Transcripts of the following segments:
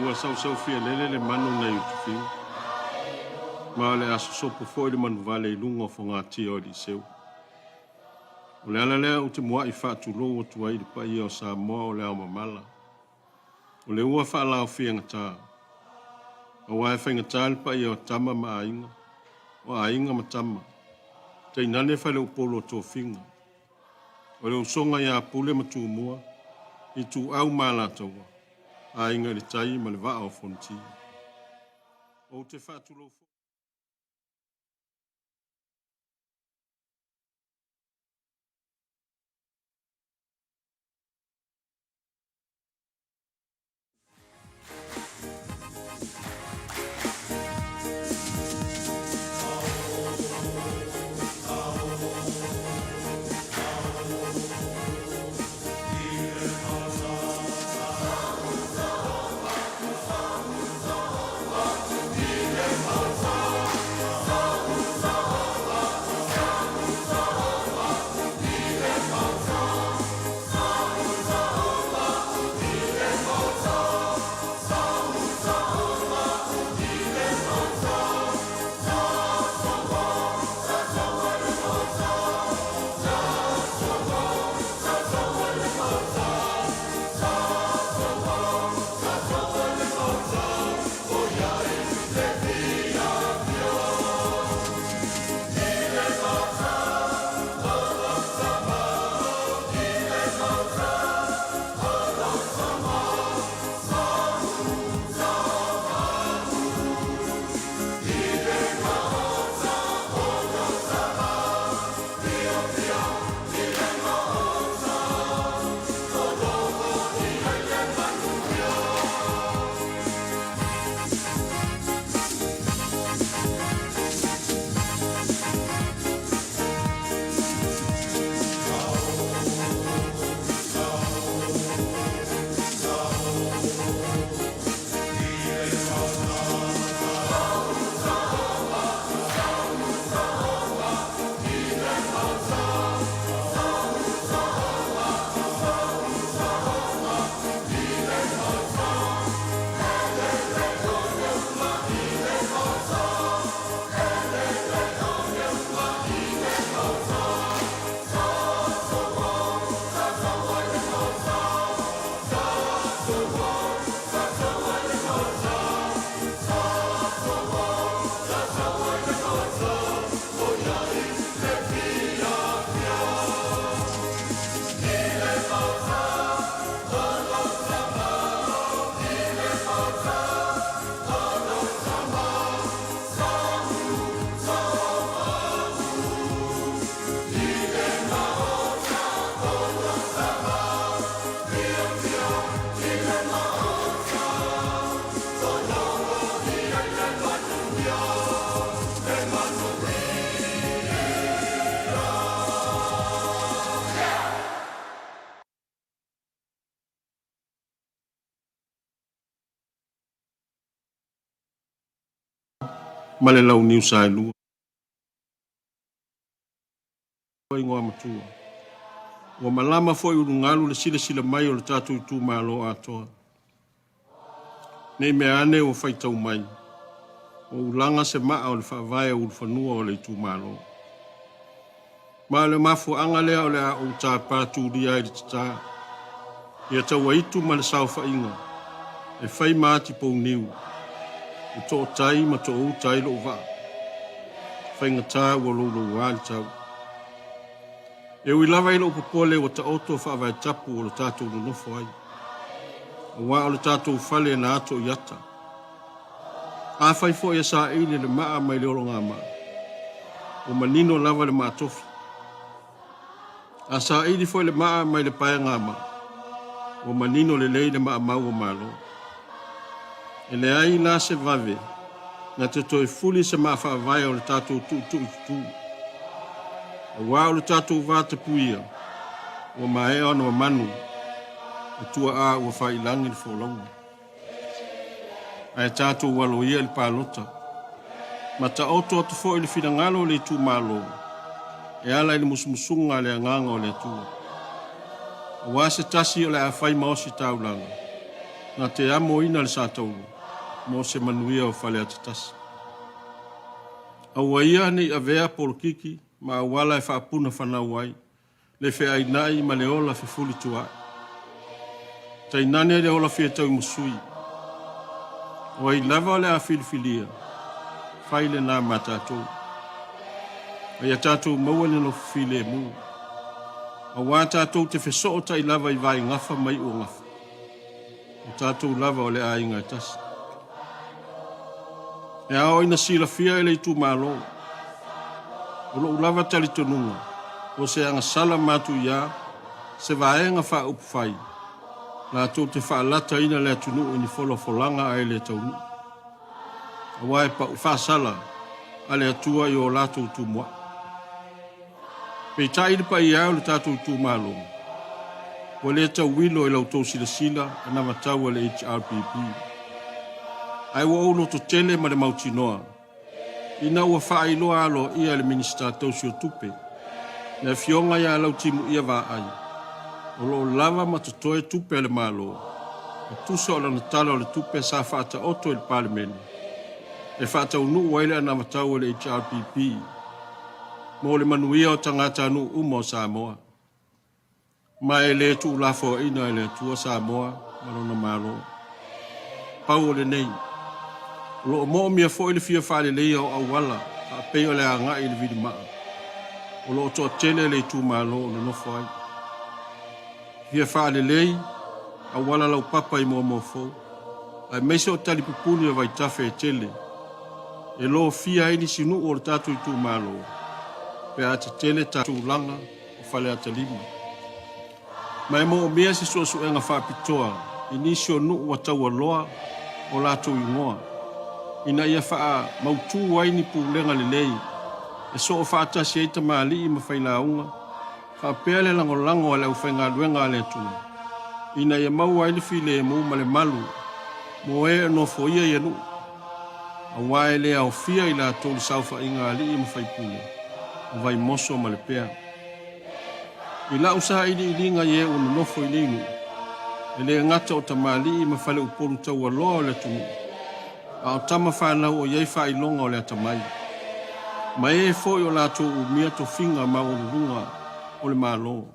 ua sau fia lele le manu na yutufiu. Ma le aso sopo foi le manu vale I lunga fonga tia o di seu. O le ala lea o te mua I whaatu lo o tuai di pa ia o Samoa o le au mamala. O le ua wha lao fia ngata. O wae whaingata le pa ia o tama ma ainga. O ainga ma tama. Te inane whale upolo o tō finga. O le usonga ia pule ma tū mua. I tū au mala taua. Ainga le tai ma le waa o fonti. O te whaatu lo fo. Male lau New Sailu. Foi ngoa matua. Wa malama foi urungalu le sila mai o le tatu tu malo atoa. Nei me ane o faitau mai. O ulanga se maa o le whaavaya o le whanua o le tu malo. Ma le mafu angalea o le a o ta patu ria i tata. Ia taua itu ma le sau whainga. E whai maati pou niu. O to tai ma to o tai lo va. Whainga tā ua lo wāli tau. E ui lava ilo upopole o ta oto whaavai tapu o le tātou no nofo ai. O wā o le tātou whale na ato i ata. A whai fo ia sa eile le maa mai le oro ngā maa. O manino lava le maa tofi. A sa eile fo le maa mai le pae ngā maa. O manino le lei le maa mau o malo. E le ai nā se vave. Na te toi fuli se maa whaavai o le tātou tu. O wā o le tātou vāta puia. O mae ana o manu. E tua a ua whailangi le wholonga. Ai tātou walo ia le pālota. Ma ta auto atu fo ili fina ngalo le tu malo. E ala ili musumusunga le anganga o le tua. O wā se tasi o le a whai maosi taulanga. na te amo ina le sa tau mo se manuia o fale atatasi. Aua ia ni avea polokiki ma awala e whaapuna whanau ai le whea inai ma le ola fefuli tua. Tai nane le ola fia tau musui. O i lava le a filifilia, whaile nā mātātou. Ai a tātou maua le no file mu. A wā tātou te wheso o tai lava i vai ngafa mai o ngafa. O tātou lava o le a inga tasi. E ao ina sila fia ele i tū mālo. O lo lava tali tonunga. O se anga sala mātu ia, se vaenga wha upu whai. La tō te wha lata ina le atunu ini whola wholanga ai le taunu. A wae pa wha sala, a le atua i o lātou tū mua. Pei tairi pa i au le tātou tū mālo. O le tau wilo i lau tō sila sila, a matau le HRPP. Ai wa uno to tele ma le mautinoa. Ina ua wha iloa alo ia le minista tausi o tupe. Le fionga ia lau timu ia wa ai. O lo lava ma toe tupe le malo. O tuso ala natala o le tupe sa whaata oto il parlemeni. E whaata unu waile ana matau le HRPP. Mo le manuia o tangata anu umo Samoa. Ma e le tu lafo ina e le tua Samoa, malona malo. Pau le nei. Lo mo mia fo ile fia fa le o awala, a pe o le anga ile vidi ma. O lo to tele le tu malo no foi. Fia fa le awala lau papa i mo fo. Ai mese o tali pupuni o vai tafe tele. E lo fia ini sinu o tatu i tu malo. Pe ate tele tatu langa o fale ata lima. Mai mo mia se so enga fa pitoa. Inisio nu wa taua loa o lato i ngoa. Ina ia faa mautu wai ni pulenga lelei. E so o faa tasi eita maali i mawhaila unga. Faa peale lango ale ufenga luenga ale tu. Ina ia mau wai ni file mu male malu. Mo e no foia ia nu. A wae le au fia i la tolu saufa inga ali i mawhaipule. Vai moso male pea. Ila usaha ili ilinga ye unu nofo ilinu. Ele ngata o tamali i mawhale upolu tau aloa le tunu. A o tama whanau o iei wha ilonga o le atamai. Mai e foi o lato u mia to finga ma o lunga o le malo.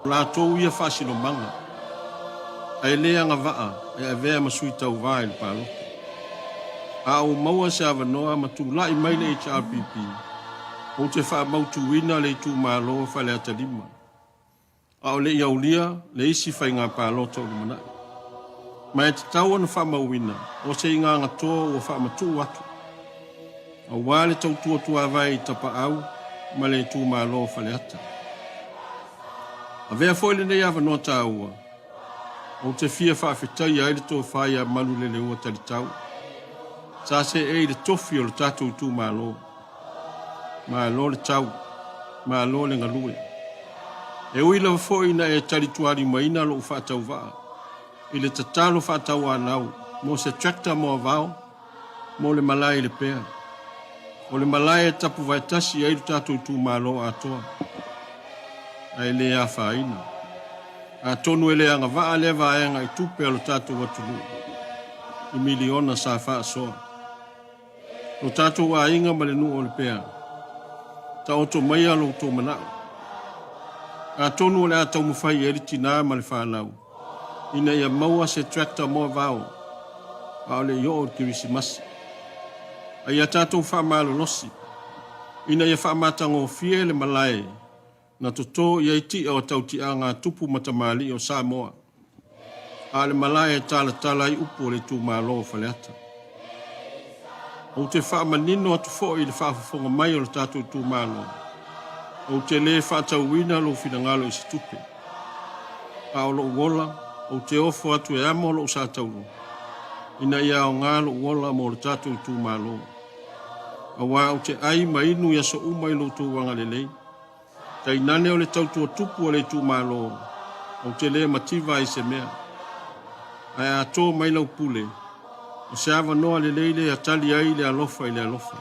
O lato u ia whasilo manga. A e lea nga waa, e a vea masui tau vai le palo. A o maua se avanoa ma tu lai mai le HRPP. O te wha mautu wina le tu malo o whale atalima. A o le iaulia, le isi whai ngā palo tau lumanai. Mai te tau ana wha mauina, o se inga ngatoa o wha matu watu. A wale tau tua vai i tapa au, ma le tu malo o whale ata. A vea foile nei awa no ta ua. O te fia wha awhitai ai le tō whai a malu le ua tali tau. Sa se e le tofi o le tatou tu malo. Malo le tau, malo le ngalue. E uila foi na e tali tuari maina lo ufa tau vaa. Ile tatalo fa tau anau, mo se tractor mo vao, mo le malai le pea. O le malai e tapu vai tasi e ilu tatou tu malo atoa. A ele a whaina. A tonu ele anga vaa le vaenga i tupe alo tatou watulu. I miliona sa wha soa. Lo tatou a inga ma le nu o le pea. Ta oto mai alo to manao. A tonu le a tau mawhai e ritina ma le whanau. Ina ia maua se tractor mo vao. A ole yo o kirisimasi. A ia tātou whamalo losi. Ina ia whamatango fie le malai. Na toto ia iti o tauti a ngā tupu matamali o Samoa. A le malai e tala i upo le tu malo o whaleata. O te whamanino atu fo i le whafafonga mai o le tātou tu malo. O te le whatau wina lo finangalo i se tupe. A o lo uola. O te ofo atu e amo lo sa tauru. Ina ia o ngalo uola mo le tatou tu malo. A wā o te ai mainu ia so umai lo tu wanga lelei. Ta inane o le tautua tupu o le tu malo. O te le mativa i se mea. Ai a tō mai lau pule. O se awa noa lelei le atali ai le alofa i le alofa.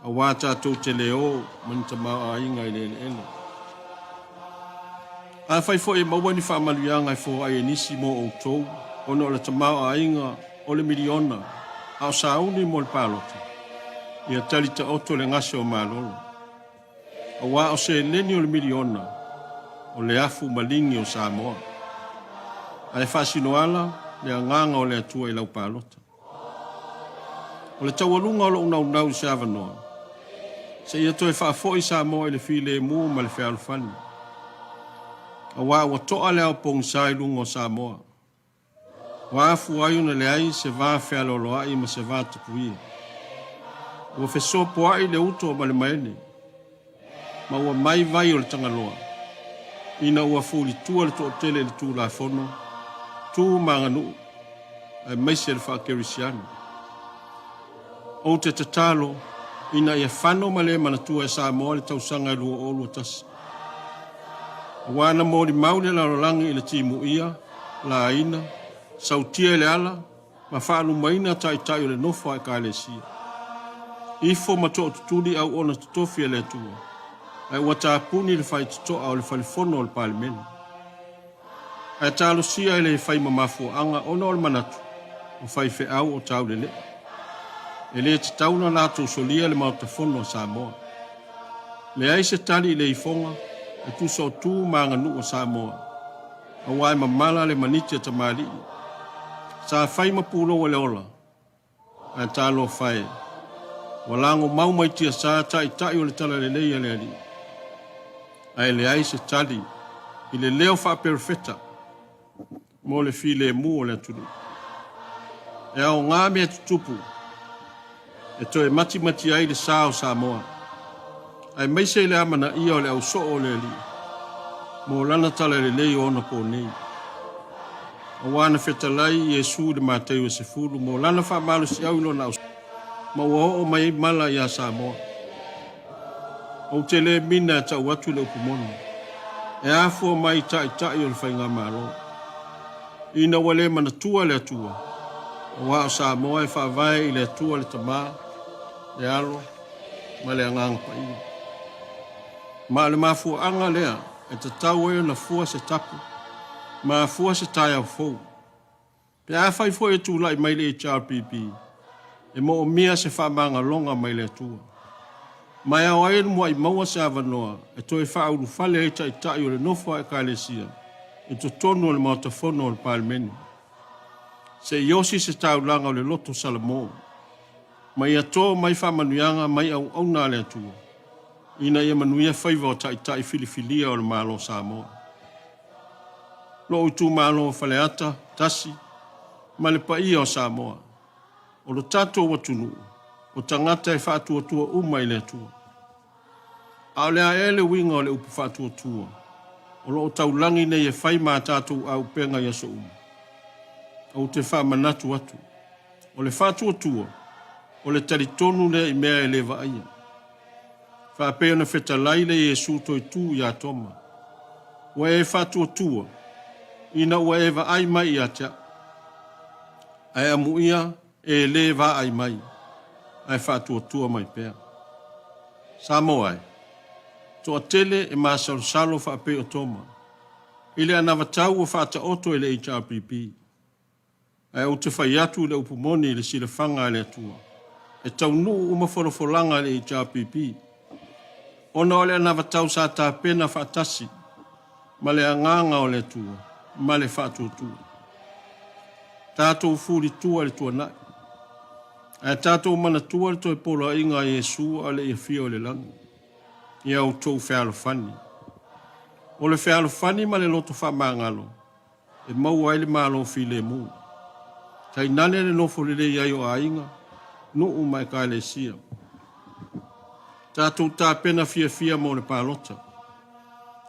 A wā tātou te leo manita maa a inga i le ele. A fai fo e mawani wha amaluianga i fo ai nisi mo o tōu. ona o le tamao ainga o le miliona au sauni mo le palota ia tali ta oto le ngase o malolo awa o se leni o le miliona o le afu malingi o Samoa ale fasinoala le anganga o le atua i lau palota o le taualunga o lo unau se avanoa se ia toe faafoi Samoa i le file mu ma le fealofani awa ua toa le au pongsai lunga o Samoa wa afu ai una le ai se va fealoloai ma se va tupuia ua fesopo ai le uto ma le maene ma ua mai vai o le tangaloa ina ua fulitua le toʻatele i le tulafono tumaganu ae maise le faakerisiano ou te tatalo ina ia fano ma lē manatua e Samoa le tausaga e 2 ua na molimau le lalolagi i le timuia laina sautia i le ala ma faalumaina taʻitaʻi o le nofo a ekalesia ifo ma toʻatutuli au ona totofi e le atua ae ua tapuni le faitotoʻa o le falifono o le palemene ae talosia i le fai mamafuaaga ona o le manatu o fai feʻau o taulele e lē tatauna latou solia le maotafono o Samoa leai se tali i le ifoga e tusa o tu maganuu o Samoa auā e mamala le maniti e tamalii sa fai mapulou e le ola ae talo fae ua lago mau mai tia sa taʻitaʻi o le talalelei a le alii ae leai se tali i le leo faaperefeta mo le filemu o le atunu e aogā mea tutupu e toe matimati ai le sā o Samoa ae maise i le amanaʻia o le ausoo o le alii mo lana talalelei ona ponei auā na fetalai Iesu le matau e 10 mo lana faamalosiau i lona ausoo ma ua oo mai mala iā Samoa ou te lē mina e taʻu atu i le upumoni e afua mai taʻitaʻi o le faiga malo ina ua lē manatua le atua auā o Samoa e faavae i le atua le tamā le alo ma le agaga paia ma le mafuaaga lea e tatau ai ona fua se tapu ma fua se taeaufou pe a fai foi e tulaʻi mai le HRPP e moʻomia se faamagaloga mai le atua mai ao ai le muaʻi maua se avanoa e toe faaulufale ai taʻitaʻi o le nofo a ekalesia e totonu o le maotafono o le palemene se osi se taulaga o le loto salamo ma ia tō mai faamanuiaga mai auauna a le atua ina ia manuia faiva o taʻitaʻi filifilia o le malo Samoa loʻu itumālo faleata tasi ma le paia o Samoa o lo tatou atunuu o tagata e faatuatua uma i le atua a o le ae le uiga o le upu faatuatua o loo taulagi nei e fai ma tatou aupega ia so uma ou te faamanatu atu o le faatuatua o le talitonu lea i mea e lē vaaia faapea ona fetalai le Iesu toe tū iā toma ua e faatuatua ina ua e vaai mai iā te ae amuia e lē vaai mai ae faatuatua mai pea Samoa ai toʻatele e masalosalo faapea o toma i le anavatau ua faataoto i le HRPP ae ou te fai atu i le upumoni i le silafaga a le atua e taunuu uma folofolaga i le HRPP ona o le anavatau sa tapena faatasi ma le agaga o le atua ma le faatuatua tatou fulitua le tuanaʻi ae tatou manatua le toe poloaiga a Iesu a le iafia o le lagi ia outou fealofani o le fealofani ma le loto faamagalo e maua ai le malo filemu tainane le nofo lelei ai o aiga nuu ma ekalesia tatou tapena fiafia mo le palota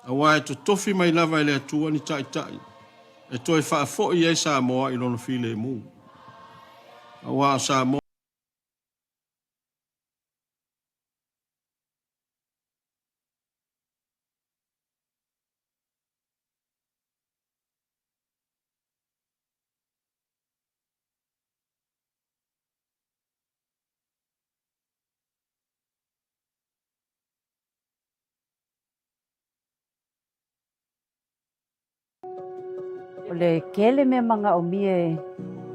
auā e totofi mai lava i le atua ni taʻitaʻi e toe faafoʻi ai Samoa i lona filemu auā o Samoa O le kele me mga omie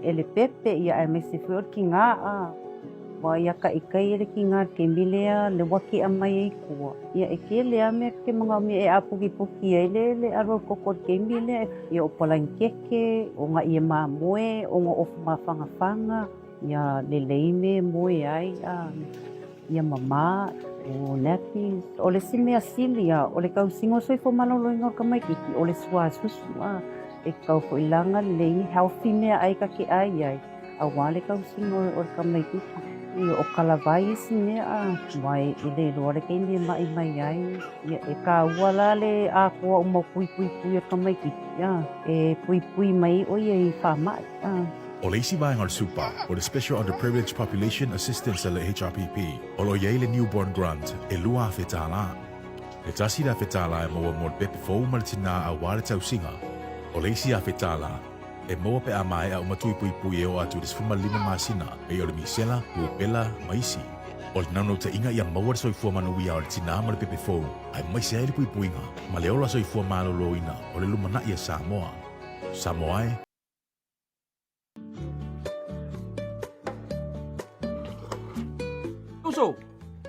e le pepe ia e mese fior ki ngā a. Wa ia ka ikai ele ki ngā ke milea le waki a mai e kua. Ia e kele a me ke mga omie e apuki puki e le aro koko ke milea. Ia o palang keke, o ngā ia maa moe, o ngā ofu maa whanga. Ia le leime moe ai a. Ia mama, o nappies. O le simea silia, o le kau singo soi fo malolo ingo ka mai kiki, o le sua susu a. E kau fo ilanga lei healthy mea ai ka ke ai. A wale kau singo o ka mai kiki. Ia o kalawai isi mea a. Mai i le roa le kei mea mai ai. Ia e ka uala le a kua uma pui a ka mai kiki a. E pui mai o ia i whamai a. O le isi vaenga o le supa, o le Special Underprivileged Population Assistance le HRPP, o lo iei le Newborn Grant, e lua a whetala. Le tasi la whetala e maua mo le pepe fau malitina a wale tau singa. O le isi a whetala, e maua pe a mai a umatui pui e o atu le sifuma lima masina, e o le misela, uopela, maisi. O le nanau te inga ia maua le soifua manuia o le tina ma le pepe fau, ai maisi ai le puipuinga, ma le ola soifua malolo ina, o le lumana ia Samoa. Samoa e.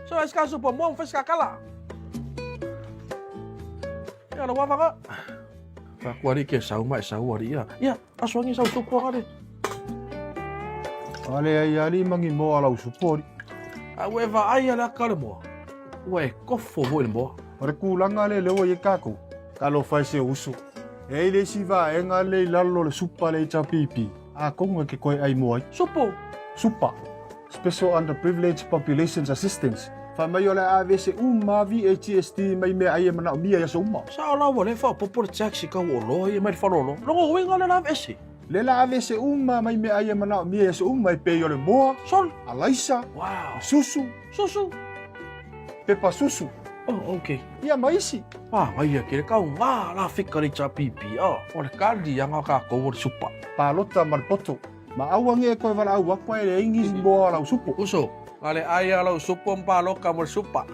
So es caso por mon fes kakala. Ya lo wafa ka. Ka kuari ke sau mai sau ari ya. Ya, aswangi sau tu kuari. Ale ai ali mangi mo ala usupori. A weva ai ala kale mo. We kofo mo mo. Ore kulanga le lewa ye kako. Kalo fai se usu. E le siva e ngale lalo le supa le chapipi. A konga ke koi ai mo ai. Supo. Supa. Special Underprivileged Populations Assistance. Fa mai ole AVC mavi HST mai me ai mana mia ya soma. Sa ala wale fa popor taxi ka wo lo ye mai fa lo. Lo winga le nav esi. Le la AVC mai me ai mana mia ya soma mai pe ole moa. Sol. Alaisa. Wow. Susu. Pepa susu. Oh, okay. Ia maisi. Mai ke ka nga la fikari cha pipi. O le kaldi yang ka ko wo supa. Palota marpoto. Ma awange ko wala awa ko e ingi mo ala supu. Uso. Ale ai ala supo mpalo ka mo supa.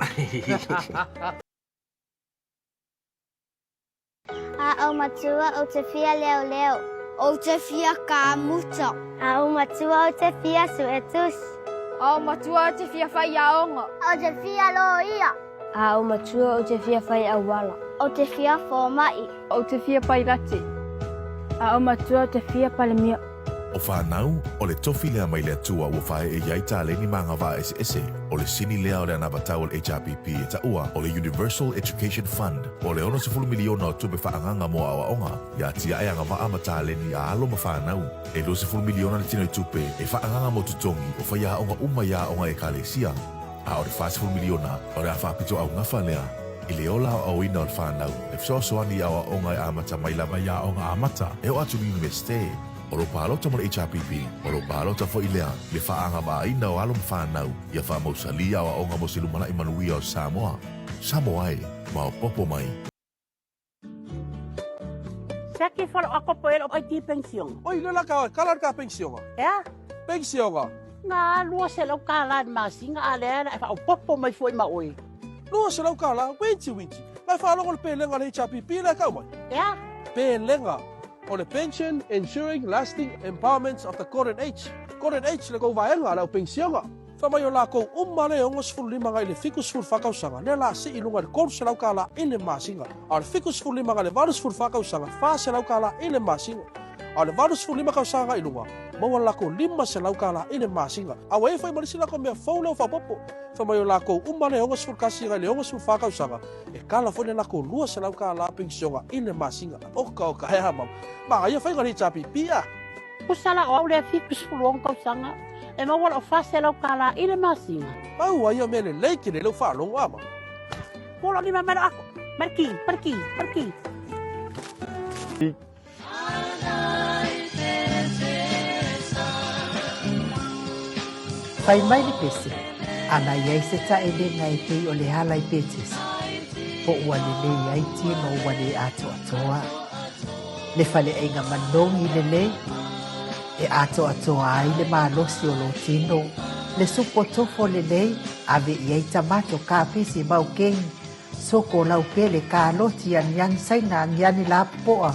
A o matua o te fia leo. O te fia ka muta. A o matua o te fia suetus. A o matua o te fia fai aonga. O te fia loia. A o matua o te fia fai awala. O te fia fomai. O te fia pai rati. A o matua o te fia palemia. O whanau, o le tofi lea mai lea tua ua whae e iai tā leni manga wā ese, o le sini lea o le anabatau o le HRPP e ta ua, o le Universal Education Fund, o le 10 miliona o tupe whaanganga mo awa onga, ia tia e anga maa ma tā leni a alo ma whanau, e 10 miliona le tino i tupe, e whaanganga mo tutongi, o whaia onga uma ia onga e kalesia, a o le 5 miliona, o le a whapito au ngafa lea, i le ola o ina o le whanau, e fsoasoani awa onga e amata mai lama ia onga amata, e o atu ni universite, o lo palota mo le HRPP, o lo palota fo ilea, le whaanga maa ina o alum whanau, ia wha mausalia o onga mo silumana i manuia o Samoa. Samoa e, mao popo mai. Saki whalo ako po elo ai ti pensiong. Oi, lela kalar ka pensiona. Ea? Pensiona. Nga lua se lau kalan masinga alea e wha o popo mai fuai maoi. Lua se lau kala, winchi. Lai whalongo le pelenga le HRPP le kau mai. Ea? Pelenga. O le pension, ensuring lasting empowerment of the current age. Current age le kou vaenga lau pensianga. Whamai o la kou umare o ngos lima ngai le fikus ful whakausanga. Ne la si ilunga le koru se lau kala i le masinga. A le fikus ful lima ngai le varus ful whakausanga. Wha se lau kala i le masinga. A le varus ful lima kausanga ilunga. Maua la kou lima se lau kala i le masinga. A wei whai marisi la kou mea fau leo whapopo. Whamai o la kou umare o ngos ful kasi ngai le o ngos ful whakausanga. E kala fone la kou lua se lau kala pensionga i le masinga. Oka hea mam. Ma ia whai ngari chapi pia. Kusala o le fikus fuluong kausanga. E mawala o fase lau kala i le masinga. Mau ia mele leiki le lau whalongo ama. Polo ni mamero ako. Perki. Pai mai ni pese. Ana iai se ta ele ngai pei o le hala i petes. Po ua le iai tie ma ua le atoa. Le fale e nga manongi le. E atoa ai le malosi o lo tino. Le supo tofo le ave iai tamato ka pisi mau kengi. Soko lau pele ka aloti an yang saina an yani la poa.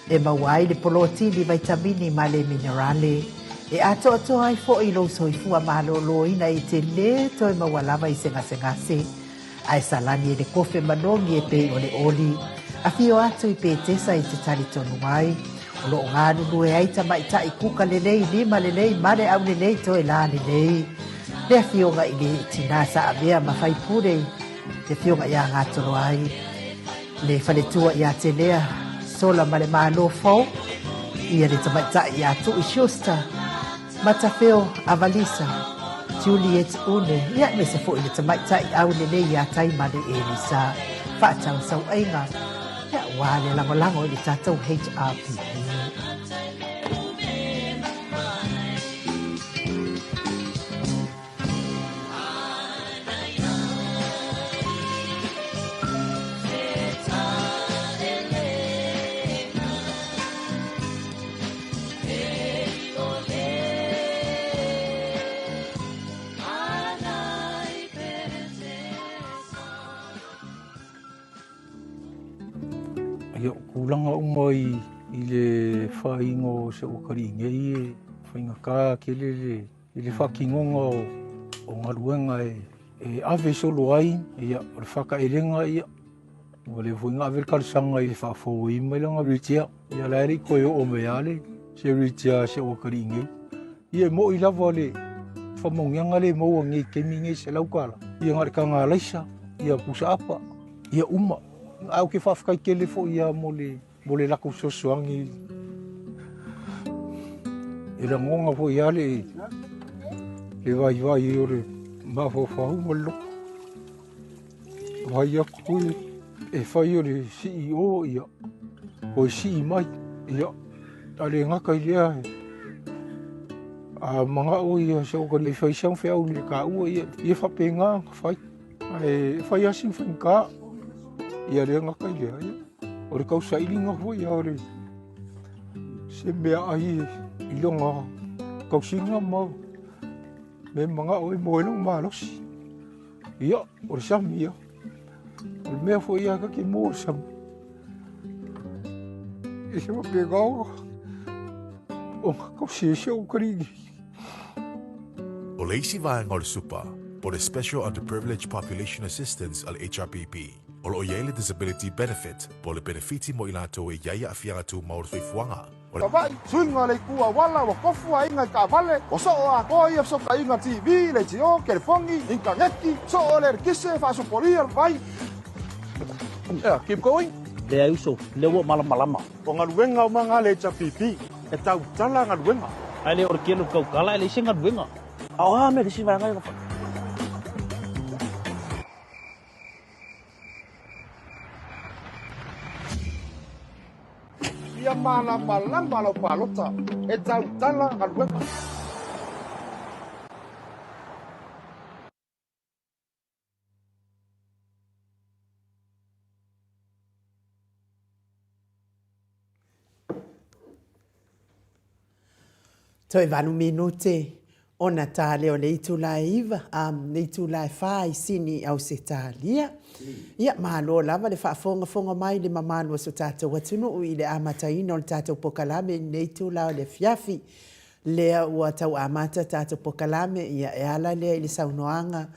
E mawai le polotili vitamini ma le minerale. E ato ai fo i lo soifua malolo ina i te le toi mawalava i sengase. Ai salani e le kofe manongi e pe o le oli. A fio atu i pe tesa i te tali tonu mai. O lo ngānu lue ai ta mai ta i kuka lelei lima lelei mare au lelei toi la lelei. Le a fio nga i le tina sa avea mawhai pure. Te fio nga ia ngātoro ai. Le whaletua i a te lea. Sola male malo fau. Ia le tamata i atu i Schuster. Matafeo Avalisa. Juliet Une. Ia me se fo i le tamata i au lelei i a tai male Elisa. Whaatau sau ainga. Ia wale lango i le tātou HRPP. Kulanga umai i le whaingo se okari ngei e whainga kā ke le whakingonga o ngaruenga e ave solo ai ia o le whakaerenga ia o le whainga ave karisanga i le whafo i mai langa ritia ia laere koe o meale se ritia se okari ngei ia mo i lava le whamongianga le maua ngei kemi ngei se laukala ia ngarika ngā laisa ia pusa apa ia uma au ke whawhakai kele fo ia mo le lako sosoangi. E la ngonga fo ia le vai o le mawhawhahu mo loko. Vai a koe e whai o le CEO ia, o e mai ia, a le ngaka i lea he. A mga o ia se o ka le whai siang whiau le ka ua ia whapenga whai. E whai asin whainka. Ia rea ngaka i lea ia. O re kau sailinga hoi ia o re. Se mea ai i longa kau singa mau. Me mga oi moeno malosi. Ia, o re sami ia. O re mea hoi ia kake mo o sami. E se wa pegao. O kau se o karigi. O leisi vaenga o le supa, po le Special Underprivileged Population Assistance al HRPP. O lo iai le disability benefit, po le benefiti mo ilato e iai afianga tu maur soifuanga. Kawai, suinga le kua wala wa kofu a inga ka vale, o so a koi a soka inga TV, le tio, ke le fongi, inga ngeki, so o le kise fa so polia vai. Yeah, keep going. Le uso, le wo malama. O ngaruenga o manga le chapipi, e tau tala ngaruenga. Ai le orkelo kau kala le singa duenga. Awa me le singa ngai. Ia malang malo palota, e tau tala ngaruenga. Toi vanu minute ona tā leo le itu la iwa, le itu la whai sini au se tālia. Ia malo lava le whaafonga mai le mamalo so tātou atunu i le amataina o le tātou pokalame le itu la o le fiafi. Lea ua tau amata tātou pokalame ia e ala lea i le saunoanga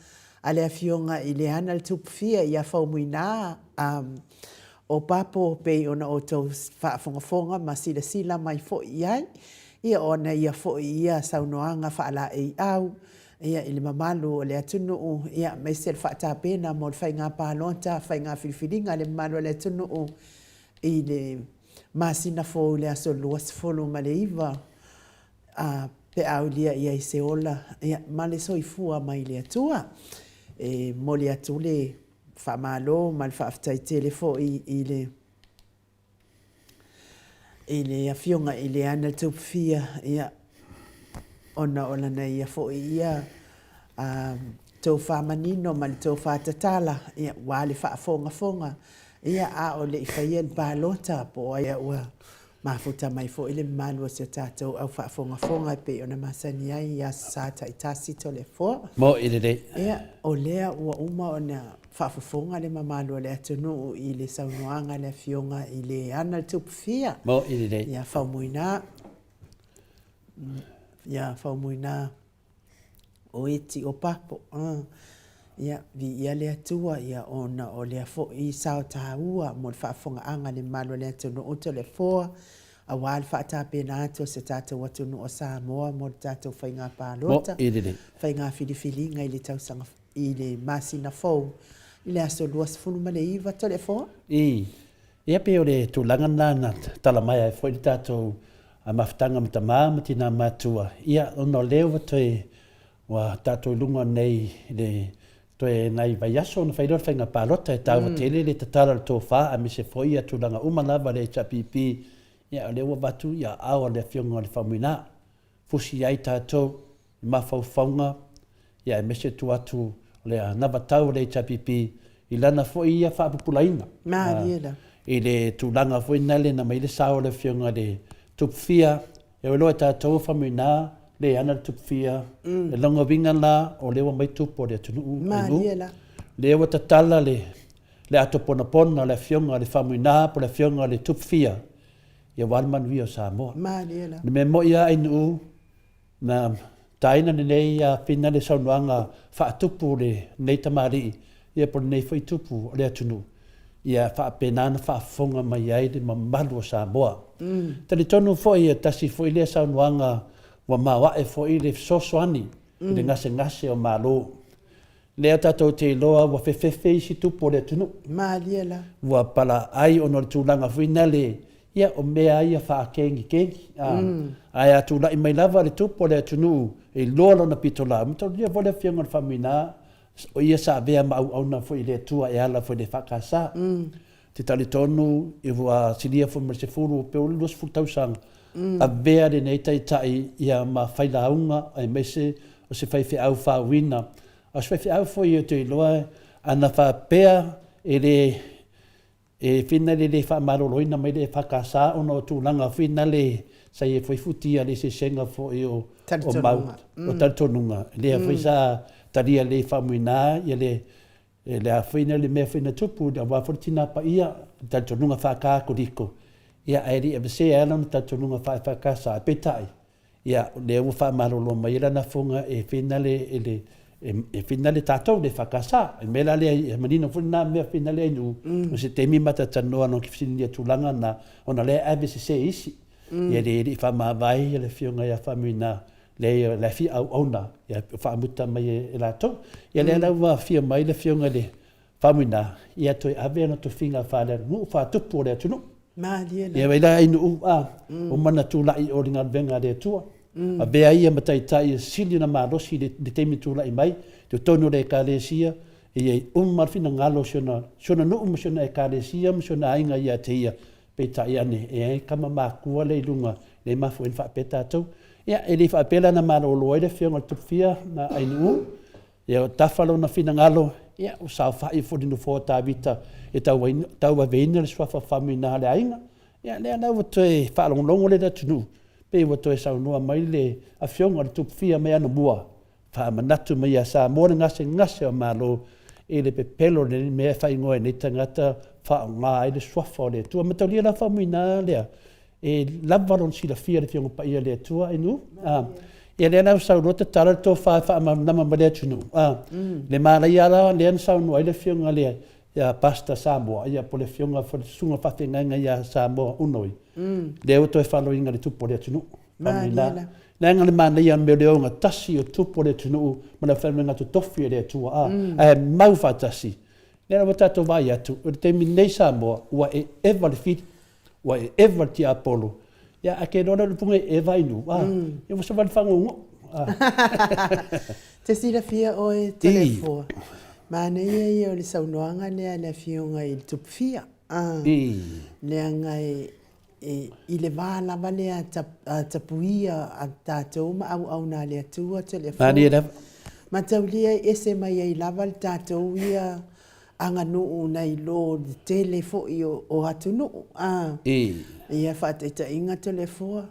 a le afionga i le ana le tupufia ia whaumuina o papo pei ona o tau whaafonga ma sila mai fo iai. Ia ona ia fo ia saunoanga faala e au ia ile mamalu le atunu ia mesel fata pena mo fainga palonta fainga filfilinga le malo le atunu ile masina fo le aso luas folo maleiva pe aulia ia seola ia male soifua mai le atua e mo le atule fa malo mal fa aftai telefo ile ile afionga ile ana tupfia ia ona na ia fo ia to fa manino mal to fa tatala ia wale fa fonga ia a o le faien balota po ia wa mafuta mai fo ile manu se tato au fa fonga pe ona masani ia sa ta itasi to le fo mo ile de ia o lea ua uma ona whaafafonga le mamalo le atunu i le saunoanga le fionga i le ana le tupufia. Mo i le. Ia whaumuina. Ia whaumuina o eti o papo. Ia vi ia le atua ia ona o le afo i sao taua mo le whaafonga anga le malo le atunu o te le foa. A wal whaatape na ato se tātou atunu o Samoa mo le tātou whainga pālota. Mo i le. Whainga whiliwhili ngai le tausanga i le masina fau. I le aso luas funu male iwa to le foa? Ia pe o le tūlanga nana tala mai ai fwoi tātou a mawhitanga mta māma tina mātua. Ia ono leo wa toi wa tātou lunga nei le toi nai vai aso na whaidor whainga pālota e tāua tele le tatara le tō wha a me se fwoi a tūlanga umanawa le HPP. Ia o leo wa batu ia awa le fionga le whamuina. Fusi ai tātou mawhau whaunga ia e me se tu atu le nawa tau le HPP i lana fwoi ia whaapupulaina. Maariela. I le tūlanga fwoi nale na mai le sao le fionga le tupfia, e o loa tātou whamuina, le ana tupfia, e longa winga la o lewa mai tupo le atunu. Maariela. Lewa tatala le ato pona pona le fionga le whamuina, po le fionga le tupfia, ia walman wio Samoa. Maariela. Le me mo ia inu, na taina nei a pina le saunuanga whaatupu le nei tamari, ia po nei whai tupu le atunu. Ia whaapenana whaafonga mai ai le mamalu o Samoa. Tani tonu fwoi e tasi fwoi le saunuanga wa mawa e fwoi le sosoani, le ngase o malo. Lea tatou te loa wa fefefe isi tupu le atunu. Maaliela. Wa pala ai ono le tūlanga fwoi nale, ia o mea ia whaakengi. Ai atu la i mai lava le tupu le atunu, e loa lona pitola. Mito lia vole fionga le whamina, o ia sa vea mau au na fwoi le tua e ala fwoi le whakasa. Te tali tonu, i wua silia fwoi mara se furu, pe o luas futausanga. A vea le nei tai ia ma whailaunga, ai mese, o se whaife au whawina. O se whaife au fwoi o te iloa, ana whapea e le whina le whamaroloina mai le whakasa, ono tūlanga whina le sa e whai futia le se senga fwoi o maut, o taritonunga. Lea whai sa taria le whamuina, ia le a whina le mea whina tupu, a waforitina pa ia, taritonunga whakako riko. Ia aeri e vese alam taritonunga whakasa a petai. Ia le ua whamarolo mai ila na funga e whina le tātou le whakasa. E mela le e manina whina mea whina le inu, o se temi mata tanoa no ki whinia tūlanga na, ona le ave se isi. Ia le eri whamawai, ia le whiunga ia whamuina, le fi au ona, ia whaamuta mai e lātou. Ia le ala ua whia mai le whiunga le whamuina, ia toi ave ana to whinga whālea, ngu whātupu o le atunu. Ia weila inu o mana tūlai o ringa venga le atua. A bea ia matai sili na mārosi le teimi tūlai mai, te tonu le kālesia, ia marfina ngalo siona nuu siona e kālesia, siona ainga ia te ia, pe tai ane, e kama mākua le ilunga, le mafu en whaapeta atou. Ia, e le whaapela na mālo le whionga tupwhia na ainu, ia o tawhalo na whina ngalo, ia o sao whai whodinu fō tāwita, e taua veina le swafa whamina le ainga. Ia, lea nau watoe whaalongolongo le tunu, pe watoe saunua mai le a whionga le tupwhia mai ana mua, whaamanatu mai a sa mōre ngase o mālo, e le pepelo le mea whaingoe ne tangata whaonga e le swafa o le tua. Mataulia la whamina lea, e lavaron sila fia le whionga pa ia le tua inu. Ia lea nau saunua te tara tō whaamama ma le tunu. Le māla ia la lea na saunua i le whionga lea, ia pasta Samoa, ia po le whionga sunga whawhenga ia Samoa unoi. Lea uto e whaloinga le tupo le tunu. Nā ngā le māna ia me leo ngā tasi o tupo le tunu, ma na whenua ngā tu tofi le tua. Mau whatasi. Nera wa tātou vai atu, o te mi nei Samoa, ua e ewa le whit, ua e ewa ti Apollo. Ia ake rona le punga e ewa inu. Ia wasa wale whangongo. Te sira fia o e telefua. Mana ia o le saunoanga lea le whionga i le tupwhia. Lea ngai i le wālawa lea tapuia a tātou ma au nā lea tua telefua. Mataulia ese mai ai lava le tātou ia anga nuu nei lo telefo o atu nuu. Ia whateita inga telefua.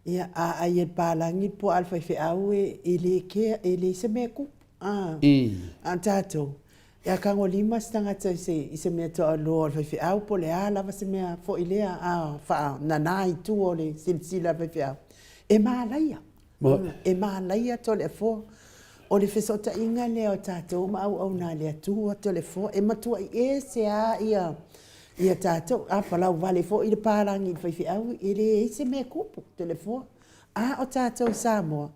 Ia a ai e pālangi po alfa i au e le kea e le se meku. A tātou. Ia kango lima stangata i se mea toa loa whaiwhi au po le a lava se mea fo i lea a wha nana i tu o le silsila whaiwhi au. E maa laia. E maa laia to le fo. O le whesota inga lea o tātou ma au nā lea tua to le fo. E matua i e se a ia tātou. A palau vale fo i le pārangi i whaiwhi au. I le e se mea kupu to le fo. A o tātou Samoa.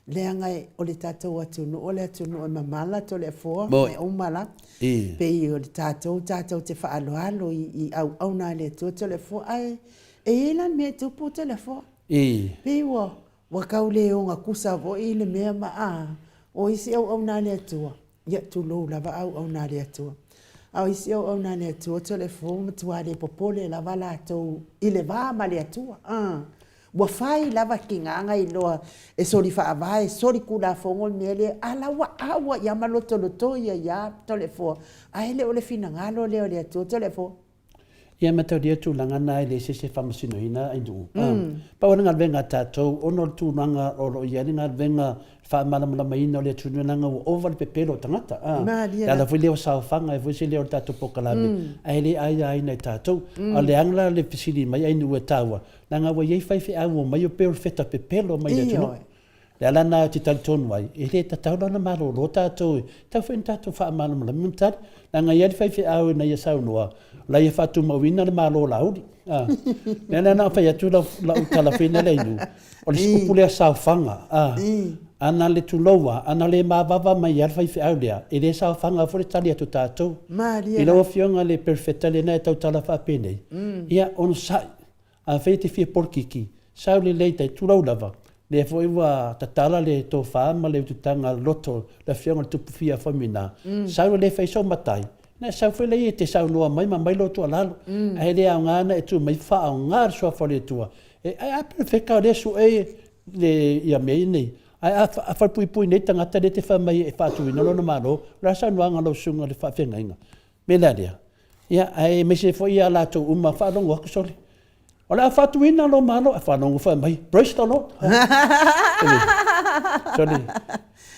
Lea ngai o le tātou atunu, o le atunu o mamala to le fo, me umala. Pei o le tātou te whaaloalo i au nā le tua to le fo. Ai, e ilan mea tupu to le fo. Pei wa kaule o ngā kusa vo i le mea maa. O isi au nā le tua. Ia tu lou lava au nā le tua. Au isi au nā le tua to le fo, matua le popole lava la tau i le vā ma le tua. Wa fai lava kinganga i loa e sori whaavai, sori kula fongo mele, ala wa awa ia maloto loto ia to le fo. Ai le ole fina ngalo le ole to le fo. Ia matau dia tūlanga nai le se whamasino ina ai nuu. Pawana ngā venga tātou, ono tūlanga oro ia ni ngā venga whaamalamala ina o le tūlanga o over pepelo tangata. Ala fui leo sauwhanga, e fui se leo tātou pokalame. Ai le ai nei tātou. A le angla le pisiri mai ai nua tāua. Nanga wa iei whaiwhi au o mai o peo feta pepelo mai le tūlanga. Le ala nā te tali tonu ai. E le tātou lana maro lo tātou. Tau whain tātou whaamalamala mintari. Nanga iei whaiwhi au na ia saunoa. La ia fatu mawina le malo laudi. Nena na whai atu la utala whina le inu. O le skupu lea sauwhanga. Ana le tuloa, ana le mawava mai ar whai whiau lea. E le sauwhanga fore tali atu tātou. I lawa whionga le perfecta le nai tau tala whapenei. Ia ono sai. A whai te whia porkiki. Sau le leitai tulau lava. Le fo iwa tatala le tō whaama le ututanga loto le whionga le tupu whia whamina. Sau le whai so matai. Na sau foi lei te sau noa mai mai lo tu alalo. Ai le au ngana e tu mai fa au ngar so fa le tua. E a perfecta le su e le ia me nei. Ai a fa pui nei tanga te te fa mai e fa tu no no malo. La sa no anga lo sunga le fa fenga inga. Me la dia. Ia ai me se foi ala tu uma fa longo ko soli. Ola fa tu ina lo malo fa longo fa mai. Brace lo. Soli.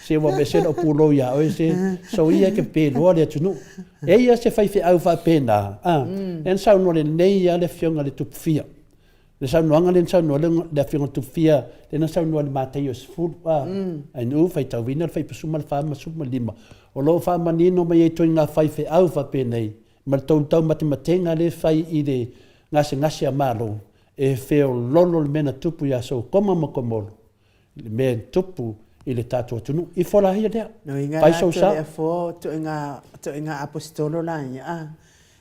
Se wa me se o pulo ia o se so ia ke pe lo le tunu e ia se fai au fa pena en sa no le nei ia le fionga le tupfia le sa no anga le sa no le fionga tupfia le na sa no le mateios fu ai no fai tau vina fai pesuma fa ma suma lima o lo fa manino mai to nga fai au fa pena ma tau matematenga le fai ide ngase amalo e feo lolo le mena tupu ia so koma mo komolo le men tupu i le tātua tunu. I whola hia dea. No inga la to le fo to inga apostolo la ia.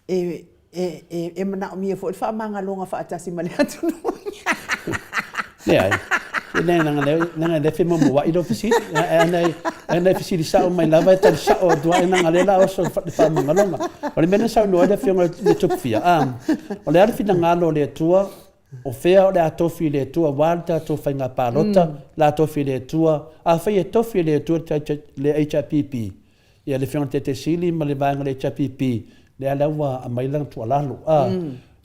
E mana o mia fo i wha manga longa wha atasi male atunu. Ne ai. Nanga le whi mamu wa i do fisi. Anai fisi di sao mai lava e tali sao dua e nanga le la oso wha manga longa. O le mena sao noa le whionga le tupfia. O le ala whina ngalo le tua. O fea o le atofi le tua walta to whainga pārota, la atofi le tua, a whai e tofi le tua le HRPP. Ia le whionga te sili ma le vanga le HRPP, le alaua a mailang tua lalo.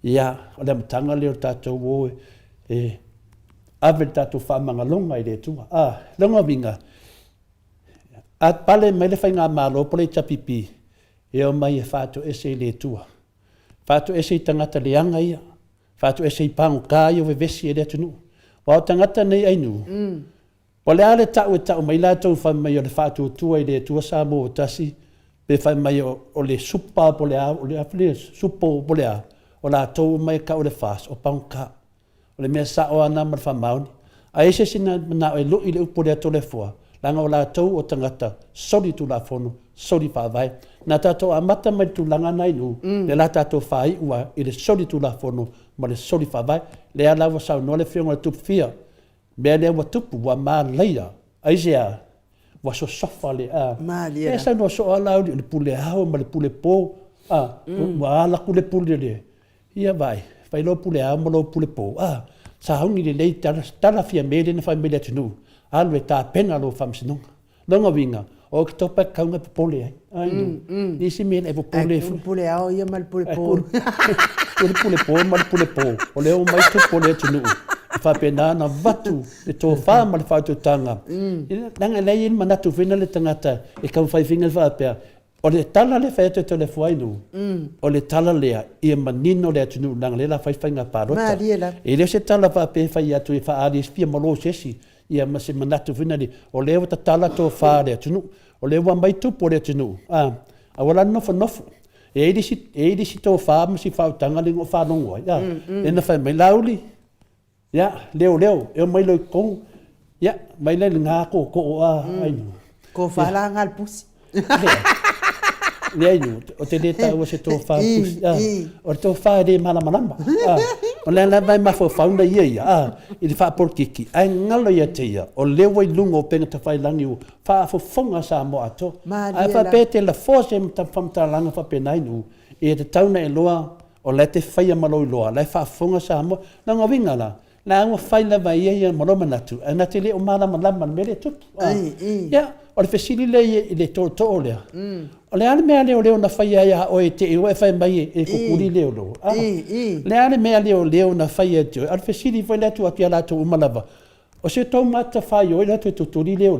Ia, o le amatanga le o tātou o avel tātou whamanga longa i le tua. Longa vinga. A pale mai le whainga mālo po le HRPP, e o mai e whātou ese le tua. Whātou ese i tangata le anga ia. Fatu e sei pango kai o vesi e le tunu. Wa tangata nei ainu. Po le ale tau mai la tau fa mai o le fatu tua i le tua sa mo tasi pe fa mai o le supa po le o le afle supo po le o la tau mai ka o le fas o pango ka. O le mea sa o ana mar fa mauni. A ese sina na e lo i le upo le to le foa. Langa o la tau o tangata soli tu la fono soli fa vai. Na tato amata mai tu langa nai nu. Le la tato fai ua i le soli tu la fono ma le soli fa vai. Le ala wa sau no le whionga le tupu fia. Mea le wa tupu wa maa leia. Aisea wa so sofa le a. Maa lia. E sa no so ala le pule hao ma le pule po. Wa ala ku le pule le. Ia vai. Fai lo pule hao ma lo pule po. Sa haungi le lei tala fia mele na fai mele atinu. Alwe ta pena lo famsinonga. Longa winga. O ki topa kaunga pe pole ai. Nisi mele evo pole. Pule hao ia ma le pule po. Le pule po, ma le pule po. O leo mai tu pole atinu. Fa pena na vatu le to fa ma le fatu tanga. Nanga lei in manatu vina le tangata e kau fai finga fa pe. O le tala le whaeto te le fuainu. O le tala lea, ia manino le atunu nang le la whaiwhainga parota. E leo se tala wha pe whai atu e wha ari spia malo sesi. Ia ma se manatu vinari. O leo ta tala tō wha le atunu. O leo wa mai tupo le atunu. A wala nofo. E eiri si tō wha ma si whautanga ling o whanongo. E na whai mai lauli. Ia, leo. E mai loi kong. Ia, mai lai ngā ko ainu. Ko whala ngal pusi. Leainu, o te leta ua se tō wha pusi. O te tō wha e malama. O le vai mafo fauna ia. I le wha porkiki. Ai ngalo ia te ia. O lewa i lungo o penga ta whai langi u. Wha fonga sa mo ato. Ai wha pete la fose ta whamta langa wha penainu. E te tauna e loa o le te whaia malo i loa. Lai wha fonga sa mo. Nanga winga la. Na ua whai lava ia maroma natu. Ana te le o malama mele tupu. Ia. O le whesili le i le tō lea. O le ane mea leo na whai aia o e te iwa e whai mai e kukuri leo. Le ane mea leo na whai e te o. O le whesili whai letu atu ala tō umalava. O se tō mata whai o e letu e tuturi leo.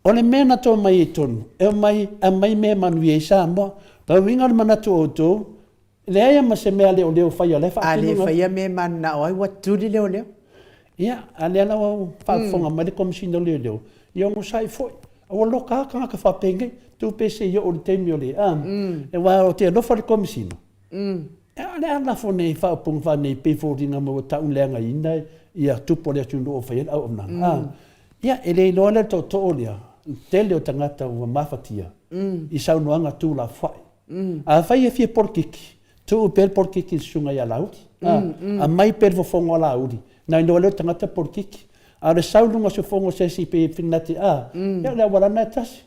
O le mea na tō mai e tonu. E mai mea manui e sa mo. Tau winga le manatu o tō. Le aia ma se mea leo whai o le wha. A le whai mea mana o ai waturi leo. Ia, a le ala o whaafonga mai le komisina leo. Ia mo sai foi. O loka ka whapenge, tu pese ia o le teimi o le E wā o te alofa le komisina. E ale ala fone whaapung whanei pefōringa mo taun leanga ina ia tupo le atunu o whaia au omnanga. Ia, e le iloa le tō lea, tele o tangata ua mawhatia, i saunoanga tū la whai. A whai e fia porkiki, tu per porkiki sunga ia lauri. A mai per vofonga o lauri. Nai noa leo tangata porkiki. A le saulunga se fongo se si pe finati ia le wala na tasi.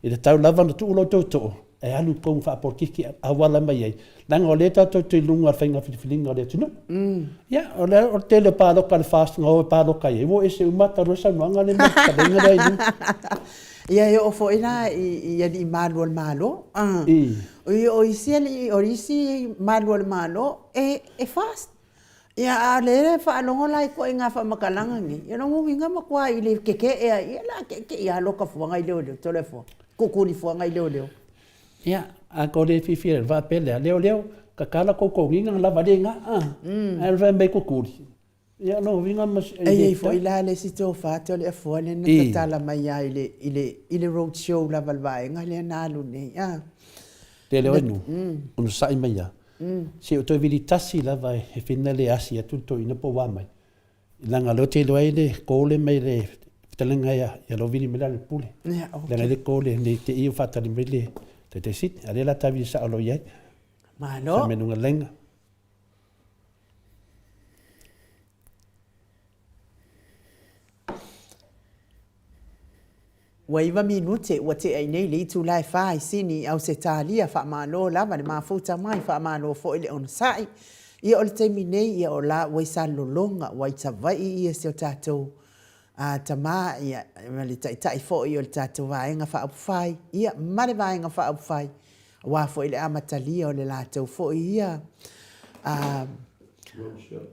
I le tau lava na tuulo tō. E alu kong wha porkiki a wala mai ei. Nanga o le tato te lunga whainga whifilinga o le tunu. Ia, o te le pāroka le whāstunga o pāroka e. Wo e se umata rosa nuanga le mata renga rei nu. Ia e ofo ina i ani malo al malo. O isi malo al malo e fast. Ia a le whaanongo lai ko i ngā whamakalanga ngi. Ia no ngungi ngā makua i le keke ia la keke ia loka fuanga i leo tole fua. Kukuri fuanga i leo. Ia, a ko le whiwhira wha pelea leo ka kala koko nginga lava le ngā. A rwa mei kukuri. Ia no winga mas... Ei fo i la le si tō whātua le afua le na tatala mai ia i le road show lava lwae ngā le nālu nei. Te leo enu, unu sai mai ia. Se o toi vili tasi lava e whina le asi a tuto ina po wamai. Langa lo te loa le kōle mai le talenga ia lo vili mela le pule. Langa le kōle ne te iu whatari mai le te sit. A le la tavi sa alo iai. Malo. Sa menunga lenga. Waiva minute ua te ai nei li tu lai whai sini au se tālia wha malo lava le mafuta mai wha malo fo ile on sai. Ia o le teimi nei ia o la waisa lolonga waita vai ia se o tātou tama ia le tai fo i o le tātou vaenga wha upwhai. Ia mare vaenga wha upwhai. Wa fo ile amatalia o le lātou fo ia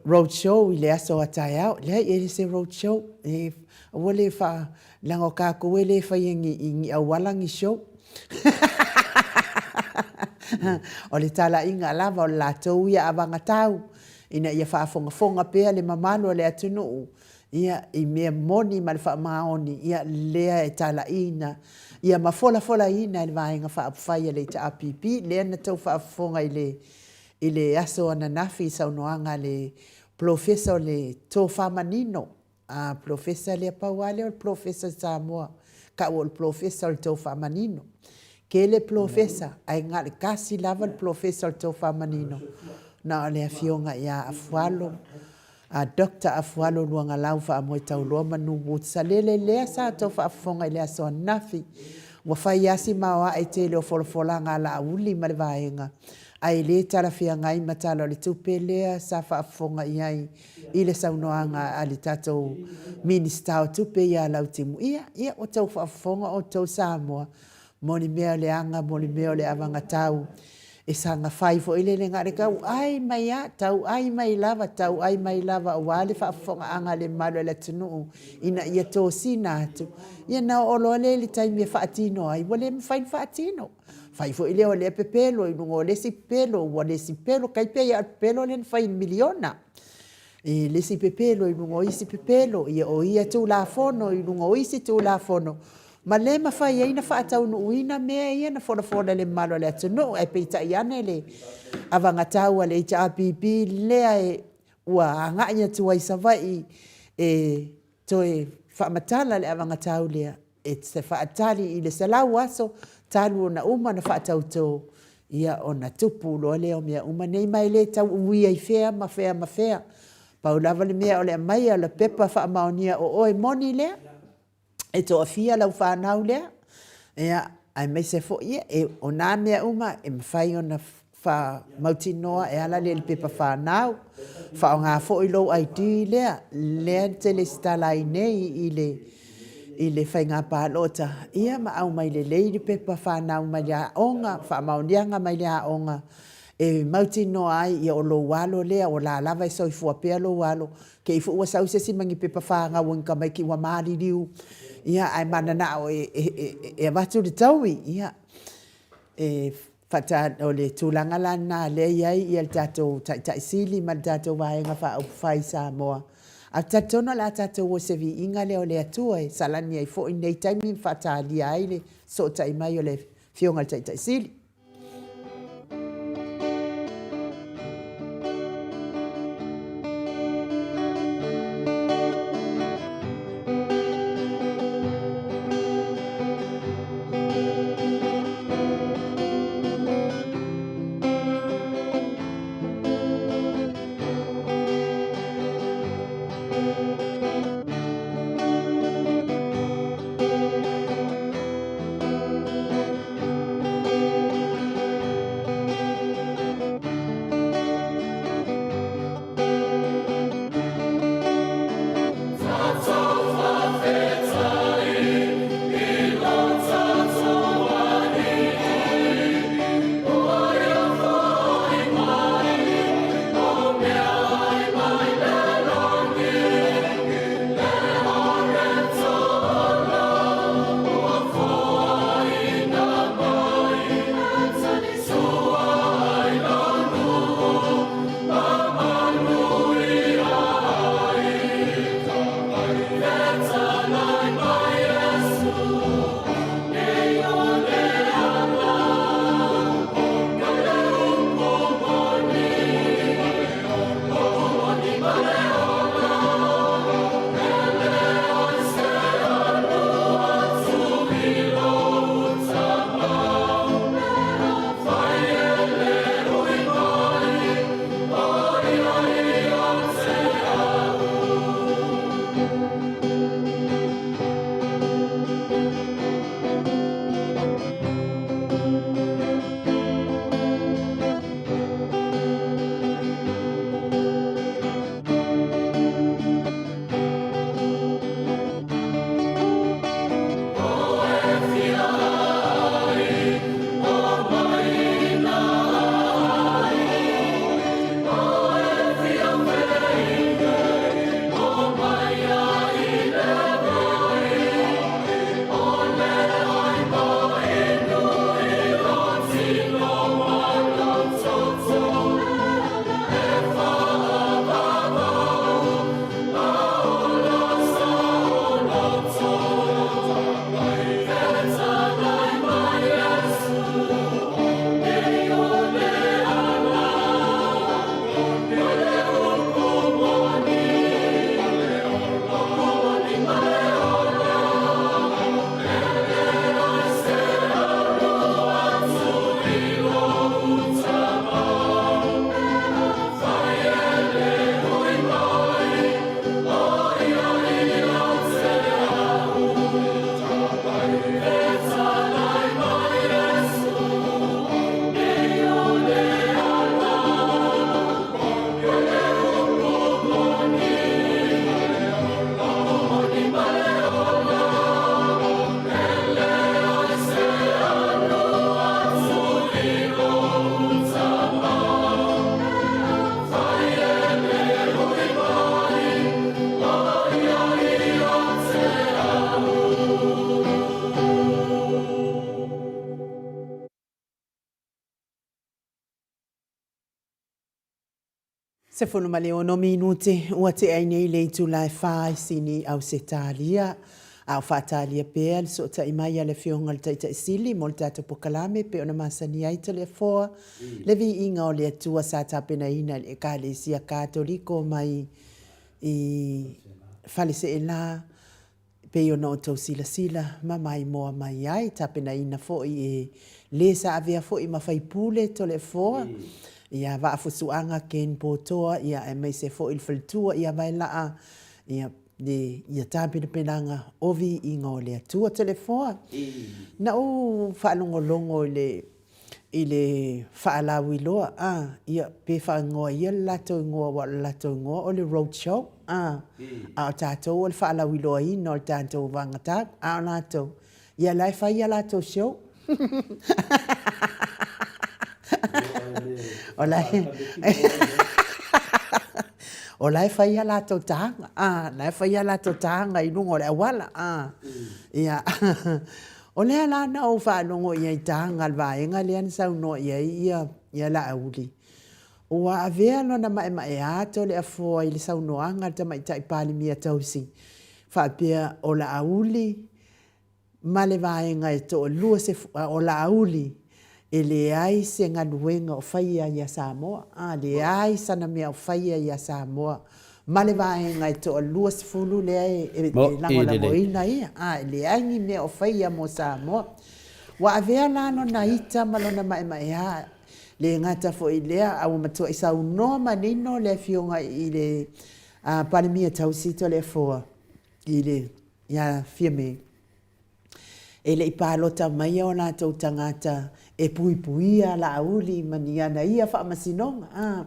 roadshow i le aso atai au. Lea i se roadshow wale wha lango ka koe le whaiengi i awalangi show. O le tala inga lava o le lātou ia awanga tau. Ina ia whaafonga pea le mamano le atunu. Ia i mea moni ma le whaamaoni. Ia lea e tala ina. Ia mafola ina le vaenga whaapwhaia le ta apipi. Lea na tau whaafonga i le aso ananafi saunoanga le professor le tō whamanino. Professor le pauale o professor Samoa ka o professor to famanino ke le professor ai nga le kasi lava le professor to famanino na le afionga ia afualo doctor afualo luanga lau fa mo tau lo manu butsalele le sa to fa fonga le so nafi wa fa yasi mawa ai te le folfolanga la uli malvaenga ai le tala fia ngai matalo le tupele sa fa fonga iai ile saunoanga ali tatou minista o tupe ia lautimu ia o tau fa fonga o tau Samoa moni mea le anga moni mea le avanga tau e sanga fai fo ile le ngare kau ai mai a tau ai mai lava o wale fa fonga anga le malo le tunu ina ia to sina tu ia na olo le tai me fa atino ai wale me fai fa atino fai fo ile o le pepelo i lungo le si pelo wale si pelo kai pe ia pelo le fai miliona e le si pepelo i lungo isi pepelo ia o ia tu la fono i lungo isi tu la fono ma le ma fai ina fa tau no uina me ia na fona le malo le tunu e pe ta ia le avanga tau le HRPP le ai ua nga ia tu ai savai e toe fa matala le avanga tau le e se fa atali i le salau aso talu na uma na fa tau to ia ona tupu lo le o mea uma nei mai le tau ui ai fea ma fea paula vale mea o le mai ala pepa fa maonia o oi moni le e to afia lau whanau lea, ea, ai mai se fo ia, e o nā mea uma, e mwhai o na wha mautinoa, e ala le pepa whanau, wha o ngā fo i lo ai tui lea, lea te le stalai nei i le whai ngā pālota, ia ma au mai le leiri pepa whanau mai lea onga, wha maunianga mai lea onga, e mautinoa ai, ia o lo walo lea, o la lava i soi fua pea lo walo, ke i fu ua sau se si mangi pepa whanga wanka mai ki wa maari riu, ia ai mana na o e watu le taui ia e fata o le tūlanga lana le iai i al tātou taisili ma tātou waenga wha au whai sa moa a tātono la tātou o se vi inga leo le atua e salani ai fo i nei taimi fata li ai le so tai mai o le fionga taisili Se fulu male ono minuti ua te ai nei le Julai 5 sini au se talia. Au whātālia pēr, so ta imai le whionga le taita isili, mo le tātou pokalame, pe ona masani ai te le fōa. Le vi inga o le atua sa tāpena ina le ka le sia kātoliko mai i whale se e la, pe ona o tau sila sila, ma mai moa mai ai, tāpena ina fōi e le sa avea fōi ma whai pule to le fōa. Ia wa afusuanga ken pōtoa, ia e mai se fōi il whaltua, ia vai laa, ia tāpina penanga ovi i ngā o le atua telefoa. Na o whaalongolongo i le whaalawi loa, ia pe whaangoa ia lato ingoa wa lato ingoa o le roadshow. A o tātou o le whaalawi loa i no le tātou vangatak, a o lato. Ia lai whai ia lato show. O lai... O lai whai a lato tanga, lai whai a lato tanga i lungo le awala, ia. O lea lana o whanongo ia i tanga alwaenga lea ni sau no ia la auli. O a avea lona mae ato le afoa i le sau noanga ta mai tai pali mia tausi. Whapea o la auli, ma le waenga e to lua se o la auli. E le ai se nganuenga o whaia ia Samoa. Le ai sana mea o whaia ia Samoa. Ma le vaenga e to a lua sifulu le ai e lango la moina ia. Le ai ni mea o whaia mo Samoa. Wa avea lano na ita malona mai ha. Le ngata fo i lea au matua i sa unoa manino le fionga i le panemia tausito le foa. I le ia fiame. E le ipalota mai o na tau tangata e puipuia la auli maniana ia whaamasinonga.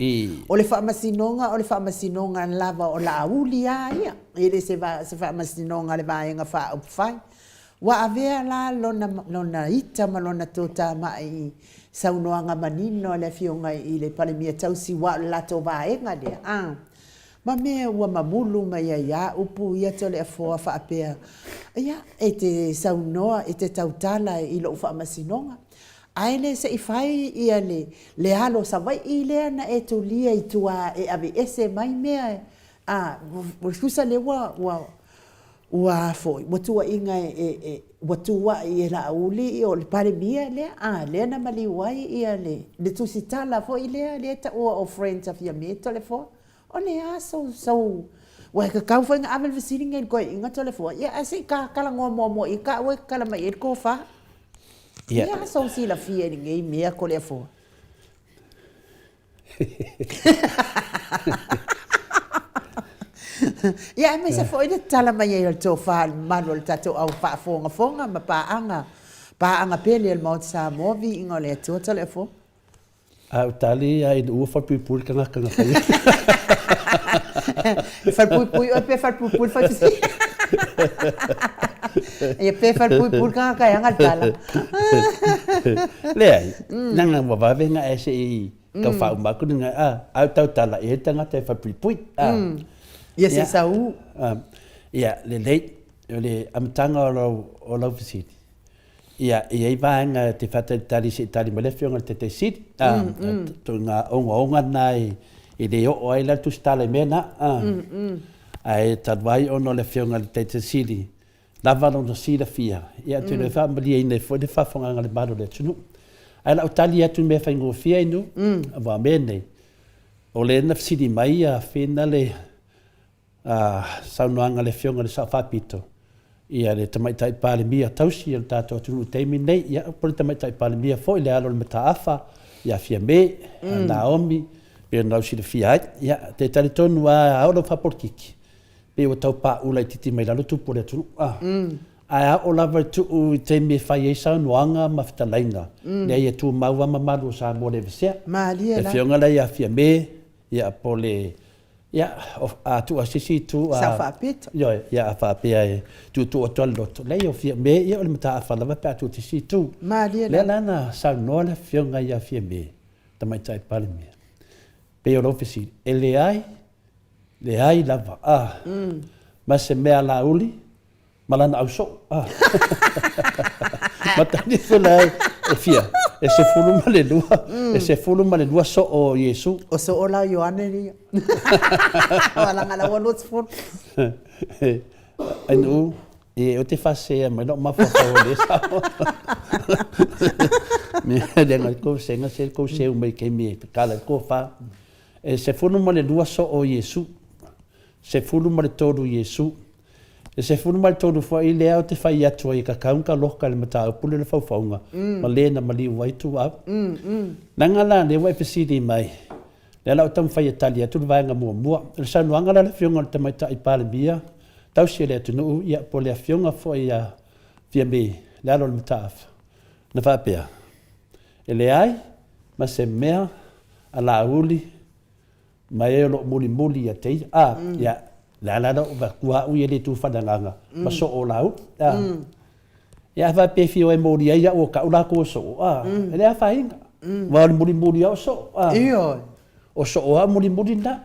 O le whaamasinonga lava o la auli ia. E le se whaamasinonga le vaenga whaupwhai. Wa avea la lona ita ma lona tota mai saunoanga manino le fionga i le palemia tausi wa lato vaenga lea. Ma mea ua mamulu mai ia upu ia te le afoa whaapea. Ia, e te saunoa, e te tautala i lo whaamasinonga. Aile se i whai ia le halo sa vai i lea na e tu lia i tua e ave ese mai mea. Kusa le ua foi. Watua inga watua i e la auli i o le pare mia lea. Lea na mali wai ia le tusitala foi lea lea ta ua o friends of ya me telefon. O le a so wa ka kau fa nga avel visiting en ko inga telefon. Ya asi ka kala ngomo i ka we kala mai e ko fa. Ia so si la fia ninguém mea ko le fo. Ia me se foi de tala mai e to fa manual tato au fa fonga ma pa anga pele el mo sa movi inga le to telefon. Au tali ai u fa pipul kanga fa. Fa pui o pe fa pui fa si. E pe fa pui kanga ka yang tala. Le ai nang wa venga ese i ka fa ma ku nga au tau tala e tanga te fa pui. Ia se sau. Ia le amtanga o lo visiti. Ia i vaenga te fata tali se tali malefionga te sit. Tu nga onga nai i le o ai la tu stale mena. Ai tadwai ono le fionga te sili. Lava no sila fia. Ia tu le fa mali ine fo de fa fonga le bado le tunu. Ai la utali atu me fa ngo fia inu. Va mene. O le na sili mai a fina le saunoanga le fionga le sa fa pito. Ia le tamaitai pale mia tausi el tato tunu teimi nei ia por tamaitai pale mia foi le alo le mataafa ia fia me Naomi pe na usi le fia ia te tali tonu a aulo fa porkiki pe o tau pa ula titi mai la tu por tu a o lava tu te me fai esa noanga maftalainga le ia tu maua mamalu sa mo le vese malia la fionga la ia fia me ia pole ia tu asisi tu sa fa pit ia fa pe tu tolo le yo fia me ia o le mata fa lava pe tu tisi tu malia le lana sa no la fionga ia fia me tamai tai palme pe o ofisi le ai lava ma se me ala uli malana au so mata ni fela fia E se fulu ma le lua. E se fulu ma le lua so o Yesu. O so o la Ioane ria. Wala ngala wano tsfur. Anu, e o te whasea mai no mawhakao le sa. Me lenga ko senga se ko seu mai ke me kala ko fa. E se fulu ma le lua so o Yesu. Se fulu ma le toru Yesu. E se fulu ma le toru fo i lea o te whai atua i ka kaunka loka le mata o pule le whauwhaunga. Ma le na mali waitu au. Nanga la le wai pesidi mai. Le la o tam whai atali atu le vaenga mua mua. Le sanu angala le fionga le tamaita i pale bia. Tau si le atu nuu ia po le a fionga fo i a fia me. Le alo le mata afa. Na whapea. E le ai, ma se mea a la uli. Ma e lo muli muli a te. Ia. La la no va kua u ele tu fadanganga ma so o lau ya va pe fi o mori ya o ka ula ko so ele a fainga va muri muri o so io o so o muri muri na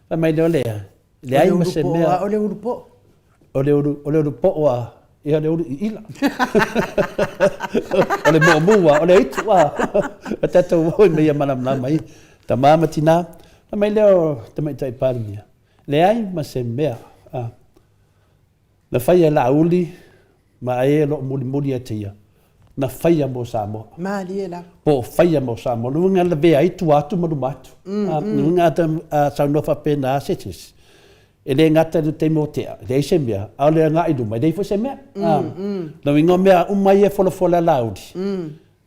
va mai le ai ma se me o le urupo o le urupo o e le uru ila o le mo mua o le itu tato o me ya mana mai tamama tina mai le tamai tai parmia le ai ma se mea na whaia la uli ma e lo muli muli atia na whaia mo Samoa ma liela po whaia mo Samoa nunga la vea i tu atu manu matu nunga ata saunofa pena asetis e le ngata du te motea le se mea au le ngai du mai dei fo se mea na wingo mea umai e fola fola la uli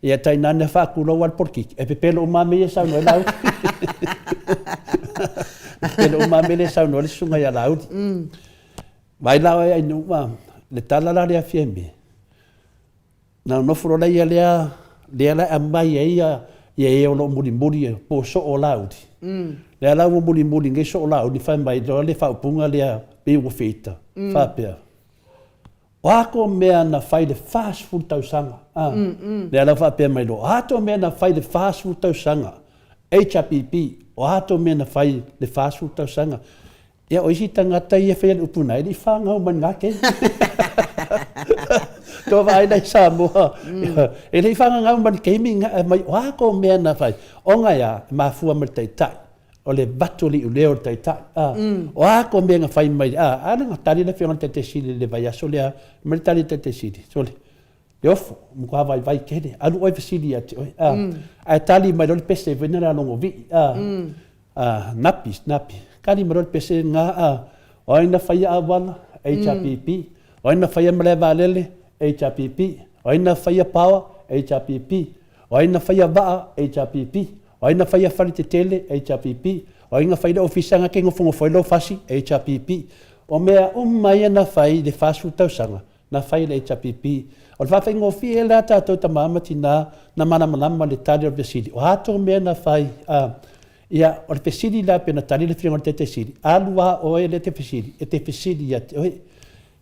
ia tai nane whakulo wal porki e pepelo umame e sauno e la uli Pero uma mele sa no le sunga ya laudi. Vai lá ai no ma le tala la le fieme. Na no furo la ia le la amai ia ia o lo muri muri po so o laudi. Le la o muri muri nge so o laudi fa mai do le fa punga le pe o feita. Fa pe. Wa ko mea na fai de fast food tau sanga. Le la fa pe mai do. Ha to mea na fai de fast food tau sanga. HPP o ato me na fai le fast food tau sanga. Ia o isi tangata ia whea upuna e li whangau man ngake. Tō vai nei Samoa. E li whangau man keimi mai o ako mea na fai. O ngai a mafua ma tai tai. O le batu li uleo tai tai. O ako mea nga fai mai. Ana nga tari le whionga te sili le vai aso lea. Ma le tari te sili. Sole. Yofo, mukwa vai kede. Alu oi fasili ati oi. Ai tali mai dole pese venera longo vi. Napi. Kali mai dole pese nga oi na faya awala HPP. Oi na faya mleva lele HPP. Oi na faya power HPP. Oi na faya va HPP. Oi na faya falite tele HPP. Oi na faya ofisa nga kengo fongo foilo fasi HPP. O mea mai na fai de fasu tau sanga. Na fai le HPP. O fa fai ngofi e la tātou ta mamatina na mana le tali o pesidi. O hato mea na fai ia o pesidi la pena tali le whionga te sidi. Alua o e le te pesidi. E te pesidi ia te oi.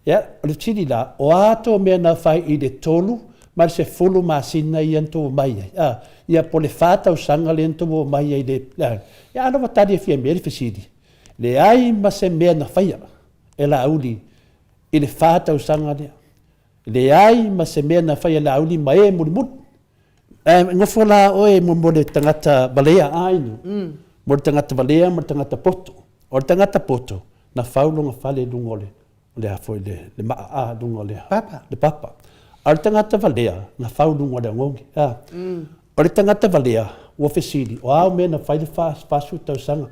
Ia o le pesidi la o hato mea na fai i le tolu ma se fulu masina i anto mai. Ia po le fata o sanga le anto mai i le. Ia alo tali e fia mea le pesidi. Le ai ma se mea na fai e la auli i le fata o sanga lea. Le ai ma se mea na whaia la auli ma e muri muri. Ngofo la oe mo le tangata balea ainu. Mo le tangata balea, mo le tangata poto. O le tangata poto, na whaulonga whale lungole. Le a foi le maa lungole. Papa. Le papa. O le tangata balea, na whaulunga le ngongi. O le tangata balea, ua fesili. O au mea na whaile whasu tau sanga.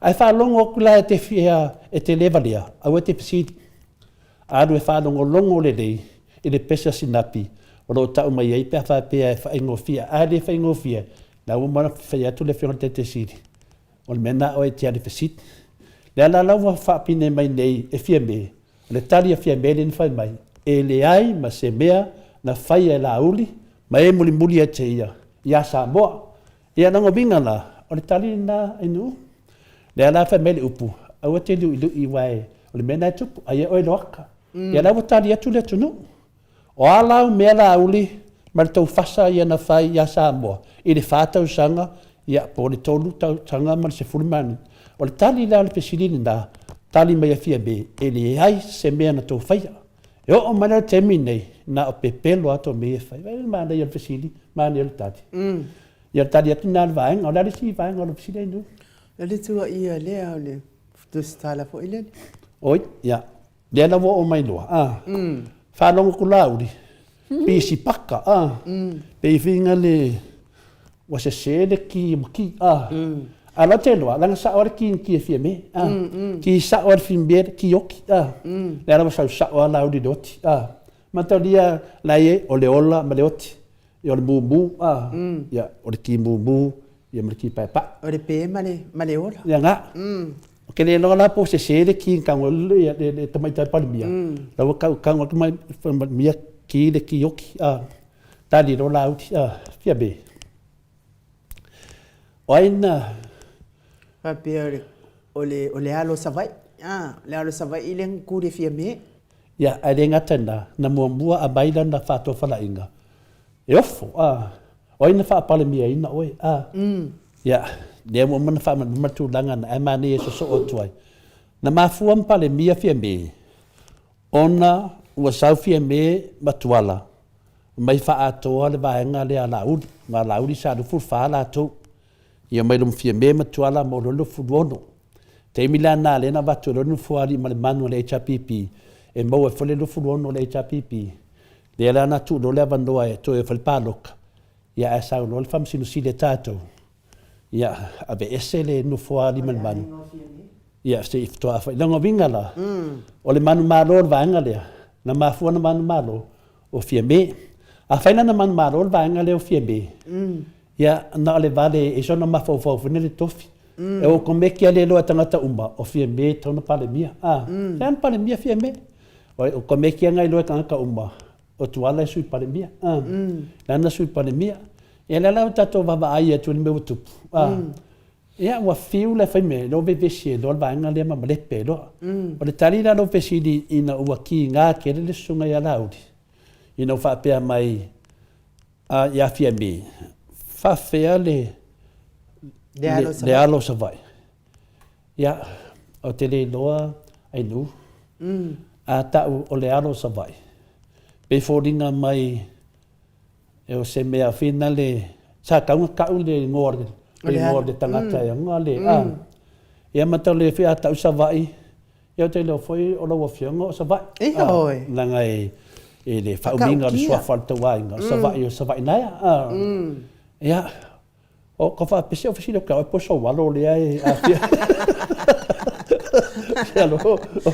Ai whalonga okula e te fia e te levalea. Au e te fesili. Aru e whalonga longo le lei. I le pesa sinapi o lo tau mai ai pe fa pe fa ingofia a le fa ingofia la o mana fa ya tu le fiona te sidi o le mena o e tia le fesit le la wa fa pine mai nei e fia me le tali fia me le fa mai e le ai ma se mea na fa ya la uli ma e muli muli e tia ya Samoa ia na ngobinga la o le tali na inu le la fa me le upu a te lu i wai o le mena tupu ai o le waka ia la tali atu le tunu o alau mea la auli ma le tau fasa ia na whai ia Samoa. I le whātau sanga ia po le tolu tau sanga ma le se fulmani. O le tali la le pesilini na tali mai a fia be e le ai se mea na tau whaia. E o mana te minei na o pepelo ato me e whai. Vai mana ia le pesili Mani le tati. Ia tadi atu nā vaenga, o lari si vaenga o le pisile nu. Le tua ia lea o le tustala fo ile. Oi, ia. Lea na wo o mai loa. Whanongo ku lauri. Pisi paka. Pei finga le wase sele ki. Ala te loa, langa sa ora ki e fia me. Ki sa ora fimbere ki yoki. Lea na wasau sa ora lauri doti. Matalia laie o le ola ma le oti. Ia o le mumu, ia o le ki mumu, ia ma le ki paipa. O le pe ma le ola. Ia ngā. O ke le loa la po se le ki kangolo ia le tamaitai palimia. Lawa kangolo tamai palimia ki le ki yoki. Tali lo la uti, fia be. O aina. Pape o le alo savai. Le alo savai i le kure fia me. Ia, ai le ngatana, na mua a baila na whato whala inga. E ofo, oi na wha pale mia ina oi, ia, lea mo mana wha matu langa na e mani e so o tuai. Na mafua pale mia fia me, ona ua sau fia me matuala, mai wha atoa le vaenga le a lauri, ngā lauri sa rufu wha la tau, ia mai lum fia me matuala mo lolo fuduono. Te mila nā le na watu lolo fuari ma le manu le HRPP, e mau e whale lo fuduono le HRPP, le ala na tu lo le vandoa e to e falpaloka ia e sau lo le famsino si le tatou ia ave ese le no foali man ia se ifto afa longa vingala o le manu malo vanga le na mafua na manu malo o fia me a faina na manu malo vanga le o fia me ia na le vale e sona mafo fo le tofi e o komeki ale lo tangata uma o fia me tona pale mia lan pale mia fia me o komeki ngai lo tangata uma o tuala sui pandemia. Lana sui pandemia. E la la tato vava ai tu ni me tupu. Ia wa fiu le fai me lo vevesi do va nga le ma le pelo. O le tali la lo vesi di ina ua ki nga ke le sunga ya laudi. Ina fa pe mai ia fia me. Fa fea le alo sa vai. Ia o te le loa ai nu. A ta o le alo sa vai. Pe fōringa mai e o se mea whina le sa kaunga kau le ngore tangata e ngā le e amata le whia tau sa vai e o te leo whoi o lawa whianga o sa vai nanga e le whauminga le suafal tau ainga sa vai o sa vai naya ea o ka wha pese o whisino ka o poso walo le ai a whia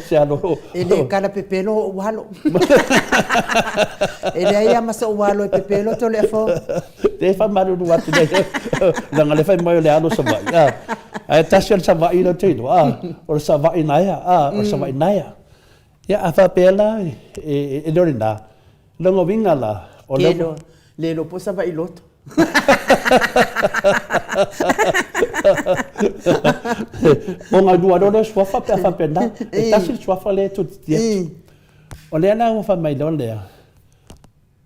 se alo. Ele kana pepelo o walo. Ele ai amasa o walo e pepelo to le fo. Te fa maru du watu nei. Langa le fai mai le alo sa vai. Ai tasel sa vai no te do. O sa vai naia. O sa vai naia. Ya afa pela e lorina. Longo vinga la. O le lo posa vai loto. Onga dua dole swafa pe fa penda e tasi swafa le tu dia o le ana fa mai dole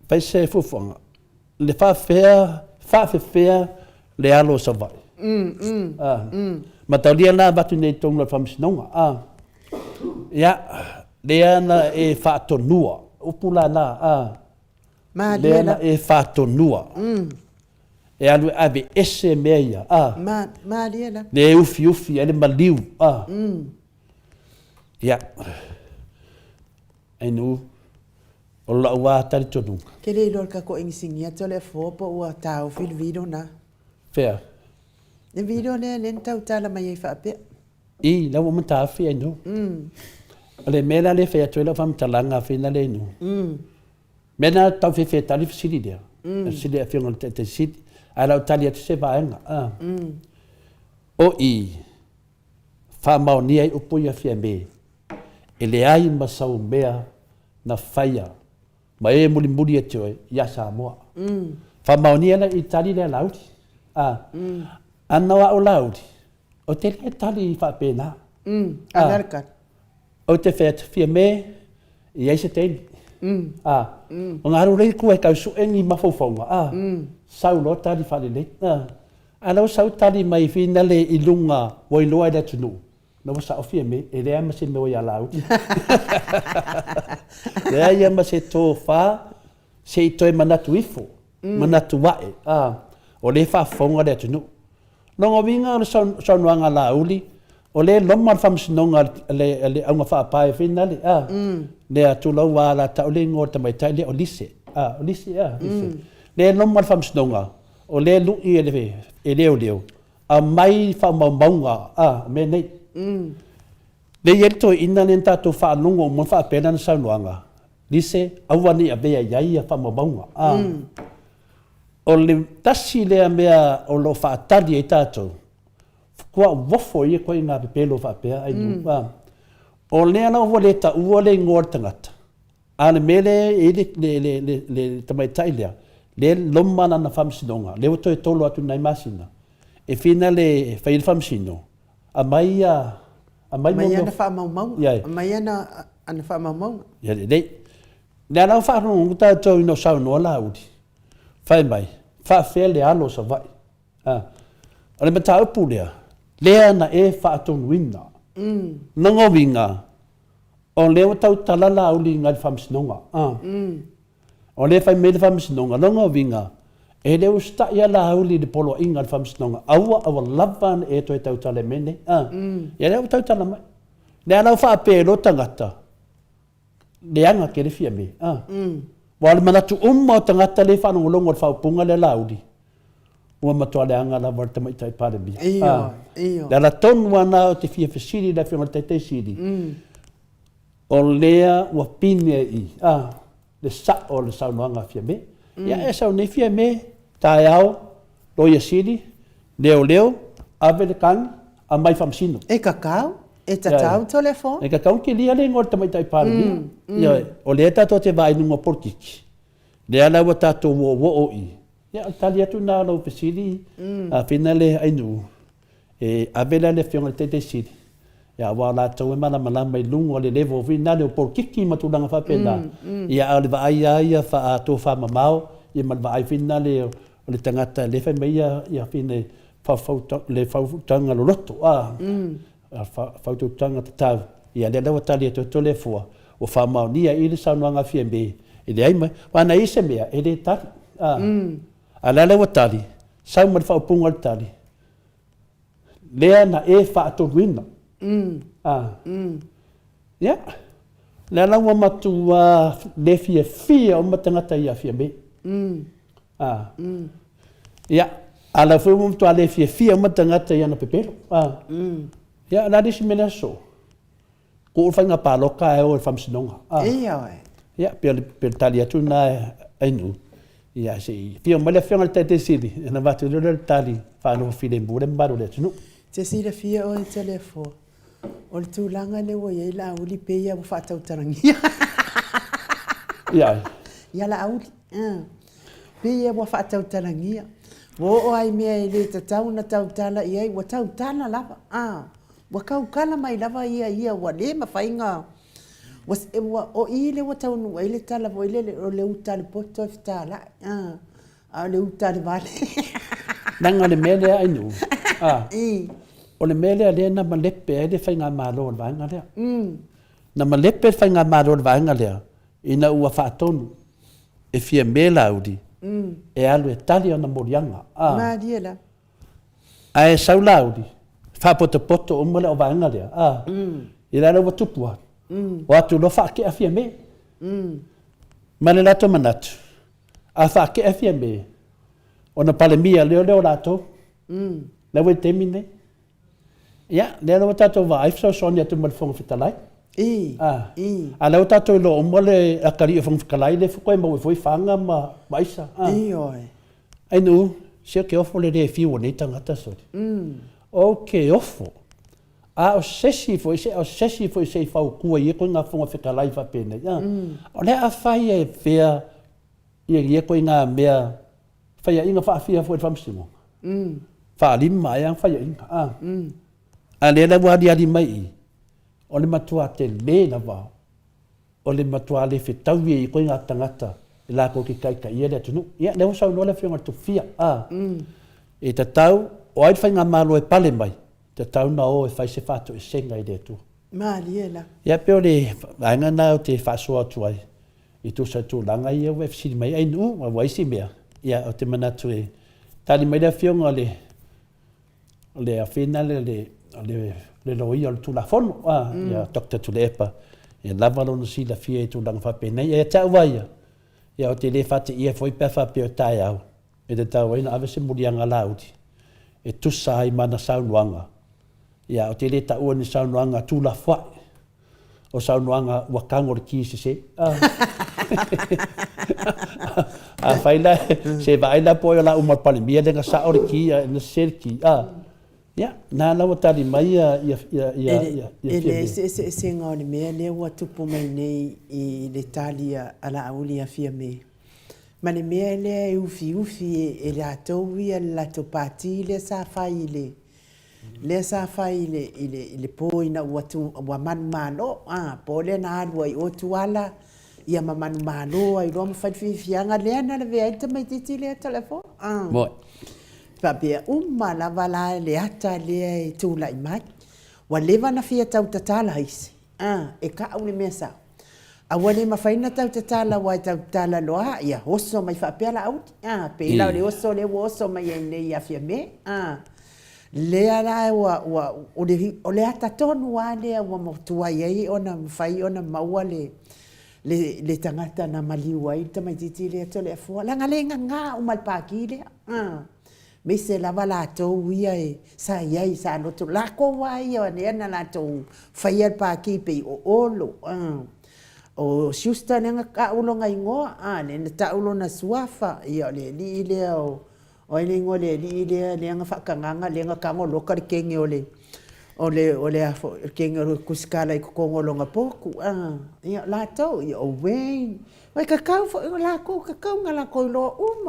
pa se fufonga le fa fea le alo sa vai ma tau dia na batu nei tonga fa msinonga ya le ana e fa tonua upula na le ana e fa tonua e alu ave ese meia Mariana le ufi ele maliu ya enu o la wa tali tonu ke le lor ka ko insignia to le fo po wa tau fil video na fair le video le tau tala mai fa pe i la wo mata fi enu ale mena le fe to le fam talanga fi na le nu mena tau fe tali sili dia sili fi ngol te sili ala talia te se vaenga o i fa maoni ai upu ia fia me ele ai masau mea na faia ma e muli e toe ia sa moa fa maoni ala i tali le laudi ana wa o laudi o te le tali fa pena anarka o te fet fia me i ai se teni o ngā rurei kua e kausu engi mawhauwhaunga sau lo tali whalele ala o sau tali mai whina le i lunga wai loa i le tunu na wasa o fia me e rea ma se me o ia lau rea ia ma se tō wha se i toi manatu ifo mana tuae o le whaafonga le tunu. Longa winga o le saunuanga la uli, o le loma le whamsinonga le aunga whaapae whina le, le atulau wa la tau le ngor tamaitai le o lise, o lise, le loma le whamsinonga, o le lui e leo leo, a mai whamaumaunga, me nei. Le yeto ina le tatou whaanunga o mwha whaapena na saunuanga, lise, awani a bea iai a whamaumaunga, o le tasi lea mea o lo whaatari e tātou. Kua wofo i koe ngā pepelo whaapea ai nu. O lea na ua le ta ua le ngor tangata. Ane mele e le tamaitai lea. Le lomana na whamsinonga. Le wato e tolo atu nai masina. E whina le whaile whamsino. A mai a... Mai ana whaamaumau. Mai ana whaamaumau. Ia le. Lea na whaarungu tātou ino saunoa la uri. Whai mai. Whaafea le alo sa vai. O le mata upu lea. Lea na e whaatonu ina. Nongo winga. O lea tau talala uli ngā le whamsinonga. O lea whai me le whamsinonga. Nongo winga. E lea usta ia la uli le polo inga le whamsinonga. Awa lavan e toi tau tala mene. Ia lea tau tala mai. Lea nau whaapea lo tangata. Leanga ke le fia me. Wa le manatu o tangata le whanongolongo le whaupunga le laudi. Ua matua le anga la warta mai tai pare bia. Iyo. La tonu wana o te fia fesiri la whionga te te siri. O lea ua pine i. Le sa o le saunoanga fia me. Ia e sau ne fia me. Tai au. Loia siri. Leo. Ave le kangi. A mai whamsino. E kakau. E tatau telefon? E kakau ki lia le ngor tamai tai pare bia. O lea tato te vai nunga porkiki. Lea la ua tato wo i. Ia tali atu nā lau pesiri. A whina le ainu. E avela le whionga te siri. Ia wa la tau e mana malama i lungo le levo whina le o porkiki matulanga whapena. Ia au le vaai aia wha a tō wha mamao. Ia man vaai whina le o le tangata le whai mai ia whina le whautanga lo loto. Whautanga te tau. Ia le lawa tali atu to le fua. O wha mao nia i le saunuanga whia me. E le aima. Wana i se mea. E le tari. A lele wa tali. Sau ma le whaupunga le tali. Lea na e whaatoruina. Ia. Lea lawa matu le fia o matangata ia fia me. Ia. A la whu mtu a le fia o matangata ia na pepero. Ia, la disi mele so. Ko ul whainga pāloka e o le whamsinonga. Ia, pe tali atu na ainu. Ia, se fia mele whionga le te siri. E na watu le tali whanau while mbure mbaru le tunu. Te sira fia o e telefo. O le tūlanga le o iei la uli pe ia whatau tarangi. Ia. Ia la uli. Pe ia whatau tarangi. Wo o ai mea i le tatau na tau tala iei. Wa tau tala lava. Wa kau kala mai lava ia wa le mawhainga. O i le wa tau nua i le tala o le uta le poto e fitala. A le uta le vale. Nanga le mele ainu. O le mele le na malepe e le whainga malo le vaenga lea. Na malepe whainga malo le vaenga lea. Ina ua whaatonu. E fia mela audi. E alu e tali ana morianga. Mariela. A e saula audi. Whapoto o mole o vaenga lea. I rara ua tupua. O atu lo whaake a fia me. Mane lato manatu. A whaake a fia me. O na palemia leo lato. Lewe temine. Ia, leo tato wa aifsa sonia tu malfonga fitalai. A leo tato lo omole a kari o fonga fitalai le fuko e mawe foi fanga ma maisa. Ai nu, sia ke ofo le re fiu ni tangata sori. Ok, ofo. A o sesi foi se fau kua i ko nga fonga fitalai fa pena. O le a fai e fea i ko nga mea fai inga fa fia foi famsimo. Fa lima yang fa inga. A le la wadi ali mai. O le matua te le na wa. O le matua le fitawi i ko nga tangata. La ko ki kai ia le tunu. Ia le so no le fianga tu fia. E ta tau o ai fa nga malo e pale mai. Te tau na o e fai se fato e senga i le tu. Mariela. Ia pe o le anga na o te fasoa tu ai. I tu sa tu langa i e wefsiri mai ai nu, a waisi mea. ia o te manatu e tali mai le fionga le afina le loi o le tulafono ia Dr. Tulepa e lava lona sila fia e tulaga faapena ia tau vai ia o te lē fate ia foi pea faapea o tae au e te tauaina ave se muliaga lauti e tusa ai mana saunoaga ia o te lē taʻua ni saunoaga tulafoaʻi o saunoaga ua kago le kisese a faila se vaila po la uma palimia le sa o ki na serki ya na la tali mai ya se ngoni me le wa tupu mai nei I le talia ala auli a fia me mane me le ufi e la towi la topati le sa faile ile po ina watu wa man malo po le na alwa o tuala ia mamanu malo ai rom fat fi fianga le na le ai mai titi le telefon mo pa be la vala le ata le tu la imat wa leva na fia tau tatala hisi e ka au le mesa a wale ma faina tau tatala wa tau tatala loa ia hoso mai fa pela au pe la le hoso mai nei ia fia me le ala wa o le ata tonu wa le wa mo tua ye ona fai ona maua le tangata na maliu ai te mai titi le to le fo la ngalenga nga o mal pakile me se la vala to ia e sa ia sa no to la ko wa ia ne na la to fai al paki pe o olo o xusta nga ka ulo ngai ngo ne ta ulo na suafa ia le li le o ile ngole li le nga fa kanga le nga kango lo ka kengi ole afo kengi o kuskala I ko ngolo nga poku ia la to ia o wen wai ka fo la ko ka ngala ko lo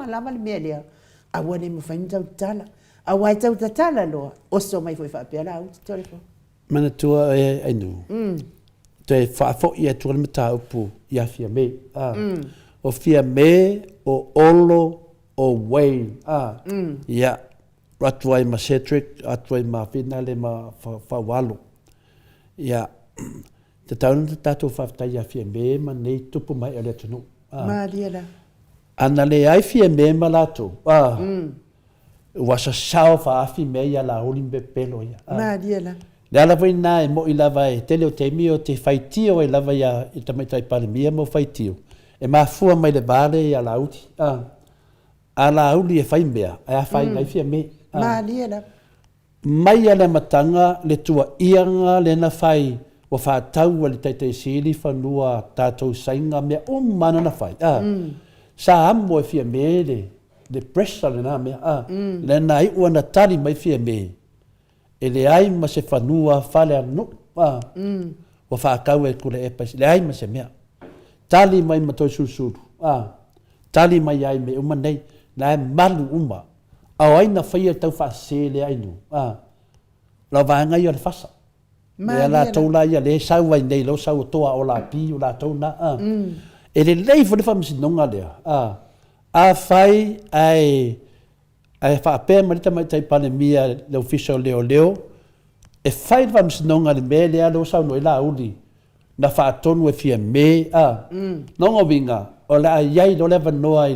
la mal melia a wone mo fain tau tala a wai tau tala lo o so mai foi fa pela out telefon mana tua e ai nu te fa fo ia tu le mata upu ia fia me o fia me o olo o way ia ratuai ma Cedric atuai ma finale ma fa walo ia te tauna te tatu fa ia fia me ma nei tupu mai ele tunu ma dia ana le ai fia me ma lato wasa sao fa afi me ia la olimbe pelo ia ma dia le ala vai na mo I lava e tele o te mio te faitio e lava ia I tamaitai palemia mo faitio e mafua mai le vale ia la uti ala uli e fai mea a fai ngai fia me ma dia mai ale matanga le tua ianga le na fai o fa tau le taitai sili fanua tatou sainga me mana na fai sa amo e fia me le pressure le na me le na I ua na tali mai fia me e le ai ma se fanua fale anu o fa kau e kule e pasi le ai ma se mea tali mai ma toi susuru tali mai ai me uma nei na malu uma au ai na fai tau fa se le ai nu la vanga I le fasa me la tola ia le sau vai nei lo sau toa o la pi o la tona e le lei fo le fa msinonga le a fai ai fa pe marita mai tai panemia le official leo e fai va msinonga le me le lo sau no la uli na fa tonu e fia me no vinga o la iai lo le vanoa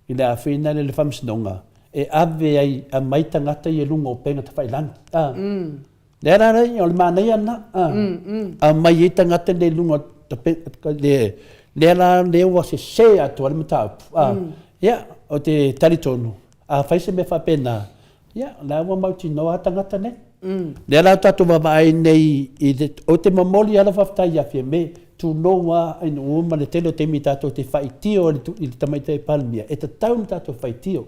I le afina le fa msinonga e ave ai a mai tangata I lungo penga ta fai lan le ara o le mana ia na a mai I tangata le lungo le ala le wa se atu al mata ia o te taritonu a fai se me fa pena ia la wa mauti no tangata ne le ala tatu va vai nei o te mamoli ala fa ia fie me tu no wa in uma le tele te mita to te fai tio I tamaita palmia e te taun tato fai tio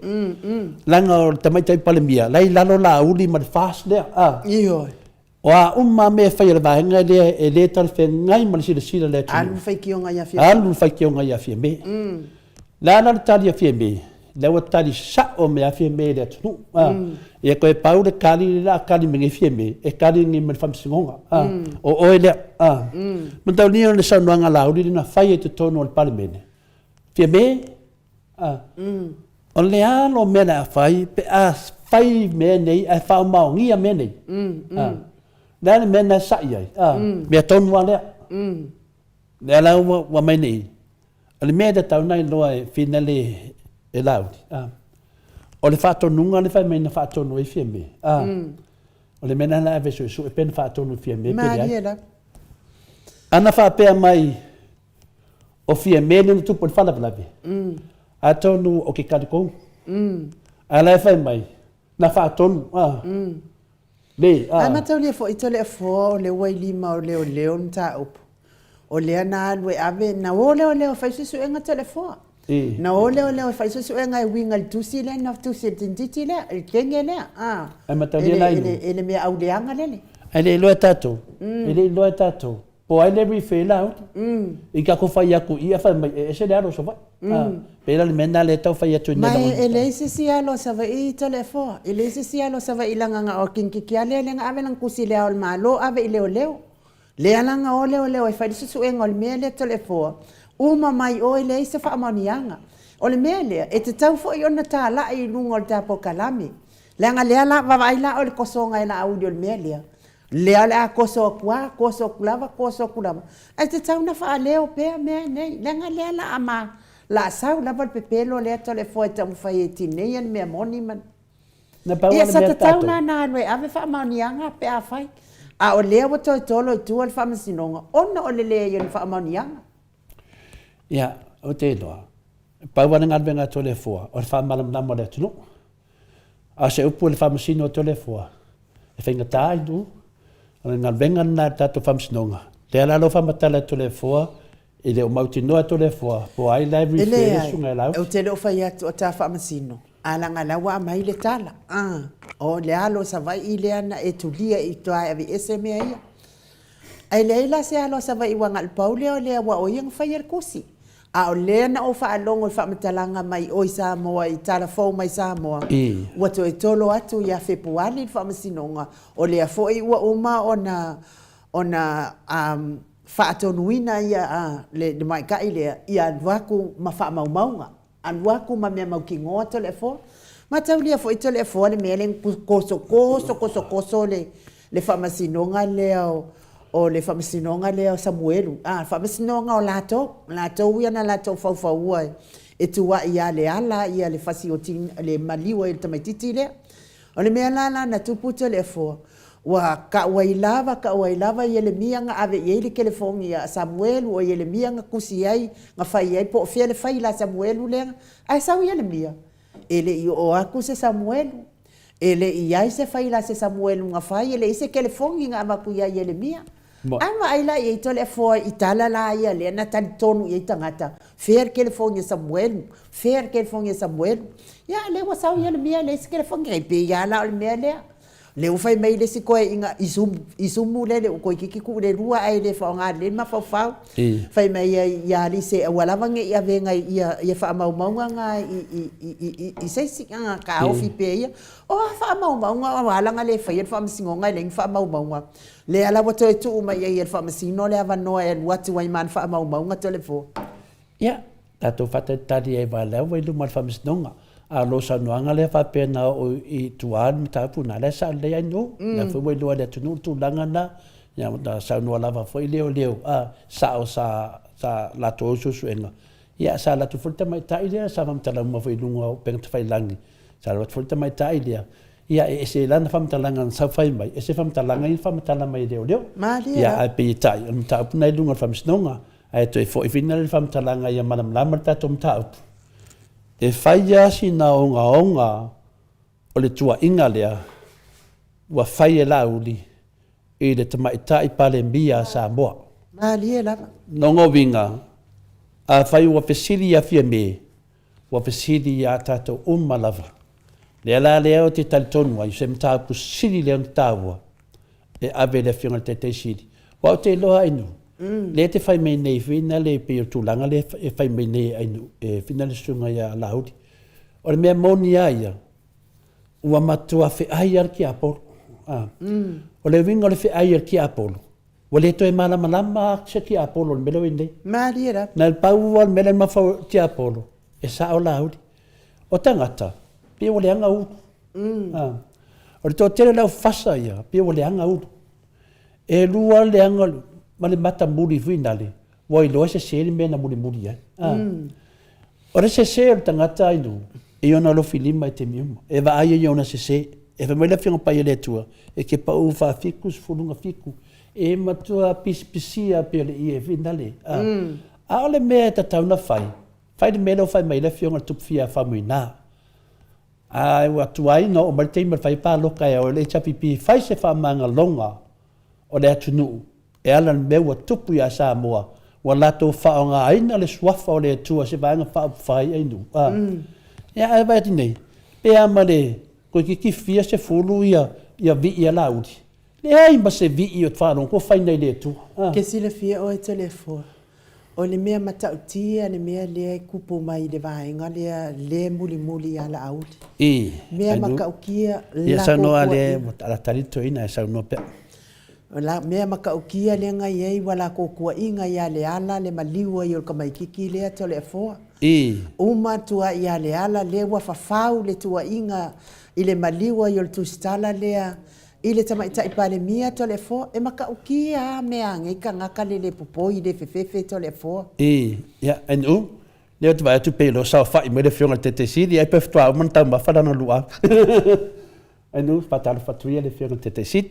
langa o tamaita palmia lai lalo la uli ma fast le io wa umma me fai le vaenga le e le tal fe ngai ma le sila le tu alu fai kionga ia fie me la na tali ia fie me le wa tali sa o me fie me le tu e ko e pau le kali me fie me e kali ni me fam singonga o ele man tau ni le sa no nga la uli na fai te tono al parlemene fie me on le alo me na fai pe fai me nei a fa ma ngia me nei dan me na sa ia me ton wa le la wa mai nei ale me da tau nai loa finale e laudi. O le whātonunga le whai meina whātonu e fia me. O le mena la ave su e pena whātonu fia me. Mariela. Ana whāpea mai o fia me ni tupu le whalapalawe. A tonu o ke karikou. A lai whai mai. Na whātonu. Le. Ai matau le fo ito le fo o le wai lima o leo nta upu. O lea na alwe ave na o leo faisusu e ngata le fo. Na o leo faisusu e ngai winga le tusi le na tusi tintiti le il kenge le. Ai matau le lainu. Ele mea au leanga lele. Ai le loa tatou. Ele loa tatou. Po ai le rife lau. I ka ko fai aku ia fai mai e se le aro so vai. Pela le mena le tau fai atu nela. Mai ele se si alo sa vai i tole fo. Ele se si alo sa vai ilanga nga o kinki ale le nga ave nang kusi le al malo ave leo leo. Le alanga o leo e fai su e ngol me le tole fo. Uma mai o ele se fa amanianga. O le me le e te tau fo i ona ta la i lungol ta po kalami. Le nga le ala va vai la o le kosonga ina audio le me le. Le ala koso kulava. Ai te tau na fa leo pe me nei. Le nga le ala ama la sau lava le pepelo le tole fo e tamu fai e tinei an me moni man. Na pau ia sa te tau na noe ave fa amanianga pe a fai. A o lea wa toi tolo i tua le fa masinonga. Ona o le lea i fa amanianga. Ia, o te loa. Pau wana ngadwenga tole fua. O le fa malam namo le tunu. A se upu le fa masino tole fua. E whainga tā i du. O le ngadwenga na tato fa masinonga. Le ala lo fa matala tole fua. I le o mauti noa tole fua. Po ai lai rifere sunga e lau. E o te leo fai atu o tā fa masino. Alanga lawa mai le tala. O le alo sa vai i le ana e tulia i toa avi ese mea ia. Ai le ila se alo sa vai i wanga alpau leo lea wa o yang fai al kusi. A o lea na o fa alongo i fa matalanga mai o i Samoa i tala fau mai Samoa. Wato e tolo atu i a fepuali i fa masinonga. O lea fo i ua uma ona fa atonuina ia le mai kai lea i anwaku ma fa maumaunga. Anwaku ma mea maukingoa to le fo. Matau lia fo ito le fo le mele koso le famasinonga leo o le famasinonga leo Samuelu. Famasinonga o lato ia na lato fau ua e tua ia le ala ia le fasi o tin le maliwa i tamaititi le. O le mea lala na tuputo le fo. Wa ka wailava ia le mianga ave ia le telefongi ia Samuelu o ia le mianga kusi ai nga fai ai po fia le fai la Samuelu le. Ai sau ia le mia. Ele i o aku se Samuelu. Ele i ai se fai la se Samuelu nga fai ele i se telefongi nga amaku ia ia le mia. Ama ai la i tole fo i tala la ia le na tan tonu i tangata. Fer telefongi Samuelu. Fer telefongi Samuelu. Ya le wa sau ia le mia le se telefongi ai pe ia la le mia le. Le ufai mai le si koe inga isumu le koe kikiku le rua ai le whaonga le ma fau. Fai mai ia li se walawange ia venga ia whaamaumaunga nga i seisi nga ka ofi pe ia. O whaamaumaunga walanga le whai whaamasingonga le whaamaumaunga. Le ala wato e tuu mai ia whaamasino le awanoa e watu wai man whaamaumaunga tole fo. Ia, tato whatatari e walau wai lumal whaamasinonga. A lo sa noanga le fa pena o i tuan ta puna le sa le ai no na fo mo lo le tunu tu langa na ya da sa no lava fo leo a sa la to su enga ya sa la tu fulta mai ta idea sa vam tala mo fo lunga o peng fai langi sa la fulta mai ta idea ya e se lan fam talanga sa fai mai e se fam talanga i fam tala mai leo ya a pe ta ta puna lunga fam snonga ai to fo i final fam talanga ya malam lamarta tom ta e whaia si na onga o le tua inga lea wa whaia lauli i le tamaitai pale mbia sa moa. Mali e lava. Nongo winga a whai wa pesili a fia me wa pesili a tato lava. Le ala lea o te talitonua i se mtapu sili leo ntawa e ave le fianga te te sili. Wa o te loa inu. Le te whai mei nei whina le pe o tūlanga le whai mei nei ainu e whina le sunga ia laudi. O le mea moni aia, ua matua whi aiar ki apolo. O le winga le whi aiar ki apolo. Wa le to e malama se ki apolo le melo indei. Maari era. Na le pau al mele mawhau ki apolo. E sa o laudi. O tangata, pia o le anga uru. O le tō tere lau whasa ia, pia o le anga uru. E lua le anga uru. Ma le mata muri vinale, wai loa se seri mena muri ai. Ora se o tangata inu. E ona lo filima te miuma. E va aia i ona se. E fa maila whianga pai le tua. E ke pa ufa fiku, fulunga fiku. E matua pisia pele i e vinale. A ole mea ta tauna fai. Fai de mea fai maila whianga tupfia whamuina. A watu ai no o martei mar fai pa loka e o le chapipi. Fai se whamanga longa. O le atunu. E alan meua tupu ya sa moa. Wa lato whaonga aina le swafa o le atua se vaanga whaai ainu. Ia ai vai nei. Pea male, koe ki fia se fulu ia vi ia laudi. Le ai ma se vi i o whanong, ko whai nei le atua. Ke sila fia o e telefon. O le mea matautia, le mea le kupu mai le vaenga, le muli ala audi. Mea makaukia la ia sanoa le ala talito ina e saunoa pea. La mea makaukia le ngai ei wala kokua inga ia le ala le maliua i o kamaikiki lea to le afoa. Uma tua ia le ala le wa fafau le tua inga i le maliua i o le tustala lea i le tamaita i pale mia to le afoa. E makaukia mea ngai ka ngaka le popoi le fefefe to le afoa. Ia, anu, leo tu vai atu pelo sao fai me le fionga tete sidi, ai peftua o manta ma whadana lua. Anu, patalo fatuia le fionga tete sidi.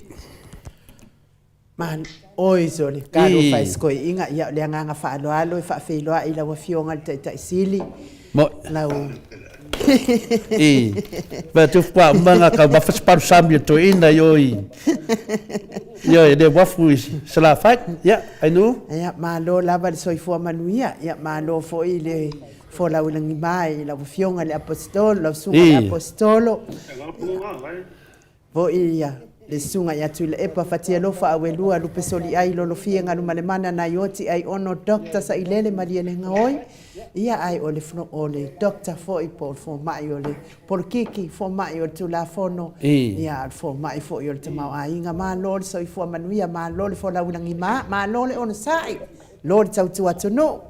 Man, oi soli, karo fai skoi inga ia le nganga fa alo fa feiloa i la wafionga le tai sili. Mo lau. Ba tu fa manga ka ba fa sparu sambi to ina yoi. Yoi de wafu sala fat. Ya, I know. Ya malo lava le soifua manuia, ya malo fo i le fo la ulangi mai la wafionga le apostolo, la sunga le apostolo. Vo ia le sunga ya tu le epa fatia lofa awelua lupe soli ai lo fia nga lumale mana na yoti ai ono doctor sa ilele maria le ngoi ia ai o le fno o le doctor fo i fo mai o le por kiki fo mai o tu la fono ia fo mai fo i o te mau ai nga ma lo so i fo manuia ma lo le fo la ulangi ma lo le ono sai lo tau tu atu no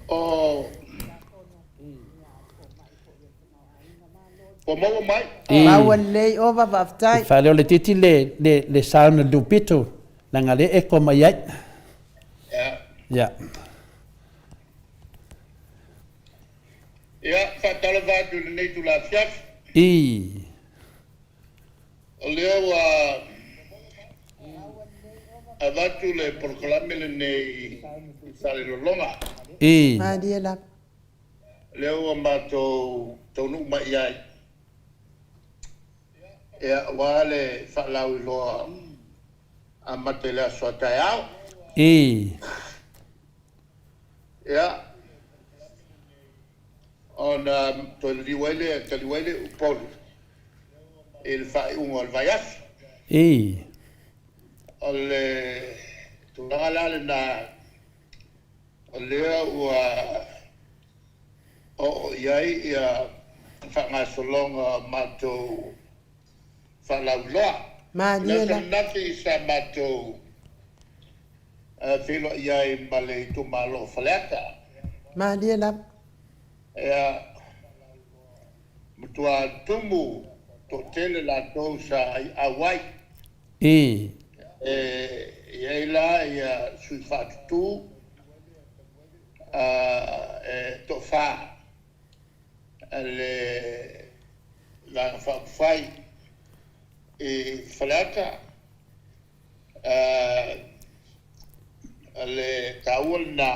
o mau mai mau lei ova vaftai fa le titi le sauna lupito na ngale e ko mai ya fa tala va tu nei tu la fiaf o leo a vatu le proclame le nei sale lo longa Madiela. Leo mato tonu mai ai. E wale falau lo a matela sotao. Ya. On to liwele upol. Il fa un al vayas. Ole tu ngala na lea ua o iai ia whangasolonga matou whalauloa. Maniela. Nafi sa matou whilo iai male tu malo whaleata. Maniela. Ea mutua tumu to tele la tou sa awai. Iai la ia sui whatutu to fa le la fai e falata le kaul na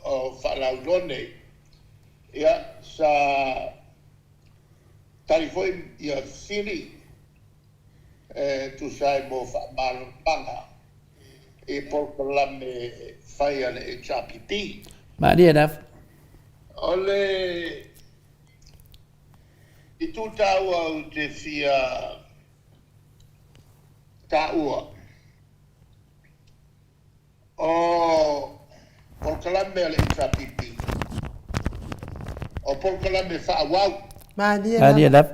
o falaulone ya sa talifoi ya sili tu sai mo fa mal panga e por la me fai le HPP Maria Daf. Ole i tu taua o te fia taua. O kalame le HPP. O kalame whaawau. Maria Daf.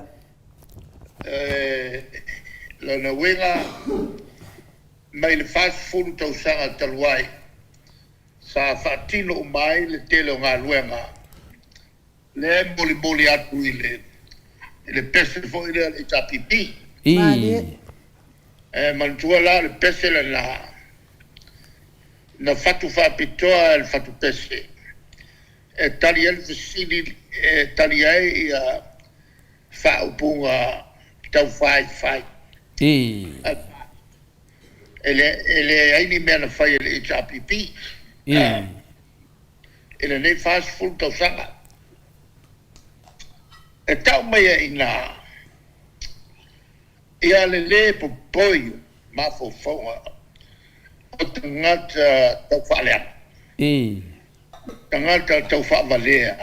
Lana wenga mai le fulu tau sanga taluai. Sa fatino mai le tele ngā luenga. Le moli atu i le pese fo i le HPP. Mantua la le pese la na fatu fa pitoa el fatu pese. Tali el visini tali ai fa upunga tau fai. Ele ai ni mena fai el HRPP. Ele nei fast food tau sanga. Tau mai ina ia le popoio ma fofonga o tangata tau whalea tangata tau whavalea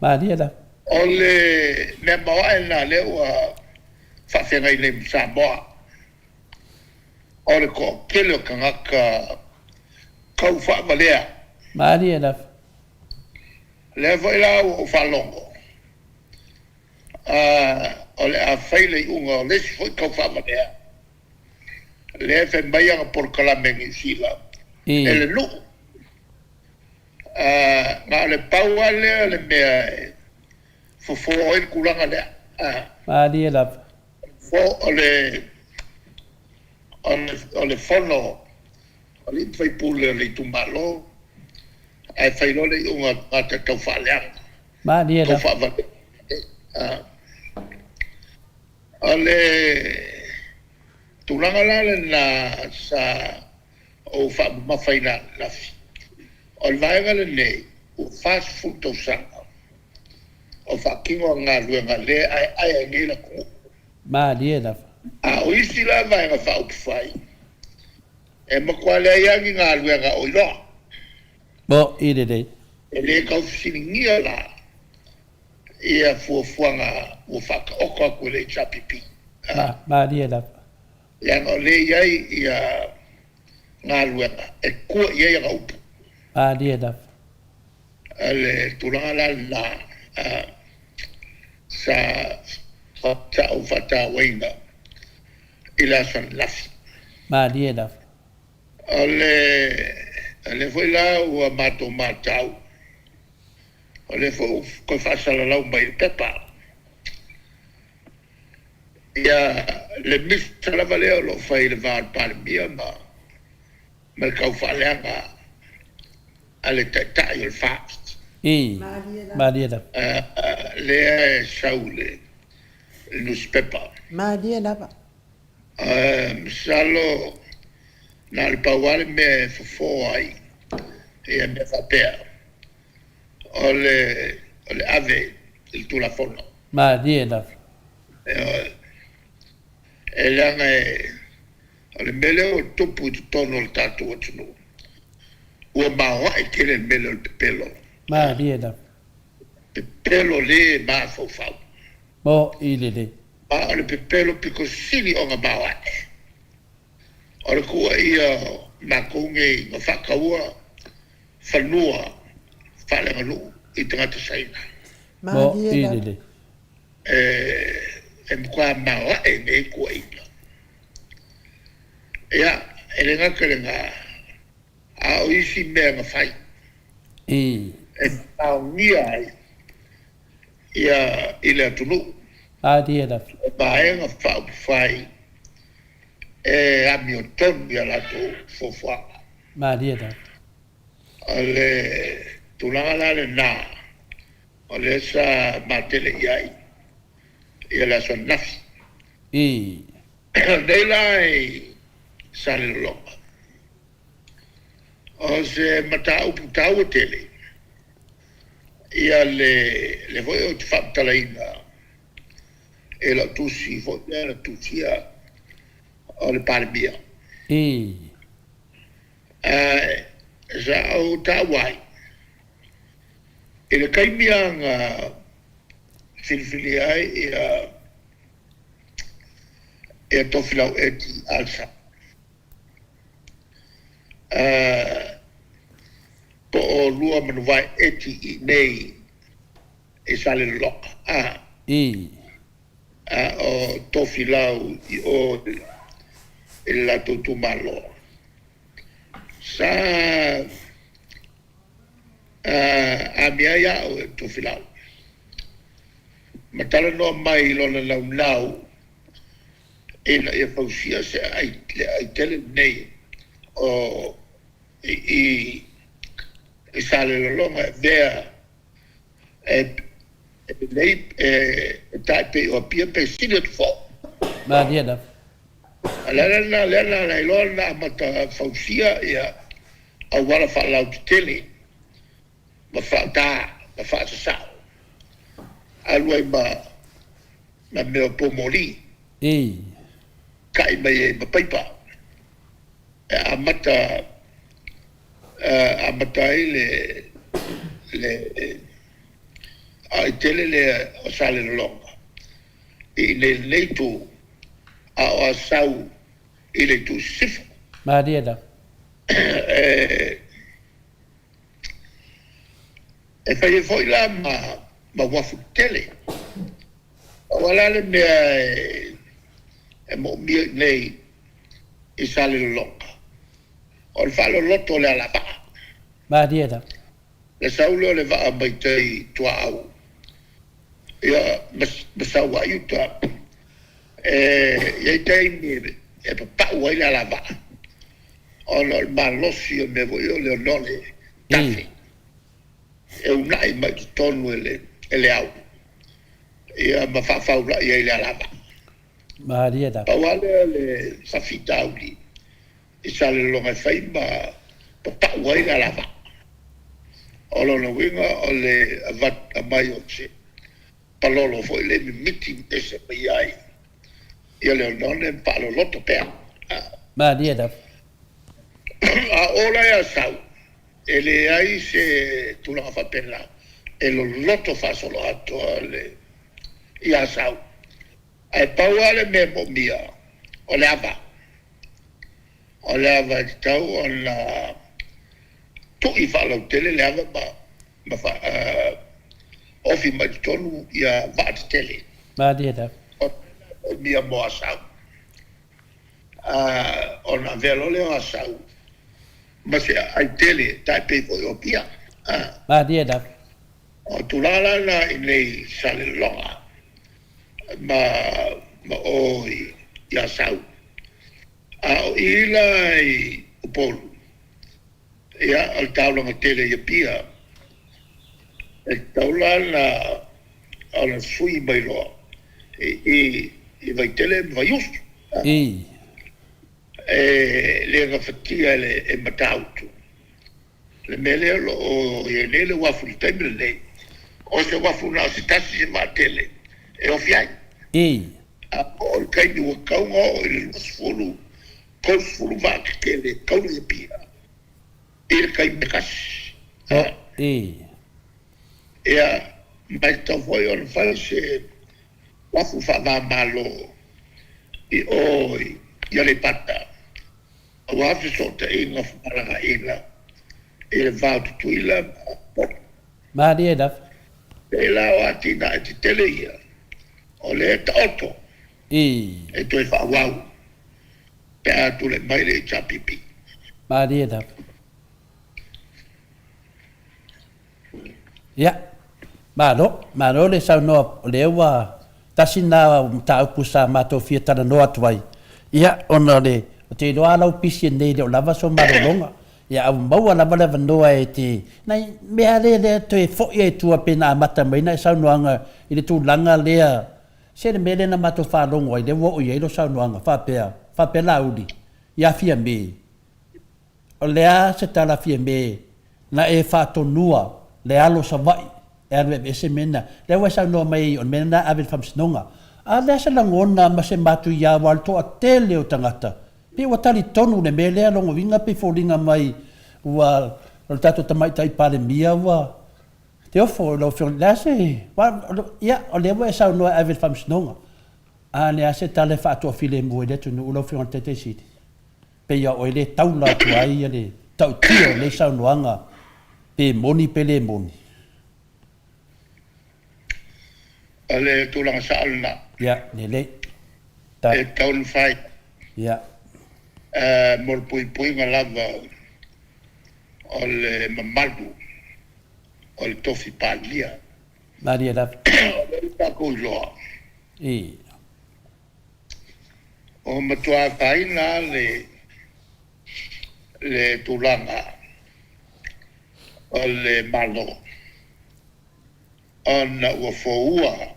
Maria da o le mea mawa e na leo whawhenga i le Samoa o le ko kele o kangaka kau whavalea Maria da le vai la o whalongo o le a faile i unga o le si foi kau whamanea. Le fe mai anga por kalamengi sila. Ele nu. Ngā le paua le mea fofo oil kulanga lea. Maria da Fo o le fono o le fai pule le tumalo ai fai le i unga ngata kau whaleanga. Maria da Ale tulanga la na sa o fa mafaina la o vai le nei o fast food to sanga o fa kingo nga luenga le ai ngi la ko Maria da o isi la vai nga fa o fai e mo kwale ya nga luenga o lo bo ide dei ele ka usiningia la ia fuafuanga o whaka oka ko le HRPP. Maria da. Ia ngā le iai ia ngā luenga. E kua iai ngā upu. Maria da. Le turanga la na sa whatau whata wainga ila san lafi. Maria da. Le foi la ua mato matau. Ole fo ko fasala la mai pepa ya le mistra la valeo lo fai le var par mia ma ka falanga ale tata il fast Maria da le saule nus pepa Maria da salo na le pawale me fo ai e me fa per ole ave il telefono Maria da elanga ole mele o topu tono il tatu otno o mawa e kele mele il pelo Maria da pelo le ma fo fa bo ile de ma ole pelo pico sili o mawa ole ko ia na konge no fa kaua fanua fale malu i tangata saina. Bo ile mkwa mawa e me kua ina. Ia, ele nga kerenga a o isi mea nga fai. Au nia ai ia ile atunu. Maria da. Bae nga fai a mio ton ia lato fofua. Maria da. Ale tulanga la na ole sa matele iai ia la son nafsi dei lai sale longa o se mata uputau tele ia le voi o te fatalaina e la tusi foi la tusia o le parmia sa o tawai ele kaimia nga filfili ai e tofilau eti alsa po o lua manuvai eti i nei e sale loka o tofilau i o e la tutumalo sa a mia ia o to filau matala no mai lo na lau ina e fausia se ai tele nei o i sale longa vea nei taipei o pia pe sinit fo ma dia da lena la ilona mata fausia ia a wala fa lau tele ma fa sa alwai ma me pomoli kai mai ma paipa a mata le a tele le o sale longa i le leitu a o sau i le tu sifu ma dia da e fai foi la ma wafu tele wala le me e mo mi nei i sale longa o falo lotto le ala ba ma dia da le saulo le va mai tei tua au ia besau wa yuta ia tei ni e pa wa ile ala ba ono il malosio me voglio le nole tafi e unai mai tonu ele au ia ma fa ula ia ile ala ba ma dia da wale le safitauli i sale longa fai ma pa wa ile ala ba olo no winga o le avat mai o se palolo foi le meeting ese mai ai ia le none palo lotto pe ma dia da a ora ya sau ele ai se tu la fa pena e lo lotto fa solo atto le ia sau ai pauale me mo mia o le ava tau o la tu i fa lo tele le ava ma fa ofi ma tonu ia va tele ma dia da mia mo asau ona velo le asau ma se ai tele tai pe fo yo pia ma dia da o tulala na nei sale longa ma oi ia sau a ila i upolu ia al taulo ma tele ia pia e taulala ala sui mai loa i vai tele vai ustu le gafatia e matautu le mele lo o e le wafu taimile le o se wafu na se tasi se matele e o fiai a o kai ni o kaunga o le sfulu sfulu va ke le kaunga e pia e kai mekas ia mai ta foi on fai se wafu fa va malo i oi ia le pata o afi sota i nga fumalaga ila i le vautu tuila ma dia da e la o atina e te tele ia o le ta oto e toi fa wau pe atu le mai le chapipi ma dia da ya ma no le sa no le wa tasina ta pusa mato fia tana no atwai ya ona le te doa lau pisi nei le lava so marolonga ya au mau lava le vandoa e te nai mea le te fo e tua pena mata mai na sa noanga i le tu langa lea se le mele na mato fa longo i le wo i lo sa noanga fa pe laudi ya fia me o lea se tala fia me na e fa tonua le alo sa vai e ave se mena le wa sa no mai on mena ave fam snonga a le sa langona ma se matu ya wal to atele o tangata pe wa tali tonu le mele longo vinga pe folinga mai wa o tato tamai tai pale mia wa te ofo lo fio lase wa ya o le wa sa no ave fam snonga a le ase tale fa to file mo de tu no lo fio tete siti pe ya o le taula tu ai le tau tio le sa noanga pe moni pele moni ale tulang saalna ya nele e taun fai ya mol pui ngalava ole mamaldu ole tofi paglia Maria da ta ko lo o matua faina le tulanga o le malo ona ua foua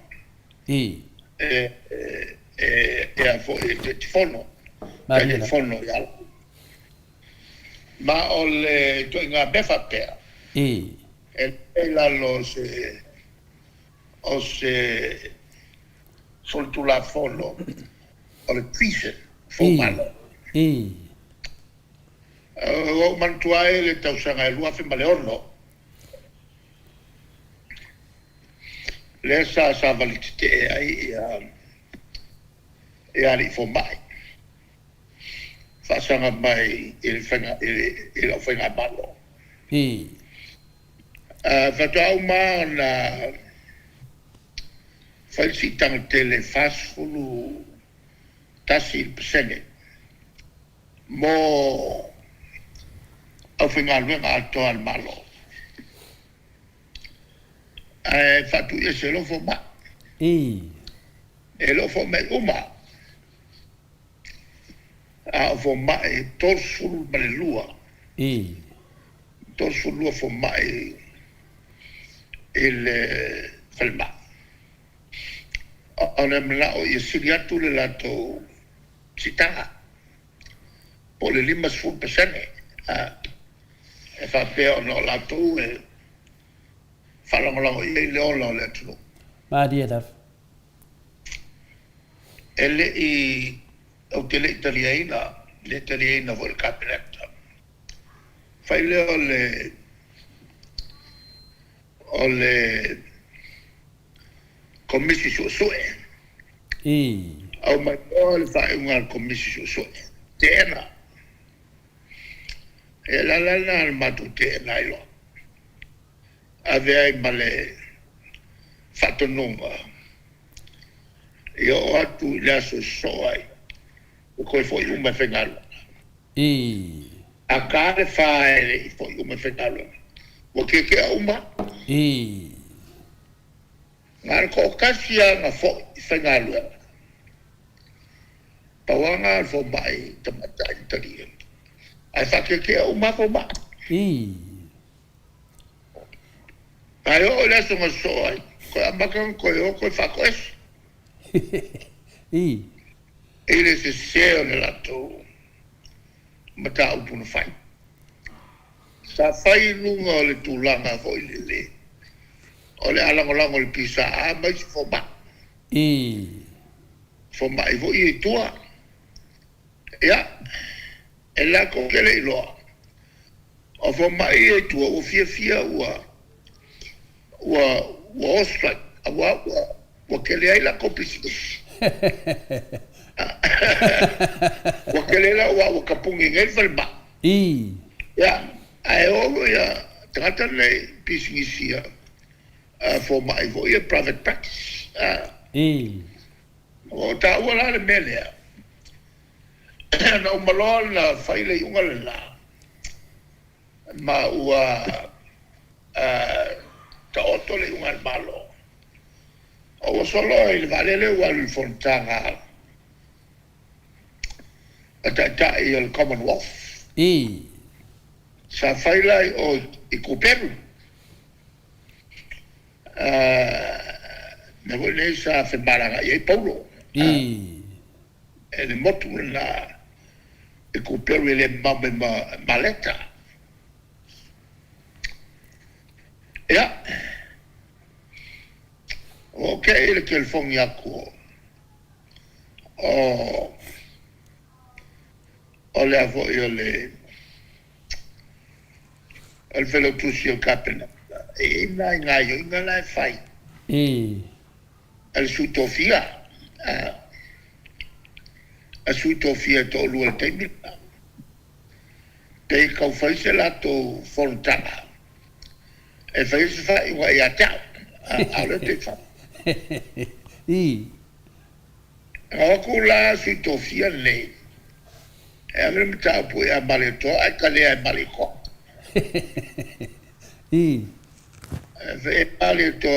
a fo te fono te fono ya ma o le to inga befa pea la los o se soltula fono o le twise fo malo o mantua le tausanga e lua fe maleono le sa valite ai e ali fo mai fa sanga mai il fenga malo fa tau ma na fa si tang tele fast fulu tasi pesene mo au fenga luenga alto al malo fa tu ese lo fo ma e lo fo me uma a fo ma e torsul balelua torsul lua fo ma il falma ona mla o yesiliatu le lato cita po le limas fu pesane e fa pe no lato e falangolongo i le ola o le atu ma dia daf ele i o te le italiana vo il capinetta fai le o le commissi su sue au mai o le fai un commissi su sue tena e la al matu tena ilo avea male fatto numero io atu le so soi ko foi uma fengalo a cara fai foi uma fengalo o que é uma Marco Casia na foi fengalo pawanga fo mai tamata itali ai fa que é uma fo ba ai olha só mas soi ko amakan ko yo ko fa ko es ele se seo nella to mata upun fai sa fai lunga le tulanga foi le ole alangolango le pisa a mai fo ba fo mai vo i tua ya e la ko ke le lo o fo mai e tua o fia wa ostra wa ke le ai la complicità Wakelela wa kapungi ngel falba. Ya, ayo ya trata le pisingisia. For my for your private practice. O ta wala le mele. No malol na faile yunga la. Ma wa ta otole yunga malo. O solo il valele wal fontana. Ata il Commonwealth. Sa failai o i kuperu. Na vole sa fe baranga i Paulo. E le motu na i kuperu le mambe maleta. Ja. Okay, le kel fong yako. O le avo io le al velo tusi o capena e inga io inga la fai al suitofia a suitofia to lu te mi te ka fai se la to fontana e fai se fai wa ya ta ale te fa o la suitofia le e avremo tapo e a maleto a cale a maliko e maleto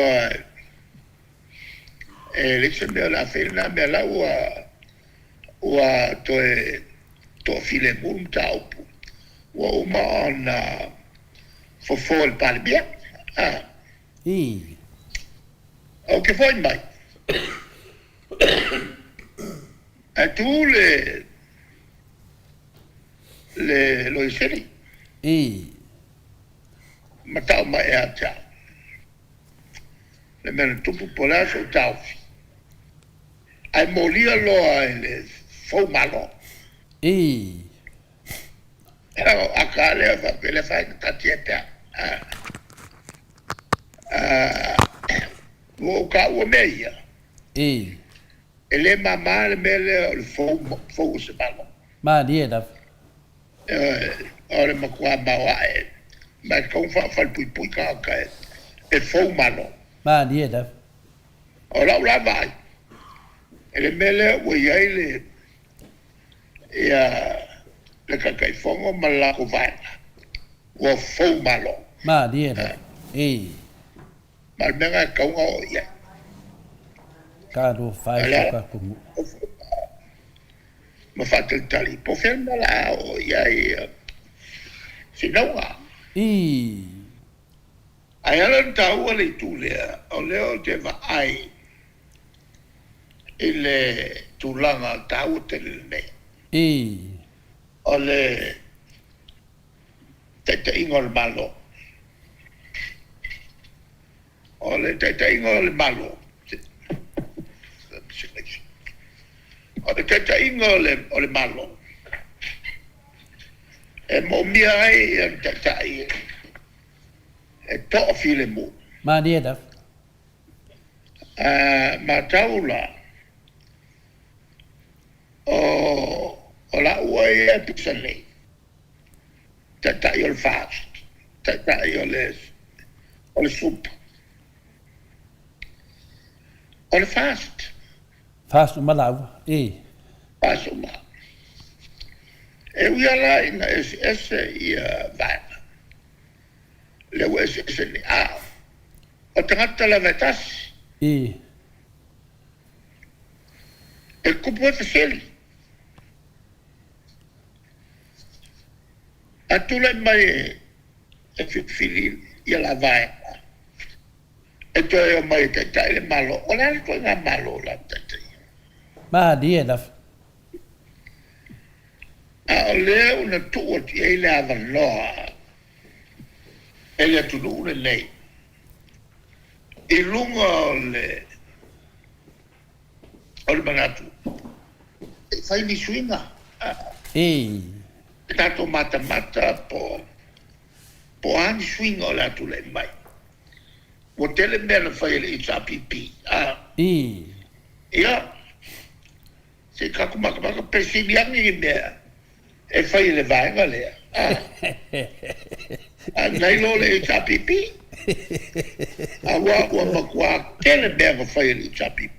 e le sembra la ferna me la ua to file mum taupu ua uma ona fofol palbia o ke foi mai a tu le lo iseri matau mai a ta le men tupu polaso taufi ai molia loa ele fou malo a kale va pele fai tatieta o ka o meia ele mama le mele le fou se malo ma dieta ora ma qua bawae ma con fa pui ka e fou malo ma dieta ora ora vai ele mele o ile le kai fongo mala ko vai o fou malo ma dieta mal menga ka o ya ka do fai ka ku ma fatto il tali po ferma la o ya si no ai ala ta o le tu le o le o te va ai ile tulanga ta o te le o le te ingol malo o le te ingol malo o le te ingol o le malo e mo mi ai te tai e to file mo ma dieta ma taula o la uai e pisane te tai o fast te tai o le soup o le fast malau fast uma e uia la ina ese ia vai le ese ni o tangata la vetas e kupu e faseli a tule mai e fili ia la vai e to e mai te tai le malo o la to nga malo la te ma dieta a le una tuot e le ava loa e le tulu le lei e lunga o le manatu e fai ni suinga tato mata po ani swing o la tu le mai o tele mena fai le HRPP ia se kakuma pesimiangi mea e fai le vaenga lea nei lo le HRPP awa makua tele mena fai le HRPP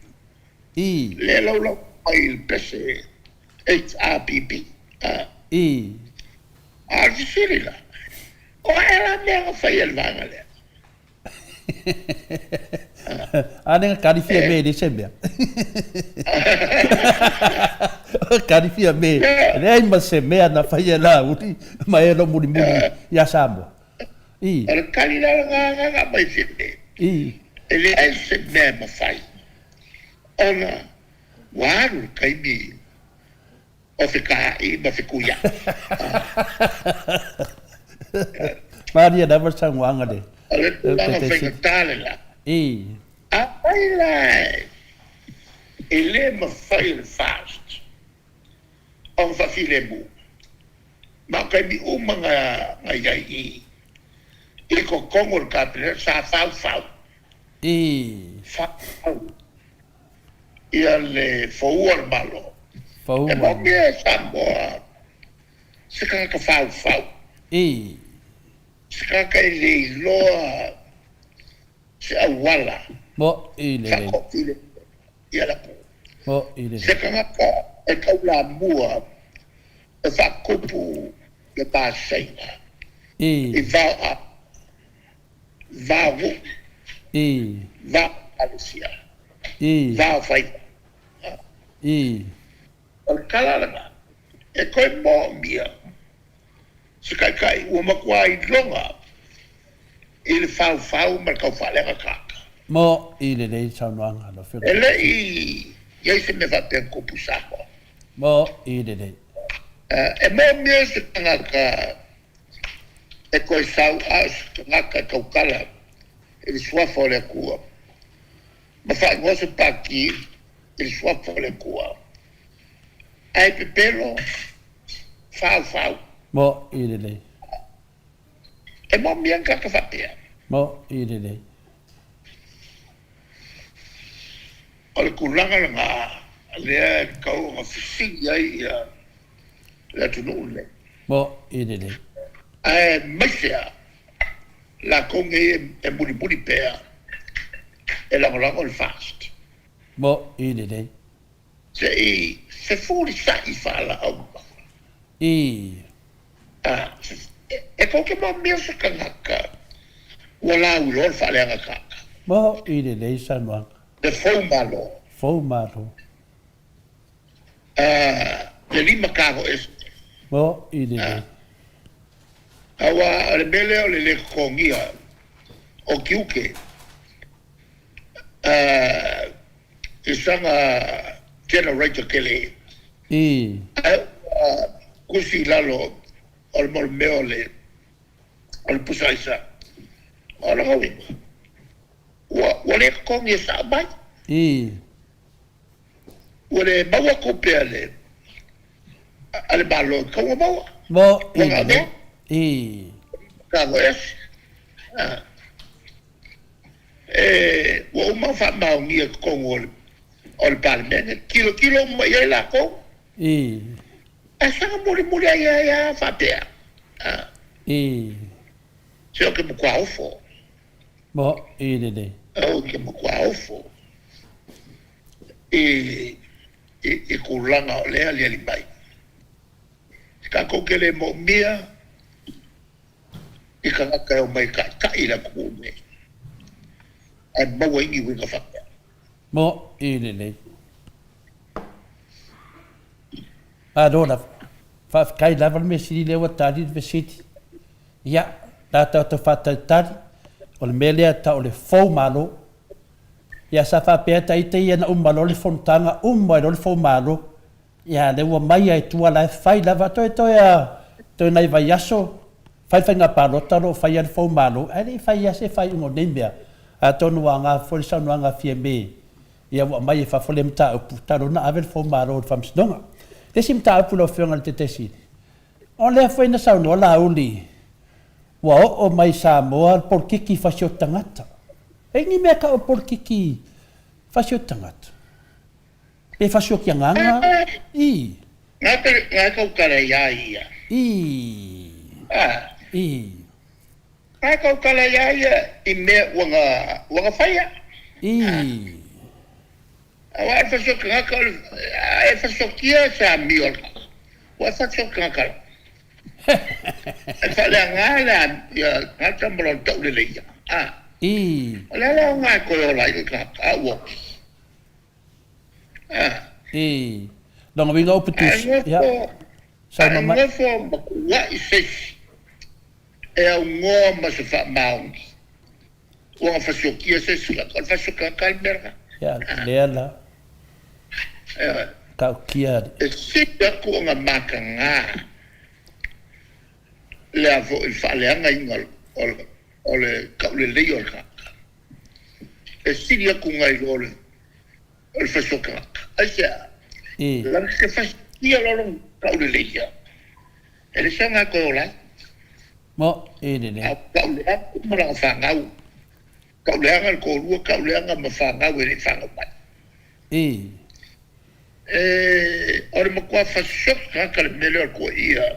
le lo fai il pese HRPP si sirila o era mea fai il vaenga lea Ana karifia me de sembia. Karifia me. Nei ma se me na faia la uti ma era muri ya sambo. Era kalila nga mai sinde. Ele é se me ma fai. Ona waru kai mi. O fica ma fikuya. Maria da versang wanga de. Alla fai la. Ele me fai fast. On va filer mu. Ma kai mi nga yai. E ko kongor kapre sa fau. Fau. Ia le fouar malo. E mo mi sa mo. Se ka fau. Se ka le loa. Se awala. Mo ile. Ia la po. Mo ile. Se kanga ka e kaula mua e fa kupu le ba senga. E va va Alicia. Va fai. o le kalalanga e koe mo mia se kai ua makua i longa i le fau ma le kaufalenga kaka mo i le lei saunoanga lo fio e le i se me vate ko pusako mo i le lei e mo mia se tangaka e koe sau as ngaka kaukala e le suafo le kua ma fa ngose paki e le suafo le kua ai pepelo fau mo i le lei e mo mia kaka fatea mo i le lei o le kulanga nga le kau nga fisi ai la tunule mo i le lei maisea la konge e buri pea e la le fast mo i le lei se furi sa i fala au e koke mo mia se kangaka wala ulol fale anga kaka mo i le lei saunoanga le fou malo le lima kago este mo i le lei awa le mele o le kongia o kiuke isanga generator kele kusi lalo o le meo le o le pusaisa o le hawi wa le kongia sa bai wa le maua kopea le ale balo kawa maua mo i le lei Kago es. Wa uma fa maungia kongo ol palmen. Kilo mo ia la ko. Asa muri ya fa pea. Se ke mo kwa ofo. Mo i le lei. O ke mo kwa ofo. E kulanga le ali bai. Ka ko ke le mo mia i ka ngaka o mai ka i la kume. Ai maua ingi winga whakea. Mo i le lei. A rōna, kai lava me siri lewa tari ve siti. Ia, nātau te whatai tari, o le melea ta o le fau malo. Ia sa whapea ta ite ia na umalo le fontanga, umai le fau malo. Ia lewa mai ai tua lai whai lava toi a nai vai aso. Fai ngā pālota ro fai al fau malo, ai fai ase fai ungo nembea. A tonu a ngā forisau a ngā fia me. Ia wa mai e whafole mta upu, taro na avel fau malo o whamsidonga. Tesi mta upu lo whionga le te tesi. O lea fai na sau no la uli. Wa o mai sa moa al porkiki fasio tangata. E ni mea ka o porkiki fasio tangata. E fasio kia nganga. Ngā kaukara ia ia. Ai kau kala ia i mea wanga whaia. Awa e whasok ngaka e whasokia sa miol. Wa whasok ngaka. E whalea ngāla ngata mron tau le leia. Lala o ngā koe o lai ngaka a woki. Longa winga uputus. Ngofo makua i sesi. E au ngoa ma se wha maungi. Wanga whasokia se sila, kon whasoka kalmerga. Ia, lea la. Kau kia. E sita ko nga maka ngā. Lea fo i whaleanga inga o le kaule leo o kaka. E sita ko nga i ole o le whasoka kaka. Aisea, lang se whasokia lorong kaule leo. E le sanga ko o lai. Mo e le le. Kauleanga mara whangau. Kauleanga ko rua, kauleanga ma whangau e le whangau mai. Ore makua whasok kaka le mele o ko ia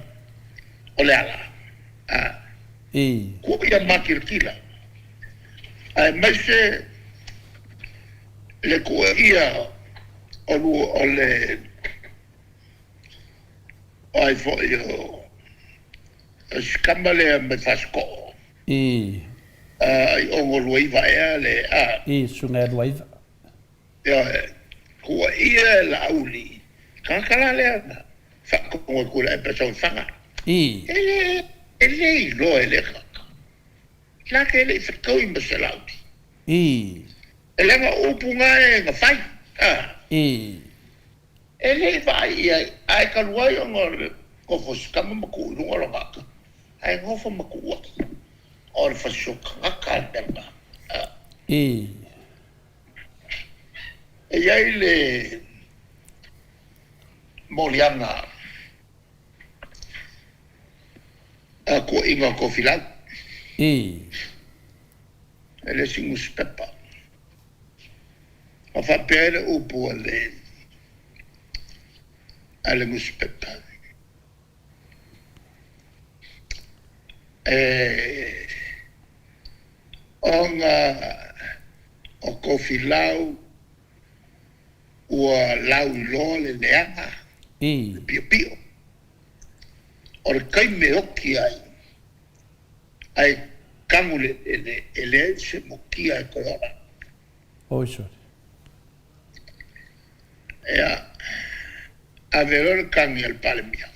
o le ala. Ko ia makirkila. Ai mai se le ko ia o le ai fo ia Skamale me fasko. Ongo luiva le sunga luiva. Ja, ko ia la uli. Kakala lea na. Whakongo kula e pesa o whanga. Ele lo ele kaka. Laka ele whakau i masalauti. Ele nga upunga e nga whai. Ele vai ai kaluai o ngore kofos kama maku lunga lo ngaka. Ai ngofa maku waki. O le whasoka ngaka nanga. E iai le molianga ko inga ko filau. Ele singus pepa. A fa pele upu ale mus pepa. Onga o ko filau ua lau lo le leanga. Pio pio. O le kai me oki ai kangu ele se mokia e korora. Oisore. A veror kangi al palemia.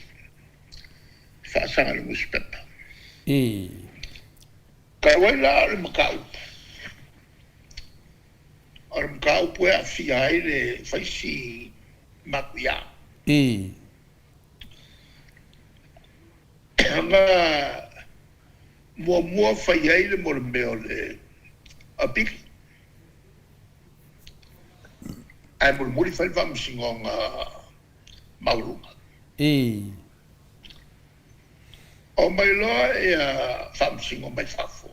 Whaasanga le muspepa. Ka waila le makau. O le makau pue a fia ai le whaisi makuia. Nga mua whai ai le mole meo le apiki. Ai mole muri whai whamsingo ngā maurunga. O mai loa e a whamsingo mai whafo.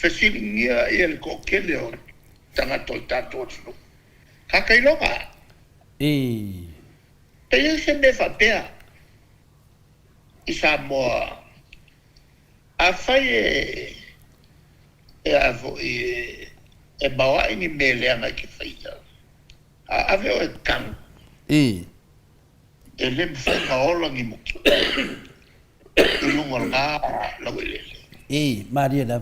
Whesiringia e le kokele o tangato i tātou tunu. Kakai longa. Pea se me whapea. I sa moa. A whai e mawa ini me leanga ki whaia. A ave o e kang. E le mwhenga olangi muki. I lunga ngā lau e lele. Maria da.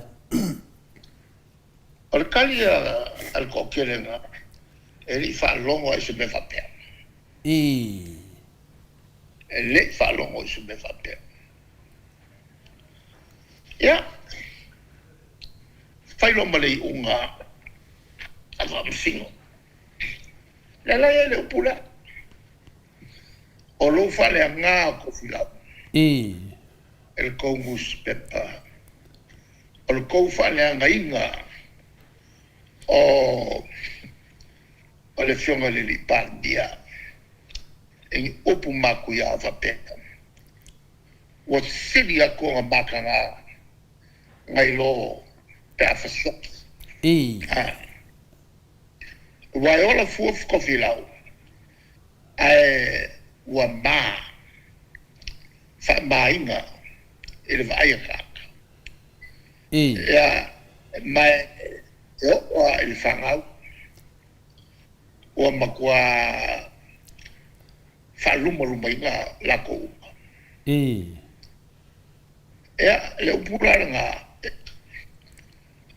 O le kali al kokele ngā. E li whalongo e se me whapea. E le whalongo e se me whapea. Ia. Whailo malei unga a whamsingo. Lala e le upula. O lo whale a ngā ko whilau. El kongus pepa. O le kou whale a ngainga. O le whionga le li pandia. E upu maku ia whapeka. Wa siri a konga maka ngā. Ngai lo pe a whasoki. Wai ola fuaf kofi lau. Ai ua maa. Wha mainga. Ele vai a kaka. Ia mai e oa ele whangau. Ua makua whaluma ruma inga lako uma. Ia le upurara ngā.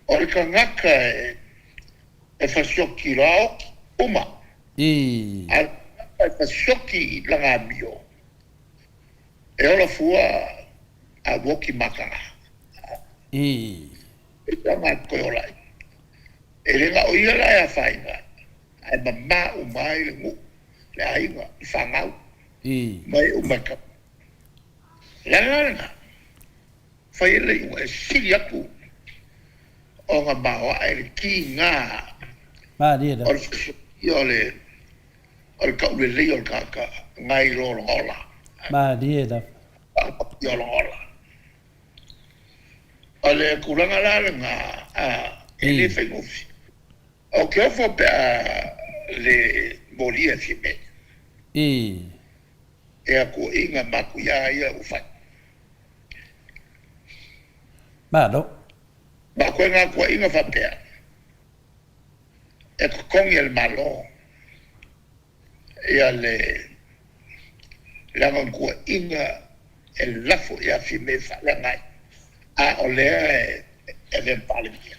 O le ka ngaka e whasioki rao uma. A whasioki langa mio. E ola fua a woki makanga. E tama koe olai. E renga o ia lai a whainga. Ai mamā umai le ngu. Le ainga i whangau. Mai umaka. Langa. Whaile inga e siri aku. O ngā mawa e le ki ngā. Maria da. O le kaule lei o le kaka. Ngai lo longola. Maria da. O longola. O le kuranga la le ngā. E le whaingofi. O ke ofo pe le molia fime. E a ko inga maku ia ufai. Malo. Ma koe ngā kua inga whapea. E kongi el malo. Ia le langa kua inga el lafo ia fime whalangai. A o lea e ven palemia.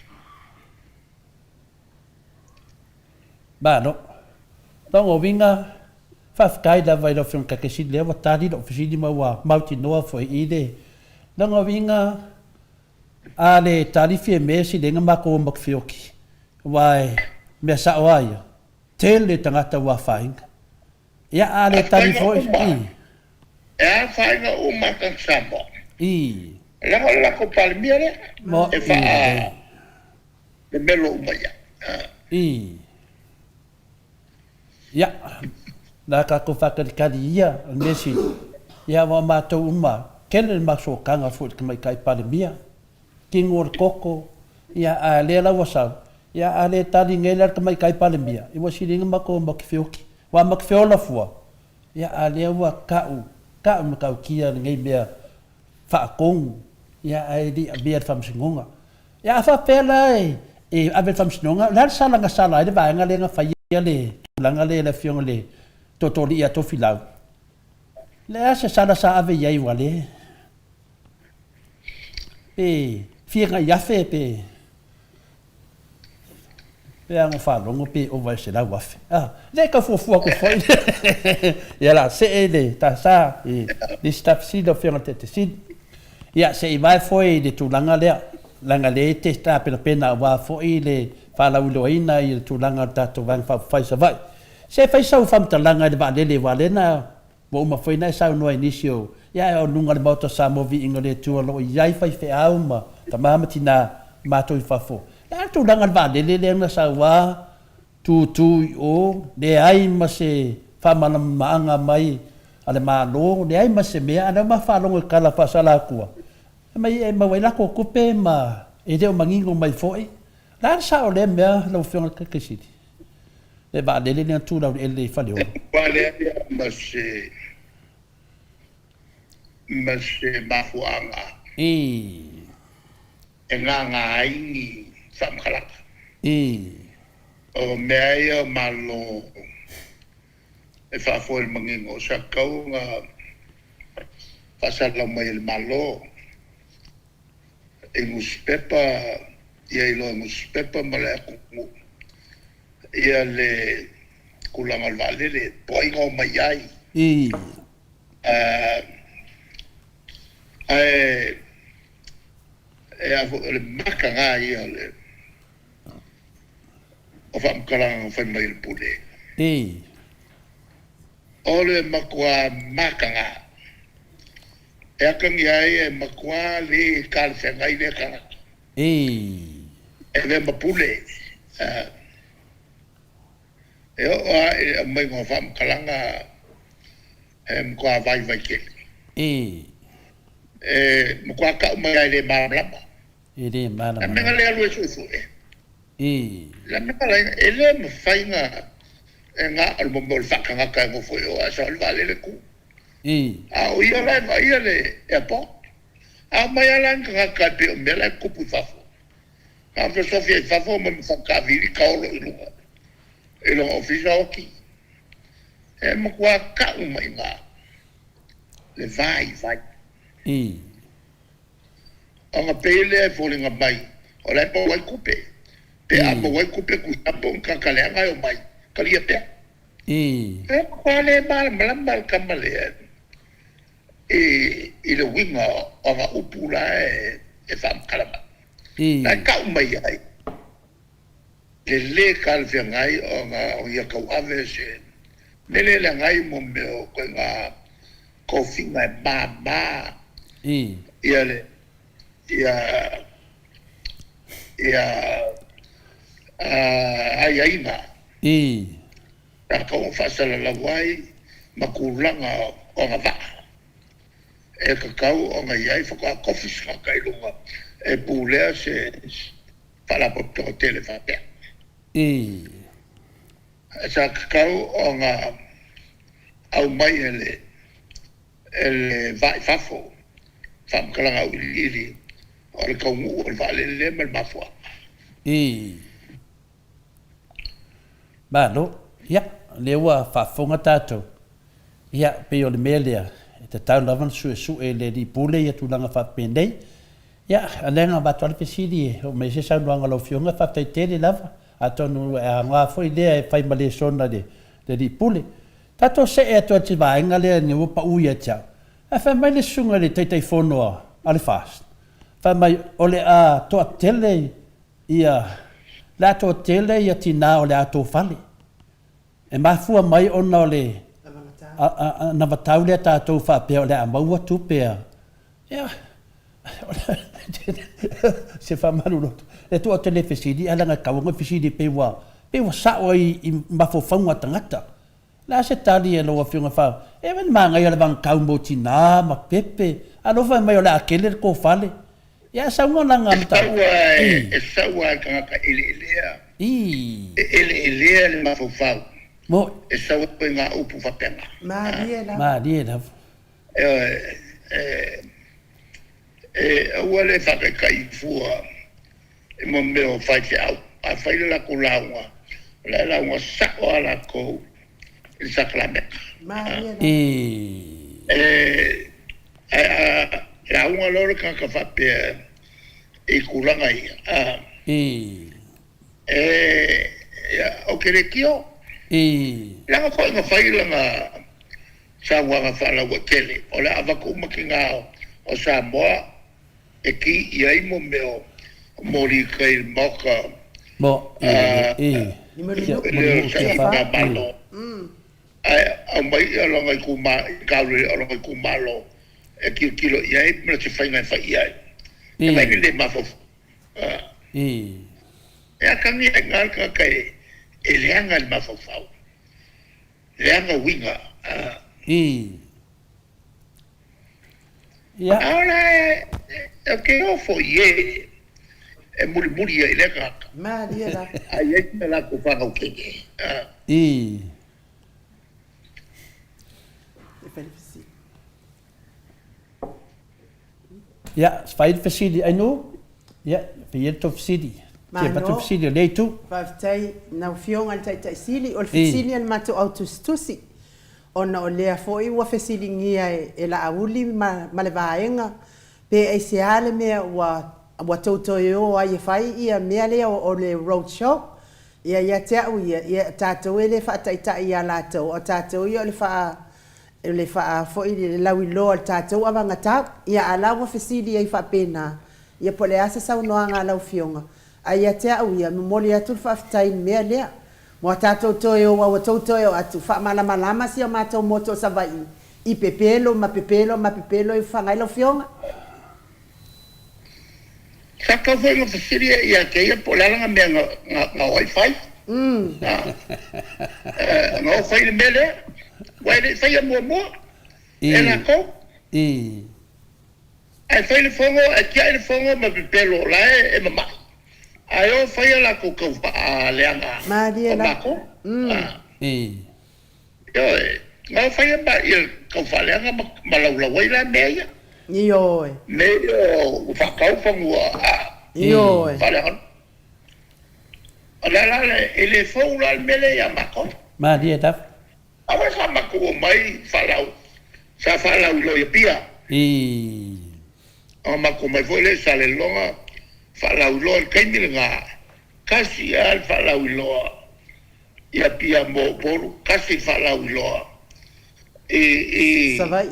Malo. Tongo vinga Whafkai da vai lo whiong kakesi lea wa tari lo fisini ma wa mauti noa fo i de. Nanga winga a le tari fie mesi lenga mako o makfioki. Wai mea sa oaia. Tele tangata wa whainga. Ia a le tari fo i. E a whainga o makang sambo. I. Lako lako palimia le. Mo e wha le melo umaya. I. Ia. Nā ka ko whakarikari ia, nesi. Ia wa mātou uma. Kele maso kanga fo ki mai kai palimia. Ki ngor koko. Ia a le la wasau. Ia a le tari ngela ka mai kai palimia. I wa siringa mako makifioki. Wa makifiola fua. Ia a le wa kau. Kau makau kia ngai mea whaakong. Ia a eri a bea whamsingonga. Ia a whapela e a bea whamsingonga. Lāra salanga sala e vaenga le nga whaia le. Langa le la fionga le. Totori ia tofi lau. Le ase sala sa ave iai wale. Pe, fienga iafe pe. Pe anga whalongo pe o vai se lau wafe. Le ka fuafua ko foi. Ia la, se e le, ta sa, le staff si do fienga te si. Ia, se i vai foi le tūlanga lea. Langa le te sta pena pena wa foi le whalauloina i le tūlanga tato vang whaisa vai. Se fai sau whamtalanga le waalele walena, wa uma whaina e sau noa inisio, ia o nunga le mauta sa movi inga le tua lo, iai fai fe auma, ta mahamati na mātou i whafo. Ia tu langa le waalele le anga sa wā, tūtū i o, le ai ma se whamana maanga mai, ale mālo, le ai ma se mea, ana ma whalongo i kala whasala kua. E mawai lako kupe ma, e reo mangingo mai foi, la sa o le mea, lau whionga kakesiti. Le va le le tu la le fa le Wale mas mafuanga. E nga ini samkhalak. O mea malo e fa fo el mangingo sa kau nga pasal la mai el malo. E muspepa ia ilo muspepa mala ku ia le kulanga vale le poinga o mai ai le maka nga ia le o fam kalanga fai mai le pule o le makua maka nga e akang ia e makua le kalse ngai le kanga e le mapule e o mai ngo fam kalanga ko vai vai ke mo ko ka mai le malama le malama me le lu su la me la ele me fainga nga al mo fa kanga ka mo foi o a sol vale le ku o ia le e po a mai ala nga ka pe me la ku pu fa fo a pe sofia fa fo mo fa ka vi ka o lo e lo ofisa oki e mo kwa ka mai nga le vai anga pele falling mai o le po wai kupe pe a mo wai kupe ku ta bon ka ka le nga o mai ka li te e kwa le mal kamale e le winga anga upula e fam kalama na ka mai ai le kalfia ngai o ia kau ave se nele la ngai mo meo ko nga kofi ngai ba ia le ia ai na ta ko fasala la wai makulanga o nga va e ka kau o nga ia fa ko kofi ska kai lunga e pulea se para por telefone sa kau o nga au mai ele vai fafo fam kalanga uli o le kau o le vale le mal mafua ba no ya le wa fafo nga tato ya pe o le melia te tau lavan su e le di pule ya tulanga fa pendei ya alenga ba tole pesidi o me se sa luanga lo fionga fa te lava atonu a nga foi idea e fai male sona de di pule Tato se e atua te vaenga lea ni upa uia tia. A wha mai le sunga le teitai whonoa, ale fast. Wha mai ole a toa tele ia, la toa tele ia tina o le a toa whale. E mafua mai ona o le, na vatau lea tātou whapea o le a maua tupea. Ia, se wha maru roto. Le toa tele fesidi, alanga kaunga fesidi pewa sao i mafofanga tangata. La se tali e loa whiunga whao. E wan māngai ala wang kau mo tina, ma pepe. Alo whai mai o la akele ko whale. Ia saunga langa amta. E saua kanga ka ele elea. Ele elea le mafofau. Mo. E saua koe ngā upu whapenga. Marie la. Ua le whakai fua. E mo meo whai te au. A whai la ko launga. La launga sako ala kou. Il sacramento. La unha loro ka fa pe e kulanga ia. O kerekio. La ko nga fai langa sa wa fa la wakele. O la ava ku makinga o sa moa e ki ia mo meo mori kai moka. Mo Ni mo a mai alonga kuma kaule alonga kumalo e kilo ia e me te fainga fa ia e mai le mafo e a kami ngal ka kai e leanga le mafo fa leanga winga ya ahora que o fo ye e muri ia le ka ma dia la ai e la ku fa o ke Ja, spijt facility. I know. Ja, vir to facility. Ja, wat to facility lei tu. Vai na fionga tai sili o facility al mato autostusi. Ona o lea foi wa facility ngia e la auli ma le vaenga. Pe e se ale me wa toto yo ai fai ia me le o le road show. Ia te au ia tato ele fa tai ia la to o tato yo le fa foi le lawi lo tato avanga ta ia ala wa fesidi ai fa pena ia pole asa sa no anga la fionga ai te au ia mo le atu fa tai me le mo tato to yo wa toto yo atu fa malama si ma to moto sa vai I pepelo ma pepelo I fa ngai lo fionga Saka foi no fesidi ia ke ia pole anga me nga wifi nga wifi le mele Wai le fai mo e la ko e fai le fongo e kia le fongo ma pelo la e mama ai o fai la ko ko le anga ma dia la ko yo ma fai ba il ko fa le anga ma la wai la meia yo me o fa ka fongo yo fa la ele fongo la mele ya ma ko ma dia taf Awa sa maku mai falau. Sa falau lo pia. O maku mai foi le sale longa. Falau lo kai nga. Kasi al falau lo. Ia pia mo boru kasi falau lo. Sa vai.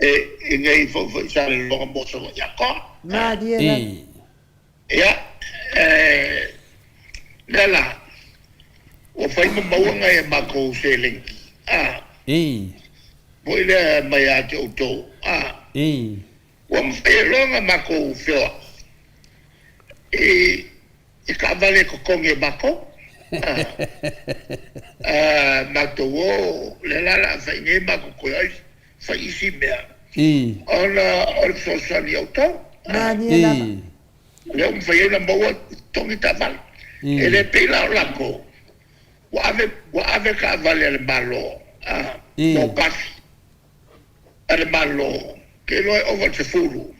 Ngai fo sale longa mo so ya ko. Ma dia. Ya. Lala. O fai mo mauanga e mako seling. Moi le mai a te auto. Wa mfai longa mako feo. E ka vale ko konge mako. Mato wo le la fai nge mako ko ai fai isi mea. Ona so sali auto. Maniela. Le mfai na maua tongi taval. Ele pela lako. Wa ave ka vale al malo no kasi al malo ke lo over te furu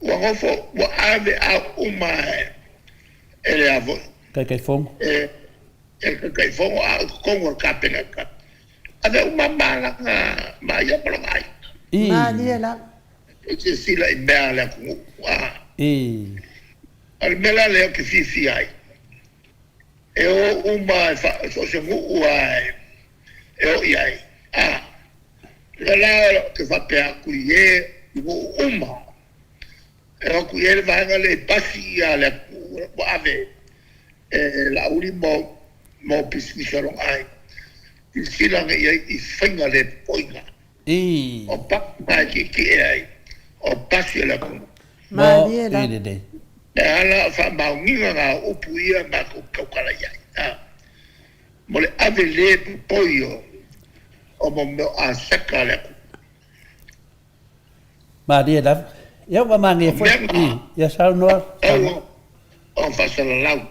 wa ngofo wa ave a uma ele avo kai fongo kai fongo a kongo ka pena ka ave uma mala ma ya por vai ma niela e sila ibala ku al mela le ke si ai e o uma so se mu ai e iai. La ke whapea kui e mo uma. E kui e le vanga le pasi a le ave. La uri mo pismisarong ai. I silanga iai I whainga le poinga. O paka ki e ai. O pasi la kong. Mariela. E ala wha maunginga ngā upu ia mā kaukala iai. Mo le ave le poio. O mo meo a saka le ku. Mariela. Ia wa mangi fo. Ia sa no. O fasala lau.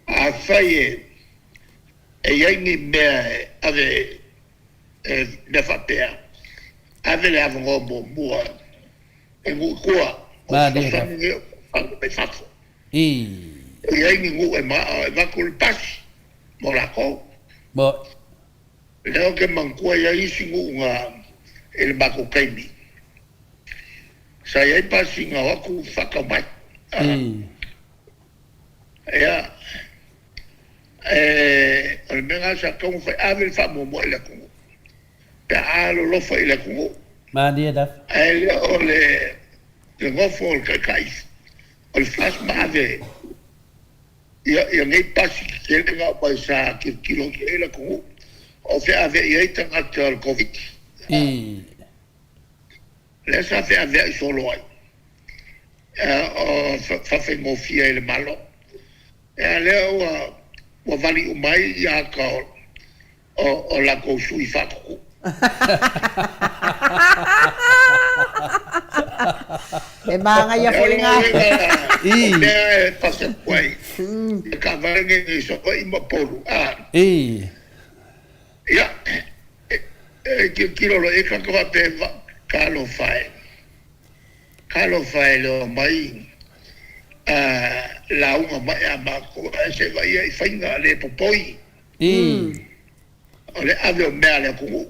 A whai e iangi mea ave le whapea. Ave le avango mo mua. E ngu kua. O whasangi whangu me whafo. E iangi ngu e maa e waku le pasi. Mo la kou. Mo. Leo ke mangkua ia isi ngu ngā e le mako kaimi. Sa iai pasi ngā waku whakamai. Ia. O le menga sa kaungu whai ave le whamomo i le kungu. Pe alo lofa i le kungu. Mariela. E le o le ngofo o le kaikais. O le whasma ave. Ia ngei pasi ke le ngā pai sa kilo ki e le kungu. O fe ave i eita ngata al COVID. Le sa fe ave i solo ai. O whawhi ngofia i le malo. E leo wa vali umai i a ka o la kou sui whakuku. E manga ia whainga. Mea e pasa kwai. E ka varange i soko i mapolu. Ia, kirolo e kakawa pe kalo whae. Kalo whae leo mai la unga mai a mako e se vai e whainga le popoi. O le ave o mea le kungu.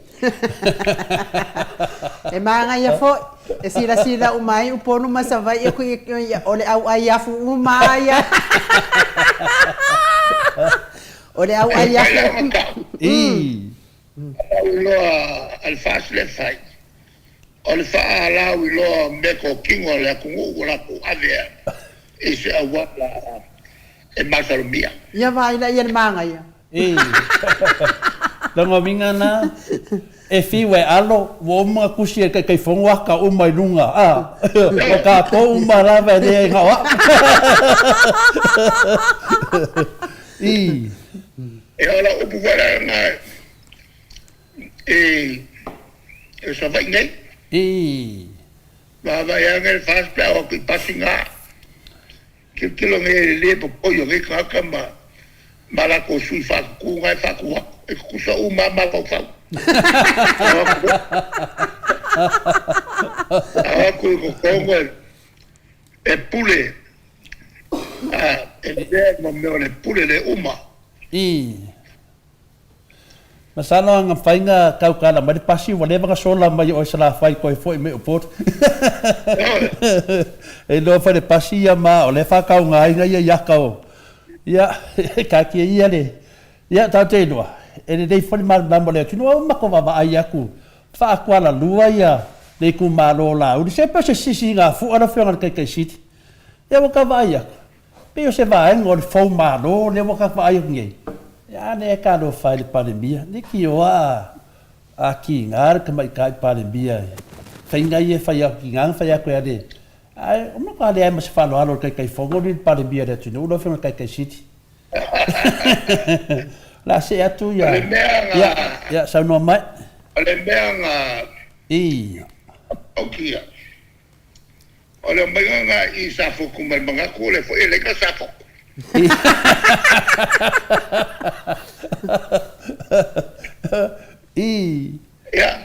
E manga ia fo, e sila umai uponu masawai e kui o le au ai afu umai. O le au ai afu. Loa alfas le fai. O le faa alau I loa meko kingo le kungu ula ku avea. E se awa e masalumia. Ia vai la ia manga ia. Longo minga na e fiwe alo wo ma kusi e kai fonga ka o mai lunga o ka ko uma la va de ngawa e ala o buara na e sa vai nei va va ya ngel fas pa o ki pasinga que lo nge le po yo nge ka kama mala ko sui fa ku ngai fa ku e ku sa uma ma pa fa ku ko e pule e mo me le pule le uma masana nga fainga kau kala mai pasi wale ba sola mai o sala fai ko foi me pot e lo fa de pasi ya ma o le fa kau ngai nga ya kau ya ka ki ia le ya ta te no e dei foi mal bambo le tu no ma ko va ai aku fa kwa la lua ya le ku malo la u se pa se si nga fu ana fe nga kai sit ya mo ka va ya pe se va en o fo malo le mo ka va ai ngai ya ne ka do fa le pandemia ne ki o aqui ngar ka mai ka pandemia fainga ye fa ya ki ngang fa ya ko ya de ai o mo ka le mas fa lo alo kai fogo ni pandemia de tu no lo fe kai sit la se atu ya ya sa no mai ale menga okia ole menga I sa fo kuma menga ko le fo ele ka sa fo ya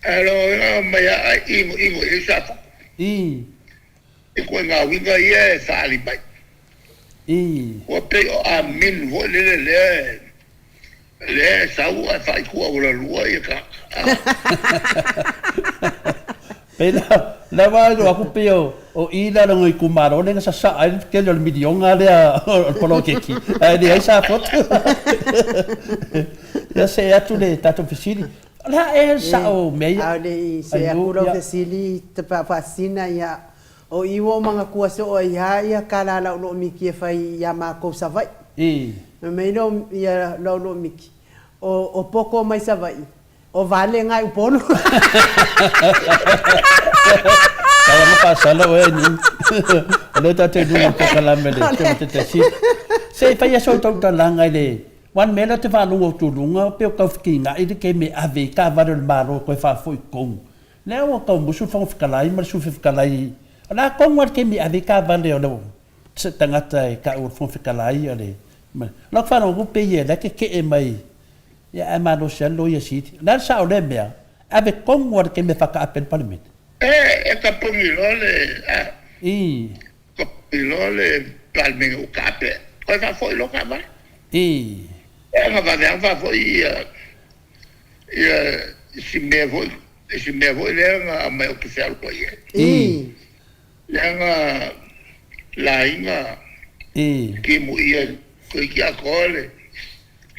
alors maya ingo I sa fo e ko nga winga ye sa ali bai o pe o a min vo le sa u a fa ku o la lua ye ka Pela la vai do aku peo o ila lo ngoi kumaro le sa sa ai ke lo milionga le polo keki. Ai ai sa foto. Ya se atu le tato fisili. La sa o me. Ai se aku lo fisili te pa fasina ya o iwo mga kuasa o ya kalala lo miki fai ya mako savai. Me no ya lo miki. O poko mai savai. O vale ngai upono. Kalau mo pasala o ni. Ano ta te dulu ko kalame le te si. Se fa ya so to langai le. Wan mela te va lungo tu lunga pe ko fkinga i ke me ave ka va del maro ko fa foi kom. Le o ko musu fa fkalai mar su fkalai. Ala ko war ke me ave ka va le o. Se tangata ka o fa fkalai ale. Lo fa no pe ye le ke e mai. Ya amano selo ya sit. Na sa o le mea. Ave kom war ke me fa ka apen parliament. Ka pungilole. Ka pungilole palme o kape. Ko fa foi lo ka ba. Nga va foi si me voi le nga mai o que fer ko ye. Nga la inga. Ki mu ye ko ki akole.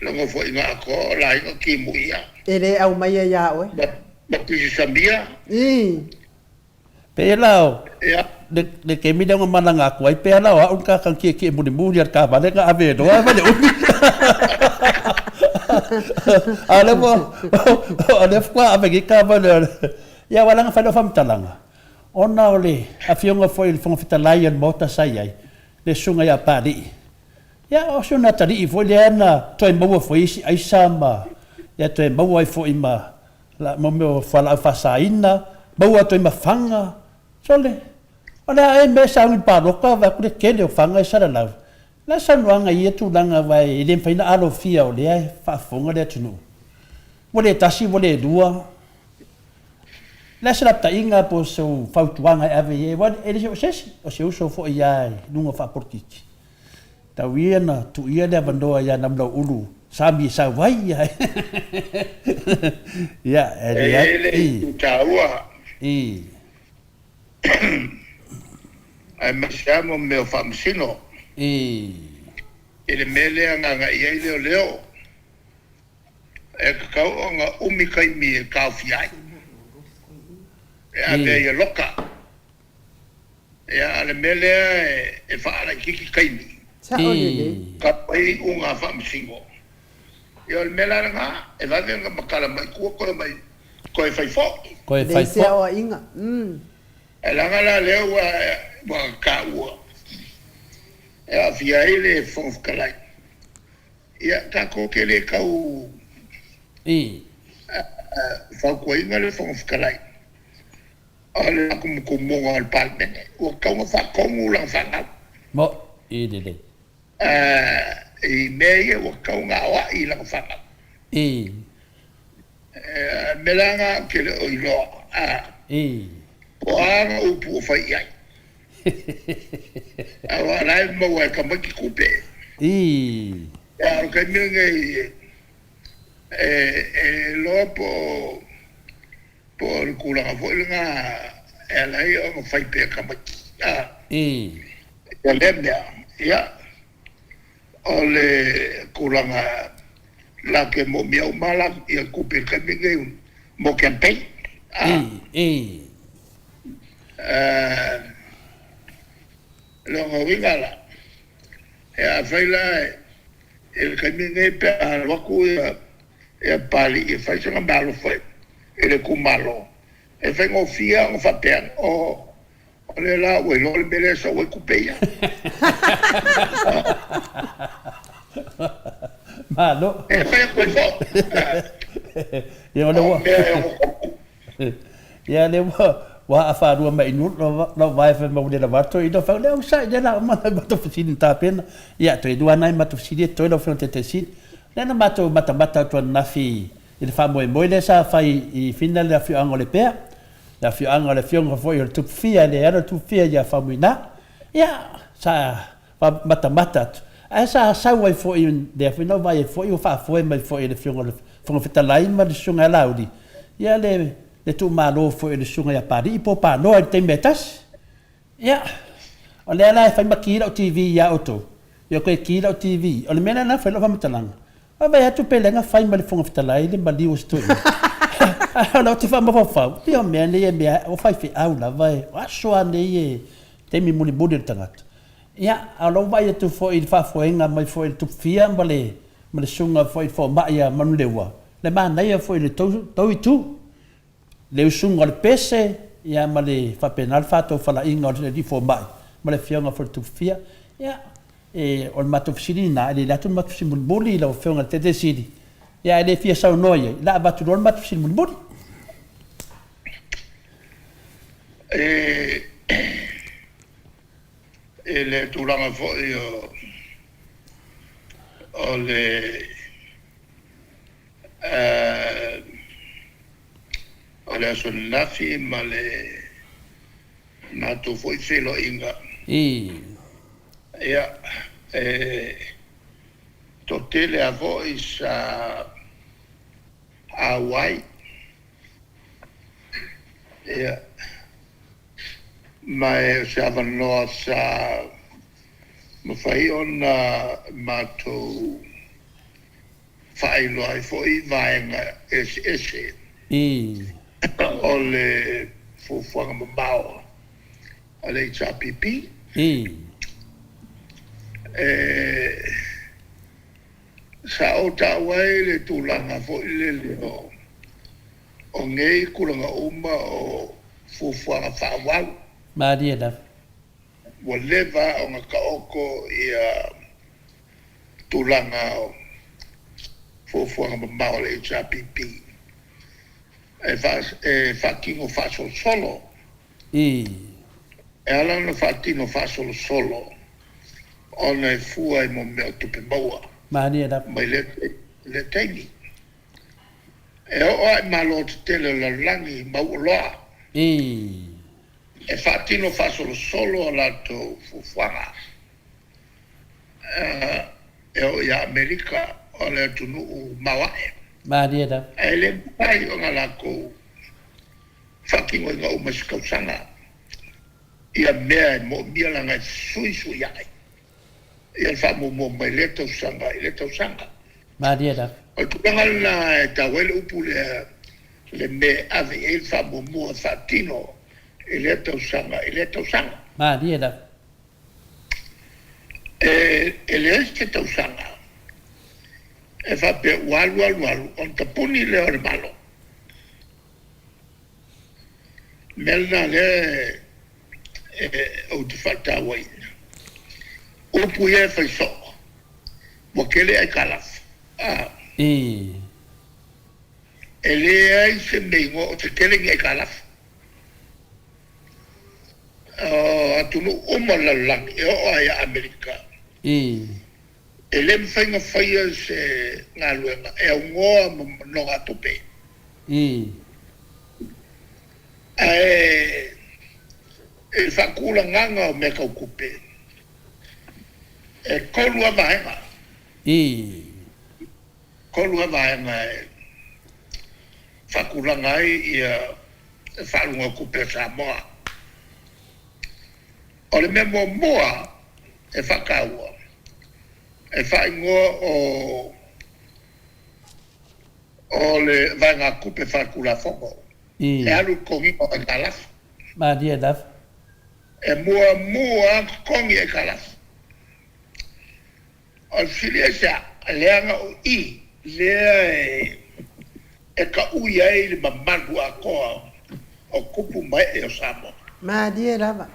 Lo foi nga ko la inga ki mu ya. Ele au mai ya we. Ba tu sabia. Pelao. De ke mi dang malanga ko ai pelao un ka kan ki mu ni ka ba le ka ave do ba le ale kwa ave ka ba le ya wala fa do fam talanga ona ole a fionga foi fon fitalai en mota sai ai le sunga ya padi ya o suna tadi foi le na to mo foi ai sama ya to mo ai foi ma la mo me fa fa saina mo to ma fanga sole ona e me sa un paro ka va ku ke le fanga sa la la sanwanga ia tu langa vai le faina alo fia o le fa fonga le tunu mo le tasi mo le dua la sala ta inga po so fautuanga ave e wa ele o se uso fo ia nunga fa portiti ta wiena tu ia le bandoa ya namlo ulu sami sa vai ya ya ele taua ai masamo meu famsino ele mele nga ia leo e ka nga umi kai mi ka fiai e ave ia loka e ale mele e fa ala kiki kai mi ka pai unga famsino e ale mele nga e va nga makala mai ko mai ko e fai fo o inga e langa la leo wa ka ua e a fia ele fonf kalai ia ka ko ke le kau fa ko inga le fonf kalai ale ku mo al palmene o ka mo fa ko mu la fa mo de e me o ka nga wa i la fa melanga ke le o ilo o anga upu fa ia awa lai mo wa ka maki kupe ya ka ninge lo po kula ka volinga lai o fa pe ka maki ya lemia ya ole kula nga la ke mo mi o mala ya kupe ka ninge mo campaign lo ngawingala e faila el caminho pe a waku e pali e faz uma balo foi ele com malo e vem o fia o fapen o olha lá o ele beleza o cupeia malo e faz coisa eu não ya le wa afa rua mai nu lo vai fa mo de la vato e do fa le sa de la ma to fini ta pena ya to do anai ma to fini to lo fa te si le na mato mata to na fi il fa mo le sa fa i final la fi angole pe la fi angole fi ngo fo il tu fi ale era tu fi ya fa muina ya sa fa mata esa sa wa fo in de fi no vai fo io fa fo mai fo il fi ngole fo fita lai ma sunga laudi ya le le tu malo fo le sunga ya pari po pa no te metas ya o le ala fa makira o TV ya auto yo ko kira o TV o le mena na fa lo fa matalang a vai atu pelenga fa ma le fonga fitalai le mali o sto no te fa ma fa io me ne me o fa fi aula vai a so ane ye te mi muli bodi tangat ya a lo vai atu fo il fa fo enga mai fo il tu fia ma le sunga fo ma ya man lewa le mana ia fo le to tu le sunga le pese ia ma le fa penal fa to fa la inga le di fo mai ma le fianga fo tu fia ia e o mato fisini na le lato mato fisini boli la fianga te decidi ia le fia sa noia la va tu mato fisini boli e le tulanga fo io o le o le asonafi ma le nato foi felo inga ia totele a voice a Hawaii ia ma se avano sa ma fai ona mato fai lo ai foi vaenga ese o le fufuanga mambao o le HRPP sa o tawai le tulanga foi le o ngei kulanga uma o fufuanga whawau Maria da whatever o ngā kaoko ia tulanga o fufuanga mamao le HRPP e whakingo whasol solo e ala no whatino whasol solo o nei fua i mo mea tupe maua Maria da mai le teini e o ai malo te tele la langi mauloa e whatino whasolo solo ala to fufuanga e o ia Amerika o le tunu mawae Maria da e le pai o ngā lako whakingo i ngā umasikausanga ia mea e mo mia langa sui sui ai ia whamu mo mai le tausanga Maria da o tukanga na e tawele upu le me ave e whamu mua whatino e le tausanga Maria da e le este tausanga e whape walu on tapuni le ore malo melna le o te whata wai upu e whaiso mo kele ai kalaf e le ai se meingo o te kele ai kalaf atunu umala lang e o ai Amerika e le mwhainga whaia se ngā luenga e au ngoa no ngā tope e whakula nganga o mea kaukupe e kolua vaenga e whakula ngai ia e whalunga kupe Samoa o le mea moa e whakaua e whaingoa o le vaenga kupe whakula whongo e alu kongi o e kalafu Maria da e mua kongi e kalafu o filia sa leanga o I lea e ka ui ai le mamaru a koa o kupu mai e o Samoa Maria da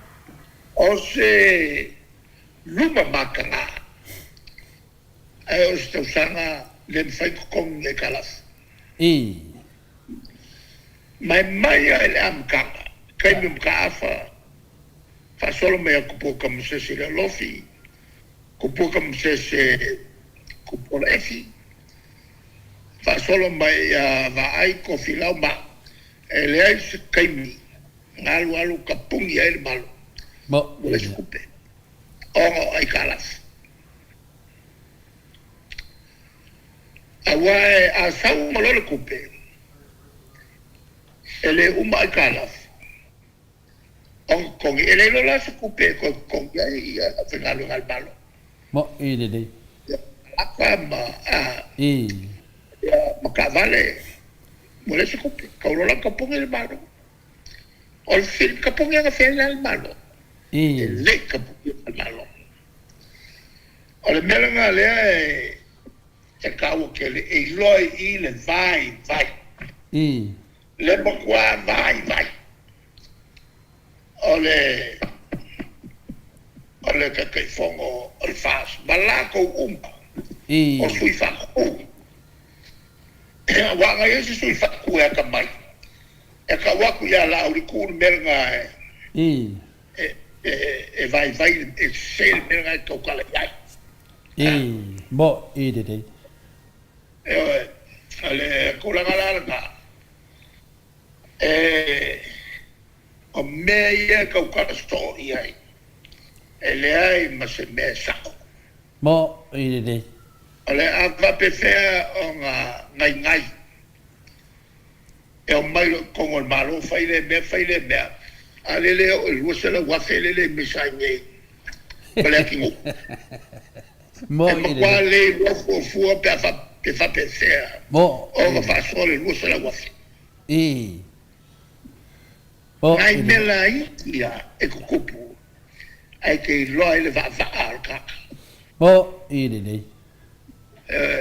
o se luma makanga e o se tausanga le mwhaiko kongi e kalafu mai ai le amkanga kai mi mkaafa fa solo me kupo kam se le lofi kupo kam se kupo le fi fa solo mai va ai ko filau ma ele ai se kai mi alu kapungi ai malo mo le kupe o ai kalas awai a sau malo le kupe ele uma i kalaf. Kongi ele lo la se kupe kongi ai whengalu ngal malo. Mo i de de. Aka ma makavale mole se kupe kaulola kapungi il malo. O il film kapungi nga fena il malo. Le kapungi il malo. O le mele nga lea e kawo ke le e loi i le vai. Le mokwa vai. Ole kai fongo o fas balako o sui fa wa nga yesi sui fa ku ya kamai e ka wa ku ya la uri ku merga e vai e sel merga ko kala yai bo i de de ale ku la nga o meia ka ukara story ai. Ele ai ma se me sako. Mo i de. Ale a va pefea o ngai. E o mai con o malo fai le me. Ale le o luosela wa fele le me sai ngai. Pale kingo. Mo i de. Kwa le lo fu pe fa pefea. Mo o fa sole luosela wa fe. Ai mela ia e kukupu. Ai ke loa ele va alka. Bo i de de.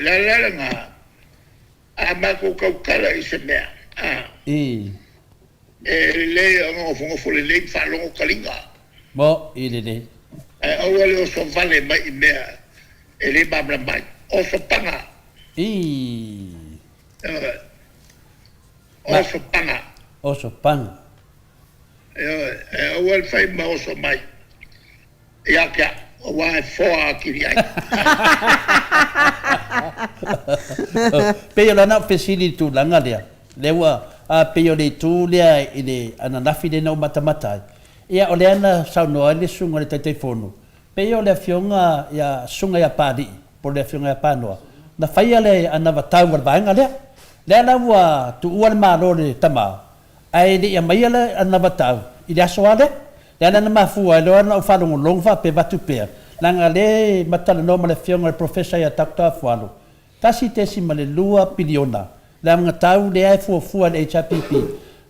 La nga. A ko kala i se mea. Le o fongo le fa longo kalinga. Bo i de de. O le o so vale mai mea. Ele babla mai. O so panga. O so panga. O el fai ma o so mai. Ia kia, o wae foa kiri ai. Peo lana fesili tu langa lea. Lewa, peo le tu lea i le ananafi le nau matamata. Ia o leana saunoa le sunga le taifono. Peo le fionga ia sunga ia pari, po le fionga ia panoa. Na fai ale anavatau wal vaenga lea. Lea lawa tu ual maro le tamau. Ai le ia mai ale anavatau. I le aso ale. Le ana mafua le ana ufalongo longfa pe batu pe. Langa le matala no male fionga le professor ia takta fualo. Tasi tesi male lua piliona. Le anga tau le ai fua le HPP.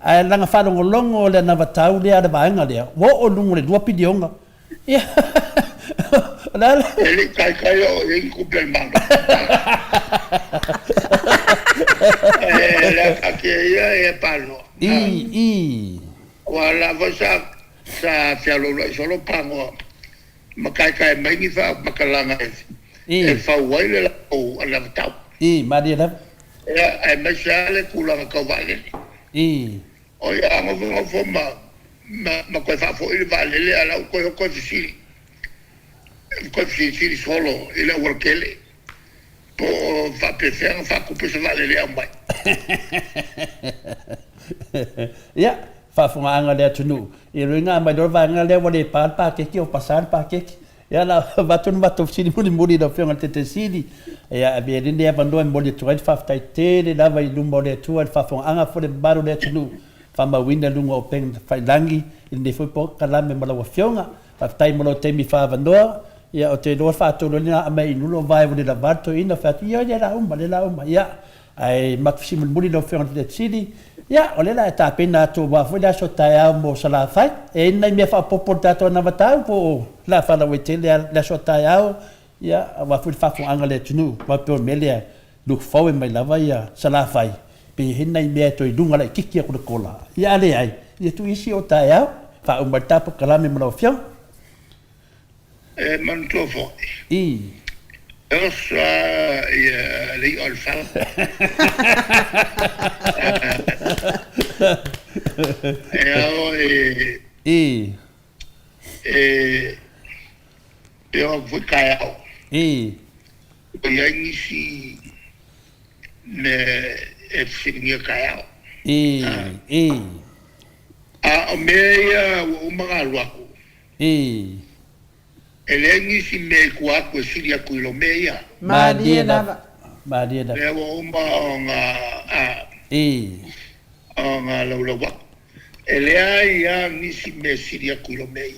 Ai langa falongo longo le anavatau le ada vaenga le. Wo o lungo le lua pilionga. Ia. Ele kai o in kupel manga. La kakia e palo. Wala vosa sa fialo solo pango. Makai mai ni fa makalanga. E fa wai la o ala tau. Mari la. Ai masale kula ka vale. O ya ngo fo ma ko fa fo il vale le ala ko si. Ko si solo il workele. Po fa prefer fa couper se vale le ambai. Ya, fa funga anga le tunu. I ringa mai dor vanga le wale pa ke ki o pasar pa ke. Ya la batun batuf sini muri do fianga tete sini. Ya be rinde bando en bodi tuai fa tai te le lava i lumbo le tuai fa funga anga fo le baru le tunu. Fa ma winda lungo open fa langi inde fo po kala me mala wa fianga. Fa tai molo te mi fa vandoa. Ya o te lor fa to lona mai nulo vai vo la varto ina fa ia la umba ya ai maximum muri do fianga tete sini. Ya, oleh la ta pena tu wa fu la so ta mo sala fai e nai me fa poporta to na vata po la fa la wete la so ta ya wa fu fa fu angale tunu wa pe melia look for mai lava ya sala fai pe hinai me to dunga la kiki ko kola ya le ai ye tu isi o ta fa un bata po kala me mo fiam man to fo Esa le alfa. Eu fui caiao. E aí se ne fingia caiao. A meia o magalwako. Ele si me kuako siria kuilo meia. Madia. Lewa uma nga ngā laulawa. E lea ia nisi me siria kula mei.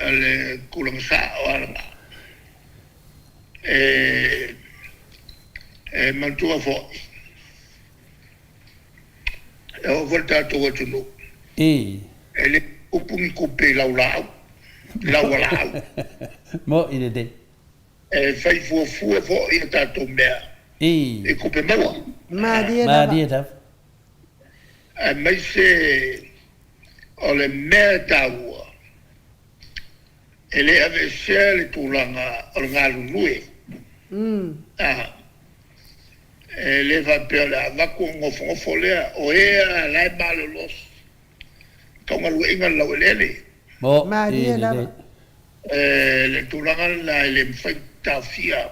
Ale kulang sa o alanga. Mantua fo. E o volta to tunu. Ele upungi kupe laulau. Laulau. Mo ine de. E fai fo i tato mea. E kupe maua. Madia taf. Mai se o le mea taua. Ele ave se le tulanga o ngā lunue. Ele va pe la vaku ngofo lea o ea lai malo los. Kaunga lue inga lau elele. Mo le tulanga la ele mwhai tawhia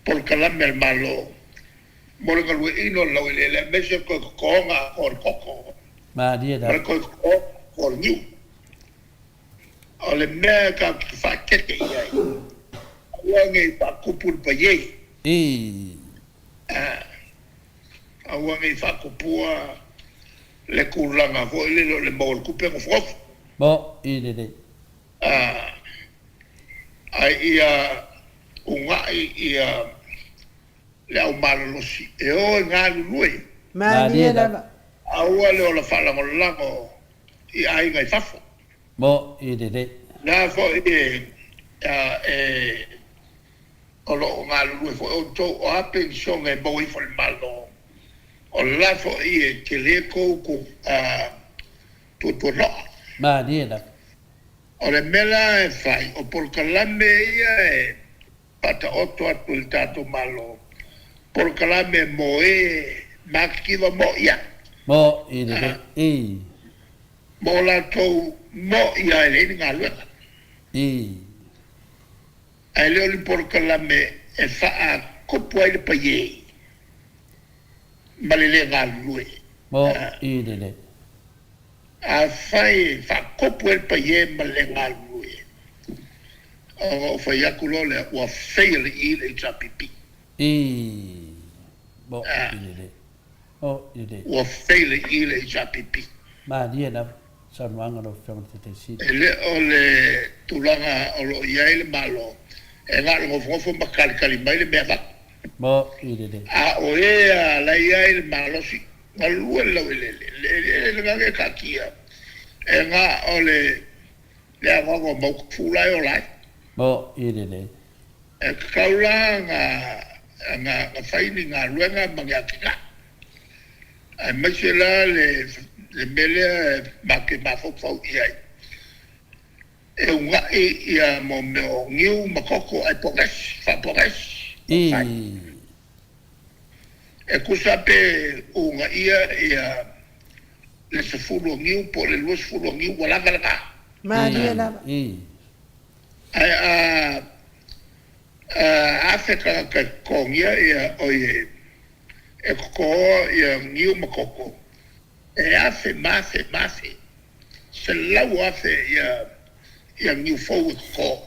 por kalame al malo. Moringa lue ino lau elele mese koe konga o koko. Madia taf. Moringa koe o niu. O le mea ka whakeke iai. Wange whakupur pa iei. Wange whakupua le kulanga fo ile le mol kupe mo fof. Mo ine de. Ai ia unga ia le au malolosi. E o ngā lului. Madia lava. Aua le o la whala mo lango i ai ngai fafo. Mo ine de. Nā fo o lo ngā lului fo o tō o apen songa e boi fo le malo. O la fo ke le kou ku tu roa. Madia taf. O le mela e fai, o por kalame ia e pata oto atu il tato malo. Por kalame mo makiwa mo ia. Mo ine de. Mo la tou mo ia e leini ngā luenga. Ai leo li por kalame e faa kupu ai le pa ye. Malele ngā lue. Mo ine de. A fai fa kupu ai pa ye malele ngā lue. O fai akulo le ua fail i le HRPP. Mo ine de. Mo ine de. Ua fail i le HRPP. Madia taf. Sanuanga no fiona te si. Ele o le tulanga o lo ia le malo. E ngā ngofo makali mai le mea wak. Mo ine de. A o ea la ia le malo si. Ngā lua lau le ngā ke kakia. E ngā o le awango mau kufulai o lai. Mo ine de. E kaula ngā whaini ngā luenga mangiakika. E maise la le mele make mafofau iai. E unga ia mo meo ngiu makoko ai pores, fa pores. E kusa pe unga ia le se fulu ngiu po le luas fulu ngiu wala galanga. Madia lava. Ai Afrika ka kongia ia oie. E koko ia ngiu makoko. E afe mafe. Se lau afe ia ngiu fau ko.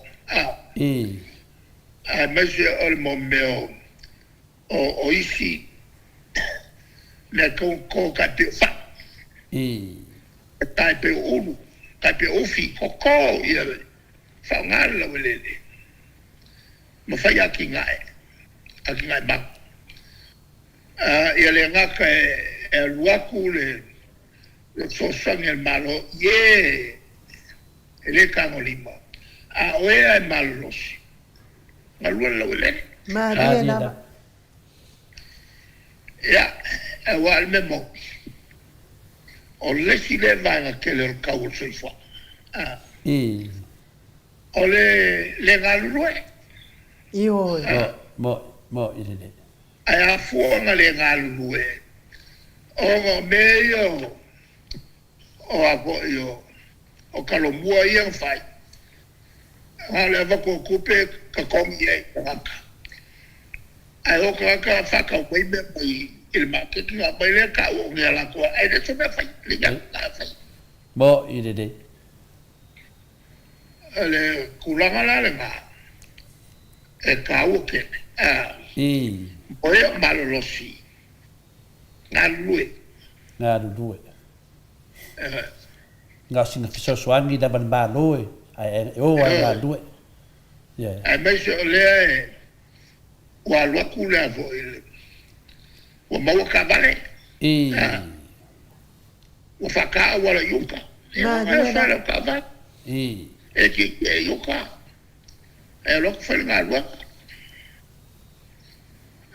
Mese o mo meo o isi le ko ka te fa. Tai pe ulu, tai pe ofi koko ia fa ngala welele. Mo fai aki ngai ba. Ia le ngaka e luaku le sosang el malo ye ele kango lima a oea e malos malua la wele Madia lava. ya e wa al memo o lesi le vanga ke le kau soifua o le galue Io mo ine de. ai a fuanga le galue o meio o ako yo o kalomua ia fai ale va ko kupe ka komi e ka ai o ka fa wei me mai il marketing a mai le ka o ngia la ko ai de so me fai le ya la fai Mo ine de. ale kulanga la le ma e ka o ke o e malolosi ngalue. Ngalue. Ngasinga fisosoangi da ban baloi. Ai ngalue. Yeah. Ai mai se ole wa lo kula vo ile. Wa mau ka vale. Wa faka wala yuka. Ma sala ka va. E ki yuka. E lo fa ngalua.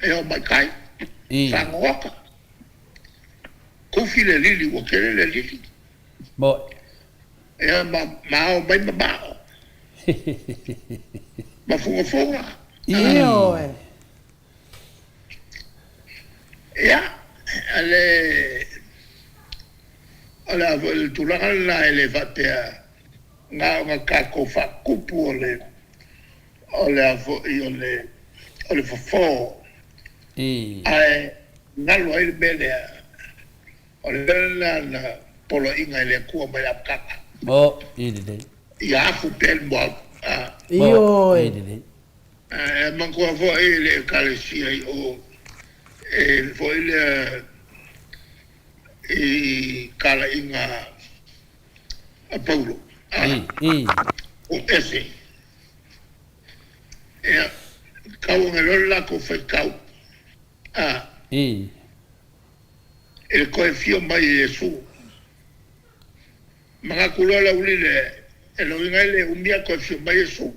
E o mai kai. Sangoka. Kofi le lili wa kele le lili. Bo. E ma mai ma. Ma funga. Io. Ya, ale tulanga la elevatea nga ka ko fa kupu ole fo ai ngalo ile bele ole bele na polo inga ile ku ma ya kaka ide ya fu pel mo io manco fo ile kalesi o fo ile kala inga a Paulo o ese kau ngelola ko fe kau el koefio mai Yesu mga kulola ulile el ngale umbia koefio mai Yesu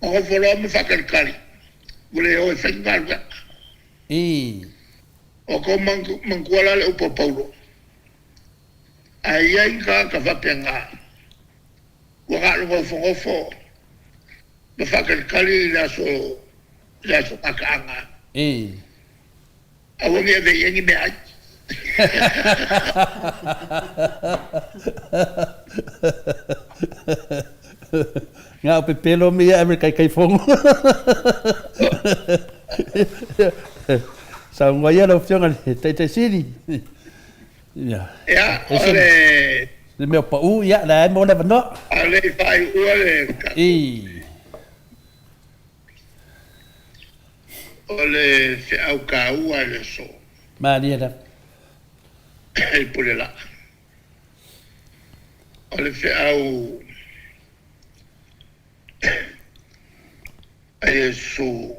o folo me fakal kali ule o fe ngalga o ko mankuala le upo Paulo ai ka va penga wa lo fo me fakal kali la so akanga awo me ve yengi me ai nga pe pelo mi America kai fongo sa ngoya lo fiona te siri ya ole le meu pa ya la mo le no ale fai ole ole se au ka ole so Maria el pulela ole se au Yesu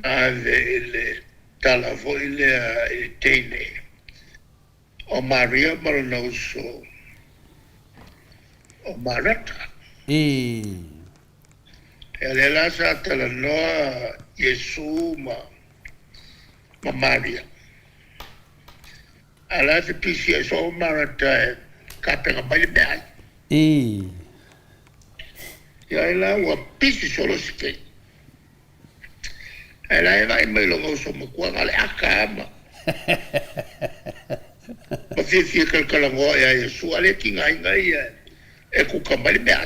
le tala voile e teine o Maria Malnoso o Marata ele la sa tala no Yesu ma Maria ala se pisi so Marata kapena mai bai ya la wa pisi solo ske ela vai mai lo so mo kwa gale akama pa fi kala ngo ya Yesu ale kinga ngai e ku kamali be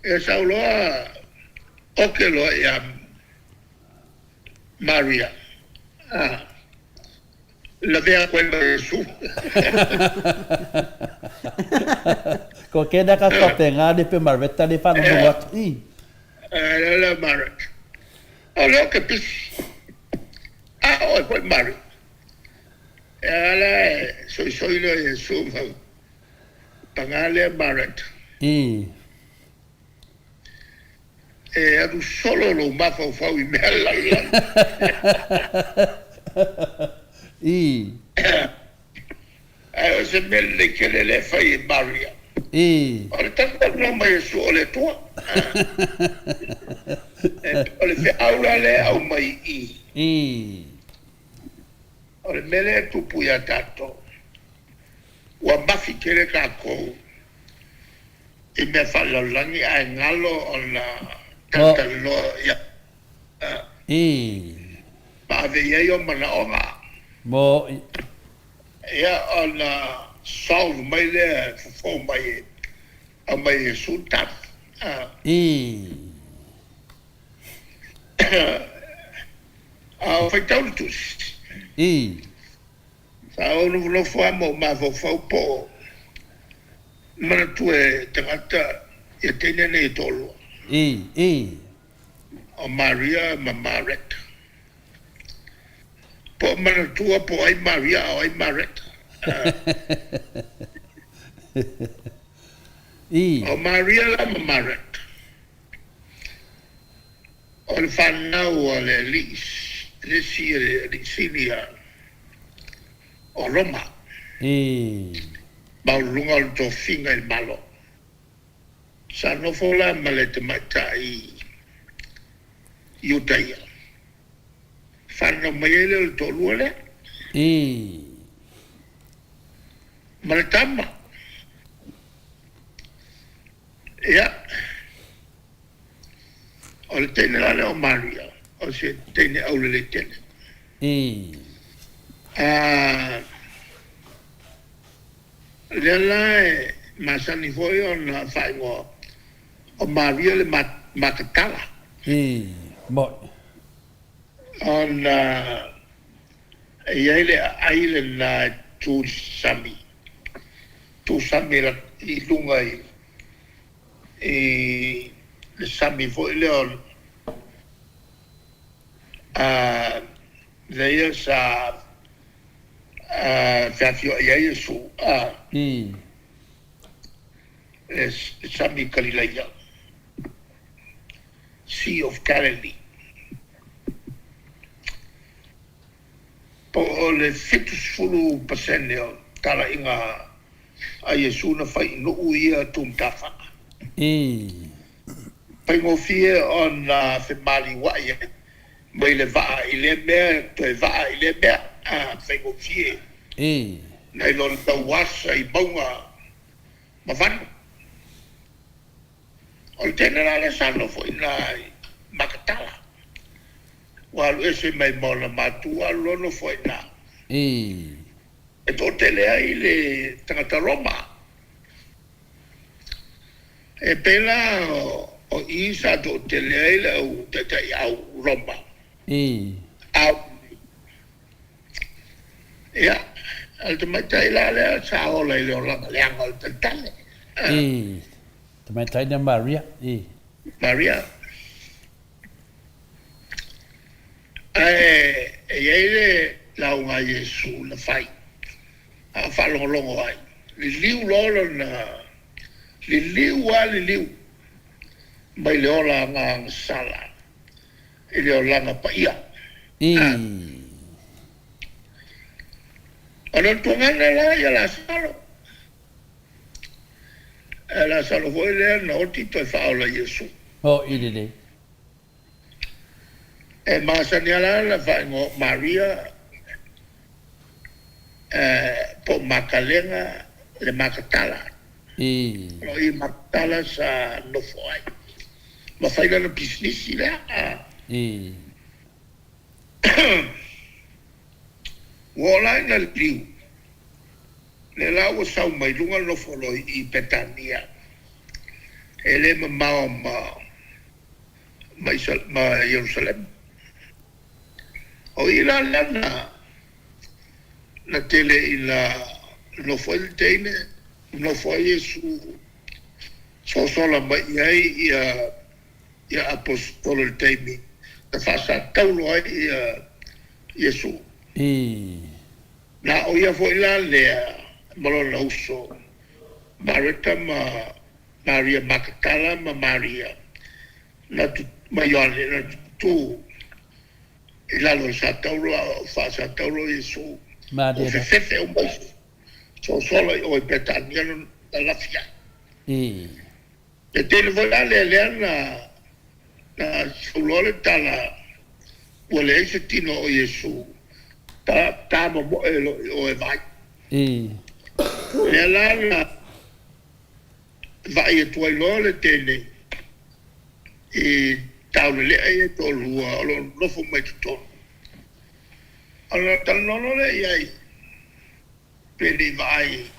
e saulo okelo ya Maria la vea quella Yesu ko keda ka topenga de pe marveta de fa no wat la marriage alors que puis pues marriage soy lo de su pagale marriage solo lo más fa y me la se me le que le fa y Maria ahorita no me suele tú ole fe aula le au mai ole mele tu puya tato wa bafi kele kako e me fa lo langi a ngalo ona tata lo ya ba ve yo mana ona mo ya ona solve mai le fo mai a mai sultan foi tão tus sao no foi ma foi po mana tu e tangata e tene ne tolo o Maria ma Maret. Po mana tua po ai Maria o ai Maret. O Maria la ma Maret. O le whanau o le lis. Le silia o Roma. Maulunga o to finga il malo. Sa no fola ma le te matai Iutaia. Whanau mai le to luole. Malatama. Ia. O le tene lale o Maria. O se tene au le tene. Le lai masani foi o na whaingo o Maria le makatala. Moi. On ele aile na tu sami la I lunga I le sami foi le on le sa fafio ia su le sami Galileia Sea of Galilee. Po le fitus fulu pasene o tala inga a Yesu na fai no uia tumtafa. Pai mo fie on na fe mali waia. Mai le vaa I le mea, toi vaa I le mea, fai mo fie. Nei lo le tau wasa I maunga mawhanu. O le tēnera le sano fo ina makatala. Walu ese mai mauna matua lono fo ina. E tō tele ai le tangata Roma. E pela o isa tō tele ai le au tatai au Roma. Au. Ia. Al te maitai la le sa o le o langa leanga o tantale. Te maitai na Maria. Maria. E launga Yesu na fai. A whalongolongo ai. Li liu lolo na. Li liu. Mai le ola ngā sala. I le ola ngā paia. Ano tungana la ya la salo. La salo foi le na oti toi whaola Yesu. Ilele. E masaniala la whaingo Maria po makalenga le makatala. O I makatala sa nofo ai. Ma whaina na business I lea. Wola na liu. Le lau sau mai lunga nofo lo I Betania. Ele mamao ma Jerusalem. O ila lana na tele ila no foi el teine no foi Yesu so sola mai ai ia apostolo el teime da fasa taulo ai Yesu na o ia foi la le malo na uso Marita Maria Magdala Maria na maiole na tu ila lo sa taulo fa sa taulo Yesu o fefe o mai so solo o Betania na la fia e tele vola le na solo tala o le se tino o Yesu ta mo o e vai le la vai tu lo le tele e taulo le e to lua lo fu mai tutto allora talnono le ai per i vai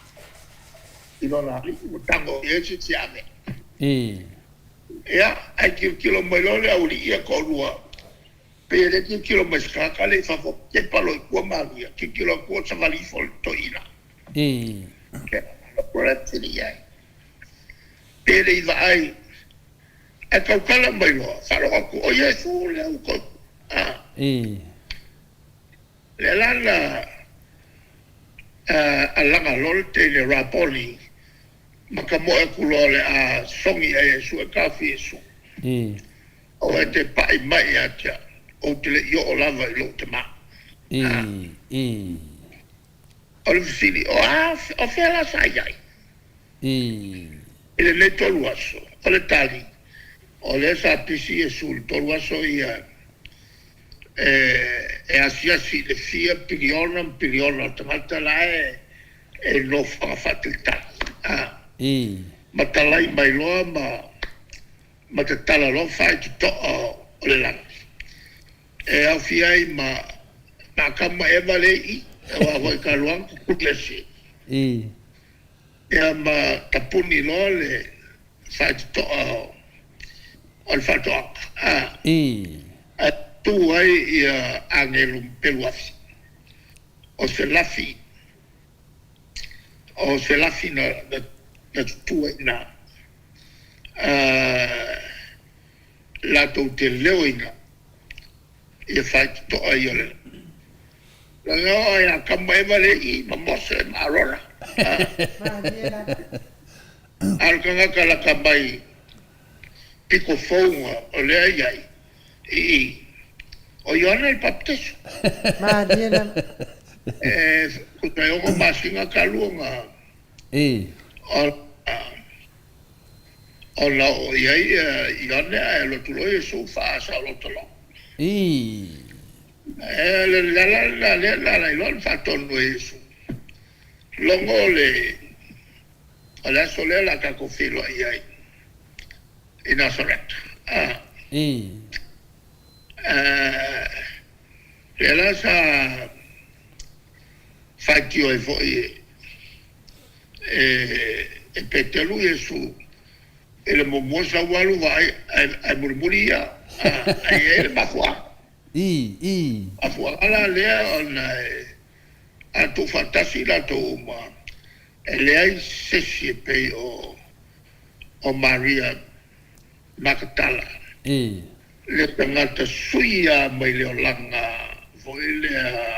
non tango e ci siamo ya ai kilo melone aulia con lua per i kilo mescata le fa che palo qua magia che kilo cosa vali foltoina che la correzione ai per i vai e kaukala mai loa wharoa ku o Iesu le au ko le lana a langa lol te le rapoli maka mo e kulo le a songi a Iesu e kafi Iesu o e te pai mai atia o te le io o lava i lo te ma o le fisili o fela sai ai ele le tolu aso o le tali o le sa pisi Iesu le tolu aso ia e asia si le fia piliona tamata la e no fa fatilta matalai mai loa ma te tala lo fai tu to o le langa e au fiai ma kama e vale i e wa hoi ka luang kuklesi e ma tapuni lo le fai tu to o le fai to a tu ai ia angelum peluafi o se lafi na tu ai na la tu te leoina ia fai to ai ole la no ia kama e vale i ma mose marora al kanga kala kambai piko fonga ole ai i o Ioana il baptiso. Ma diena. Kuta yoko masinga kalunga. O la o iai Ioana e lo tulo Iesu fa sa lo tulo. La ilon fa tonu Iesu. Longo le ala sole la kakofilo iai. I Nazaret. Ela sa fatio e foi e petelu Iesu ele momosa walu vai ai murmuria ai ele mafua afua ala le ona a tu fantasi la tu ma ele ai se pe o Maria Magdala le tangata suia mai le olanga foi le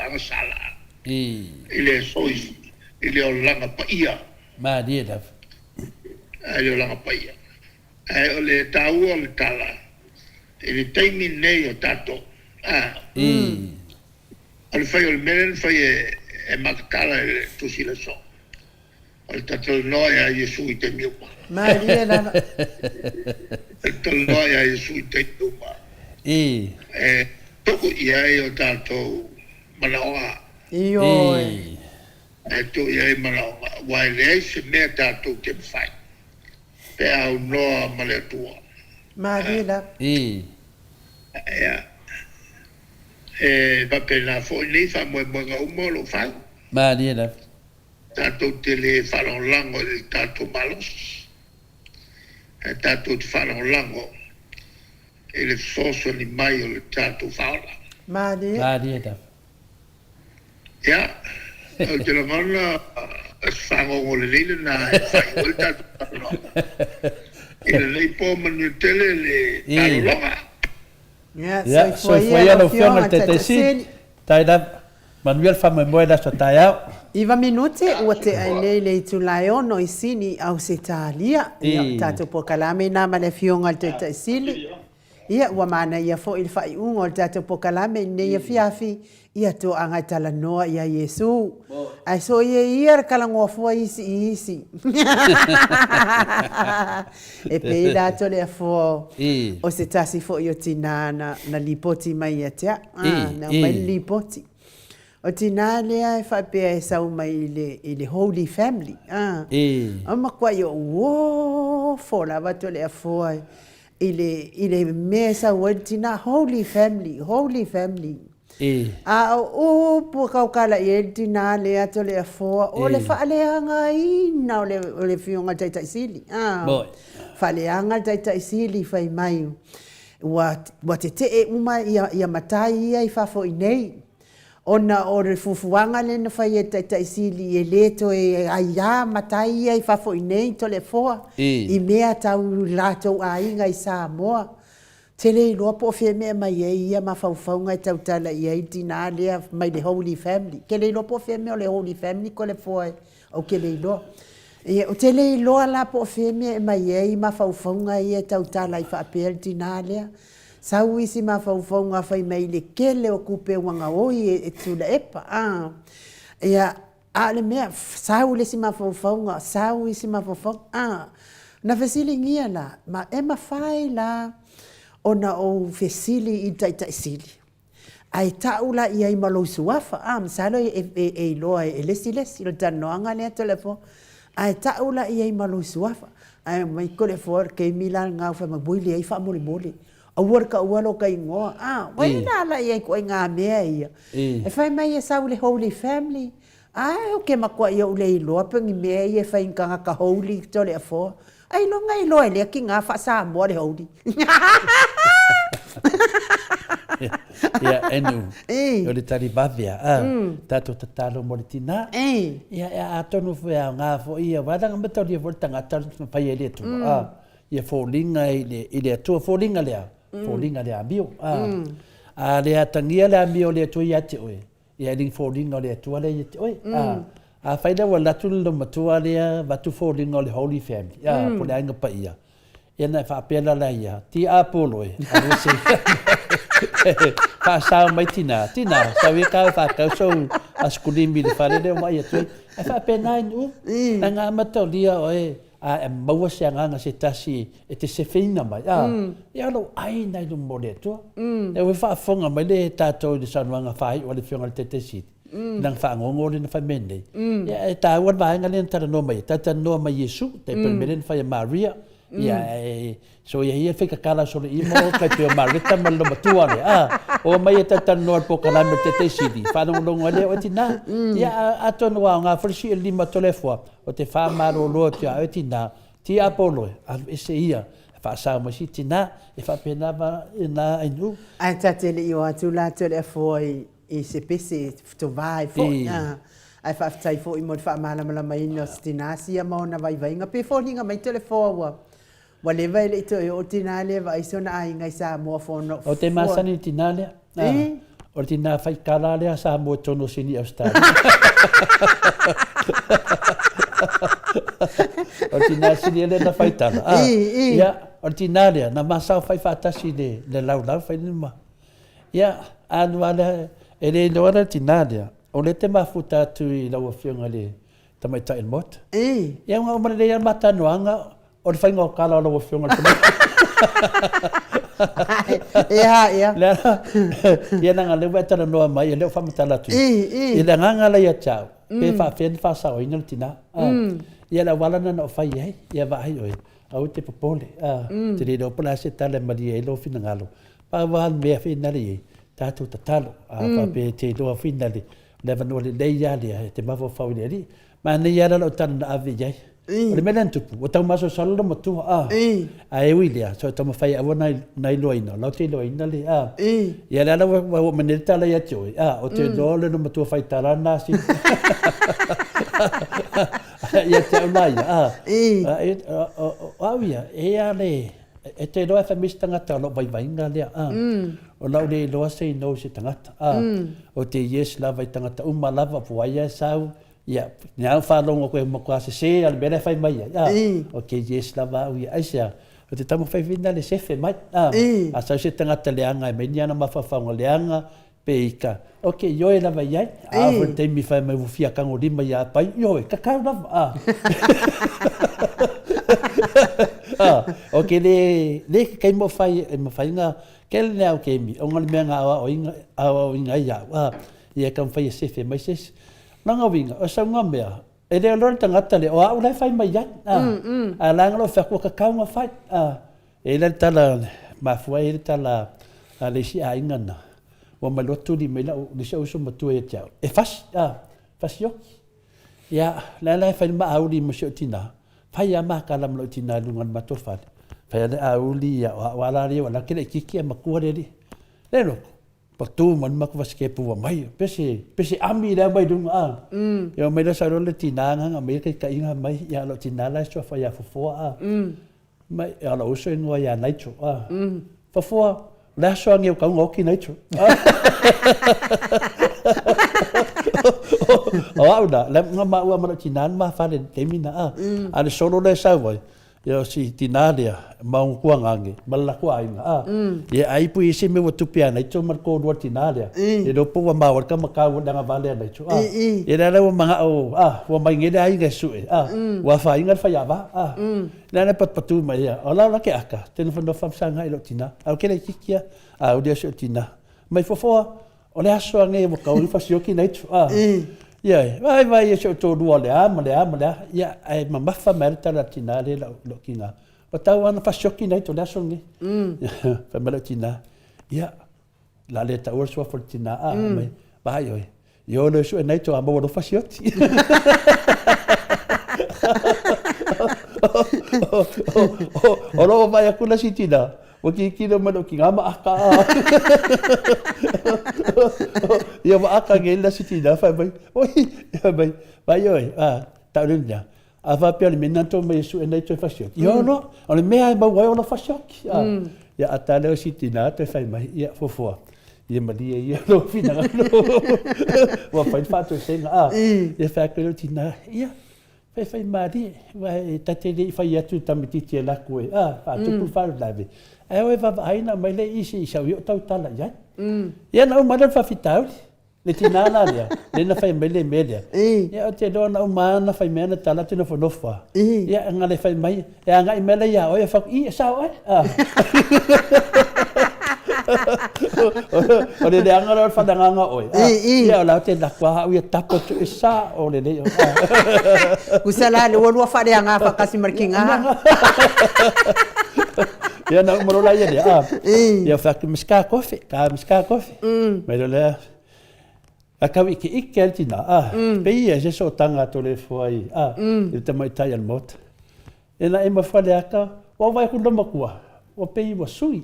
angasala ile sois ile olanga paia ma dia ile olanga paia ole tau ole tala ile taimi nei o tato ole fai ole meren fai e Magdala tu si le so ole tato noia Iesu i te miupa ma dia na el noia Iesu i te miupa toku iai o tātou manaoa. Tu iai manaoa. Wai lei se mea tātou te mwhai. Pe au noa male tua. Marina. Vape nā fo nei wha moe mga umo lo whai. Marina. Tātou te le whanau lango le tātou malos. Tātou te whanau lango. E le soso ni mai o le tātou whaola. Madia. Ia, o te langana whango le leile nā e whai o le tātou whaola. I le lei pō manu tele le tātou longa. Ia, soi foi alo fiona te si. Tai da Manuel whamai moe na so tai au. Iwa minute ua te ai le tu lai ono i sini au se tālia. Ia, tātou po kalame nā male fionga te te sili. Ia ua mana ia fo il fai ungo le tātou pokalame ne ia fiafi ia to anga tala noa ia Iesu. Ai so ia kalangofua isi. E pei dato le fo o se tasi fo io tina na lipoti mai ia tea. Na mai lipoti. O tina lea e fai pea e sau mai le Holy Family. Ama kwa yo fo la vato le fo ai. Ile mesa wetina Holy Family. O po kaukala i tina le ato le afoa o le faaleanga ina o le fionga taita isili. Faaleanga taita isili fai mai. Wa te uma ia matai ia i fafo i nei. ona o re fufuanga le na fai e taisili e leto e aia matai ai fafo i nei to le foa. I mea tau lato a inga i Samoa. Tele i loa po fie mea mai e ia mawhauwhaunga i tau tala i ei tina lea mai le Holy Family. Ke le loa po fie mea o le Holy Family ko le foa au ke le loa. O tele i loa la po fie mea mai e i mawhauwhaunga i e tau tala i whaapea tina lea. Sau isi mawhauwhaunga whai mai le kele o kupe wanga oi e tula epa. Ia ale mea sau le si mawhauwhaunga, sau isi mawhauwhaunga. Na fesili ngia la, ma e mawhai la ona o fesili i taisili. Ai taula i ai malo suafa, msalo e loa e lesi lo tanoanga lea telefo. Ai taula i ai malo suafa. Ai mai kore for ke milan ngau fa mabuili ai fa moli. Awar ka walo ka ingoa. Wai na la i ai ko ngā mea ia. E fai mai e sau le Holy Family. Ai o ke makua ia ule i loa pengi mea ia fai nkanga ka Holy tole a fo. Ai lo ngai loa le ki ngā fa sa mo le Holy. Ia enu. O le tari bavia. Tato tatalo mo le tina. Ia atonu fea ngā fo ia. Wadanga mata lia voltanga talo pai e le tu. Ia fōlinga i le atua fōlinga lea. Fōlinga lea amio. A le atangia lea amio le atua i ate oe. Ia ling fōlinga le atua le i ate oe. A whaida wa latu lo matua lea watu fōlinga o le Holy Family. Po le ainga pa ia. Ia nai whaapela la ia. Ti apolo e. A rese. Whaasau mai tina. Tina. Sa wikau whakau sou askulimi le whare leo mai atu. A whaapena inu. Na ngā matau lia oe. A maua se nganga se tasi e te se whina mai. Ia lo ai nai lo mole atua. E we whaafonga mai le tātou le sanuanga whai o le whionga le te siti. Nang whaangongo le na whamene. Ia e tā uan vaenga le tara no mai. Tata no mai Yesu. Te permele na whai Maria. Ia so ia ia whika kala sole i mo kai te Marita malo matua le. O mai e tata no al po kalame te siti. Whanongo le o tina. Ia atonu wa ngā whrisi e lima tolefoa. O te whamaro loa te a tina. Ti apolo e se ia. Whaasau masi tina. E whapena e nā inu. Ai tatele i o atu la tole a foi i se pese to vai foi. Ai whaftai foi i mo te whaamala mai no stinasi a mauna vai vainga. Pe fōninga mai telefoa wa le vai le ito e o tina le vai sona ai ngai sa mua fono. O te masani tina le? O tina whai kala le sa mua tono sini Australia. O tina sini le na whai tala. Ia, o tina le na masau whai whatasi le lau whai nima. Ia, anu ala e le noara tina le. O le te mafuta atu i lau a whionga le tamai ta mot. Ia ngā umare le ia matanuanga. O le whainga o kala o lawa whionga le tamai. Ia. Ia nanga lewa e tana noa mai, e leo whamatala tu. Ia le nganga la ia tau. Pe whawhen whasao ina le tina. Ia la walana na o whai hei, ia wahai oe. Au te papole. Te re reo pala se tala maria e lo whina ngalo. Pa wahan mea whina le e. Tātou tatalo. Whape te loa whina le. Lewa noa le leia le, te mawa whawine li. Ma nei ala o tana na ave iai. O le mele tupu, o tau maso salolo matua. A e ui lea, so tau mawhai awa nai loina, lau te loina le. Ia le ala wa manere tala ia te oi. O te lole no matua whai tarana si. Ia te au nai. Au ia, e ale, e te loa whamis tangata o lo vai vainga lea. O lau le loa se no se tangata. O te yes lava i tangata uma lava puaia sau. Ia, nga whalongo koe makua se al bere whai mai. O ke yes lava au ia aisia. O te tamu whai vina le sefe mai. A sau se tangata leanga e meni ana mawhawhaunga leanga pe ika. O ke ioe lava iai. A o te mi whai mai wufia kango lima ia pai. Ioe, kakau lava. O ke le kei mo whai nga ke le nea o ke mi. O ngani mea ngā awa o inga ia. Ia kam whai e sefe mai ses. Nanga winga, o sa ngā mea, e reo lora tangata le, o au lai whai mai iat. A langa lo whakua kakau ngā whai. E le tala, mafua e le tala, le si a ingana. Wa mai lotu li mai lau, le si au so matua e tiao. E fas, fas yoki. Ia, lai whai ma au li mo si o tina. Whai a maa kalam lo tina lungan matur whai. Whai a au li, o ala rea, wala kere kiki a makua re li. Le loko. patu man mak vaske pu mai pese ami da mai dung yo mai da saro le tinanga nga mai ka inga mai ya lo tinala so fa ya fo mai ya lo so no ya nai cho fo la so ngeu ka ngoki nai cho da la ngama wa ma tinan ma fa le temina ale solo le sa voi yo si tinalia mau kuangange malaku ainga ye ai pu isi me watu pia na cho mar ko do tinalia ye do po ma war ka maka wa danga vale na cho ye la wa manga wa mai nge dai nge su wa fa inga fa ya ba na pat patu mai ya ola la ke aka telefon do fam sanga ilo tina au ke le kikia au dia so tina mai fo ole aso nge wa ka fa sioki na cho yeah, vai ye so to do le ama ya ai mama fa merta la tina le lo kinga o tau ana fa shoki nei to daso ngi fa mala tina ya la le ta urso for tina mai vai yo le so nei to amo do fa shoki o vai akula si tina o ki kilo mano ki ngama aka ia wa aka ngela si tina fa bai oi bai ta rinja a va per menanto me su nei to fashion yo no ole me ai ba wa ona fashion ya atale si tina te fa mai ia fo ia malia ia no fina wa fa to senga ia fa ke tina ia fai mari vai tateli fai atu tamititi la koe fa tu fa live ai va aina mai le isi sa yo tau tala ya ya na ma fa fitau le tinala ya le na fai mele media ya te do na ma na fai mena tala tino fo nofa ya ngale fai mai ya ngai mele ya o fa i sa o ole le anga fa danga oi ya la te la kwa u tapo tu sa ole le kusala le wo fa de anga fa kasi markinga ya na mo la ya ya fa ki miska kofi me le akawi ki ikeltina pe ya je so tanga to le foi te mai tai al mot ena e ma fa le aka wa vai ku no makua o pe wa sui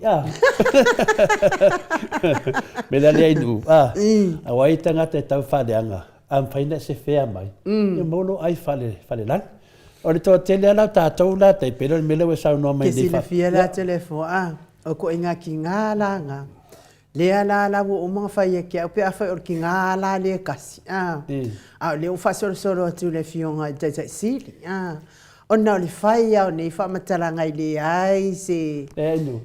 me la le nu a wai tanga te tau fa de anga am faina se fea mai e mono ai fale lan ore to tele ala ta tola te pero me le sa no mai de fa ke si la telefo o ko inga ki ngala nga le ala wo o ma fa ye ke o pe a fa o ki ngala le kasi le o fa solo tu le fionga te si ona le fai au nei fa matala ngai le ai se no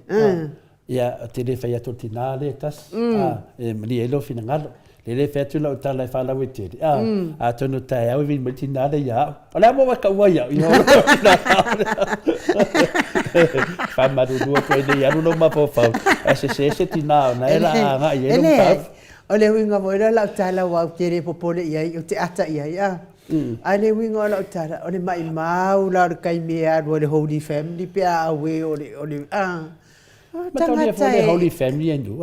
ya te le fai to tinale tas me le fina ngalo le fe tu la tala fa la wete a to no tai au vi me tinale ya ola mo ka wa ya fa ma do ko de ya no ma po fa se tina na era nga ye no pa ole winga mo la tala wa tere popole ya o te ata ya ale winga la tala ole mai mau la kai me a le holy family pe a we ole Tanga tai holy family and you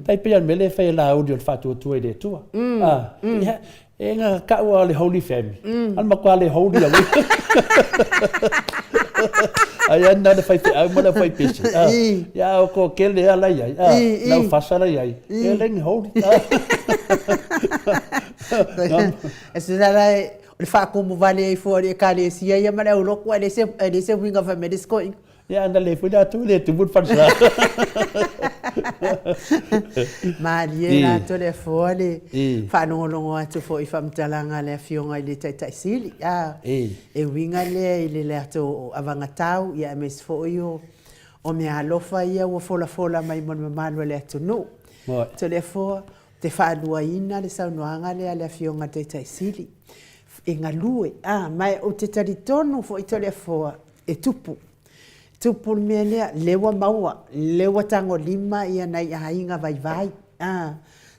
tai pe me le fe la audio fa tu de tu ya enga ka wa le holy family al ma kwa le holy ya ai anda de fai ai mo le fai pisi ya ko ke le ala ya la fa sala ya e le holy es la le fa como vale fuori cale sia ya ma le lo kwa le se winga family scoing ya anda le fu da tu le tu bur farsa Maria to le fole fa no longo atu fo I fam talanga le fionga le tai sili e winga le to avanga tau ya mes fo yo o me alofa ia wo fola mai mon malo le atu no to le fo te fa lua ina le sa noanga le fionga tai sili e ngalue mai o te taritono fo to le fo e tupu tupul mele lewa maua lewa tango lima ia nai ainga vai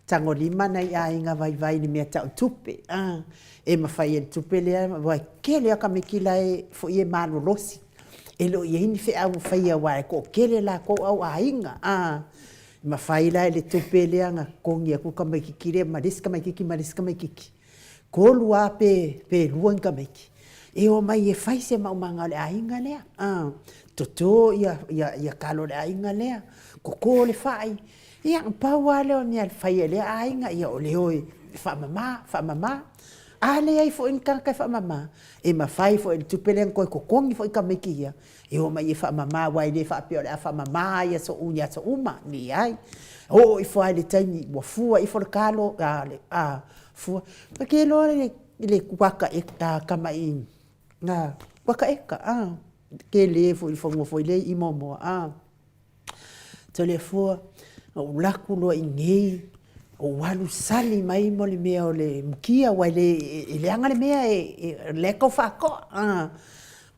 tango lima nai ainga vai ni meta tupe e mafai el tupe le vai kele aka mikila e fo ie manu losi e lo ie ni fe au fai wa ko kele la ko au ainga mafai la le tupe le anga kongi ku kama kikire mariska mai kiki ko lua pe luanga mai e o mai e fai se mau manga le ainga le toto ia kalo le ainga lea koko le fai ia paua le o nia fai le ainga ia o le oi fa mama ale ai fo in ka fa mama e ma fai fo tu pelen ko kokongi fo ka mekia e o mai fa mama wai le fa pio le fa mama ia so unya so uma ni ai o i fo ale tani wa fu i fo kalo ale fu porque lo le kuaka e ta kama in na kuaka e ka ke le fo fo le i momo te le fo o laku lo i nei o walu sali mai mo le mea o le mukia wai le anga le mea le ko fa ko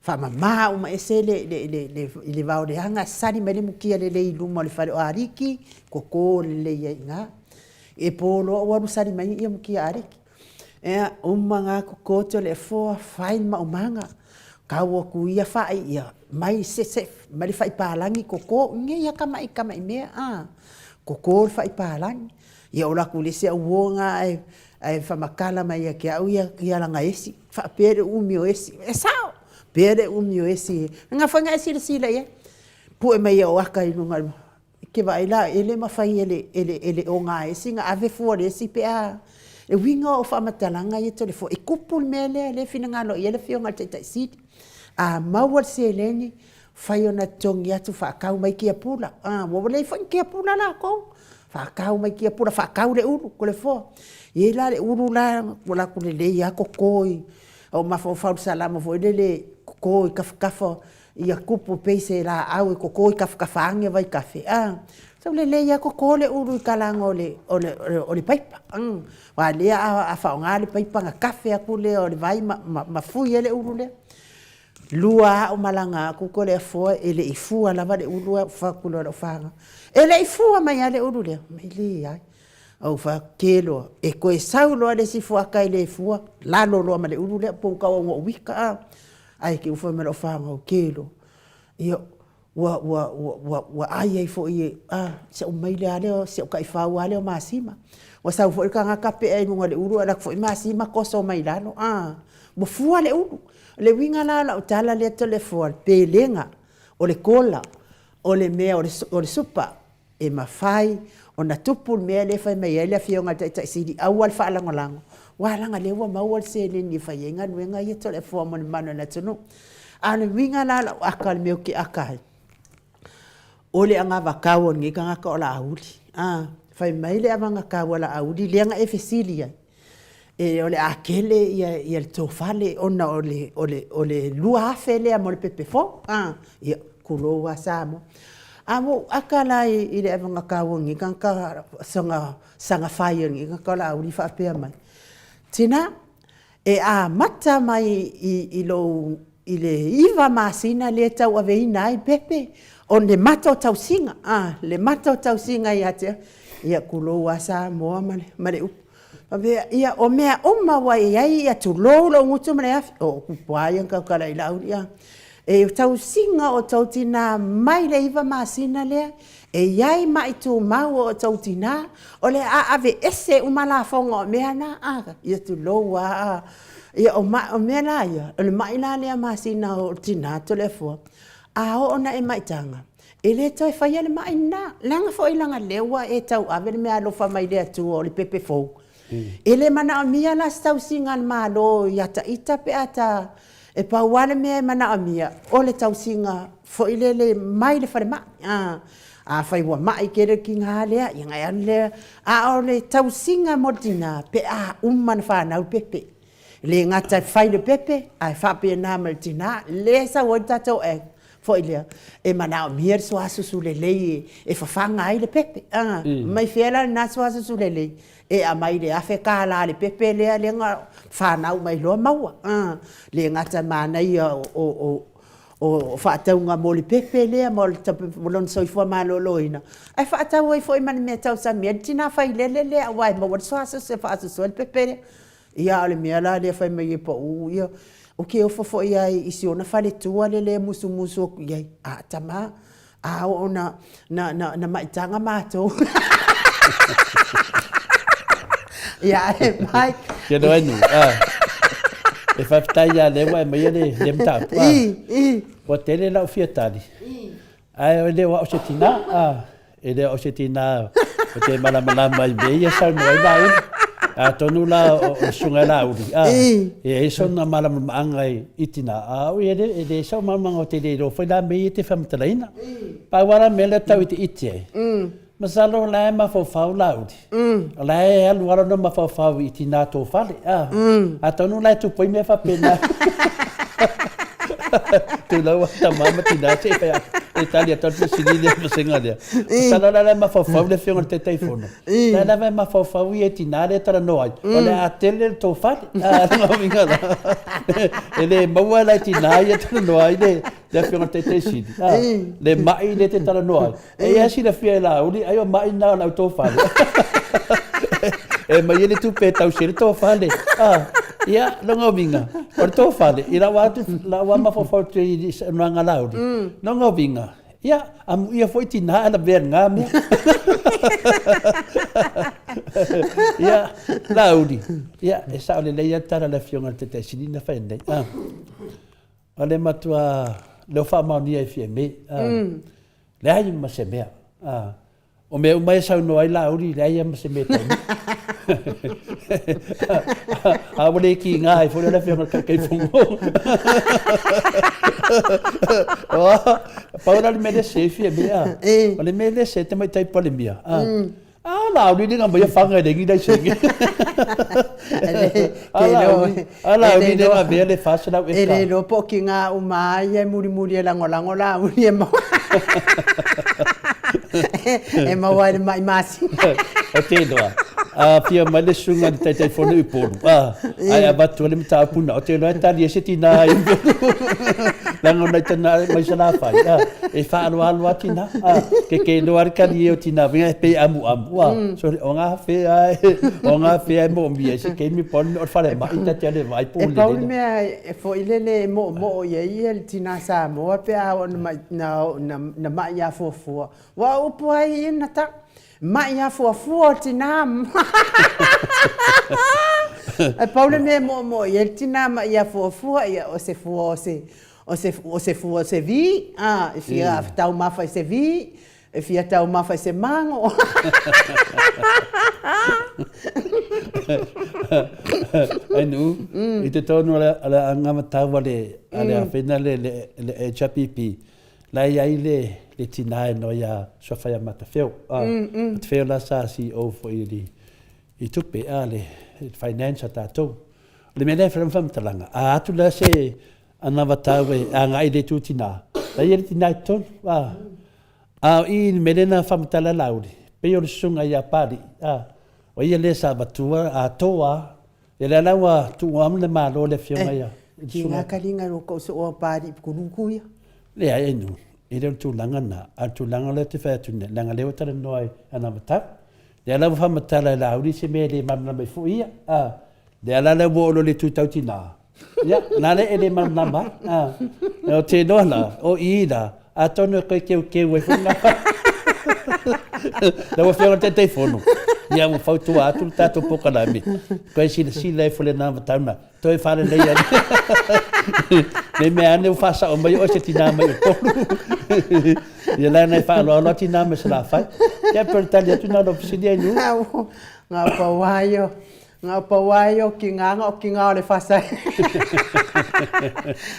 fa mama o ma ese le va o le anga sali mai le mukia le ilu mo le fare o ariki ko le ia nga e polo o walu sali mai ia mukia ariki o manga ko to le fo fine ma o manga ka wo ku ia fa ia mai se mai fa pa langi ko nge ia kama mea ko fa pa langi ia ola kulisi uonga ai fa makala mai ke au ia langa esi fa pere umio esi sao pere umio esi nga fanga esi sila ia pu mai o aka inunga ke vai la ele ma fai ele o nga esi nga ave fu esi pe e winga o fa matalanga ia tole fo e kupul mele le finanga lo ia le fionga te sit mawal se leni fai ona tongia tu fa kau mai kia pula wo le fa kia pula la ko fa kau mai kia pura fa kau le uru ko le fo e la le uru la wala ko le ia ko koi o ma fo fa salama fo le koi kafo ia kupu peise la au ko koi kafange vai kafe so le ia ko le uru kalango le paipa wa le a fa ngale paipa nga kafe aku le o le vai ma fu le uru le lua o malanga ku ko le fo ele ifu ala va le uru fa ku lo fa ele ifu mai ale uru le mili ai au fa kelo e ko saulo ale si fu aka ele fu la lo ma le uru le po ka o wika ai ke fu me lo fa o kelo io wa ai fo i se o mai le ale se o kai fa wa le o masima wa sa fo ka nga kape ai mo le uru ala fo masima ko so mai la no mo fu ale uru le winga la o tala le telefon pelenga o le kola o le mea o le supa e mafai o na tupu mea le fai mai ele fionga ta sidi awal fa lango wala le wa mawal se le ni fai nga wenga ye telefon mo mano na tunu ana winga la akal me ki akai o le anga va kawo ngi ka ka ola auli fai mai le anga ka wala auli le anga e fesilia e ole akele ia le tofale ona ole lua fele mo le pepe fo ia kulo wa samo amo akala i le anga kawongi kan ka sanga fire ngi ka la uri fa pe mai tina e mata mai i le iva masina le tau ave nai pepe on le mata tau singa le mata tau singa ia kulo wa samo male ia o mea oma wai ia tu lo ngutu mea o kupuai ka kala ila ia e tau singa o tau tina mai le iva masina le e iai mai tu mau o tau tina o le ave ese umala fonga mea na ia tu lo wa ia o mea la ia o le mai la le masina o tina to le fo ona e mai tanga ele toi fai le mai na langa fo ilanga lewa e tau ave mea lo fa mai le tu o le pepe fo ele mana mia la stau singan malo ya ta ita pe ata e pa wale me mana mia o le tau singa fo ile mai le fare ma fai wa mai kere kinga le ya ngai le o le tau singa modina pe umman fa na pepe le ngata fai le pepe ai fa pe na martina le sa wota to fo ile e mana mia so asu su le e fa fanga ai le pepe mai fiela na so asu su le e a mai le afe ka la le pepe le nga fa na mai lo maua le ngata mana ia o fa taunga mo le pepe le mo le lon so fo malo loina ai fa tau e foi man me tau sa me tina fa le wai mo so aso se fa aso le pepe ia le me la le fa me po ia o ke o fo ia i si ona fa le tua le musu ia tama ona na mai tanga mato ya mai ke doani e fa taya le wa mai le tap o tele la fia tali ai o le wa o se tina ele o se tina o te mala mai be ia sa no ai lai a tonu la o sunga la uri e so na mala manga i tina o ele so mama o te le foi la me te famtalaina pa wara mele tau te ite masalo la ma fo fa la uri la e alu wara no ma fa i tina to fale a tonu la tu poi me fa pena tu la wa ta mama tina se fa Italia tanto sinile senga dia. Sala la ma fa le fiong te telefono. La ma fa e tinare tra noi. Ole a tele to fa. No vinga. Ele maua la tinare tra noi le fiong te sidi. Le mai le te tra noi. E asi la fia la uli ayo mai na la to fa. E mai ele tu pe tau sir to fa le. Ia longa vinga. Or to fa le. Ira wa la wa ma fa te no ngalaudi. No vinga. Ia, am ia foi tina ala ver ngami. Ia, laudi. Ia, esa ole leia tara la fionga te sinina fende. Ole matua lo fa mani e fieme. Le ai ma se mea. O me o mai sa no ai laudi, le ai ma se meta. A ole ki ngai foi la fionga ka fongo. Paula me desse fia mea. Ole me desse te mai tai pole mea. La uri nga mai fanga de ngi sengi. Ala uri nga be le fasa na weka. Ele lo po ki nga umai e muri la ngola uri e ma. E ma wa mai masi. Te doa. Pia mai le sunga de telefono i poru. Ai abatu le mta puna. O te no ta di setina. Lango na tana mai sala fai. E fa alu atina. Ke no ar kali o tina vinga pe amu. So o nga fe ai mo mi se ke mi pon o fare mai ta tele vai po le. E pau me e fo ile mo ye el tina sa mo pe a na mai ya fo. Wa upo ai na ta mai ya fo tina. E pau me mo ye el tina mai ya fo ia o se fu se vi e fia tau mafa se vi e fia tau mafa se mango ai nu i te tonu ala ngama tau le ala fena le HPP la ia le tinai no ia so fa ya mata feo te feo la sa si o fo i tupe ale finance tato le mele fram talanga a tu la se ana vatawe anga ide tutina la ia tina ton i melena famtala laudi pe o sunga ia pali o ia le sa batua a toa ele lawa tu am le malo le fionga ia sunga kalinga ro ko so o pali kunukuia le ai nu ele tu langa na a tu langa le te fa tu langa le otara noi ana mata le lawa famtala laudi se mele mamna me fuia le la wo lo le tu tautina ya nale ele mamna o te dola o ida a tono ke we funga la wo fiona te telefono ya mo fautu atu tato poka la mi ko si le fole na vatana to e fale le ya me ane fasa o mai o se tina mai o ya la na fa lo tina me sala fa ya per talia tu na obsidia nu nga pawayo ki nga le fasa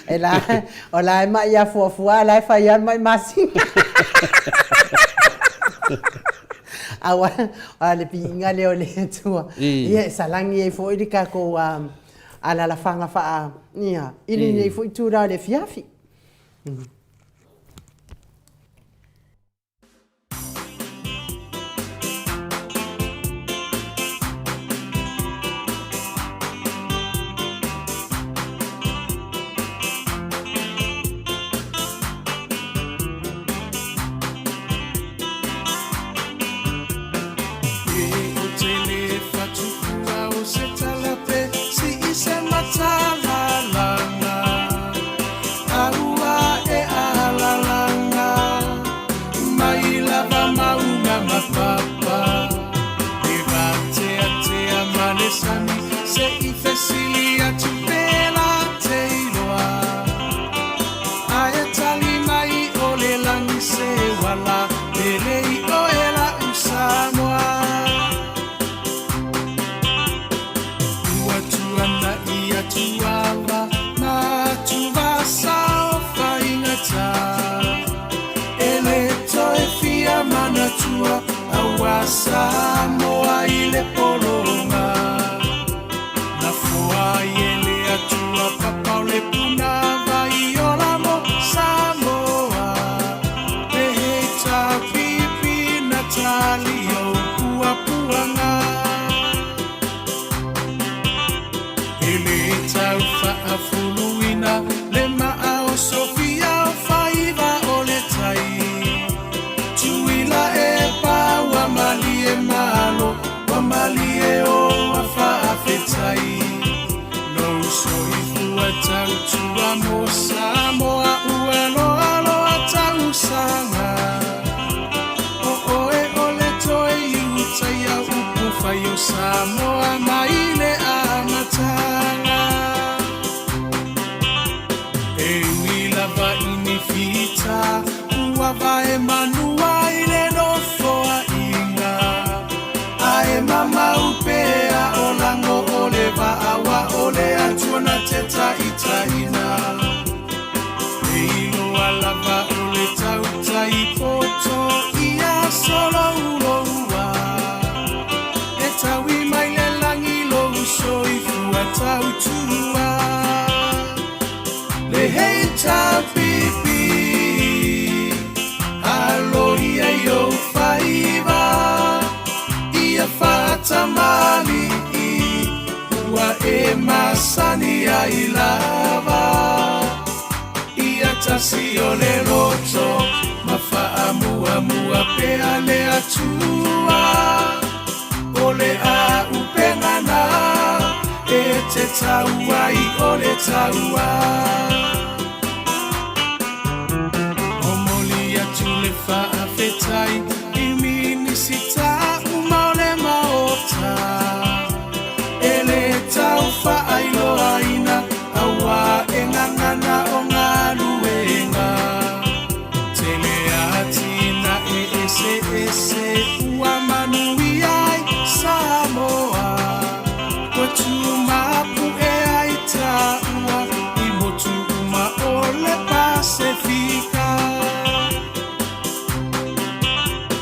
ela ma ya fo la fa ya mai masi awa ale pinga le ole tu ye salangi e fo idika ko ala la fanga fa ia ili ne fo tu ra le fiafi Cecilia tu bela te iloa. Ayata atua aua Samoa i le polonga na fua i le atua papau le puna vai o lamo Samoa le hei ta pipi na tali o pua puanga e le tau whaafuluina le maa o Sofia o whaiva o le tai tuila e pa wa mali e malo wa mali e o a whaafetai no soi fua tau tua mo Samoa ua loa loa tau sanga o oe o le toe iutai a upu whai o Samoa mai le amatanga e lava ini fita ua vae manua i le nofoa inga ae mama upea o lango o le vaawa o le atuana te taitaina e iloa lava o le tautai poto ia solo uloua e taui mai le langi lo usoi fua tautua le hei ta pipi alo ia yo whaiva ia whatamali ua e masani ai lava ia tasi o le roto ma whaamua mua pea le atua o le a upengana e te taua i o le taua o moli atu le whaafetai i minisita uma o le maota e le tau whaailo aina aua e ngangana o ngā luenga te le atina e ese ese ua manui ai Samoa kwa tumapu e aita ua i motu uma o le Pasifika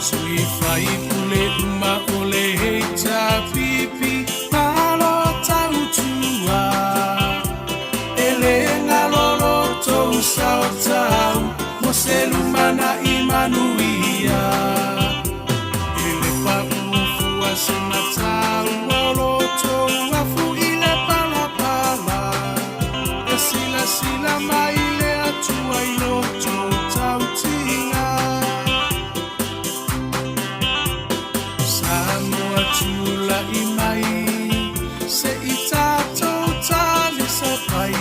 sui fai pule uma o le heita pipi malo tautua e le ngalolo tou sao tau mo se lumana i manuia e le paufua se matau olo tou afu i le palapala e sila sila mai le atua i loto tautinga Samoa tula i mai se i tātou tali sa pai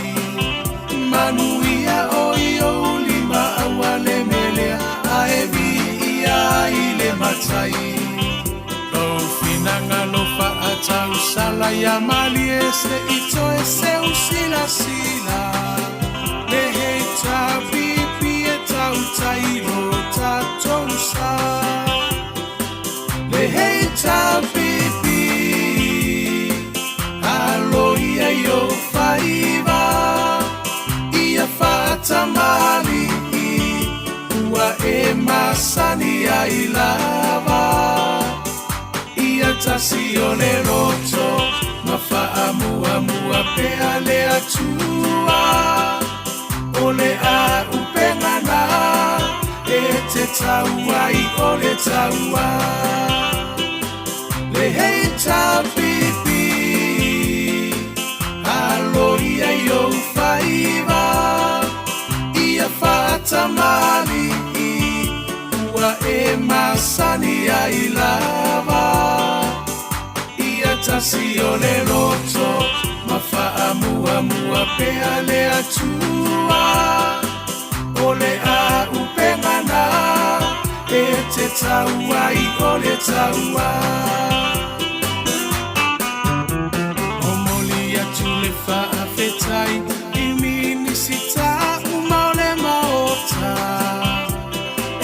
manuia o i o lima awa le melea a e vi ia i le matai Kou finanga lo fa a tau sala ia mali e se i toe se usila sila le hei ta pipi e tau tairo tātou sa le hei ta pipi alo ia yo whaiva ia whatamali ua e masani ai lava ia tasi o le roto ma whaamua mua pea le atua o le a upengana e te taua i o le taua le hei ta pipi alo ia yo whaiva ia whatamali ua e masani ai lava ia tasi o le roto ma whaamua mua pea le atua o le a upengana e te taua i o le taua o moli atu le whaafetai i minisita uma o le maota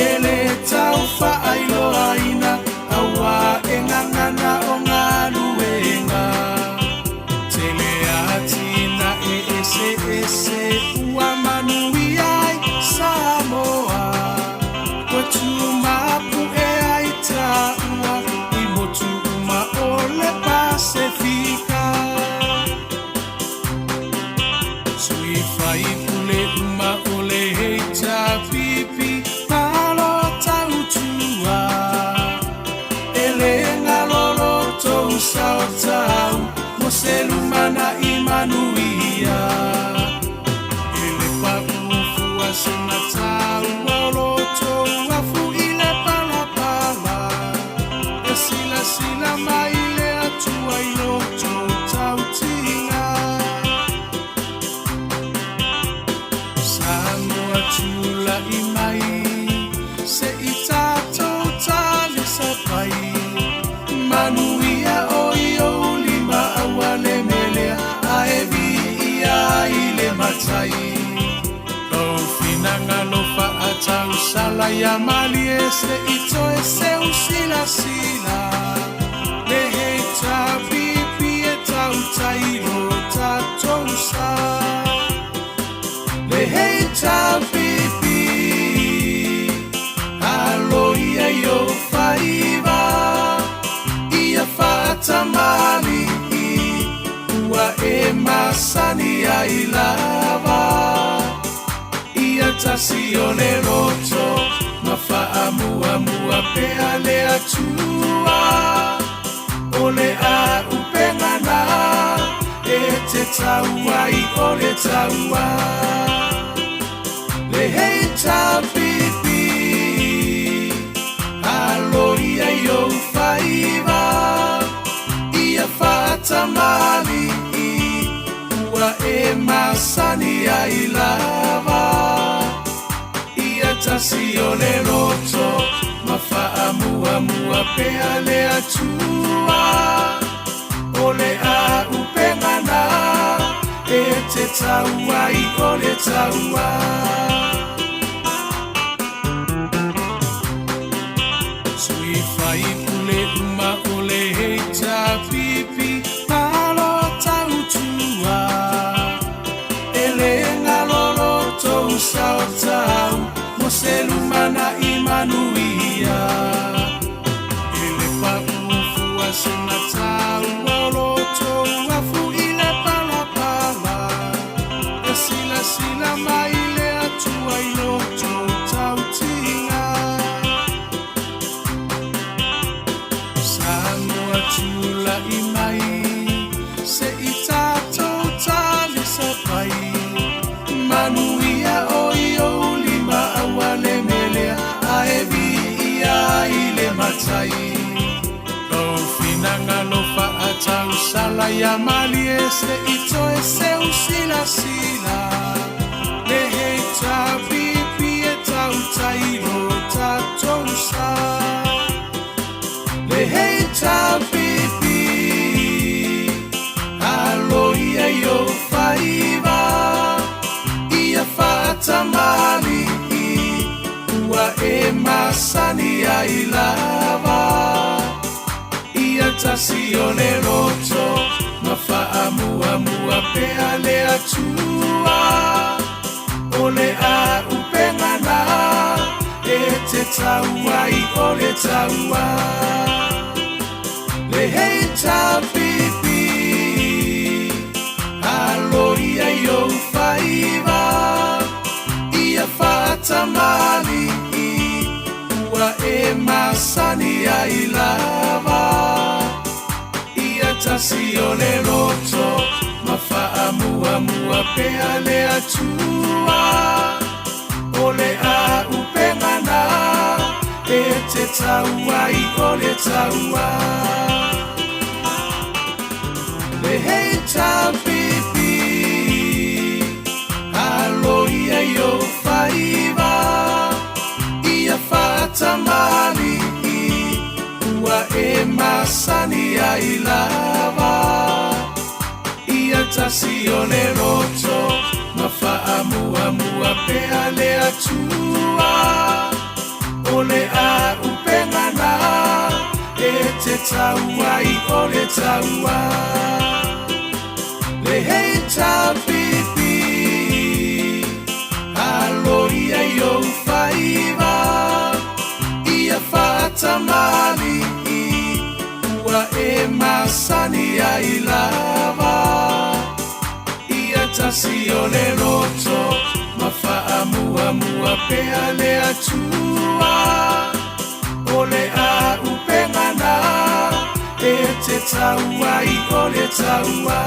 e le tau whaailo aina aua e ngangana o ngā luenga te le atina e ese ese ua manui ai Samoa kwa tumapu e ai se matau olo tou afu i le palapala e sila mai le atua i loto tautinga Samoa tula i mai se i tātou tali sa pai Manuia o i o lima awa le melea a e vi ia i le matai Tau finanga lo fa a tau sala ia mali e se i toe se usila sila Le he ta pipi e tau tairo tātou sa Le he ta pipi Alo ia yo faiva Ia fata mali Ua e masani ai lava Ia tasi o le roto Ma faa mua mua pea le atua O le a upengana E te taua i o le taua Le hei ta pipi Alo ia yo faiva Ia fata mali Ua e masani ai lava Ia tasi o le roto Ma faa mua mua pea le atua O le a upengana E te taua i o le taua Sui fai pule uma o le heita pipi Malo tau tua Ele ngalolo tou sao tau Mo se lumana i manuia Ele pa ufua se matau Olo tou afu i le palapala E sila mai le atua i loto tau tinga Samoa tula i mai Se i tātou tali sa pai Manuia o i o lima awa le melea A e vi ia i le matai Tau finanga lo fa a tau sala ia mali e se i toe se usila sila Le hei ta pipi e tau tairo tātou sa Le hei ta pipi Alo ia yo faiva Ia fata mali Ua e masani ai lava Ia tasi o le roto Ma faa mua mua pea le atua O le a upengana E te taua i o le taua Le hei ta pipi Alo ia yo faiva Ia fata mali Ua e masani ai lava Ia tasi o le roto Ma faa mua mua pea le atua O le a upengana E te taua i o le taua Le hei ta pipi Alo ia yo faiva Ia fata mali Ua e masani ai lava Ia tasi o le roto Ma faa mua mua pea le atua O le a upengana E te taua i o le taua Le hei ta pipi Alo ia yo faiva Ia fata mali Ua e masani ai lava Ia tasi o le roto Ma faa mua mua pea le atua O le a upengana E te taua i o le taua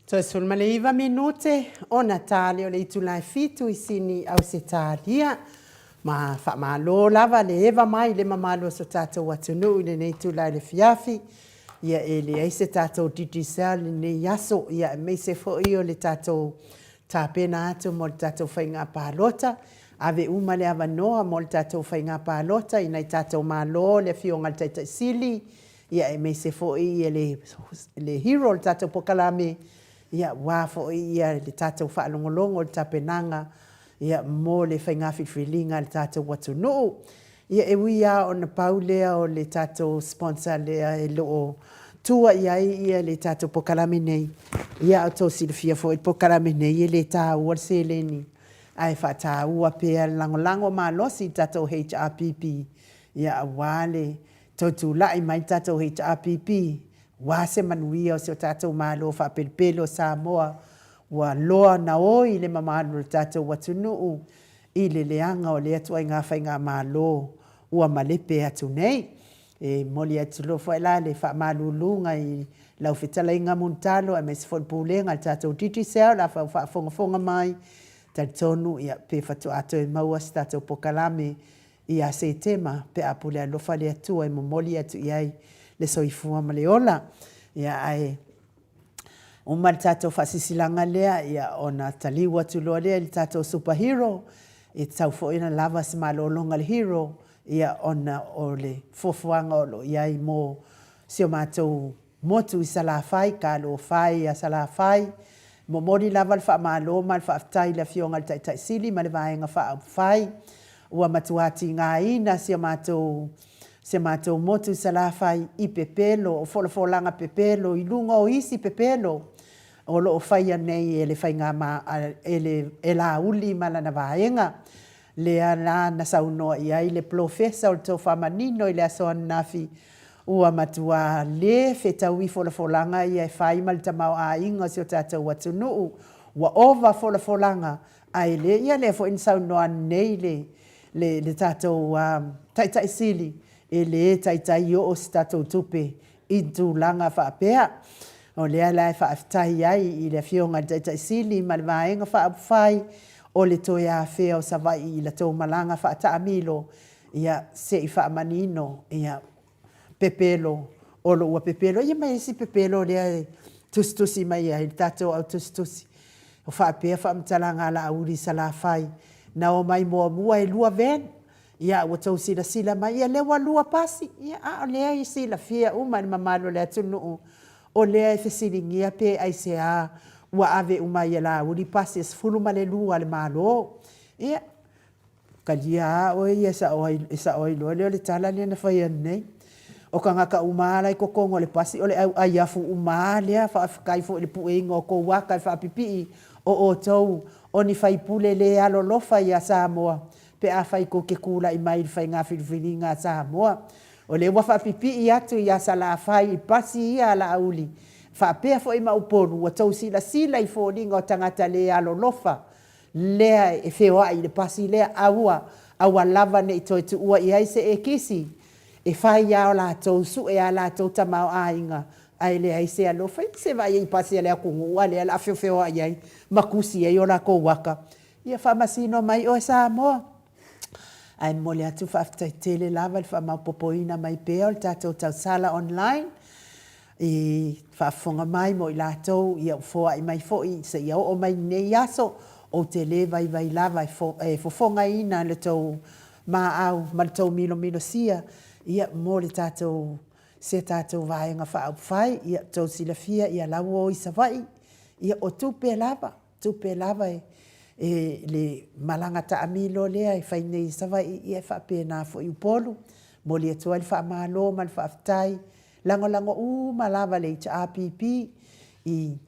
So sul maleiva minute o Natale o le itulai fitu I sini au se talia. Ma fa malo lava le eva mai le mamalo so tatou atunu le nei tulai le fiafi. Ia ele ai se tatou titisal ne yaso ia me se fo io le tatou tapena atu mo le tatou whainga palota. Ave uma le avanoa mo le tatou whainga palota ina I tatou malo le fionga le taita sili. Ia me se fo ia le hero le tatou pokalame. Ia wafo ia le tatou whaalongolongo le tapenanga. Ia mo le whainga whiwhilinga le tatou watunu. Ia e wia o na paulea o le tatou sponsor lea e loo tua ia le tatou pokalame nei. Ia o tō silifia fo i pokalame nei e le tā ua se leni. Ai whata ua pēr lango malosi tatou HRPP. Ia wale tautu lai mai tatou HRPP. Wase manuia o se o tatou malo whapelpelo Samoa. Wa loa na oi le mamalo le tatou watunuu. I le leanga o le atua I ngā whainga malo. Ua malepe atu nei. E moli atu lo whaela le wha malulunga I lau whetala I ngā muntalo. A me se wholpulenga le tatou titi seo. La wha fonga mai. Tonu ia pe fatu ato e maua si tatou pokalame. Ia se tema pe apule alofa le atua. E momoli atu iai le soifua ma le ola. Ia ai. Uma le tatou whasisilanga lea, ia ona taliwa tuloa lea le tatou superhero, e tau foina lava si malolonga le hero, ia ona o le fofuanga o lo iai mo sio mātou motu I salafai, ka lo fai a salafai, mo mori lava le wha malo, ma le wha aftai le fionga le taitai sili, ma le vaenga wha fai, ua matuati ngā ina sio mātou se mātou motu salafai I pepelo, o folanga pepelo, I lunga o isi pepelo, o lo whaia nei e le whainga e la uli malana vaenga. Le ala na saunoa I ai le profesa o tō whamanino I le asoa nafi ua matua le whetau I folanga I e whai mal tamau a inga si o tātou watunuu. Wa ova folanga ai le ia le fo in saunoa nei le tātou taitai sili e le taitai o si tātou tupe I tūlanga whaapea. O lea lai whaaftahi ai I le fionga taitai sili ma le vaenga whaapwhai o le toia whea o savai I la tō malanga whaataamilo ia se I whaamanino ia pepelo o lo ua pepelo ia mai si pepelo lea tustusi mai ai tātou au tustusi o whaapea whaamtalanga la auri salafai na o mai mua e lua ven ia ua tau sila mai ia lewa lua pasi ia o lea I sila fia uma ni mamalo lea tunuu o lea e whesiringia pe ai se a ua ave umai la uri pasi es fulu male lua le malo. Ia, kalia o ia sa oi lo leo le tala lea na whai anei. O ka ngaka umala I kokongo le pasi o le au aiafu umalea whaafikai fo le puenga o ko waka I whaapipi o tau o ni whai pule le alo lofa I a Samoa pe a whai ko ke kula I mai whai ngā whiriwhiringa Samoa. O le wafa pipi atu ia sala fai pasi ia la auli. Fa pea fo I mauporu wa tau sila I fōringa o tangata le alo lofa. Lea e whewa I le pasi lea aua lava ne I toi tu ua I aise e kisi. E fai ia o la tau su e a la tau tamau a inga. Ai le aise a lofa. Se vai I pasi lea kungu ua lea la whewa iai. Makusi e o la ko waka. Ia whamasino mai o Samoa. Ai mole atu whaaftai tele lava le whaamaupopoina mai pea o le tātou tau sala online. I whaafonga mai mo I lātou I au fōa I mai fōi se I au o mai nei aso o te le vai lava e fofonga ina le tau maa au ma le tau milo sia. Ia mo le tātou se tātou vaenga whaau ia tau silafia ia lau o I savai. Ia o tupe lava e le malanga ta amilo lea e whai nei savai I e whaapena fo I upolu. Mo le atua le whaamalo ma le whaaftai. Lango malava le HRPP I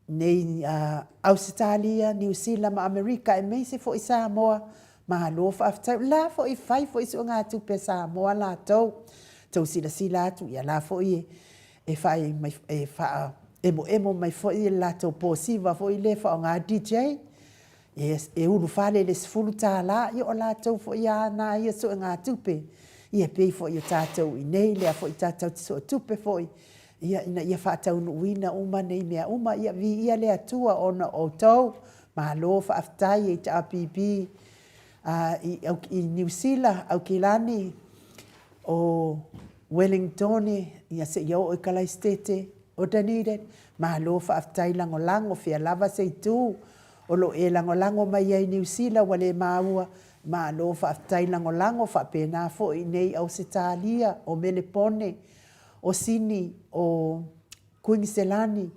nei Australia, New Zealand ma Amerika e mei se fo I Samoa. Mahalo whaaftai. La fo I whai fo I su ngā tupe Samoa la tau. Tau sila atu ia la fo I e whai e wha emo mai foi la to posiva foi le fa nga DJ yes e ulu fale le sfulu tala I o la to foi ya na ia so nga tupe ia pe foi tatou I nei le foi tatou so tupe foi ia whaataunuina uma nei mea uma ia vi ia le atua ona o tau malo whaaftai e te APP i New Zealand au kilani o Wellington ia se iau o Kalaistete o Dunedin malo whaaftai lango fia lava se tu o lo e lango mai ai New Zealand wale maua malo whaaftai lango whaapena fo i nei au se talia o Melepone o Sydney, o Queensland,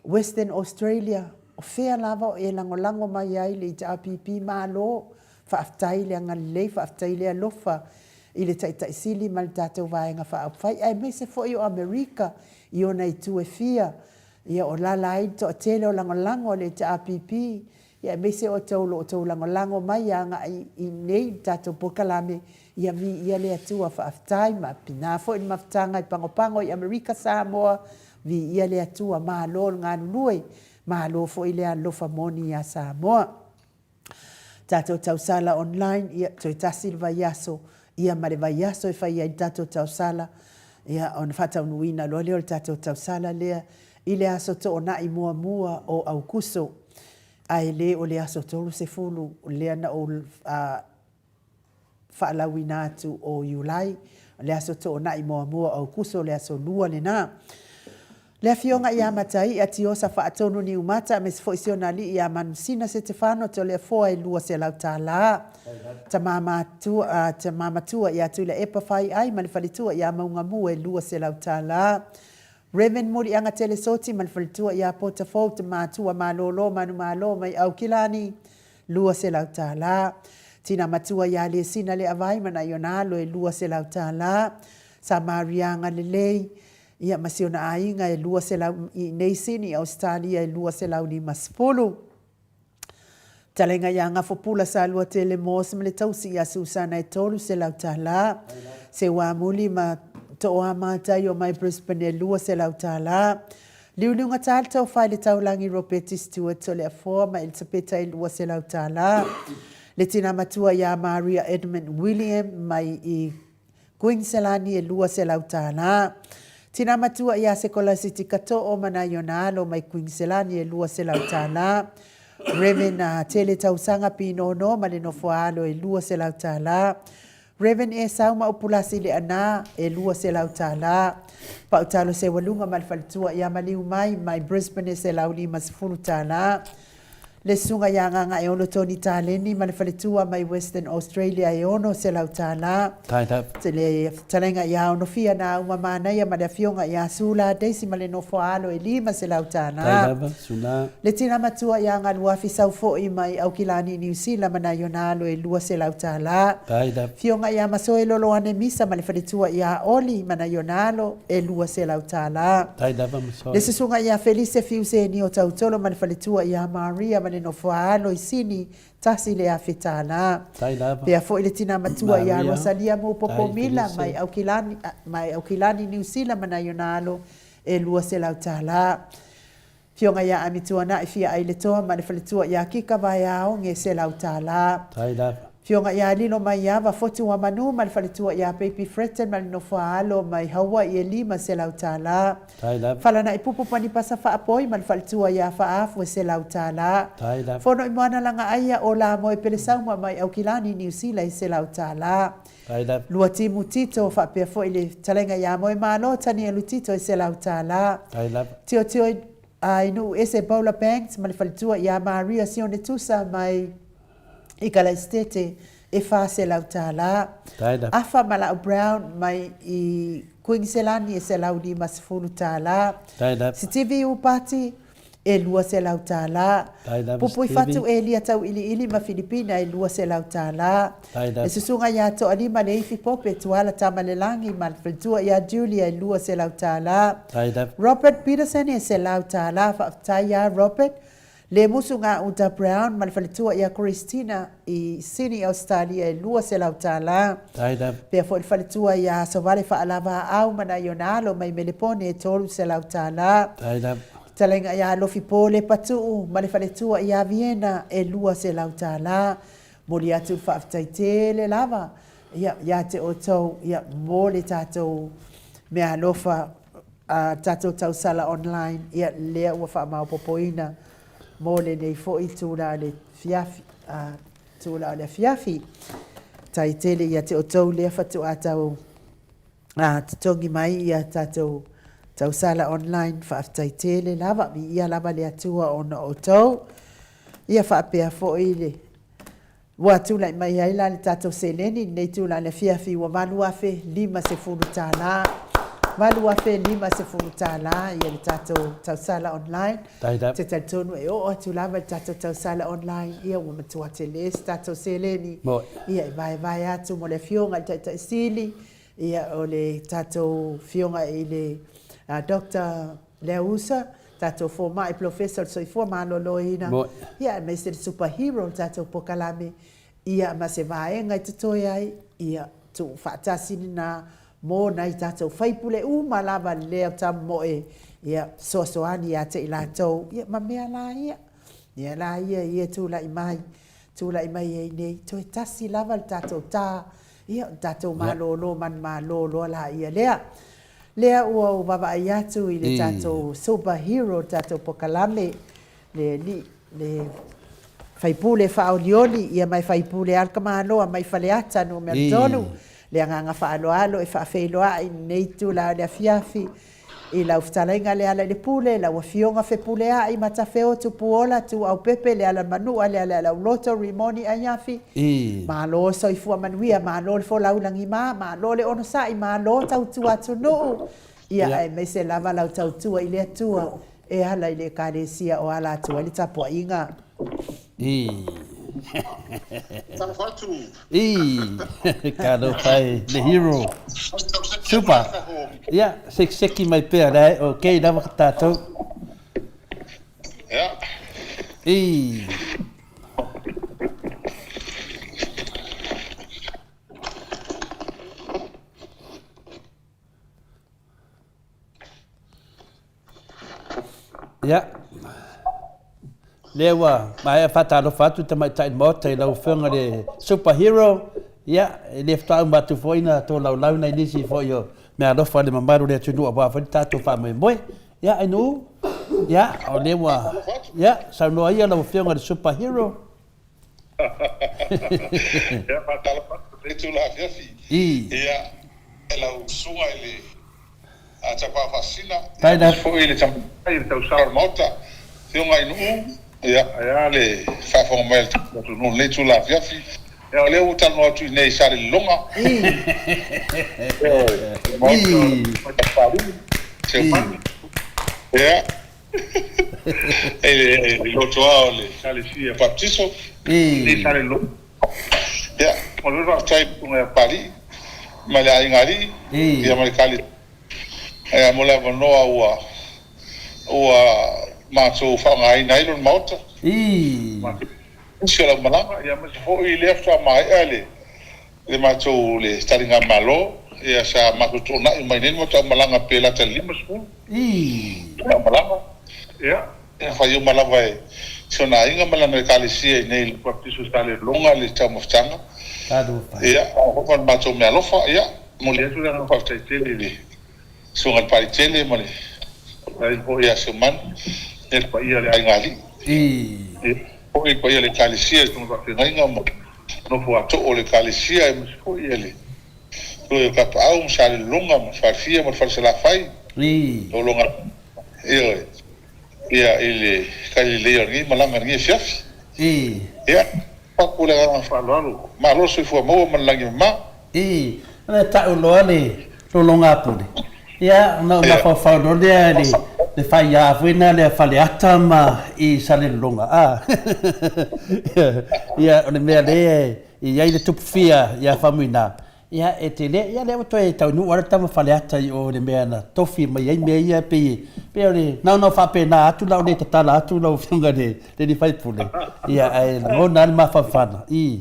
Western Australia, o fea lava o e lango mai ai le te APP malo, whaaftai le angalei, whaaftai le alofa, i le taitaisili ma le tātou vaenga whaafai. Ai me se fo i o Amerika, i o nei tu e fia, ia o lalai to a tele o lango le te APP, ia me se o taulo lango mai anga i nei tātou pokalame, ia vi ia le atua whaaftai ma pina fo i mafutanga i pangopango i Amerika Samoa vi ia le atua malo ngā nului malo fo i le alofa moni a Samoa. Tātou tausala online ia toi tasi le vaiaso ia ma le vaiaso e whai ai tātou tausala ia on whatau nuina lo leo le tātou tausala lea i le aso to ona i mua o Aukuso ai le o le aso tolu se fulu lea na o whaalawina atu o Iulai, le aso to na i mua au kuso le aso lua le nā. Le afionga i amatai ati o sa whaatonu ni umata me sifo isionali i amanusina se te whano to le foa i lua se lau tā la. Ta mamatua i atu le epa whai ai ma le whalitua i amaunga mua i lua se lau tā la. Reverend Muri anga tele soti ma le whalitua i a potafou te mātua malolo manu malo mai au kilani lua se lau tā la. Tina matua ia le sina le avai mana ionalo e lua se lau tāla. Sa marianga le lei. Ia masiona ainga e lua se lau i neisini Australia e lua se lau ni maspulu. Talenga ia ngafopula sa lua tele mos me le tausi ia Susana e tolu se lau tāla. Se wamuli ma toa mātai o mai Brisbane e lua se lau tāla. Liununga tāle tau whai le taulangi Robert Stewart to le afoa ma Elizabeth e lua se lau tāla. Le tina matua ia Maria Edmund William mai i Queensland e lua se lau tāna. Tina matua ia Sekola City kato o mana ionalo mai Queensland e lua se lau tāna. Reverend tele tausanga pino no ma le nofoalo e lua se lau tāna. Reverend e sauma upulasi le ana e lua se lau tāna. Pautalo se walunga malfaltua ia maliu mai Brisbane se lau 50 tāna. Le sunga ia nganga e ono Tony Taleni ma le whaletua mai Western Australia e ono se lau tāna. Te le talenga ia ono fia na uma mānaia ma le fionga ia sula deisi ma le nofo alo e 5 se lau tāna. Le tina matua ia ngā luafi sau foi mai au kilani New Zealand ma na ionalo e 2 se lau tāna. Fionga ia masoe lolo ane misa ma le whaletua ia oli ma na ionalo e 2 se lau tāna. Le susunga ia Felice Fiuse ni o tautolo ma le whaletua ia Maria ma no foalo i sini tasi le afetana. Pea fo ile tina matua ia Rosalia mo popomila mai au kilani New Zealand mana ionalo e lua se lau tāla. Fionga ia amituana i fia ai le toa ma le whaletua ia kika vai ao nge se lau tāla. Fionga ia lilo mai ia wa fotu wa manu ma le whaletua ia Baby Fretten ma le no whaalo mai haua i e 5 se lau tāla. Falana i pupu pani pasa whaapoi ma le whaletua ia whaafu e se lau tāla. Fono i moana langa aia o la moe pele sauma mai au kilani New Zealand se lau tāla. Lua timu tito whaapea fo i le talenga ia moe malo tani e lutito e se lau tāla. Tio inu ese Paula Banks ma le whaletua ia Maria Sione Tusa mai i Kalaistete e wha se lau tāla. Afa Malau Brown mai i Queensland e se lau 50 tāla. Si TV Upati e 2 se lau tāla. Pupu i fatu e lia tau ili ma Filipina e 2 se lau tāla. E susunga ia to alima le ifi pope tuala tamalelangi ma le ia Julia e 2 se lau tāla. Robert Peterson e se lau tāla. Whaftai ia Robert. Le musu ngā Uta Brown ma le whaletua ia Christina i Sydney Australia e 2 se lau tāla. Pea fo le whaletua ia Sovale whaalava au mana ionalo mai Melepone e 3 se lau tāla. Talenga ia Lofi Pole Patuu ma le whaletua ia Vienna e 2 se lau tāla. Moli atu whaaftai le lava. Ia te o tau ia mo le tātou mea alofa tatou tausala online ia lea ua faamaopopoina mo lenei foʻi tula le fiafi tula o le fiafi taitele ia te outou lea fatuatau totogi mai ia tatou tausala online faafetaitele lava mi ia lava le atua ona outou ia faapea foʻi le ua tulaʻi mai ai la le tatou seleni lenei tula le fiafi ua malu afe 50 tālā malu afe 50 tālā ia le tatou tausala online te tautonu e oo atu lava le tatou tausala online ia ua matua tele se tatou seleni ia e vaevae atu mo le fioga i taʻitaʻisili ia o le tatou fioga i le Dr. Leusa tatou fomaʻi professor soifua malōlōina ia mai se le superhero tatou pokalame ia ma se vaega i totoe ai ia tu faatasini na mo nai tatou faipule uma lava lea tamoe ia soasoani iā te i latou ia ma mea la ia tulaʻi mai ai nei toe tasi lava le tatou tā ia tatou malōlō man malōlō la ia lea ua o vavaai atu i le tatou superhero tatou pokalame le faipule faaolioli ia mai faipule alkamaloa mai faleata no mea tonu le agaga faaloalo e faafeiloaʻi nei tula o le afiafi i lau fetalaiga le ala i le pule lau afioga fepuleaʻi ma tafeo tupuola tuau pepe le ala manua le ala lauloto rimoni aiafi malo soifua manuia malo le folaulagi malo le ono saʻi malo tautua atunuu ia e mai se lava lau tautua i le atua e ala i le ekalesia o ala atua i le tapuaʻiga Kado pai the hero super ya seki mai pea dai okay lava tatou ya lewa mai fatalo fatu te mai tai mota i lau whenga le superhero ia le fta mbatu foina to lau na nisi fo yo me alofa le mamaru le tunu aba fa tato fa mai moi ia ai no ia o lewa ia sa no ia lau whenga le superhero ia fatalo fatu le tu la fiafi ia lau suga ile a tapa fasina tai da fo ile tam ai tau sa mota fionga inu ia le faafogamaia le tunuu lei tulafiafi e o lea ua talanoa atu i nei sa le loga seumani ia e le lotoa o le salesia baptiso i sa le loga ia o le vaatai puga pali ma le aiga alii ia ma le kali ia mo le avanoa ua matou faagaina ai lona maota sia lau malaga ia ma se foʻi lea faamaeʻa le matou le taliga malo ia sa matutoʻanaʻi mai neni mo taumalaga pe lata 5 sepulu taumalaga ia fai uma lava e sionaiga ma lana ekalesia i nei le baptiso taleloga le taumafutaga ia hofa le matou mea alofa ia mo le atu lega faafetaitele le suga le palitele ma le ai foʻi a seumani e le paia le aiga alii foʻi paia le kalesia e tugafaafegaiga ma nofo atoo le kalesia e mase foʻi e le toe kapaau ma sa lelologa ma falefia ma le falesalafai lologa ia i le kalilei alagi ma lagaligia fiafi ia paku le agaga faaloalo malo soifua maua ma le lagi mamā le taʻuloa le lologa apule ia na faufaulo lea le faiafuina le faleata ma i salelologa ia o le mea lē iai le tupufia ia famuina ia e te lea ia lea ua toe taunuu ala tama faleata i o le mea na tofi mai ai mea ia pe o le naunau faapena atu lau le tatala atu lau fioga le li faipule ia ae lagona ale mafafana i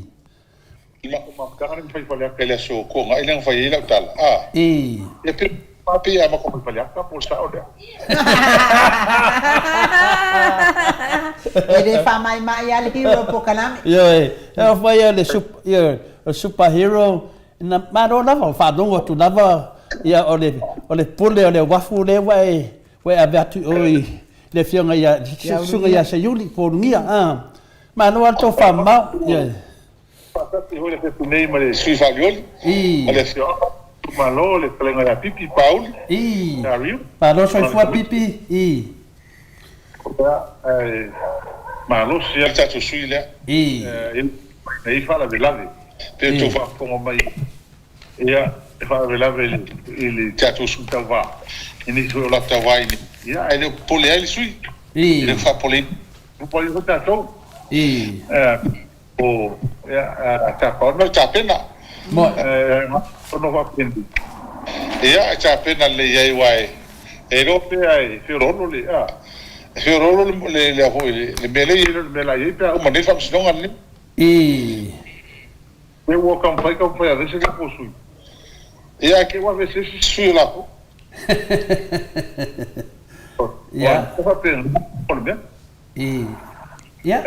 makumamakaga le faifaleaka i le aso koga i lega fai ai lau tala ia papi ama ko paliaka po sa ode ele fa mai al hero po kanami e fa le superhero na maro lava fa dongo tu lava Ia ole pule ole wafu le wai abatu oi le fionga ia sunga ia se yuli porungia ma no alto fama ia Pasati ole pe punei ma le sui fagioli ale fio ma lo le plenga ya pipi paul pa lo soi fua pipi ma lo si alta tu sui le nei fala de lave pe tu fa como mai ia fa de lave il tatu su tava ini su la tava ini ia ele pole ele sui ele fa pole não pode botar tão o tá pode tá pena não vai aprender ia tá pena le ia vai europea fiorolo le fiorolo le mele ia para uma nessa não ali eu vou campanha a ver se ele possui e aqui uma vez se sui lá ya vai aprender por bem ya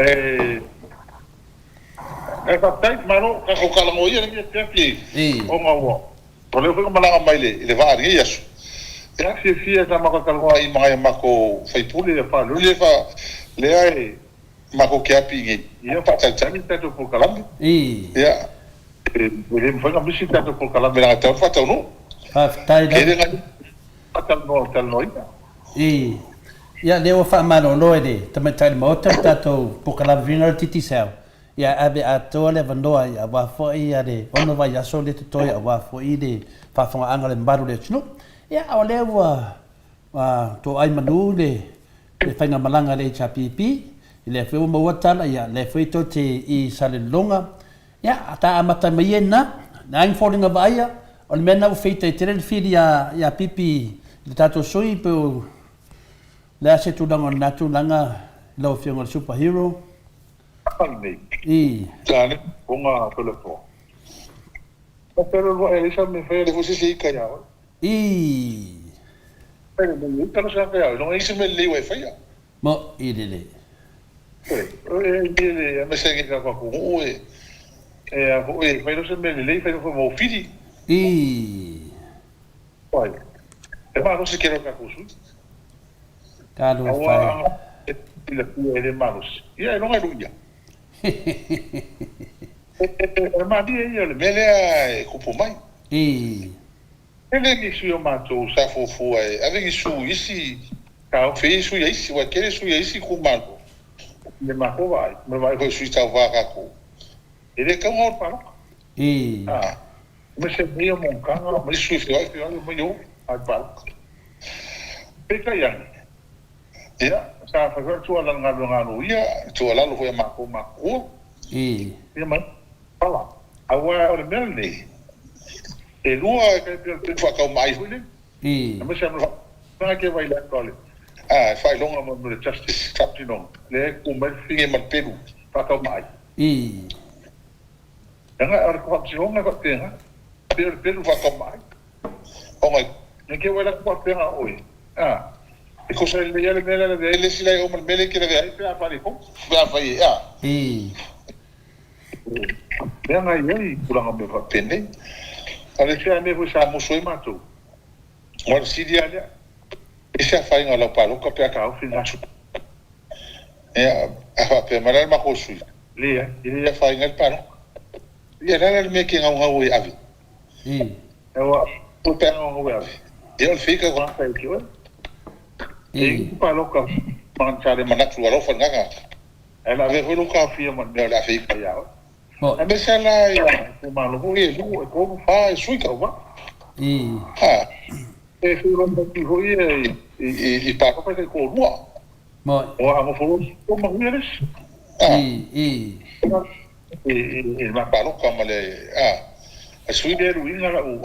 essa tá mano o calango ia nem tempo o mau por eu fui malanga mai le vai ali isso é que fia da maca calango aí mai maco foi pule le fa le ai mako ke api ia pa tani tato por calango ia ele foi na visita do por calango na tau fa tau no tai da tal no ia leo fa mano loide tama tai mo tato por calango vinga titi sel ia abe ato le vandoa ia wa fo ia de ono vai ya so le toi wa fo i de fa fonga anga le mbaru le tino ia o le wa to ai manu le fainga malanga le chapipi le fe mo watala ia le fe to te I sale longa ia ata amata maiena nang falling of aya o le mena o fe te tere fili ya pipi le tato sui pe le se tu danga natu langa lo fianga superhero Dale, ponga teléfono. Pero esa me fue de você se caiu. Pero não tá no sabe, não é isso me liga Wi-Fi. Mo idele. Me segue com oi. Oi, mas não se me liga, foi mo fidi. Olha. É mais não se quer com isso. Cado fai. Ele malos. E aí não é luia. Ma dia le mele kupu mai ele ni suyo mato sa fofu avec su ici ka fe su ici wa kele su ici ku malo le ma ko vai me vai ko su ta va ka ko ele ka mo pa me se via mon ka me su fe ai me yo ai pa pe ka ya sa fa tu ala ngalo ia tu ala lo foi mako ia mai fala awa o melni e lua que tu fa ka mai hule mas se não que vai lá cole fai longa mo no justice captain le ku mai finge mal peru fa ka mai nga ar ko si longa ko tenga peru fa ka mai o mai que vai lá ko tenga oi e cosa il mele le si lei o mal mele che deve per fare con va fai Yang ai pulang me fa pende. Ale se me fu sa mo soi mato. Or si dia dia. Esa fai ngala palo ka pe ka fin asu. A pe maral ma ko sui. Le ia fai ngal palo. Ia nana me que ngau ngau avi. Ewa o pe ngau ngau avi. Eu fica com a fai que e palo ka manchare manatu alo fa nganga. Ela ave foi no café man me la fai ya. A mesa lá o maluco e como faz sui ka va. E foi onde que foi e pa pa que ko lua. Mo o amo folo como eles. E ma palo como le a sui de ruína la o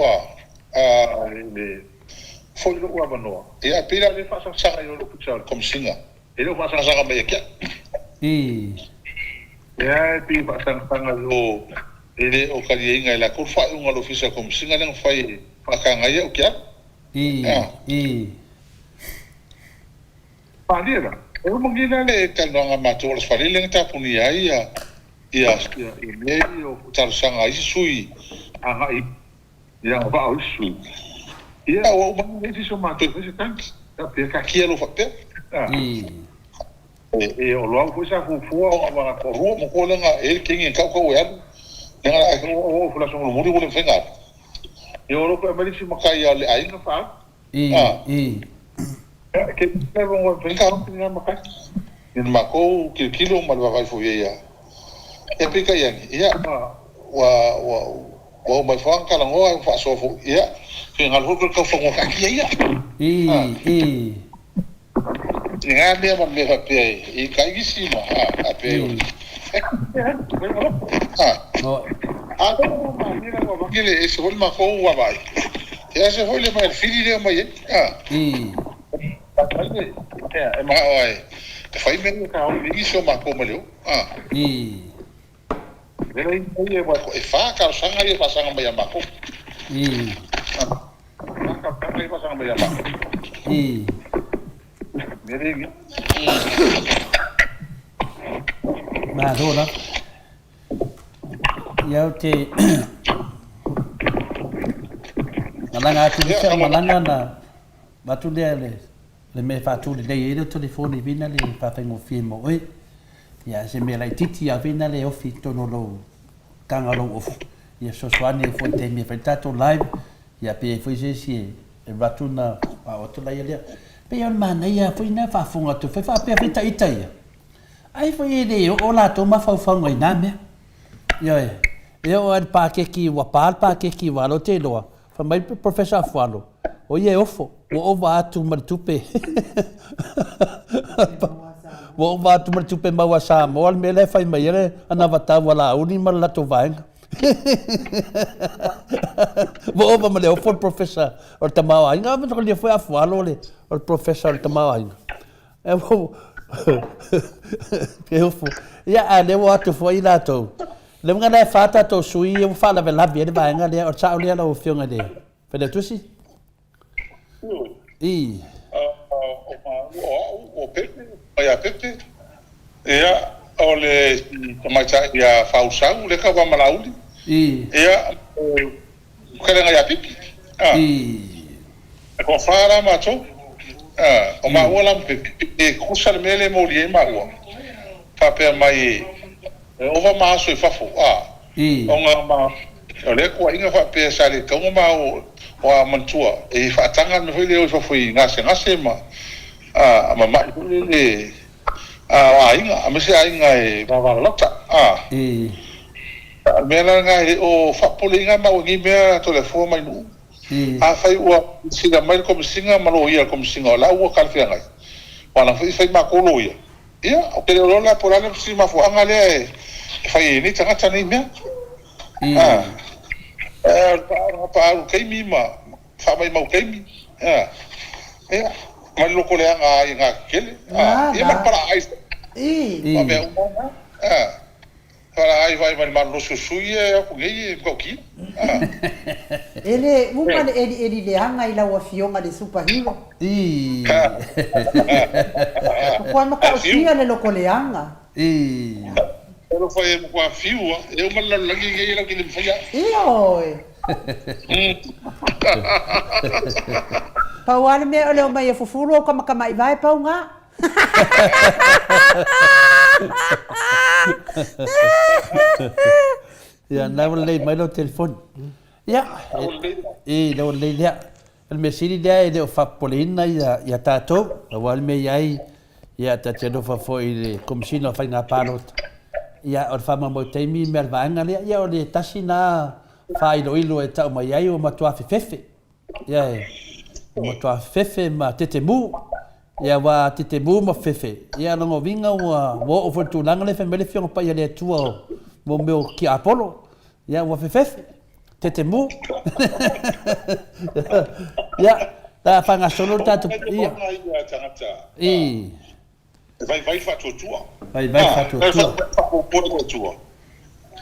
foi lo ua no. E a pira le fa sa yo lo puxa como singa. Ele fa sa me que. Ya ti pasang lo ele o kalienga la kurfa un al officer como singa nang fai pakanga ya o kia Padira eu mongina le talanga mato os farileng ta punia ia meio tar sanga isui anga ia va isui Ia o mai si so mato se tanki. Pe ka kia lo fa pe. E o lo ko sa fu o ma ko ru mo ko lenga e kingi ka ko ya. Lenga o fu la so mo ri ko le fenga. E o lo ko mai si makai ya le ai na fa. Ke pe mo fenga ro pinga makai. Ni ma ko kilo ma va vai fu ya. E pe ka ya. Ia wa mai fa ka la ngo fa so fu ia. Fenga lo ko ka fa ngo ka kia ya. Nga me ma me pe e kai gisi ma a pe ma mira ma kile e so ma ko wa vai ya se foi le ma fili le ma ye e ma oi te fai me ka o ni so ma ko ma le velo e ma ko e fa ka sanga ye fa sanga ma ya ma ko ka ka fa sanga ma ya ma mà thôi đó giờ thì mà là ngài thì sẽ mà là ngài mà tu đây là mẹ phải tu đây đó telephone đi na đi phải phải ngồi phim mà ơi giờ sẽ mẹ lại tít ở bên na lại office tôi nó lâu càng ở lâu off giờ số số này phone thì mẹ phải ta tu live giờ bây giờ phải gì và tu na ở tu lại vậy bây giờ mà này à phải na phải phong tu phải phải tay tay ai phải đi ô là tu mà phong người nam nhé rồi eu ar pa que wa pa que wa lo te lo fa mai professor falo o ye ofo o va tu mar tupe o va tu mar tupe ma wa sa mo al mele fa mai re ana vata wala uni mar la tu vai o va me ofo professor o tamawa inga me ko le foi a falo le o professor tamawa eu ofo ya ale wa tu foi la to le mga na fata to sui eu fala vela vie de bainga le o chao le o fionga de pede tu si o pepe ya pepe ya ole tamacha ya fausau le ka wa malauli ya kala ya pepe ko fara ma to o ma wala pepe ko sal mele mo li ma wa pa pe mai o va ma so fafo o nga ma o le ko inga fa pe sa le ko ma o mantua e fa tanga me foi le o fafo nga se ma ma le inga me se inga e va va lota me la nga o fa polinga ma o ngi me telefone mai nu fai o si da mai ko singa ma lo ia ko singa la o ka fia ngai wala fai ma ko lo ia o ke lo la por ala si ma fo anga le fai ni tanga tani me pa o ke mi ma fa mai ma ke mi ma lo ko le anga nga kele ma para ai ma be o para ai vai ma lo susuie ko ngi ko ki ele uma ele le anga ila wa fionga de superhero quando ka sia le lo ko le anga eu foi com a fio eu me langi ngai la que le fia pa wale me ole mai fufuro kama mai vai pa nga ya na le mai lo telefone ya lo le ya el mesiri dia de fa polina ya tato wal me yai ya tatelo fa foi como si no fa na palot ya or fa mo temi mervanga ya o le tasina fa ilo e ta mai yai o matua fefe ya matua fefe ma tetemu ya wa tetemu ma fefe ya no vinga wo over tu langa le family fiong pa ya le tua mo meu ki apolo ya wa fefe tetemu ya ta fa nga solo tatu ya vai fa tua vai fa tua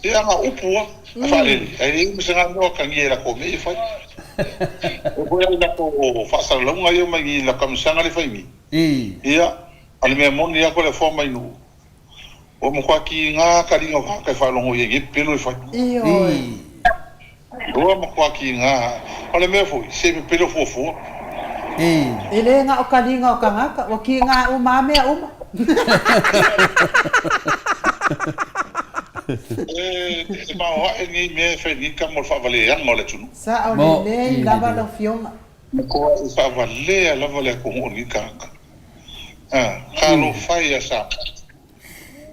e anga upua fa le ai me sanga no kangiera ko me fa o ko ya ko fa sa lo nga yo mai la kamsanga le fa mi ia ale me mon ya ko le forma inu o mo kwa ki nga ka ringa ka fa lo ye pelo fa o Roa makwa ki nga. Ole me fo, se me pelo fo. Ele nga o kalinga o kangaka, o ki nga umame a uma. Ma wa ni me fe ni ka mo fa vale yang mo le tunu. Sa o le lava lo fionga. Ko fa vale la vale ko ni ka. Kalo fai sa.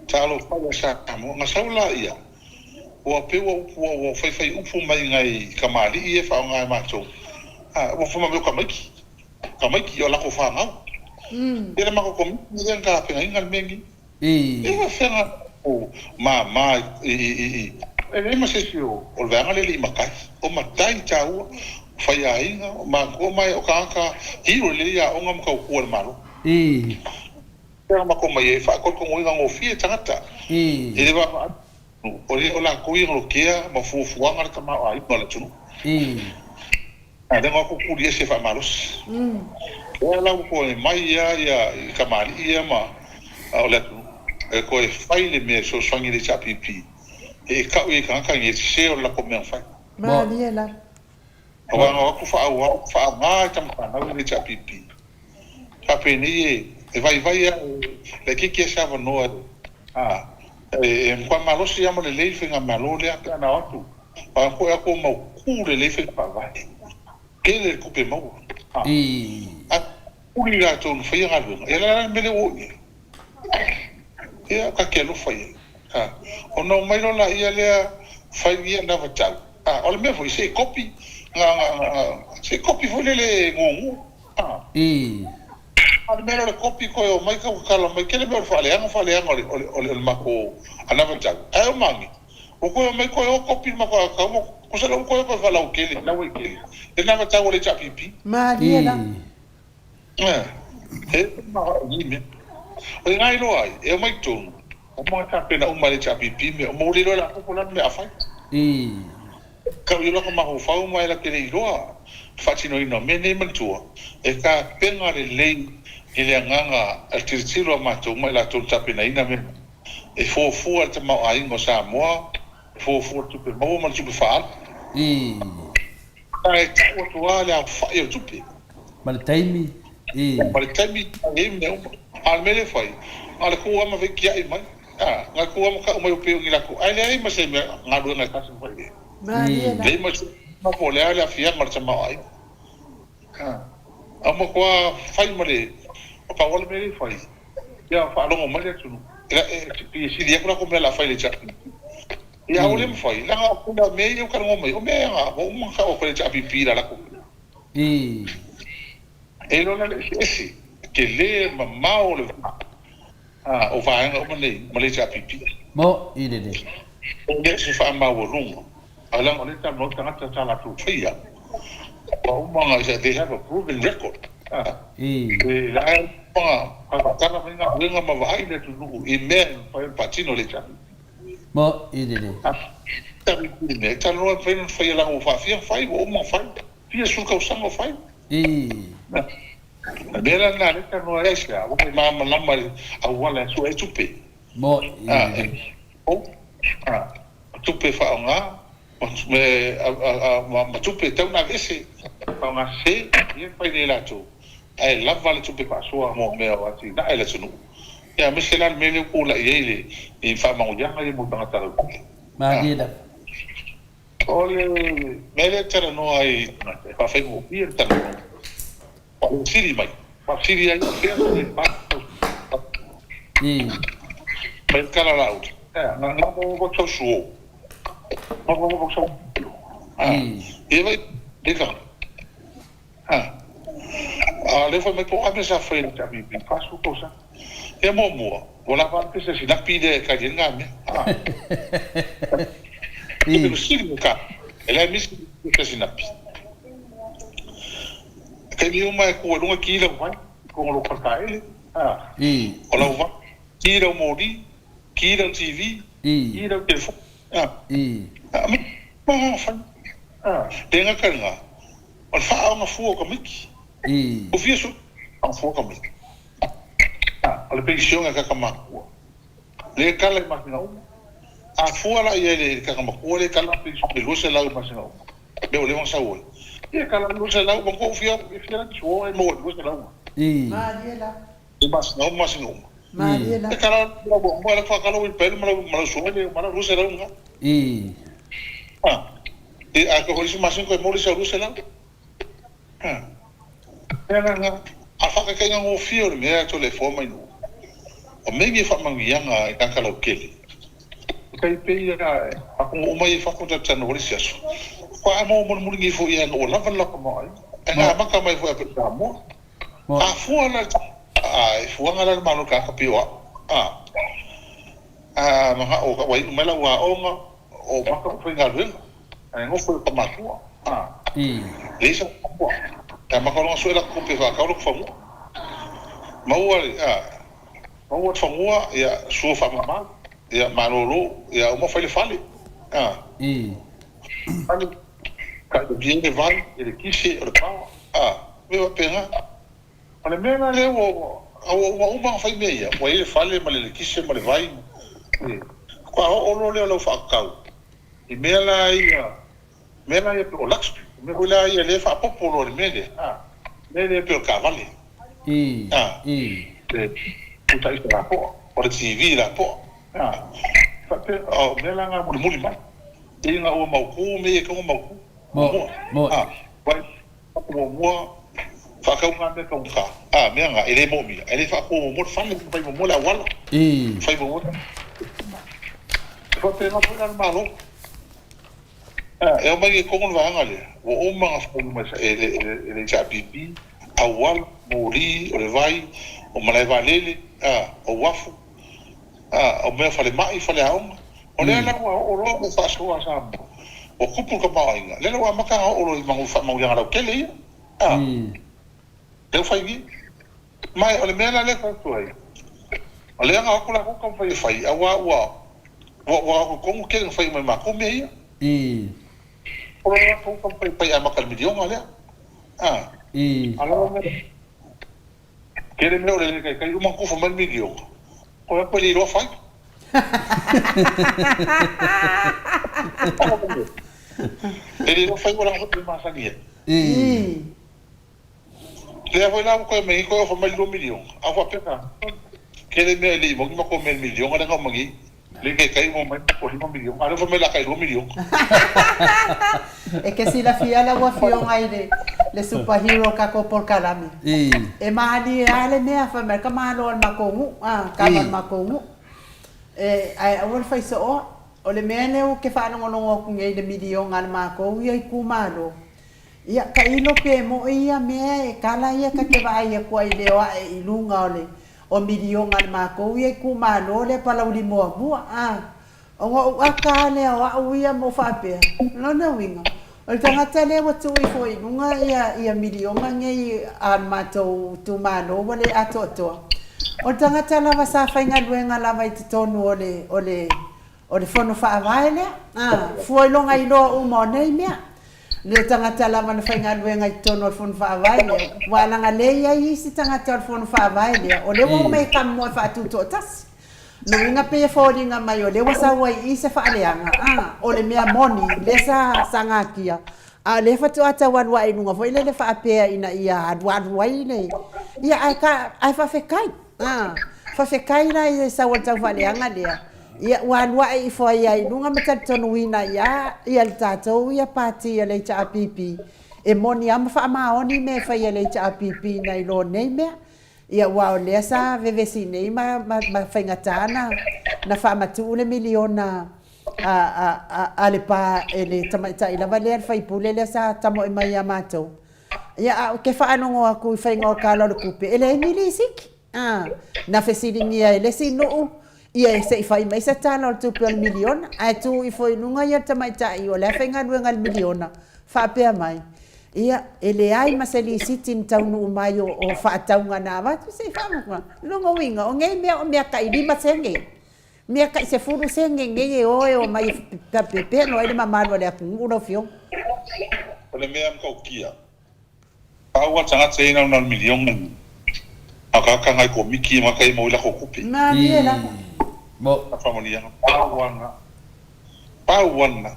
Kalo fai sa mo nga saula ia. O pe o fai upu mai ngai kamali e fa ngai ma cho. O fa ma ka mai ki o la ko fa ngau. Era ma ko kom ni nga pe ngai ngal mengi. E wa fa nga o ma e ma se o vanga le makai o matai tau fai ai ma ko mai o ka hiro le ya o ngam ka ko malo era ma ko mai fa ko ngoi ngo fie tangata e va o la ko i ngo kia ma fu anga ka ma ai no le tunu ada ma ko ku dia se fa malos la ko mai ya ka mali ia ma o le ko e fai le me so sangi de chapipi e ka u ka ngi se o la ko me fai ma dia la o ko fa ma tam fa na de chapipi chape ni e vai le que sa va no e kwa malo si amo le le finga malo le ka na atu pa ko ya ko mo ku le finga pa vai ke le ku pe mo a ku li la ton fa ya lo e la me le o ia ka ke lo fai o no mai no la ia le fai ia na va tau o me foi se copy se copy foi le ngongu al mero le copy ko o mai ka kala mai ke le me fa le o ma ko ana va tau ai o mangi o ko mai ko o copy ma ko ka mo ko se lo ko ko fa la o ke le na o ke le na va tau le chapipi ma dia la ma ni me o ngai lo ai e mai tonu o mai ka pena o mai chapipi me o mo le la ko la me afai ka yo la ko ma ho fa o mai la ke le lo fa tino ino me ne man tua e ka pena le le ile nganga al tirtilo ma to mai la to chapina ina me e fo te ma ai ngo sa mo fo tu pe mo ma tu pe fa ai ko to ala fa yo tu pe mal taimi e me al mele fai al ko ma ve kia i mai nga ko ma ka mai pe ngi la ko ai le ma se me nga do nga ka se fai le ma po le ala fia ma ta ma ai amo ko fai male pa wala me fai ya fa lo mo le tu e si dia ko me la fai le chat ya o le fai la ko na me yo ka mo me o me nga o mo ka o ko le chat pi la ko e lo le si ke le ma o le o va nga o le chat pi mo ide de o se fa ma o lungo ala o le ta no ta la tu fia o mo nga they have a proven record la pa ma nga ma vai le tu e me pa patino le chat mo ide de ta mi ne ta no fa la o fa fia fai o mo fai fia su ka sa mo fai bela na le ta no es ya o ma la ma a wala su e tupe mo tupe fa nga ma tupe ta una vez pa nga se e fa de la tu ai la vale tupe pa so mo me o ati da ele sunu ya me se la me le ko la ile e fa ma o ya ma mo ta ta ma dia ole me le tera no ai pa fe mo pir ta o siri mai pa siri ai ke pa per kala laut na mo ko so mo so e vai de ka le fa me po a me sa fe ta bi pa su cosa e mo wala pa que se na pide ka jenga me e siri ka ela mi se se na pide ke mi uma ko no ki lo vai ko lo pa ka ele o lo va ki lo modi ki lo tv ki lo telefone mi mo fa tenga kalanga o fa nga fu ko miki o fi su a fu ko miki le pension ka kama le kala ma no a fu ala ye ka kama ko le kala pension de lo se la ma no me o le wang sawo ia kala lu se lau ko fia so e mo lu se lau Mariela mas no Mariela kala mo la fa kala o pel ma so le ma lu se lau nga e a ko hori mas ko mo le se lu se lau nga a fa ka nga o fio me a to le fo mai no o me ngi fa mangia nga ka kala o kele kai pe ia a ko o mai fa ko ta tano hori se so ko a mo ngi fo ia no la fa la ko mai nga ma ka mai fo a pe mo a fo la a fo nga la ma no ka pi wa ma ha o ka wai me la wa o nga o ma ka fo nga ru a ngo fo ka ma ko le so ko a ma ka no so la ko pe fa ka ro fo mo ma wa fo mo ya so fa ma ya maroro ya uma fale ali ka bien de val ele kise o pa me va pena ale me na le o uma fai meia o ele fale ma le kise ma le vai ko o no le lo fa ka e me la ia o lax me ko la ia le fa popolo le me le pe o cavale puta isso la po o TV la po Fate o mela nga muli ma. Inga o mau ku me ko mau ku. Mo. Vai mo fa ka nga me ka ka. Me nga ele mo mi. Ele fa ko mo fa mo la wala. Fa mo. Fate na pula malo. Eu mai ko nga nga le. O ma fa mo ele ja bibi. Awal mori o vai o malai valele. O wafu. O mea fale mai fale aunga o lea la o ro o fa so asa o kupu ka mai le la maka o ro I mangu fa mangu nga ro kele ia le fai gi mai o le mea la le fa so ai o le nga ko la ko ka fai a wa ko ke fai mai ma ko me ia o le ko fai a maka milion ale ala kere me o le kai uma ko fa milion ko pa li ro fai ele ro fai wala ko ma sa ni le foi lá ko me ko fa mai 2 million a fa peka kele me li mo ko me million ala ko mangi le kai mo mai ko 5 million ala fa me la kai 2 million es que si la fia la guafion aire le superhero ka ko por kalame e mani ale me fa me ka malo al makongu ka mal makongu ai awol fai so o le mene o ke fa no no ko ngai le million al makongu ia ku malo ia ka ilo pe mo ia me kala ia ka ke vai ko ai le wa I lunga ole o million al makongu ia ku malo le pala uli mo bua o akale o ia mo fa pe no no winga o tangata le watu I foi nunga ia million ngai an mato tu mano wale atoto o tangata la wasa fainga luenga la vai tonu ole fono fa vaile foi longa I lo mo nei mea le tangata la man fainga luenga tonu fono fa vaile wala nga le ia isi tangata fono fa vaile o le mo mai kam mo fa tu totas no inga pe fori nga mayo le wasa wai isa fa aleanga o le mea moni le sa sangakia le fa tu ata wan wai nunga foi le fa pe ina ia adwan wai le ia ai fa fe kai fa fe kai na ia sa wata fa aleanga le ia wan wai foi ai nunga mata tonu ina ia tato ia pati le cha pipi e moni am fa ma oni me fa ia le cha pipi na ilo nei me ia wa le sa vevesi nei ma faingatana na fa matu le miliona ale pa ele tamaita ila vale fai pule le sa tamo e mai amato ia ke fa anongo aku faingo kalo le kupe ele milisik na fesiringia ele sino ia se fai mai sa talo tu pel miliona ai tu I foi nunga ia tamaita I o le fainga nuenga miliona fa pe mai ia ele ai maseli sitin taunu mai o fa taunga na va tu se fa mo longo winga o ngai me ka I lima senge me ka se furu senge ngai o mai pepe no ele mamalo le apungu no fio ole me am ko kia awa tanga tsena na milion aka ka ngai ko miki ma kai mo la ko kupi na niela mo fa mo nia pa wana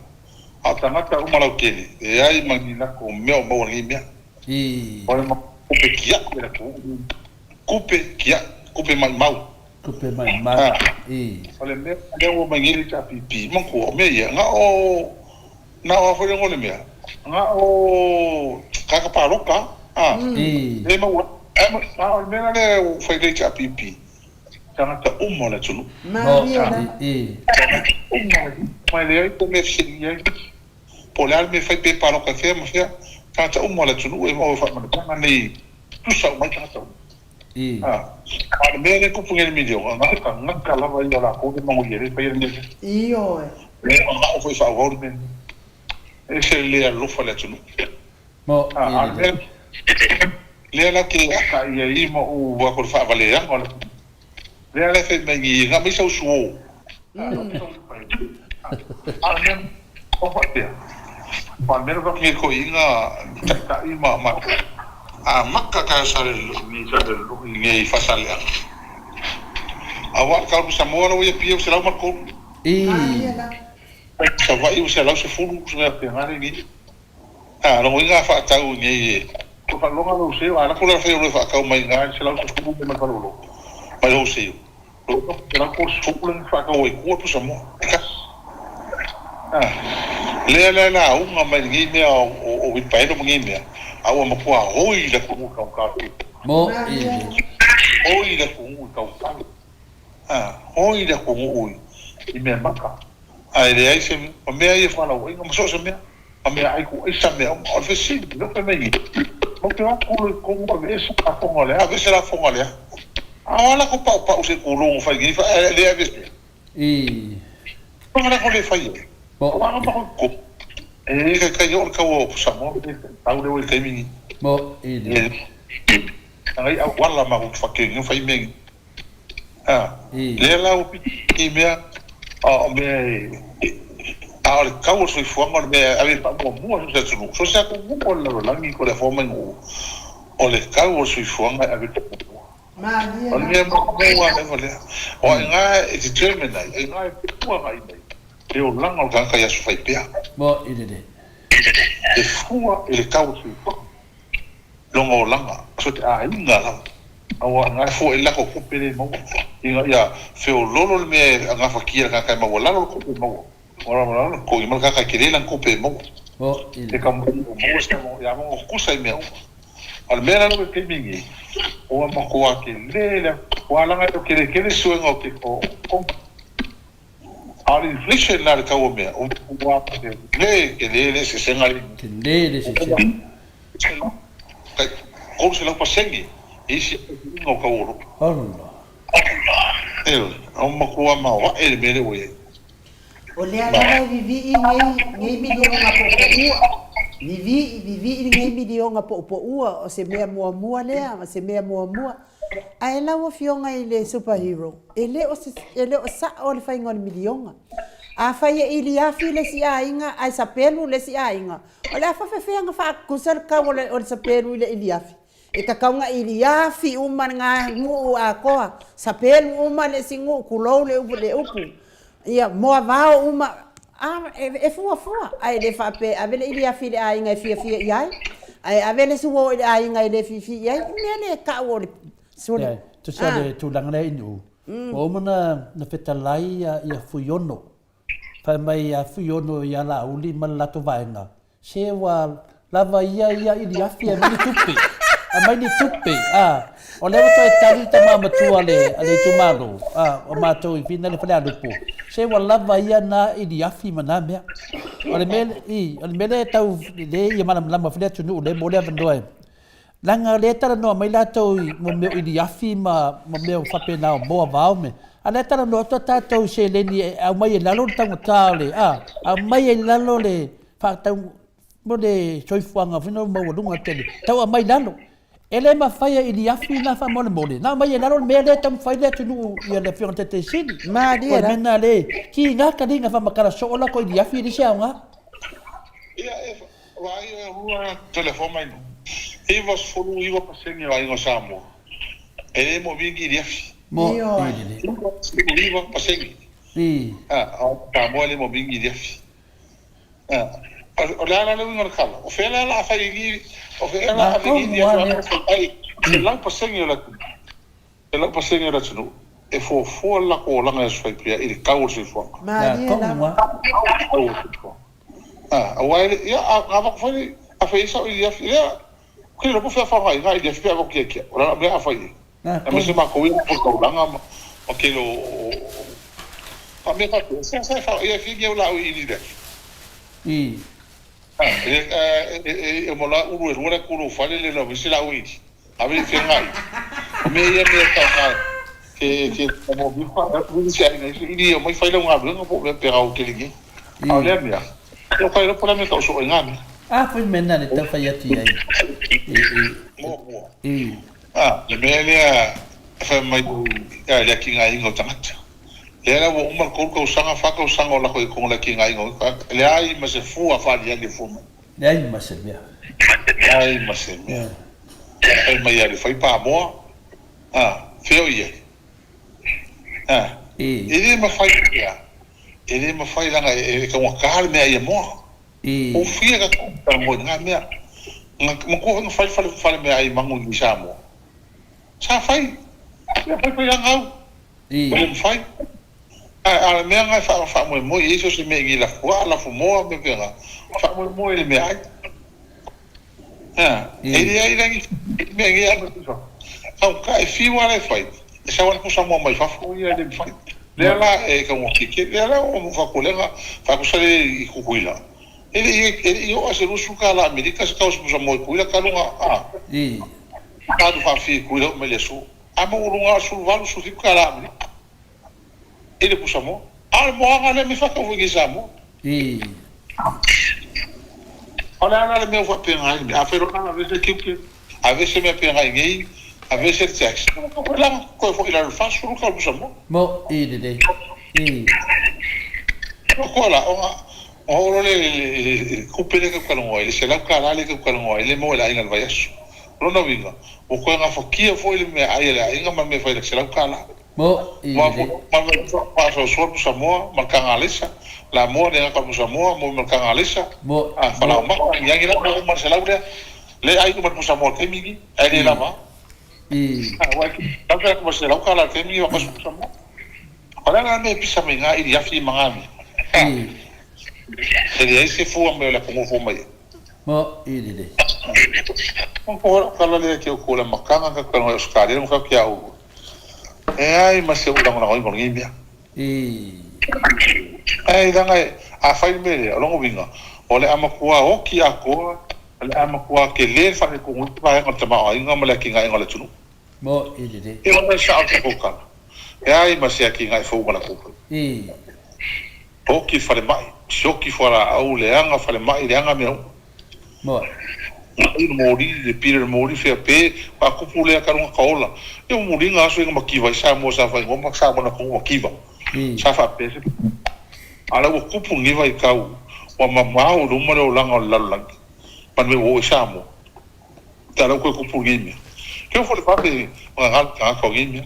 A tangata o malau kele. E ai mangina ko meo mau ngi mea. Ole ma kupe kia le ko. Kupe kia, kupe mai mau. Kupe mai mau. Ole me le o mangili ta pipi. Mo ko me ye nga o na o fo ngole mea. Nga o kaka paroka. E ma o ma me na le o fai le ta pipi. Tangata o mo le tunu. Ma Mai le ko me fia. Polar me fai pe paroka fe mo fia. Tangata o mo le tunu e mo fa ma tanga nei. Tu sa mai tangata. Al mele ko punga mi dio, nga ka la vai la ko de mo yere pe ni. Io Le ma foi favor men. E se le lo fa le tunu. Mo le la ke ka ye mo o wa ko fa vale ya ngol. Le la fe me ngi nga mi so so. Al men ko fa te. Al men ko ngi ko inga ta ima ma. Maka ka sare ni sare ni fasale. Awak kau bisa mora we pia se la marco. Sa vai se la se fulu se la ngare ni. Lo nga fa tau ni. Ko fa lo nga se ala ko la fe lo fa ka mai nga se la se fulu me ka lo. Mai lo se. Lo la ko fulu fa ka we ko sa mo. Le la uma mai ni me o vi pa no ngi me. Awa mapua hoi la kungu kau kau. Mo hoi la kungu kau kau. Hoi la kungu ui. I mea maka. Ai le ai se o mea i whala ui. Nga maso se mea. A mea ai ku isa mea. O fe si. Lo pe mei. Mo te wa kulu kungu pa me esu ka fonga lea. A vese la fonga lea. A wala ko pau pau se kulungu fai gini. Lea vese. Panga la ko le fai. Wanga pa ko. E ka yo ka wo sa mo tau le o te mi mo ai a wala ma ko fa ke no fai me le la o pi me me a le ka wo so fo mo me a le pa mo so se so sa ko mo la ngi ko le fo mo o le ka wo so fo ma a le ma o le mo wa le o nga e determine ai nga ko ai e o langa o kanka ya su fai pea. Mo idede. E fua e le kau sui fua. Longa o langa. So te a inga langa. Awa nga fua e lako kupere mau. Inga ia feo lolo le me a nga fakia kanka mau. Lalo kupe mau. Ora lalo ko ima kanka kere lang kupe mau. Mo idede. E kamu mau se mau. Ya mau kusa i mea. Al mera no ke mingi. O ma ko ke lele. Wala nga to kere suenga o ke ko. Al inflation la ka o me o wa ke le se senga ke le se senga ko se lo pasengi e se no ka o o ma ko ma wa e me le we o le ala vivi ngai milionga po ua vivi ngai milionga po ua o se mea mua lea se mea mua ai la o fionga ile superhero ele o sa o le fainga milionga a fai ili afi le si ainga ai sapelu le si ainga o le fa fenga fa kusal ka o le sapelu le ili afi e ka kaunga ili afi uma nga ngu a koa sapelu uma le singu kulo le upu ia mo vao uma e fua ai le fa pe avele ili afi le ainga fia ia ai avele suo le ainga le fi ia mele ka o Sule. Tu sale tu langale inu. O mana na fetalai ia fuyono. Fa mai ia fuyono ia la uli mal la to vaenga. Se wa lava ia ili afia ni tupi. A mai ni tupi. O le to tari ta mama tuale ale tu malo. O ma to i fina le fala lupo. Se wa lava ia na ili afi mana mea. O le mele tau le ia mana lama fle tu no le mo le vandoe. Langa letara no mai lato mo me ili afi ma me fa pena bo vao me a letara no to tato se le ni a mai lalo tang tale a mai lalo le fa tang mo de soi fuanga fino mo lunga tele tau a mai lalo ele ma faia ili afi na fa mo le na mai lalo me le tam fa le tu ia le fion tete sin ma di era mena le ki nga ka dinga fa makara so la ko ili afi di sia nga ia vai rua telefone mai e was fulu iwa pasengi wa ingo samo ele mo vingi riafi mo iwa pasengi ta mo ele mo vingi riafi O le ala le winga kala. O fe la la fa i o fe la fa i ai. Se la pasengi la. Se la pasengi la tunu. E fo la ko la nga sfai pia i ka o se fo. Ma ni la. Awai ya ava fa ni a fe isa i ya kilo po fa fa ga i ya fa ko ke. Ora me a fa i. Me se ma ko i ko la nga o kilo a me ka ko sa fa ia fi ge la o i ni de. E mo la uru ru ra ku ru fa le no visi la o i. A ve fi ngai. Me ia me ka ka que como vi fa ku ni sai ni ni mo fa le nga blo po pe ra o ke li. A le mia. Eu quero por me ka so nga me. Foi menna ne ta fa ya ti ai. Le me fa mai ya ki nga ingo tamata. Era o uma ko sanga fa ko sanga la ko la ki nga ingo. Le ai ma se fu a fa dia de fu. Le ai ma se bia. Ai ma se bia. Ai ma ya le fa pa mo. Feo ia. Ele ma fa ia. Ele ma fa la e ka mo ka me ai mo. O fia ka mo nga me. Mo ko no fa me ai mangu ni sa mo. Sa fai. Ya fai pa yang au. Fai. A me nga fa mo isso se me ngi la fu mo me pega. Fa mo ele me ai. Ele ai dangi me ngi a so. Au ka fi wa le fai. Sa wa ku sa mo mai fa fu ia le fai. Le la e ka mo ki le la o fa ko le fa ku sa le I ku kuila. Ele yo a se rusu ka la Amerika se ka o mo kuila ka lunga ka du fa fi kuila me le su. Ama urunga sul valu su fi kala. Ele puxa mo. Al mo anga me fa ka fu gizamo. Olha na me fa penga ai. A fero na vez que a vez me penga ai. A vez el sex. Olha ko fo ila fa su ka puxa mo. Mo de. Kola o le kupele ka kalongo. Ele se la kala le ka kalongo. Ele mo la inga vai aso. Rona winga. O ko nga fo kia fo ele me ai le inga ma me fa le se la kala. Mo ma so so mo ma ka alisa la mo le ka mo mo mo ka alisa mo fa la ma yang ila mo ma se la le ai ko mo mo ke mi ai la ma wa ka ka mo se la ka la ke mi ko so mo ala na me pisa me nga I ya fi mangami ele se fu mo la ko mai mo de ko ka la le ke ko la makanga ka ko skale mo ka kia o ai ma se ulang ulang ko ngi bia ai danga a fai me lo winga ole ama kuwa o ki ako ole ama kuwa ke le fa ko ngi pa ko tama ai ngam la ki ngai ngala tunu mo de e ona sa ko ka ai ma se ki ngai fo ngala ko o ki fa le mai so ki fora au le anga fa le mai le anga me mo mori de Peter mori fe pe pa kupule ka runga kaola e mori nga so nga makiva sa mo sa fa ngoma sa mo na ko makiva sa fa pe ala o kupu ngi vai kau wa mama o lo mo lo langa la lang pa me o sa mo ta lo ko kupu ngi ke fo le fa pe nga ka ko ngi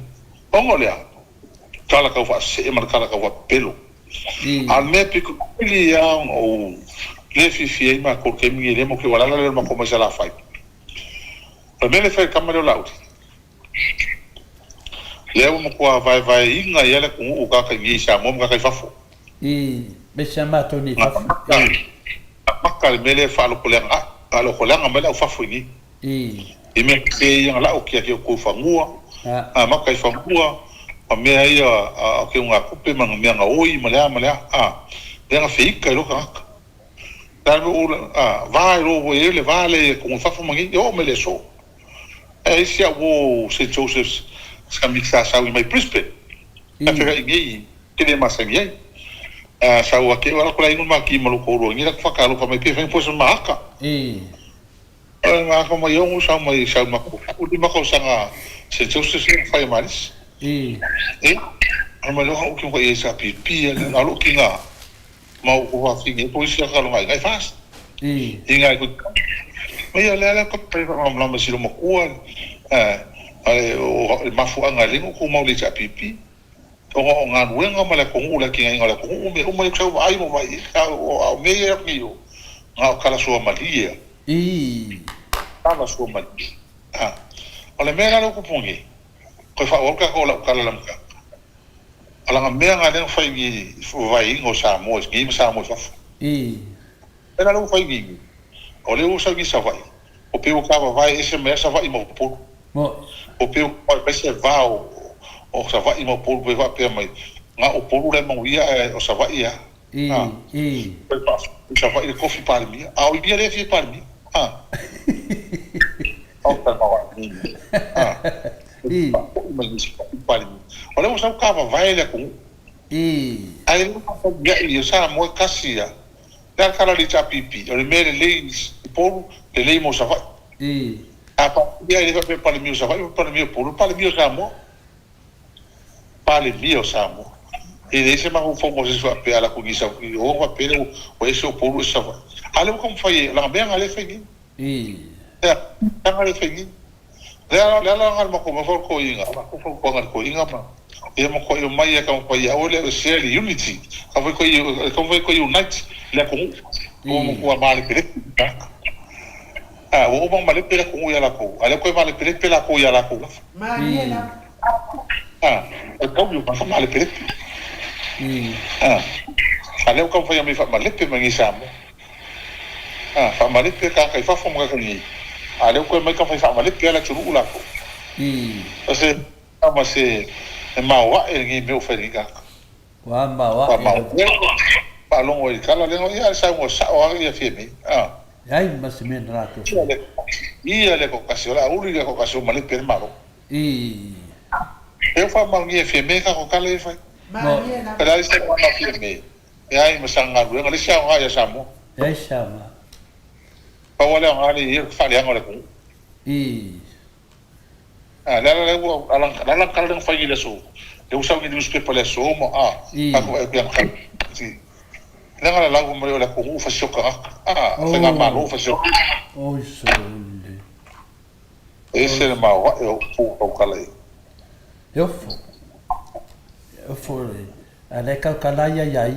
ongo le kala ka fa se ma kala ka fa pelo al me pe ko ili ya o le fi ma ko ke mi le mo ke wala le ma ko ma la fai pa me le fa kamera laut le mo ko vai inga ya le ko o ka ni sa mo ka fa fo be chama toni fa ma ka me le fa lo ko le alo ko le ma le fa fo ni me ke ya la o ke ko fa ngua ma ka fa ngua pa me ai a ke nga ko pe ma nga oi ma le de nga fi ka lo ka Dar o vai ro ele vale com fa fumangi eu me le so esse é o St. Joseph's scamixa sa mai prispe a fera ngi que de massa ngi sa o que ela cola no maqui maluco ro ngi fa calo fa mai pe fa pois marca ma como eu sa mai sa ma o di ma ko sa St. Joseph's fa mais ama lo o que foi essa pipi ela lo que nga mau ko fa fingi po sia ka lo ngai fast inga ko mai ala ko pe ma ma silo mo ko ai o ma fu anga lingo ko mau le cha pipi o ngā nuenga ma le kongu le kinga inga le kongu me umai kusau ai mo mai o me e aki o ngā kala sua malia kala sua malia o le mea ngā kupungi koe wha orka ko la kala lamka ala ngā mea ngā lenga whai ngi vai ingo Samoa ngi ma Samoa whafu mea ngā whai ngi o le usau ngi sa vai o peo kawa vai ese mea sa vai mo pulu o peo kawa pese vao o sa vai mo pulu pe va pe mai nga o pulu le mo ia o sa vai ia sa vai le kofi para mi a o dia le fi para mi o ta ma va para mi o le mo sa ka vai le ku ai mo ga ili sa mo kasia da kala li cha pipi o le mere le pulu le mo sa vai apa dia le pe para mi sa vai para mi pulu para mi sa mo pale mio Samoa e ese ma un fogo se fa pe ala ku gisa o va pe o ese o polo sa va ale como foi la bem ale fegi ale fegi la ngal ma ko ma for ko inga ma ko for ko ngal ko inga ma e mo ko mai ka ko ya ole share unity ka foi ko unite la ko ko ma le pe o mo ma le pe ko ya la ko ale ko ma le pe la ko ya la ko ma niela o kau pa fa male pere ale o kau fa mi fa male pe mangi samo fa male pe ka kai fa fo mo ka ni ale o kau mai ka fa male pe la churu la ko ase ama se ma wa e ngi me o fa ni ka wa ma wa pa longo i kala le no ia sa mo sa o ia fi mi ai ma se men rato ia le ko kasiola uli le ko kasio male pe malo eu fa mangi fe me ka ko kale fa pero ai se ma fe me e ai ma sanga ru ngali sia nga ya samo ai sama pa wala ngali ir fa le ngale ko la kala fa ile so eu sa ngi dus pe pale so mo pa ko e bien ka si la ngala la ko mo la ko fa shoka fa nga ma lo fa shoka o so ese ma wa eu ko kale eu fui ale ka kala ya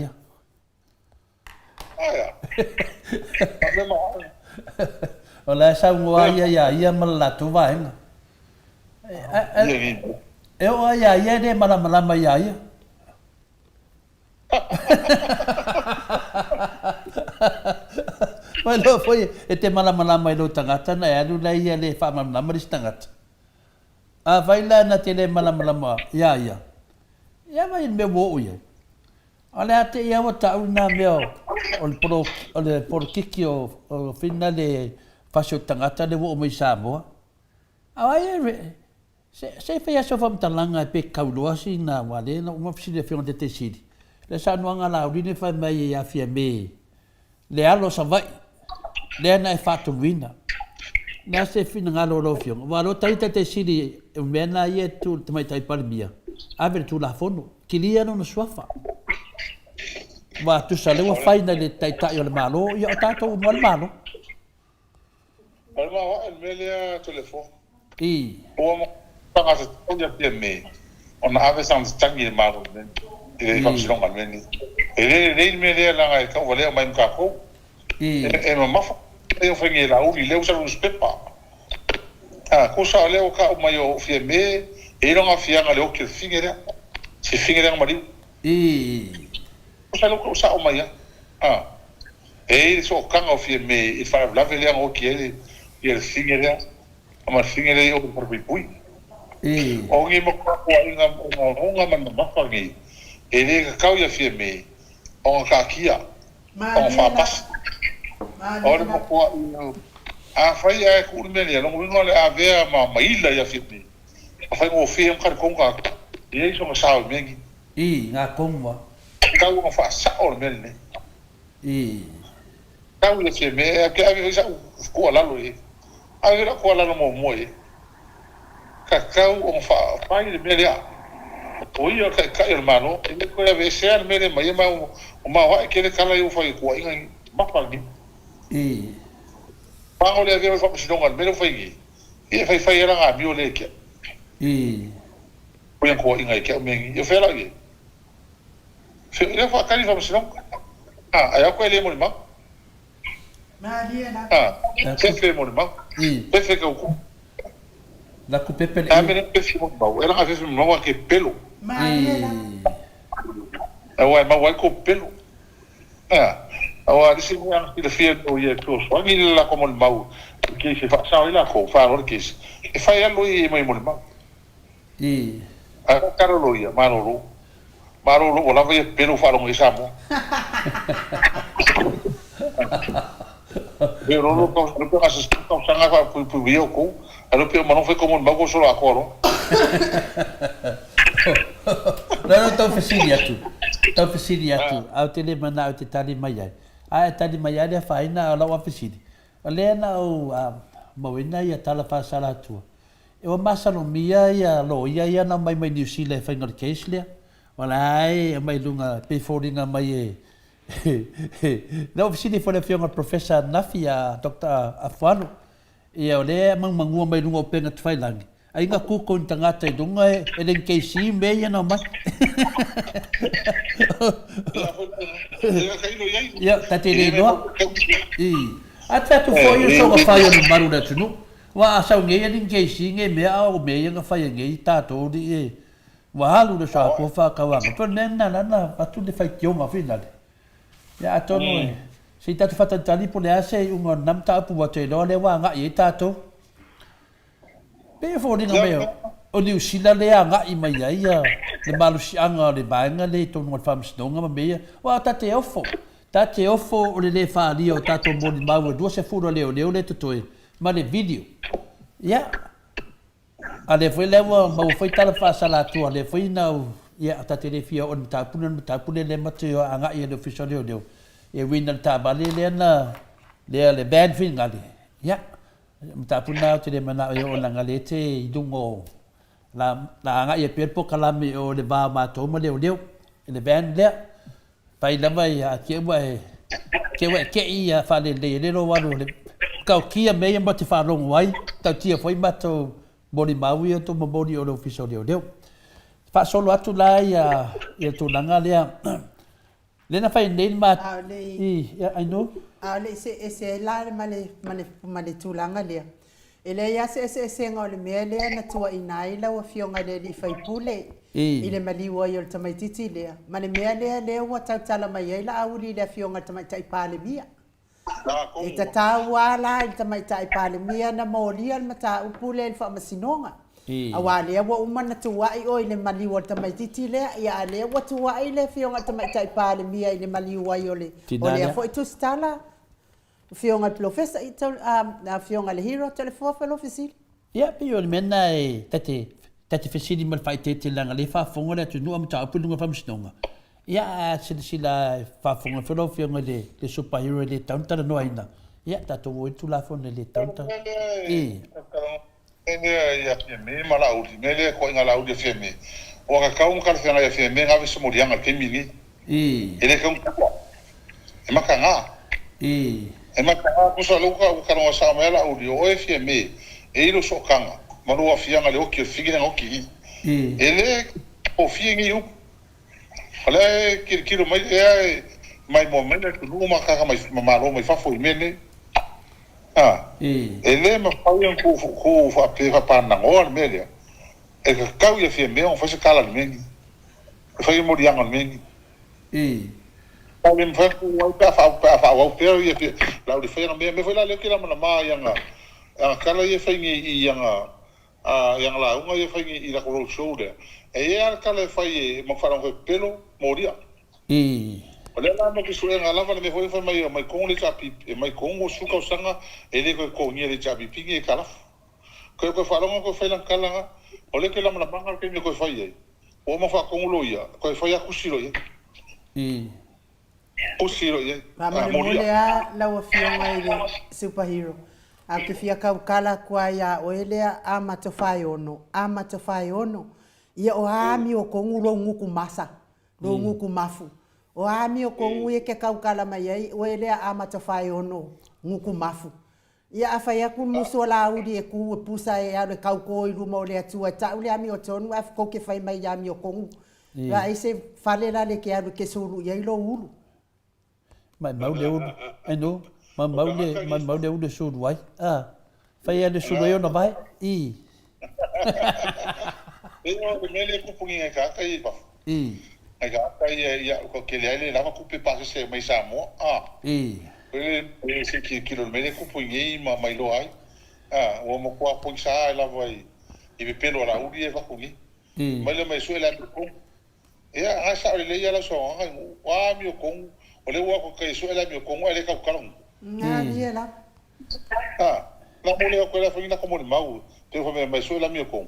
ola sa mo ya mala tu vai eu ya de mala ya Bueno, foi este mala mai lo tangata na ya la ia le fa mala mai tangata vai lá na tele malama ya vai me wo ya olha até ia botar na meu o por que o final de faço tangata de wo mai Samoa ai se fez só vamos talanga pe kaulo assim na wale na uma precisa de onde te sidi le sa no nga la uri fa mai ya fia me le alo sa vai le na fa tu wina na se fina ngalo lo fio wa lo taita te sidi mena ye tu te mai tai palmia aver tu la fono kilia no swafa wa tu sale wa faina le taita yo le malo ya tato mo le malo alma wa el melia telefone o mo tanga se tonya pe me ona ave sang tangi malo e fa si longa meni e melia la ga ka wale mai ka ko e ma eu fui lá o leu já nos pepa cosa leu ka o mai o fie me e não afia nga leu que fingere se fingere mari cosa leu ko sa o mai e so kanga o fie me e fa la vele o que ele fingere ama fingere o por pui o ngi mo ko inga man ma fa ngi e le ka o fie me o ka kia o fa pas ora mo ko fai e ku mele no mo le ave ma ila ya fitni fai mo fi am kar konga e so ma sa mengi nga konga ka mo fa sa or mele ka o se me ke ave sa ko la lo e ave la ko la no mo e ka o fa fai de mele o ia ka hermano e ko ave se ar mele ma o ma wa ke le kala yo fai ko inga ma pa ni pa ole ave fa si longa mele fai e fai era nga mi ole ke ko inga ke me e fela ke Ia fa kali fa masino. Ai ko ele mo ma. Maria na. Pepe mo ma. Pepe ka ku. La ku pepe le. Mene pepe mo ma. Era a veces mo que pelo. Maria. Ma wa ko pelo. Awa disi mo ang filosofia o ye to. Wangi la como mau. Que se fa sa ila ko fa ro que. E fa ia lo i mo ma. A Carolo ia Marolo. Marolo o lava ia pelo fa lo isamo. Pero lo que haces tú sanga fa pu bio ko. Alo pe mano foi como mau solo a coro. Não tão facília tu. Tão facília tu. Ao tele mana ao te tali mai ai. A tali mai ai fa ina la wa facília. Alena o mawina ia tala fa sala tu. E o masalo mia ia lo ia na mai New Zealand fa ngal case le. Wala ai mai lunga pe foringa mai e. Na oficina foi a professor Nafia Dr. Afano. E ole mangua mai lunga penga tfailangi. Ai nga ku ko tangata dunga elen KC me ia na mai. Ya tatele no. Ata tu foi so ka fai no maru da tunu. Wa sa nge elen KC nge me au me ia nga fai nge ta to di e. Wa halu da sa ko fa ka wa. To nena na atu de fai kio ma final. Ya atono e. Si tatu fata tali po le ase un nam ta pu wa te no le wa nga i ta to. Pe fo dinga me o New Zealand le anga i mai ia le malusi anga le bainga le to no fams donga me wa ta te ofo o le fa ali o ta to boni ma wo do se fu le le to ma le video ya ale foi le wa ma foi ta fa sala tu ale foi na ya ta te le fia on ta pune le matio anga i le official le e winner ta bali le na le band fin ngali ya ta puna te le mana o la ngalete i dungo la nga ia per po kalami o le ba ma to mo le le band le pai la mai a ke ia fa le ro wa le ka kia me ma te fa long wai ta tia foi ma to boni mawi to mo boni o le official le fa solo atu la ia tu langa le na fai nei ma I know le se la male tulanga le ele ya se ngol me le na tua inai la wa fionga le li fai pule ile mali wa yo tamai titi le mane me le wa tala mai la auli le fionga tamai tai pale mia e ta wala tamai tai pale mia na moli al mata upule fa masinonga awale wa umana tua I o ile mali wa tamai titi le ya le wa tua ile fionga tamai tai pale mia ile mali wa yo le o le fo tu stala fionga professor na fionga le hero telefone official ya pe yo mena tati fesidi mal fai te langa le fa fonga le tu no am ta pu lunga fam snonga ya sila fa fonga felo fionga le superhero le tanta no aina ya ta to wo tu la fonga le tanta ya me mala uli me le ko ngala uli feme o ka kaum ka fena ya feme nga viso mo dianga ke mili ele ka e makanga e makanga ko sa luka ka no sa mela uli o feme e ilo so kanga manu afia nga le o ke figina o ki ele o fiengi u ale kilo mai mo mena ku no maka mai mamalo mai fa foi mene ele ma fai ku fa pe pa na ngol media e ka kau ia fie me on fa se kala mengi fai mo dianga mengi Paulim fa ku fa wa pe ia pe la di fai na me foi la le kila mana ma yanga kala ia fai ni yanga yang la unga ia fai ni la ko show de e ia kala fai ma fa ko pelo moria ole la no ki sue nga lava me foi mai con le chapi e mai con o suka sanga e le ko ni le chapi pingi e kala ko fa longa ko fa lan kala ole ke la mana banga ke me ko fa ye o ma fa con lo ia ko fa ya kusiro ye kusiro ye moria la wa fionga ile superhero a ke fia ka kala kwa ya o ele a matofai ono ia o ami o kongulo nguku masa lo nguku mafu o ami o kongu e ke kaukala mai ai o ele a matafai ono nguku mafu ia afa ya ku muso la udi e ku pusa e ale kauko I ruma o le atua ta ule ami o tonu af ko ke fai mai ami o kongu Ga ese fale la le ke anu ke sulu ia lo ulu. Mai mau le ulu. Eno, mau le ulu sulu wai. Fai le sulu yo na vai. I. Pero me le kupungi ka kai ba. Ai ka kai ia ko ke le lava kupe pa se mai samo. Ele se kilo me le kupungi ma mai lo ai. O mo kwa punsa la vai. I be pelo la uri e va kungi. Mai le mai suela ko. Ia asa le ia la so wa mi ko o le wa ko kai suela mi ko ele ka kalong. Na dia la. La mole ko la fina como mau. Te fo me mai suela mi ko.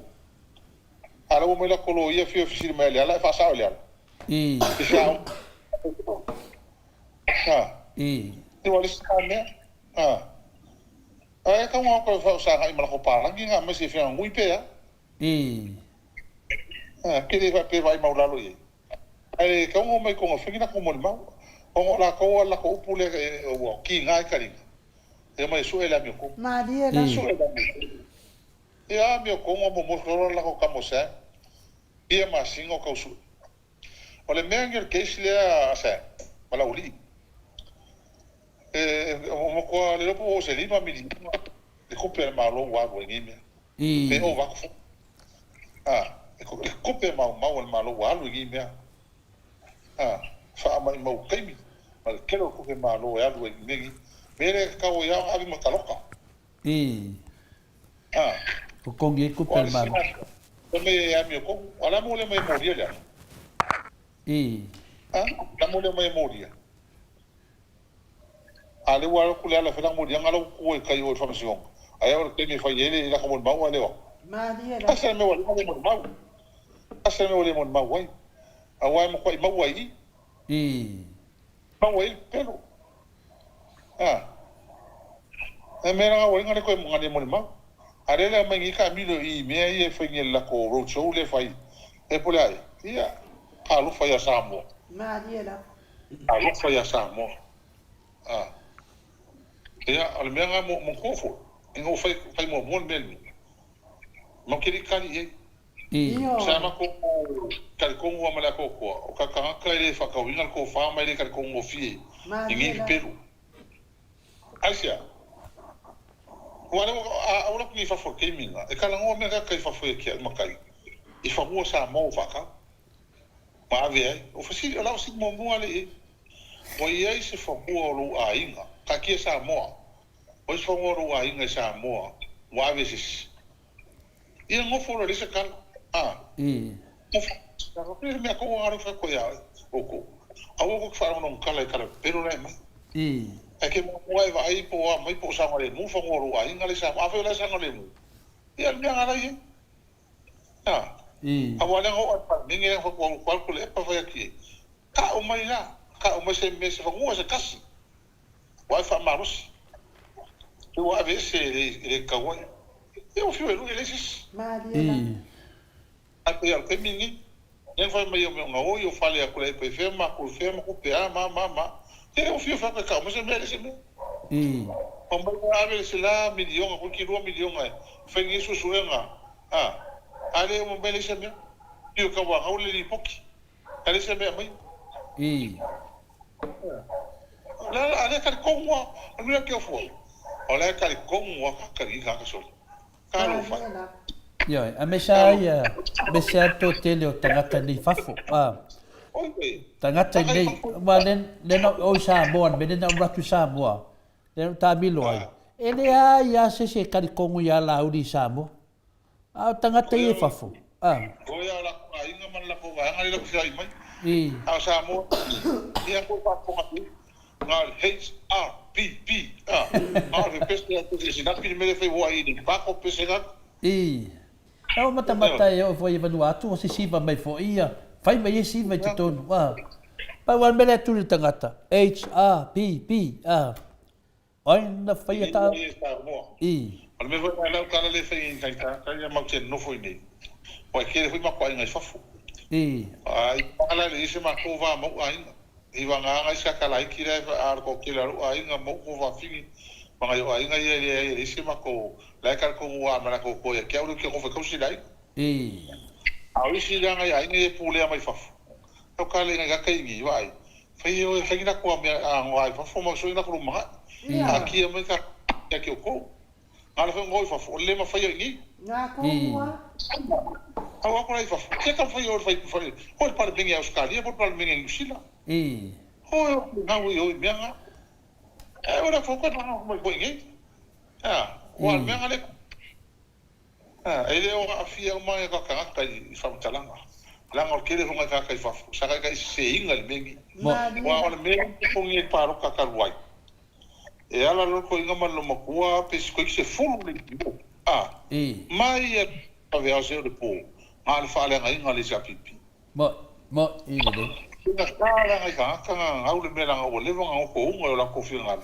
Ara o mela kolo ia fi oficina mai ela fa sa olhar. Te wale sa me. Ai ka mo ko fa sa ai mala ko para ngi nga me se fi ngui pe. Que deva pe vai mau lalo ye. Ai ka mo mai ko fina como mau. O la ko pule o ki nga ka ri. E mai suela mi ko. Ma dia la suela. Ia mi ko mo mo la ko kamosa. Ia masingo kausu. Ole menger keisle asa. Wala uli. O ko le po se lima mi. Le couper malo wa go ngime. Pe o va ko. Le couper malo wa lo ngime. Fa mai mau kaimi. Mal kelo couper malo ya lo ngime. Mere ka o ya abi makaloka. O kongi couper malo. Me ami ko wala mo le mai moria la. La mo le mai moria. Ale wa ko le la fa moria ngalo ko e kai o information. Ai ora que me fa ele la como mau ale wa. Ma dia la. Asa me wala mo mau. Asa me wala mo mau wai. Awai mo ko mau wai. Mau wai pero. E me ra wa ngale ko mo ngale mo mau. Arela mai ka milo I me ai fa ngi la ko ro show le fai e pole ai ia alu fa ya samo ma dia la alu fa ya samo ia al me nga mo kofo ngo fai mo mel mo kiri kali e sama ko kal ko mo mala ko o ka ka le fa ka winga ko fa mai le kal ko mo fi ngi peru asia Wala awala ko ifa for gaming e kala ngo me ka ifa for ke makai ifa mo sa mo fa ka ma ave o fasi ala si mo mo ale o ia se fa mo lo ainga ka ke sa mo o se fa mo lo ainga sa mo wa ave si ia ngo for le se kan mo fa ko me ko ara fa ko ya o ko awo ko fa no kala pero le ma e ke mo vai vai po mai po sa ngale mu fa ngoro ai ngale sa ma fa le sa ngale mu ia me ngala ye awala ngo at ninge ko ko le pa fa ki ka o mai la ka o mai se me se fa ngo se kasi wa fa marus tu wa ve se le ka wa e o fi lu ele sis ma dia a pe al kemini nen fa mai o ngo yo fa le ko le pe fe ma ko pe ma e o fio fa ka mo se me se me o mo ave se la milion ko ki 2 milion ai fe ni su suenga ale mo bele se me io ka wa haule li poki ale se me mai la ale ka ko mo no ke fo ole ka ko mo ka ri ka so ka lo fa yo a me sa ya me sa to tele o tangata ni fafo Tangata nei walen le o sa mo be na ratu sa mo le ta biloi ele ya se karikongu ya la uri sa mo a tangata e fafo o ya la ai nga man la ko ga ngali la ko sai mai sa mo ia ko pa ko ngal HRPP le peste a tudo isso na primeira foi o aí de paco pesega Tau mata e o foi Vanuatu o se siva mai fo ia fai mai si mai tonu pa wan mele tu tangata HRPP oi na fai ta al me vai lá o cara le fai kai ta ya mau chen no foi ni poi que foi ma kwai ngai fafu ai ala le se ma ko va mo ai i va nga ngai sa kala ki le ar ko ki la ai nga mo ko va fini ma yo ai ngai ye se ma ko la ka ko wa ma ko ya ke o ke ko fa ko si dai a wi si nga ai ngai pule mai fafu Tau ka le nga kai ngi vai. Fai o fai na ko me a ngoi fa fo mo so na ko ma. Aki me ka ki ko. Ala fa ngoi fa fo le ma fai ngi. Nga ko wa. Awa ko ai fa. Ke ka fai o fai fai. Ko pa bingi Australia, po pa bingi Sila. Ho na wo yo me nga. Ora fo ko na mo bo ngi. Wa me nga le. Ele o afia o mai ka ka i fa talanga. Langa o kele honga ka fa. Sa ka se inga le mengi. Wa o me ko ngi pa ro ka wai. E ala lo ko inga malo makua pe ko se fulu le. Mai e ave a zero de po. Al fa le nga le japipi. Mo ile. Ina kala ngai ka au le mela o le nga ko ngo la ko fi nga.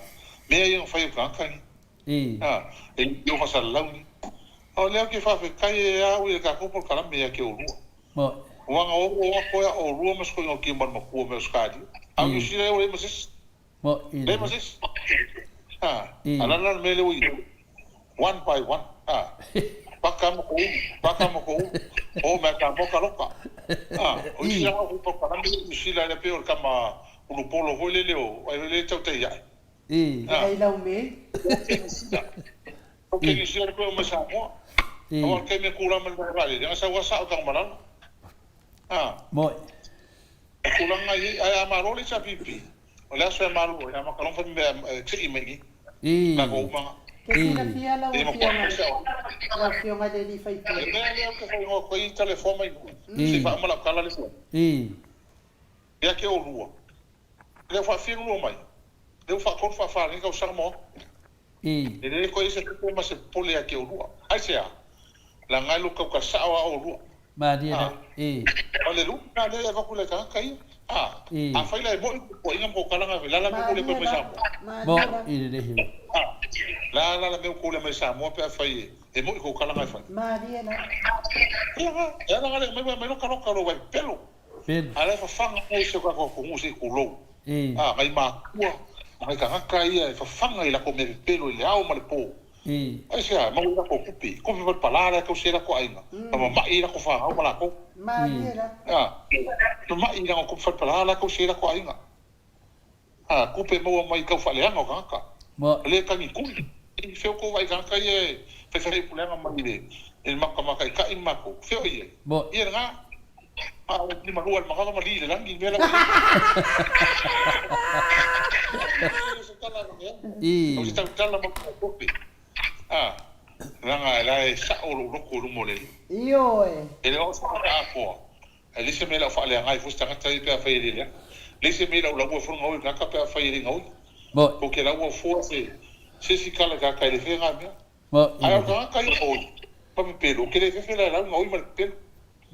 Me ye fa yo ka ni. E yo fa sa launi. O leo ke fa fe kai a u ka ko por kala me ke o ru. Wanga o ko ya o ru mas ko ngo ki mar makua me skadi. Au yo sire o le mas. Le mas. Alana me le wi. One by one. Pakamo ko. O me ka mo ka loka. O sia o ko para mi sila le peor kama uno polo hole leo, ai le tau te ya. Ai lau me. O ke ni sila ko mo sa mo. O ke me kula me vale, ya sa wa sa o ka malana. Mo. Kula ngai ai amaro le sa pipi. O le sa amaro, ya ma kalon fa me tsi me ni. Na ko ma. Kina fia la wa fia ma de di fai pi. Leo ke foi ngo koi telefone si fa mala kala le so. Ya ke o lua. Le fa fia no mai. Le fa kon fa ni ka usar mo. Le ko ise ko ma se pole ya ke o lua. Ai se la ngai lu ka sa o lua. Ma dia Ole lu na le va ku le ka kai. A fai la mo ko inga mo kala nga la mo le ko me sa. Mo ile he. La me ko le me sa mo pe fai e mo ko kala nga fai. Maria na. Ya na le me no kalo wa pelo. Ale fa fanga mo se ko se ko lo. Mai ma ku. Mai ka kai fa fanga ila ko me pelo le au mal po. Ai sia mo la ko kupi. Ko me palala ko se la ko ainga. Ma ila ko fa au mala ko. Maria. No ma ila ko fa palala ko se la ko ainga. Kupe mo mai ka fa le anga ka. Le ka ni ku. I feo ko vai ka ye fe fe pulanga mai le el maka ka i mako feo ye i nga ni malu al maka ma li le langi mela o sta tala mo ko nga la sa o lo ko lo mole io ele o sa ko ele se mela fa le nga i fusta ka tai pe fa ile le se mela o la bo fo ngo ka pe fa ile ngo ko ke la bo fo se kala ka kai le fenga me ai ka kai o pa me pelo ke le fenga la ngoi mal pelo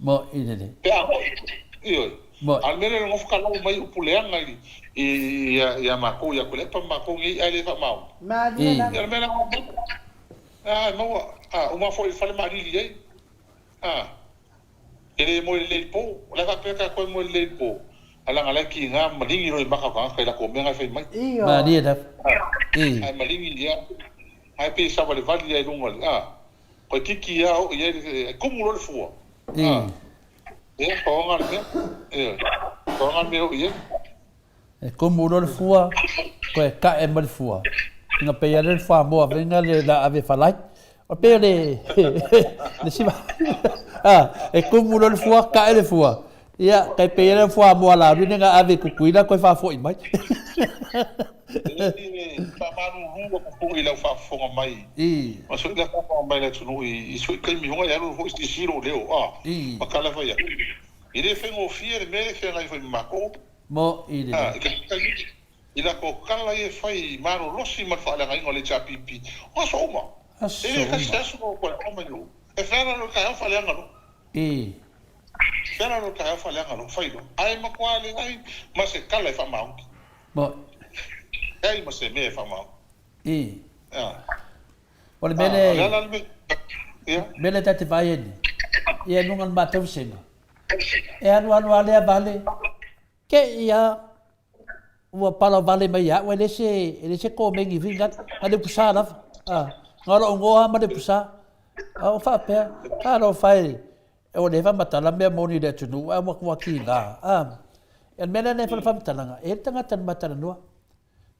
mo ile pe a io al mele no fa kala mai u puleanga i ya mako ya kule pa mako ngi ai le fa mau ma dia ya mele mo o ma fo il fa le mari li ele mo le po la ka pe ka ko mo le po ala ngala ki nga malingi ro maka ka kai la ko me nga fe mai ma dia da ai malingi dia ai pe sa vale vale ai lunga ko tiki ya o ye como lo fu ko nga me ko nga me o ye como lo fu ko ka e mal fu nga pe ya le fa mo venga le la ave falai o pe le si va como lo fu ka e le fu ya kai pe ya fu mo la ri nga ave ku kuila ko fa fo i mai pa maru rungo ko ila fa fo mai ma so ila fa mai la tunu i so kai mi honga ya ro ho sti siro leo ma kala fa ya ile fe ngo fier me fe ngai fa mako mo ile ila ko kala ye fa i maru losi ma fa la ngai ngole cha pipi o so ma ile ka sa so ko ko ma yo e fa na lo ka fa la ngalo Fera no ka fa la ngalo fa ilo ai ma kwale ai ma se kala fa ma mo ai ma se me fa ma Ole mele tati vai ni ia nungan matau sena e anu ale vale ke ia ua pala vale mai ya ele se ko mengi vinga ale pusara ngora ngoa ma de pusa o fa pe ka no fai e o leva matala me moni de tunu a wa ki nga E mena ne fa talanga. E tanga tan matana no.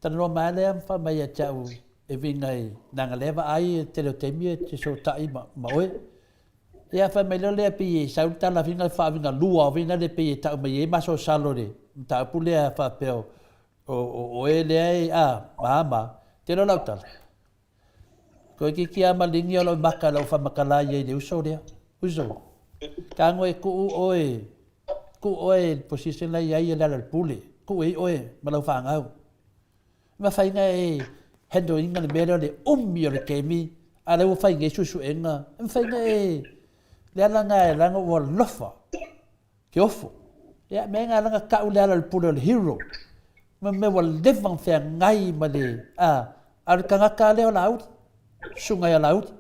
Tan no male fa mai a chau e vingai nanga leva ai te lo temie te so tai ma oi. Ia fa mai le pi sa uta la vinga fa vinga lua vinga le pi ta mai ma so salore. Ta pule fa peo o ele ai mama te lo lauta. Ko ki kia malingi o lo maka lo fa makala ye de uso dia. Uso. Ka ngoi ku oe position la ia la pule. Ku oe ma lo fa ngau. Ma fa ngai hendo inga le mero le le kemi ala o fa ngai susu enga. Fa ngai le ala ngai la ngo lofa. Ki ofo. Ya me nga la ka ule ala pule le hero. Me wal devang fa ngai ma le al kanga ka le la sungai laut.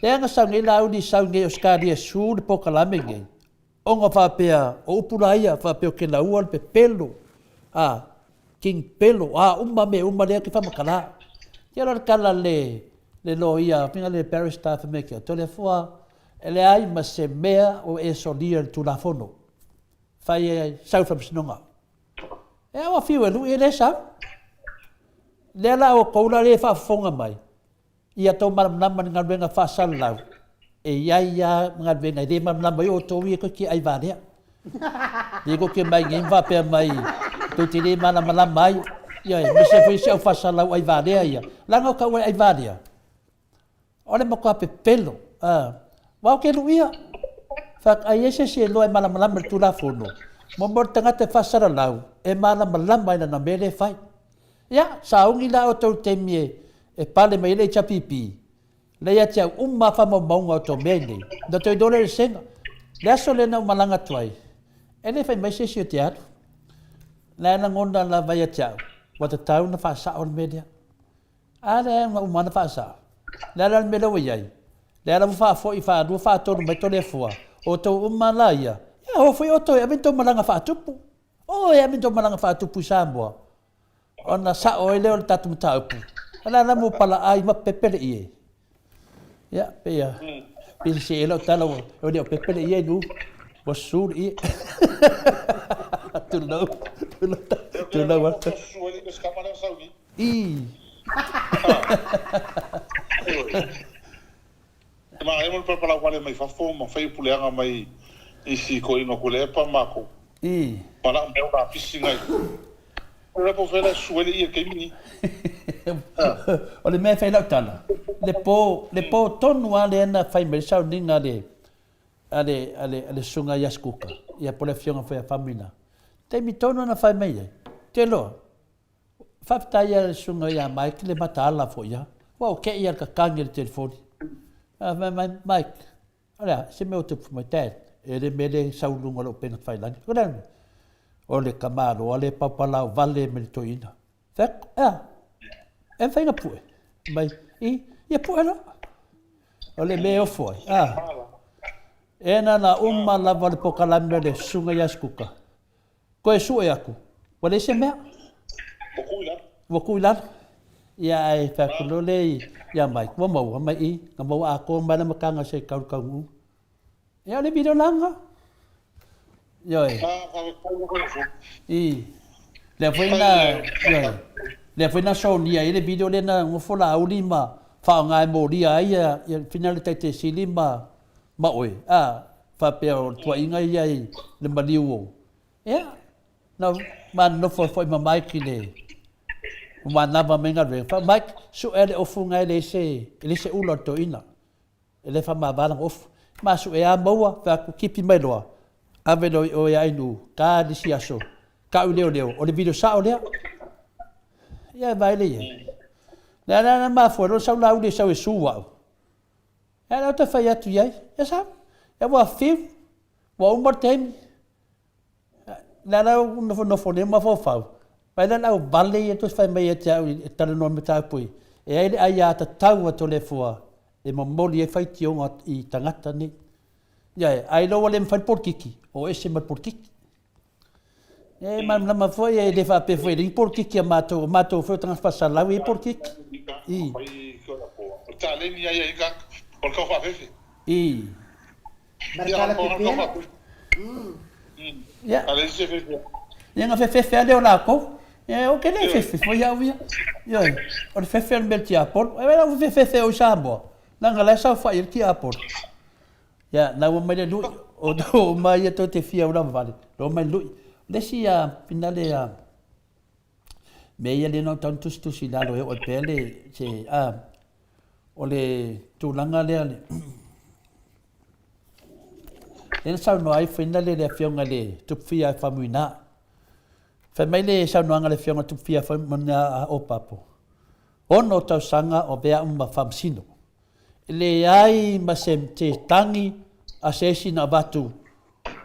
Lenga sangi laut di sangi oskari sul po kalamenge. Onga fa pea o pulaia fa pea ke laual pe pelo. King pelo umma le ke fa makala. Ya la kala le loia pinga le Paris staff me ke to le foa ele ai ma se mea o e solia tu la fono. Fa ye south of snonga. E o fiu lu ele sa. Le la o koula le fa fonga mai. Ia tau malam ngal benga fa salau. E ia ngal benga de malam yo to wi ko ki ai va dia. Di ko ke mai ngin va pe mai. Tu ti de malam mai. Ia me se foi se fa salau ai va dia ia. La ngo ka ai va dia. Ole mo ko pe pelo. Wa ke lu ia. Fa ai se lo ai malam tu la fono. Mo mo tanga te fa salau. E malam mai na mele fai. Ya, saungi la o to temie. E pale mai le chapipi. Le ia tia fa maunga o to mene. Da toi dole le senga. Le aso le na malanga tuai. E le fai mai se o teatro. Le na ngonda la vai a tia. Wata tau na fa sa o media. Le na umana fa sa. Le la mele o iai. Le la fa fo i fa du fa to me to le fua. O to umala ia. Ya o foi o to e to malanga fa tupu. O e to malanga fa tupu samboa. Ona sa o ele o tatu mutaupu. Ala na mo pala ai ma pepele ie. Ya, pea. Pin se elo talo o de pepele ie nu. Was sur ie. Tu no. Wat. Ma ai mo pala wale mai fa fo ma fai puleanga mai isi ko ino kule pa mako. Pala me o pisi ngai. Ora po fela suele ie ke mini. Ole me fai lautala. Le po tonu ale na fai me sau ninga ale sunga yaskuka. Ia pole fionga fai famina. Te mi tonu na fai me. Te lo. Fafta ia sunga ia Mike le matala fo ia. Wa ke ia ka kangi le telefoni. Mike. Olha, se meu tu foi ter. Ele me sau lunga lo pena fai lan. Kodan. Ole kamalo, ole papalau vale me toina. Fek, en fai na pue. Mai, ia pue no. Ole me o foi. Ena na la vale pokalambe le sunga yaskuka. Ko e sue aku. Wale se mea? Wokuila. Ia ai fakulole ia mai. Wa mau mai ngamo ako mana makanga se kau. Ia le video langa. Yoi. Le foi na show ni ai le video le na ngofo la ulima fa ngai mo dia ia final te silima ma oi fa pe tua inga ia le maliu ya na man no foi ma mai kile uma nava menga ve fa mai su ele ofu ngai le se ulo to ina ele fa ma bala of ma su e a moa fa ku kipi mai loa ave no o ia inu ka disi aso ka leo o le video sa o le ia vai le na ma fo no sa la u de sa e suwa ela te fa ya tu ia sa ya wa fif wa un mortem na no fo ne ma fo fa vai na o vale e tu fa mai e ta no me ta pui e ai ya ta tau to le fo e mo moli e fai ti o i tangata ni ya ai lo wale mfan por kiki o ese mal por kiki e man ma foi e de fa pe foi de por kiki mato foi transpasar lá e por kiki ta le ni ai ga por ko fa fefe marcala pepe ya ale se fefe Ia nga fefe leo la ko. Ia o ke le fefe foi au ia. Ia o le fefe mel ti apol. Ai la fefe o sambo. Na nga la sa fa il ti apol. Ia na o mai le lu o do mai to te fia ora vale. Lo mai lu. Le si a finale a me ia le no tanto stu si la lo o pele che o le tulanga le ale. Ele sa no ai finale le fionga le tu fia famuina. Fa mai le sa no ngale fionga tu fia famuina o papo. Ono tau sanga o bea uma famsino. Le ai ma sem te tangi a sesi na batu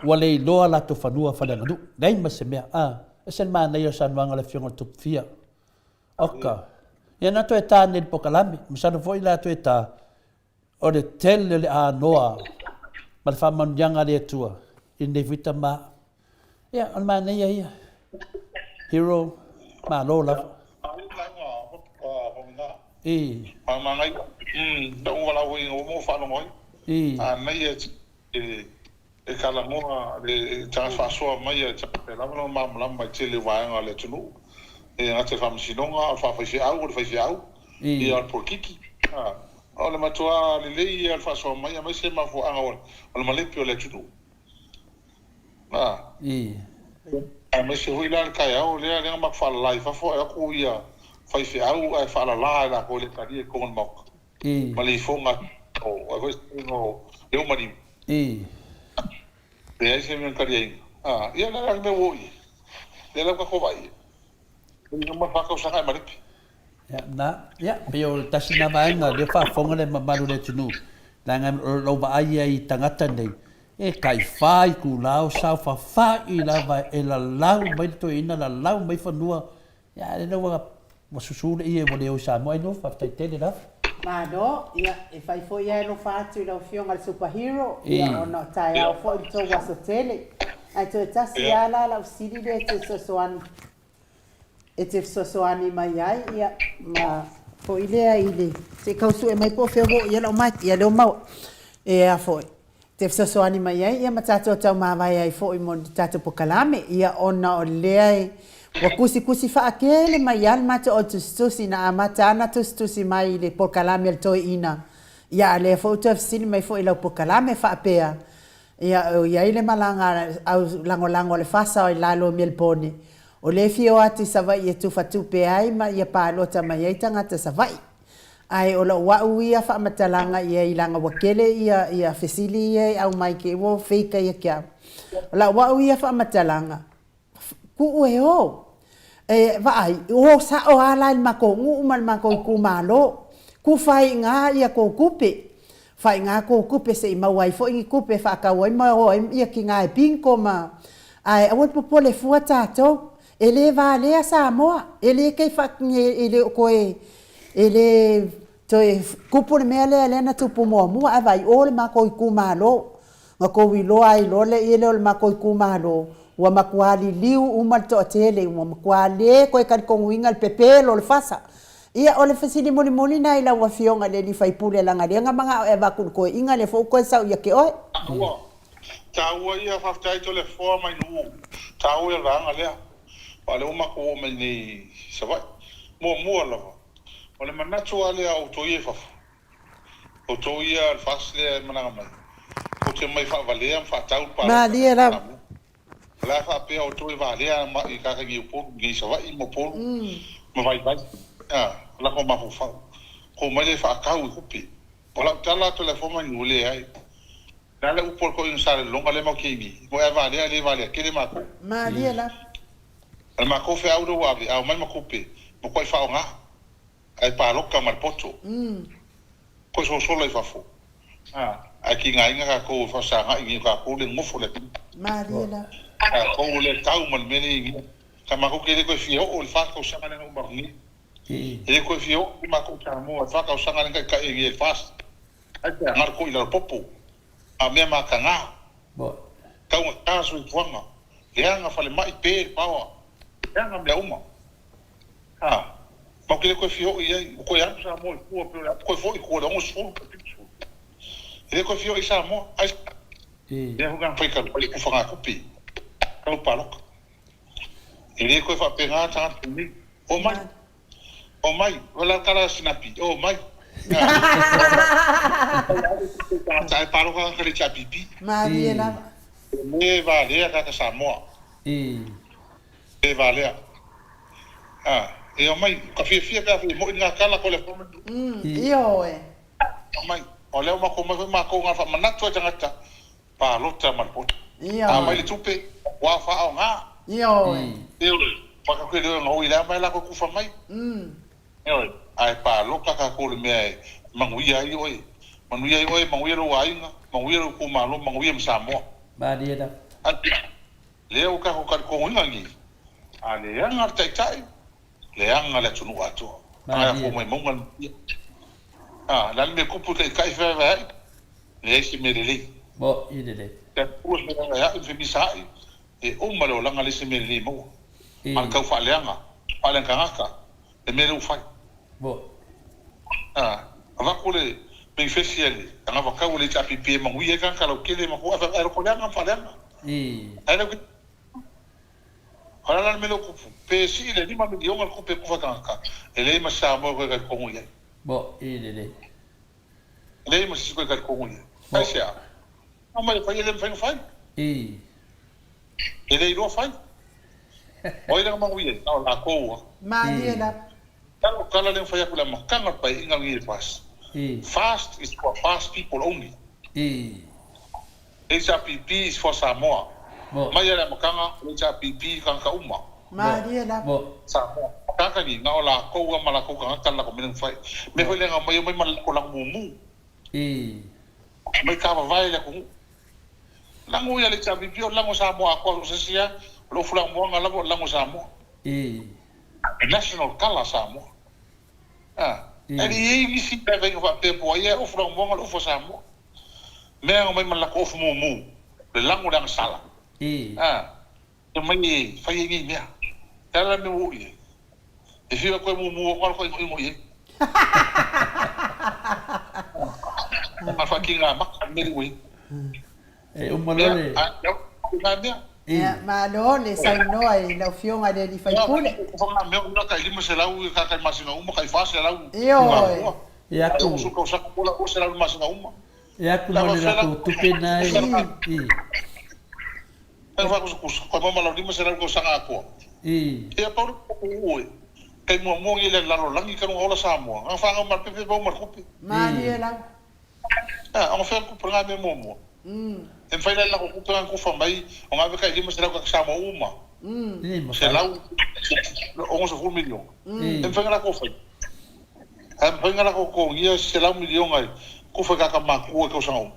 wale loa la to fanua fa ngadu. Dai ma se mea esen ma na yo sa no ngale fionga tu fia. Oka. Ia na to eta nel pokalami, msa no foi la to eta o le tele le a noa. Ma fa man yanga le tua in de vita ma. Ia on ma nei ia. Hero ma lo la. Mangai da wala wi mo fa no ngoi mai e kala mo le transfer so mai e la no ma mai tele wa nga le tunu e nga te fam sinonga fa fa si au e al porkiki ole matua le le al fa so mai se ma fo anga ole ma le pio le tunu mai se hui la ka ya ole le ma fa live fa e ku ia fai fe au e fa la ko le kari ko mon mok ma le fonga o ko no eu mari e ai se men kari ia la me wo de la ko vai no ma fa ko sa kai mari ya pio tasina vaenga le fa fonga le mamalu le tunu langa lo ba ai tangata nei e kai fai ku lao sa fa i la va e la lau mai to ina la lau mai fa nua ya le no ma susule ia mo leo sa mo no fa tai tele la ma no ia e fai foi ia no fa tu la fiona al superhero ia no tai au fo to was tele ai to tasi ala la sidi de te soan e te soani mai ai ia ma foi ile se kausu e mai po fego ia lo mai ia lo mau e a foi te soani mai ai ia ma tato tau ma vai ai foi mo tato pokalame ia ona o le wa kusi fa akele mai al mate o tustusi na amata ana tustusi mai le pokalame al toi ina ia le foto sin mai foi le pokalame fa pea ia ile malanga au lango le fasa o lalo melpone o le fio ati savai e tu fatu pe ai ma ia pa lota mai ai tangata savai ai o lo wa uia fa matalanga ia ilanga wakele ia fesili ia au mai ke wo fake ia kia la wa uia fa matalanga ku o vai o sa o ala il makongu mal makoi ku malo ku fai nga ia ko kupe fai nga ko kupe se ma wai fo i kupe fa ka wai ma o ia ki nga pinko ma ai a wot po le fuata to ele va le sa mo ele ke fa ele ko ele to kupu me le na tu po mo a vai o le makoi ku malo ma ko wi lo ai lo le ele le makoi ku malo wa makwali liu umal to tele wa makwale ko kan ko wingal pepelo le fasa ia ole fasini moli na ila wa fionga le ni fai pule la ngale nga manga e va ko inga le fo ko sa ia ke o taua ia fa tai to le fo mai lu taua la ngale ole uma ko me ni sa vai mo la ole manatu ale au to ia fa o to ia fasle mananga mai ko te mai fa valea fa tau pa ma dia la la fa pe o to va le ma i ka ngi po ngi sa va i mo po mo vai la ko ma fa ko ma le fa ka u pi o la tala telefona ni ule ai la le por ko insale longa le mo ki ni mo va le ke le ma ko ma dia la el ma ko fe au wa bi au mai ma ko pe mo ko fa nga ai pa lo ka mar poto ko so le fa fo aki nga inga ko fa sa nga inga ka ko le mo fo le ma dia la ko le tau man meni kama ko ke ko fio o fa ko sa ngana no barni e ko fio ma ko ta mo fa ko sa ngana ka e fast ata mar ko ila popo a me ma kanga bo ka un caso in forma le anga fa le mai pe power le anga me uma ma ke ko fio e ko ya sa mo ko fo ko da mo so e ko fio isa mo ai e ho gan fa ka ko fa ka pi ka pa lo Ele ko fa penga ta ni. O mai, wala kala sinapi. O mai. Sai paro ka kare cha pipi. Maria na. Me vale ka Samoa. E vale. E o mai, ka fia ka mo ina kala ko le fomo. Io e. O mai, o le ma ko nga fa manatu tangata. Pa lota mal pot. Io. Mai le tupe wa fa o nga. Io e. Io. Pa ka ke do ngoi la mai la ko ku fa mai. Io. Ai pa loka ka ko le me manguia i oi. Manguia ro ainga, manguia ro ku malo, manguia Samoa. Ba dia da. Leo ka ko ngangi. Ale anga tai. Le anga le tunu atu. Ai ko mai mongal. La me kupu kai fa va. Le si me le. Bo ide de. Te pu me ya in fi sai. E o malo langa le si me le mo. Al ka fa le anga. Ala kanga. E me le fa. Bo. Va ko le me fesiele. Anga va ka le cha pipi manguia ka ka lo kele ma ko fa ko le anga fa le anga. Ai le Ora me lo kupu. Pe si le lima milion al kupe kufa kanka. Ele ma sa mo ko ko nguye. Bo ide de. Le ma si ko ko nguye. Ai sia. Ma le fa ele fa. Ele ro fa. Oi le ma nguye. No la ko. Maria na. Kalau kala le fa ya kula ma kanga pa inga ngi fast. Fast is for fast people only. HRPP is for Samoa. Mai era makanga HRPP kanga uma. Maria na. Samoa. Kaka ni na ola ko wa mala ko kanga kala ko minang fai. Me ho le nga mai mal ko lang mumu. Mai ka va vai la ko. Lango ya le HRPP o lango Samoa ko se sia lo fulang mo nga lango Samoa. National color Samoa. Ele e si pe venga fa pe po ia o fulang mo nga lo fo Samoa. Me nga mai mal ko fu mumu. Le lango dang sala. Yo mai fa ye mia. Tala me wo ye. E fi ko mu ko ko ye. Ma fa kinga ma me wi. E un malore. Ma no le sai no ai la fionga de di fai pule. Fa me una ka lima se lau ka ma singa uma ka fa se lau. Io. E aku su ko sa ko la ko se lau ma singa uma. E aku mo le la tu pena Ai fa ko ma la lima se lau ko sa ko. E pa ko kai mo ile la lo langi ka no ola Samoa. Nga fa nga mar pepe ba mar kupi. Maria la. Ang fa ko prenga me mo. En fai la ko prenga ko fa mai, o nga ka lima se lau ka Samoa uma. Se lau o so fu million. En fai la ko fa. En fai la ko ia se lau million ai. Ko fa ka ma ko ko sa o.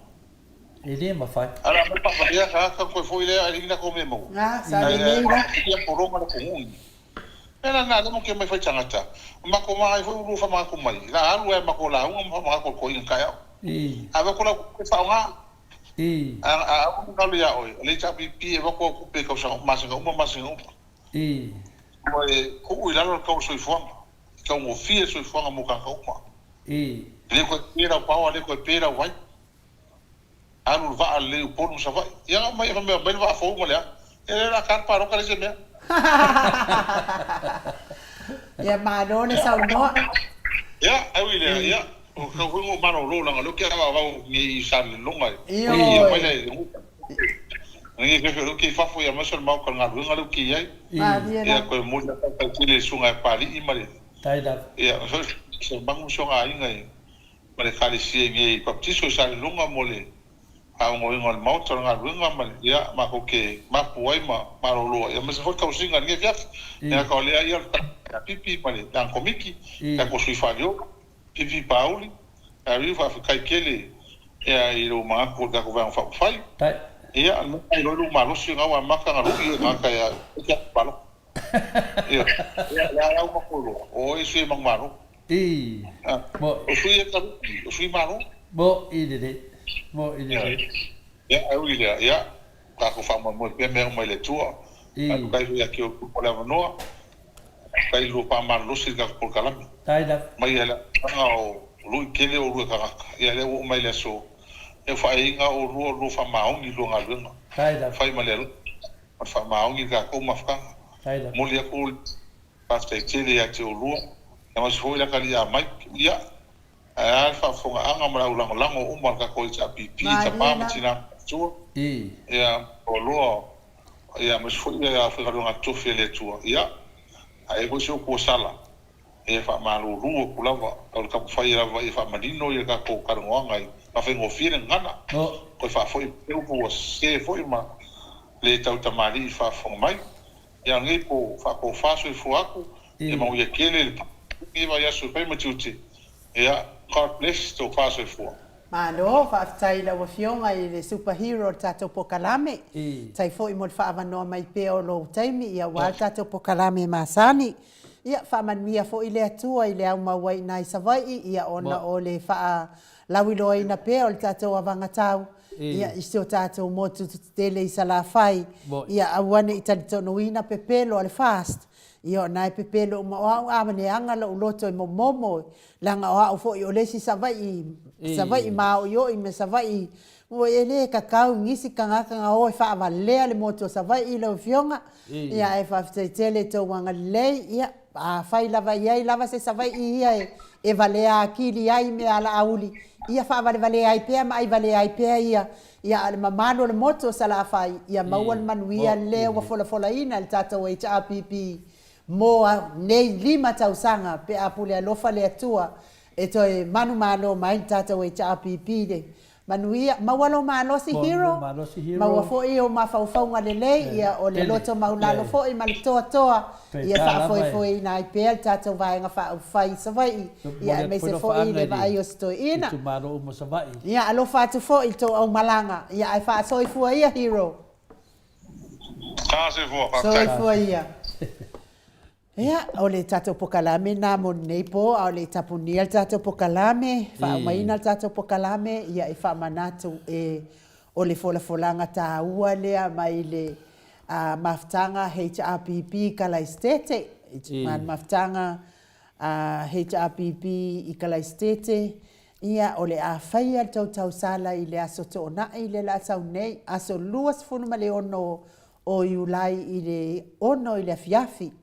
Ele ma fai. Ala me pa fa ia ka ko foi le ali na ko me mo. Sa le la. Ia por ma ko un. Era nada mo ke me fai changata. Ma ko mai foi ru fa ma ko mai. La alu e ma ko la un ma ko in ka ya. Ave ko la ko fa nga. A ko ka ya oi. Le cha pi e va ko pe ko sa ma singa uma. Ko u la ko so fo. Ka mo fie so fo mo ka uma. Le ko pera pa le ko pera vai. Anu va le por no sa vai. Ya mai me va fo mo le. Ele la car pa ro ka le se me. Ya ma no ne sa no. Ya, ai wile ya. O ka fu mo mano lo la lo ke va ni sa le longa. Io. Mai le. Ni ke lo ke fa fo ya ma so ma ko nga lo ke ya. Ya ko mo la ka ki le sunga pa li imale. Tai da. Ya, so bang so nga inga. Male kali si ngi ko ti so sa le longa mo le. A ngoi ngol mau nga runga man ya ma ko ke ma puai ma lo ya ma se fo ka usinga nge fiat ya ko le ya pipi pale dan komiki ka ko sui fallo pipi pauli a ri fa kai kele ya i lo ma ko ka ko va fa fai ya no ai lo ma lo singa wa ma ka lo i nga ka ya ya palo ya ya ko ko lo o i sui ma lo bo o sui ka o sui ma lo bo i de Mo ini. Ya, eu ia, ya. Ka ko fa mo pe me mo le tua. Ka kai ia ki o ko la no. Kai lu pa ma lu sil ka por kala. Tai da. Mai ela, o lu ke le o lu ka. Ya le o mai le so. E fa inga o lu fa ma o ni lu nga lu. Tai da. Fa ma le lu. Fa ma o ni ka ko ma fa. muli aku pasta tele ya te olua ya mas foi la kali ya mai ya fa fonga anga mala ulang lango umar ka ko cha pipi ta pa matina tu ya olua ya mas foi ya fa nga tu fele tu ya ai ko sho ko sala e fa malu ruo kulava o ka fa ira va fa madino ya ka ko karonga ngai fa fengo fire ngana ko fa foi eu po se foi ma le tau tamari fa fonga mai ya ngai po fa ko fa so fu aku e mau ya kele e va ya so pe matuti ya God bless to fa so fu ma no fa tai la wa fionga i le superhero tato pokalame tai fo i mo fa avano mai pe o lo taimi ia wa tato pokalame masani ia fa man mia fo i le atua i le au mawai nai savai ia ona o le fa lawilo ina pe o tato avanga tau ia isto tato mo tu tele i sala fai ia awane i tato no ina pepelo al fast ia nai pepelo mo au avane anga lo loto i momo langa o fo i o lesi savai mau yo i me savai o ele ka kau ngisi kanga o fa valea le moto savai i lo fionga ia e fa tele to wanga le ia a fai lava ia lava se savai ia e valea akili ai me ala auli ia fa valea ai pe mai valea ai pe ia al mamano le moto sala fai ia maual manuia le wa fola ina le tata o HRPP mo nei lima tausanga pe apule alofa le atua e toi manu malo mai tata o HRPP de manuia mawalo malo si hero mawa fo i o mafaufaunga lele ia o le loto maulalo fo i malitoa ia fa fo i na ipel tata vainga fa fai savai ia me se fo i le vai o sto ina tu malo mo savai ia alo fa tu fo i to au malanga ia ai fa so i fo ia hero so fo ia ia o le tato pokalame na mo nei po o le tapuni al tato pokalame fa maina al tato pokalame ia e fa manatu e o le folanga ta ua lea mai le maftanga HRPP kala estete man maftanga HRPP i kala estete ia o le a fai al tau sala i le aso tona i le la sau nei aso luas funu ma le ono o iulai i le ono i le fiafi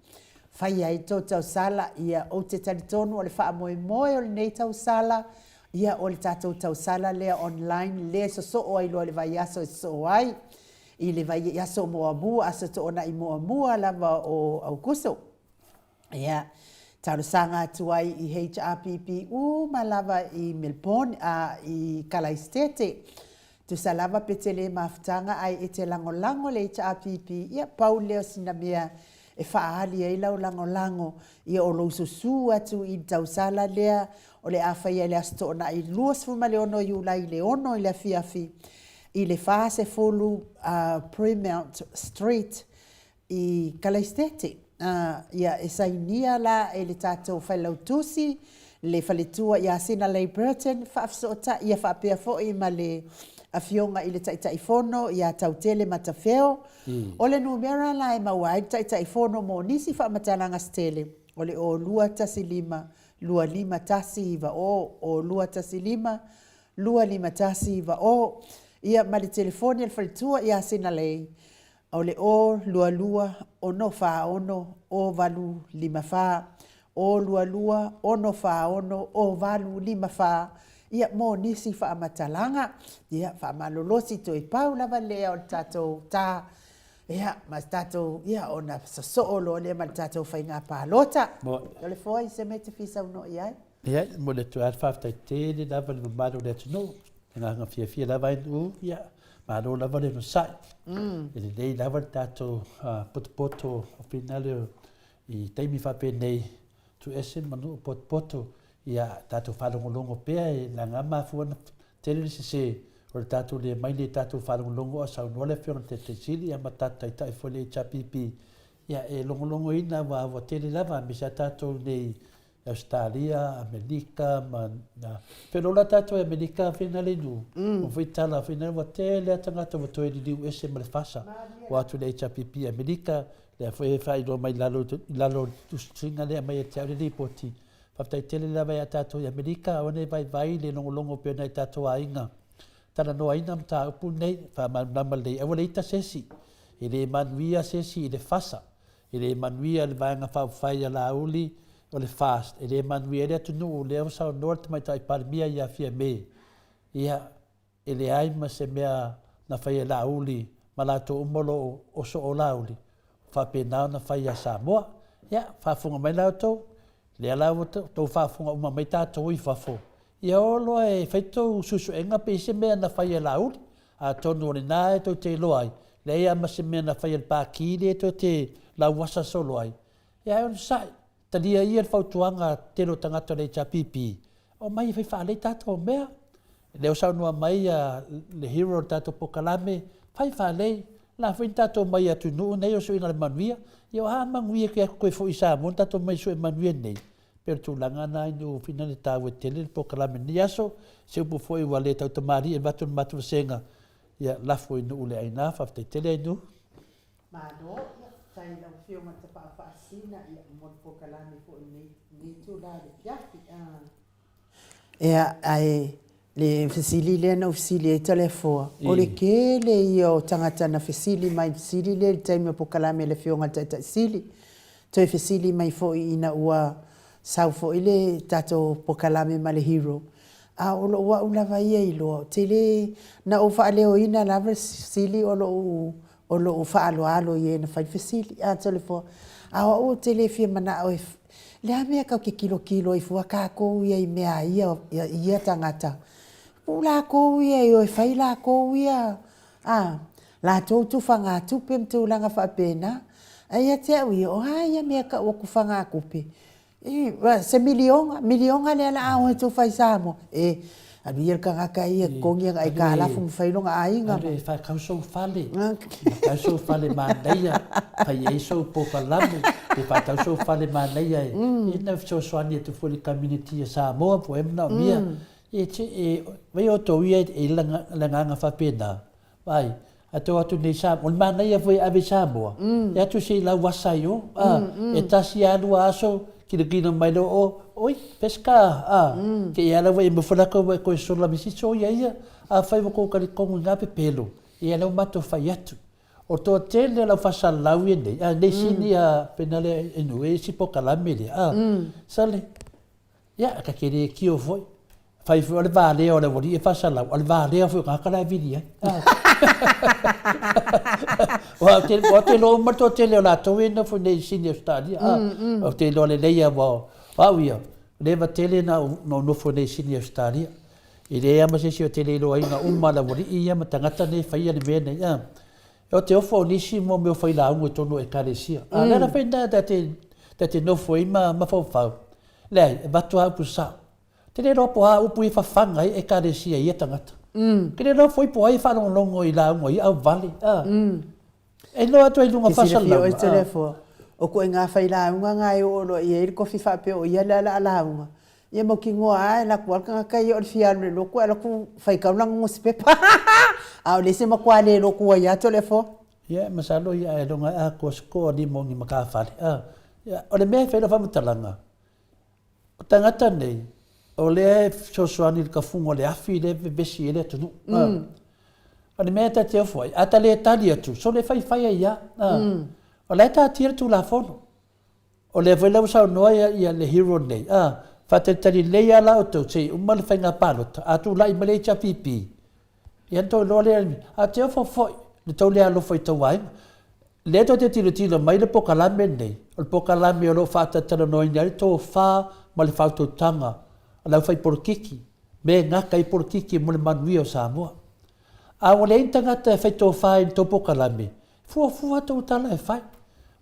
fai ai tau sala ia o te taritonu o le wha moe moe o le nei tau sala ia o le tatou tau sala lea online le so o ai lo le vai aso so ai i le vai aso moa mua aso to ona i moa mua lava o augusto ia tau sanga tuai i HRPP malava i Melbourne i Kalaistete tu salava petele maftanga ai e te lango le HRPP ia pau leo sinamia e faali ai lau lango ia o lo susu atu i tausala lea o le afai le asto na i luas fu male ono i ulai le ono i le fiafi i le fase fulu Premiount Street i Kalaistete ia e sainia la e le tatou failautusi le faletua ia sina lei Burton faafsota ia faapea foʻi ma le afioga i le taʻitaʻifono ia tautele matafeo o le numera la e maua ai taʻitaʻifono mo nisi faamatalaga stele o le o 2 lima tasi iva o 2 tasi lima tasi iva o ia ma le telefoni le faletua ia sina lei o le o lua ono faono o valu lima fa o lua ono faono o valu lima fa ia mo nisi fa amatalaga ia fa malolosi to i pau lava lea o tatou ta ia mas tatou ia ona sosoo lo le mal tatou fainga palota o le foi se mete fisa uno ia ia mo le tuar fa te lava le maro le tino nga fia lava ia malo lava le no sai ele dei lava tatou poto o finale i taimi fa pe nei tu esen manu poto ia tatou falongolongo pea e laga mafuana tele se o tatou le mai le tatou falongolongo a saunoa le feona tetesili ia ma tataitaʻi foi le HRPP ia e logologo ina ua tele lava me sa tatou nei Australia, Amerika, pelola tatou e Amerika fena lenu o faitala fena ua tele atagata ua toe liliu ese ma le fasa o atu le HRPP Amerika le foi failoa mai lalo tusiga lea mai e te aule lipoti faafetaitele lava ia tatou i Amerika ona e vaivai le logologo pena i tatou aiga talanoaina ma taupu nei faamalama lei aua le ita sesi i le manuia sesi i le fasa I le manuia le vaenga whawhai a la uli o le fast. I le manuia le atunu o leo sao norte mai tai parimia ia fia me. Ia i le aima se mea na whai a la uli ma la to umolo o so o la uli. Whapenao na whai a Samoa. Ia, whafunga mai lau tau. Le alau tau whafunga uma mai tātou i whafo. Ia olo e whaitou susu enga pe se mea na whai a la uli. A tonu o le nā e tau te loai. Le ea ma se mea na whai al pākiri e tau te lau wasa solo ai. Ia on sai. Talia ia whautuanga tero tangata le chapipi. O mai whai whaalei tātou mea. Leo saunua mai le hero tātou pokalame. Whai whaalei. La whain tātou mai atu nuu nei o so ina le manuia. Ia ha manuia kia koe fo isa mon tātou mai so e manuia nei. Pero tu langa na inu fina le tāu e tele le pokalame ni aso. Se upu fo i wale tau tamari e matu matu senga. Ia lafo inu ule aina whaftai tele inu. Mano, tai lau whionga te paapasina ia mon pokalame fo ni tu la le piafi. Ea ai le fesili le na fesili e telefo. O le ke le io tangata na fesili mai fesili le taimi pokalame le whionga te sili. Toi fesili mai fo ina ua sau fo ile tato pokalame ma le hero. A o lo ua ula vai e ilo. Tele na o wha leo ina lava sili o lo wha alo alo i e na whai fesili. A telefo. A o tele fia mana o le a mea kau ke kilo i fua kako ia i mea ia tangata. La ko ia i o whai la ko ia. La tau tu whanga tupe mtu langa whapena. Ia te au ia o ia mea ka o ku whanga kupe. Se milionga le ala au tu whai samo. Abi ia ka ngaka ia kongi ai ka ala fung whailonga ainga. Abe whai kausou whale. Kausou whale māneia. Whai e sou pokalame. Te whai kausou whale māneia e. Ina so soani e tu fuli community a Samoa po emna o mia. Vai o tau ia e langanga whapena. Vai, a tau atu nei Samoa. O māneia voi ave Samoa. E atu se lau wasai o. E tasi anua aso. Kina mai lo o oi pesca ke ia vai me fala ko so la misi so ia a fai ko ka ko nga pe pelo ia lo mato fai atu o to tele la fa salau nei nei sini a penale enu e si pokalame sale ia ka kere ki o foi fai fo le vale o le voli e fa salau al vale fo ka kala vidia o te lo mato tele la to no fo nei sini stadi o te lo le leia wa ia leva tele na no fo nei sini stadi e le ama se o tele lo ainga la voli ia ma tangata nei fai le vene o te ofo nisi mo me fai la un tono e karesia ala na penda te no foi ma fa le va to a pusa te le ropo a upu i whawhanga e karesia i tangata. Ke le ropo i po ai whanongongo i la ungo i au vale. E no atu i lunga whasalau. Ke sire fio o ko ngā whai la unga ngai o lo i e kofi whapeo i ala la unga. Ia mo ki ngoa ai la kualka kai o le fialu le loko ala ku whai kaulang ngo sipepa. Au le se makua le loko i ato le fo. Ia masalo i ai longa a ko sko ni mo ni maka whale. O le mea whaila whamutalanga. O tangata nei. O le sosoani ka fungo le afi le besi ele tunu. O le mea te foi. Ata le tali atu. So le fai ia. O le ta tira tu la fono. O le vela usau noa ia le hero nei. Fate tali le ala o tau sei. Uma le whainga palota. Atu lai male chapipi. Ia to lo le. A te foi. Le tau le alo foi tau ai. Le to te tilo mai le pokalame nei. O le pokalame o lo fata tala noi nari to fa ma le fauto tanga. Alau fai porkiki, me ngaka i porkiki mo le manui o Samoa. A o le intangata e fai tō whai in tō pokalame, fua tō tala e fai.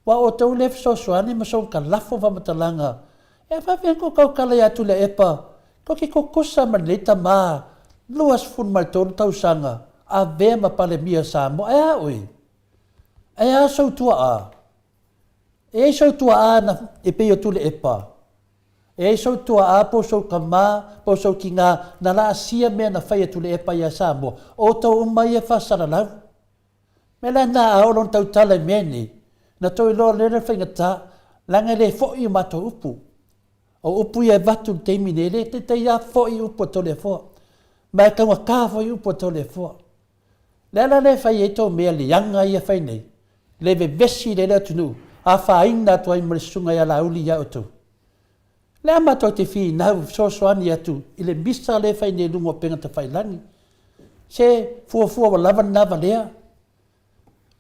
Wa o tau le fisosoani ma son ka lafo wamatalanga. E whawhen ko kau kala i atu le epa, ko ki ko kosa man leita maa, luas fun mai tōru tau sanga, a vea ma pale mia Samoa, e a oi. E a sau tua a. E sau tua a na e peo tu le epa. E so tua a po so kama, po so ki ngā na la asia mea na whai atu le epa ia Samoa. O tau umai e whasara lau. Me la nā aolon tau tala mea ni. Na toi loa lera whainga tā, langa le fōi o mato upu. O upu ia vatu teimi ne le, te ia fōi upu to le fōa. Mai kaunga kā fōi upu to le fōa. Lera le whai e tō mea le yanga ia whai nei. Le ve vesi le le tunu. a whaina atu ai mare sunga ia lauli ia otu. Le ama tau te whi nau soani atu, i le misa le whai ne lungo penga te whailangi. Se fua wa lava nava lea.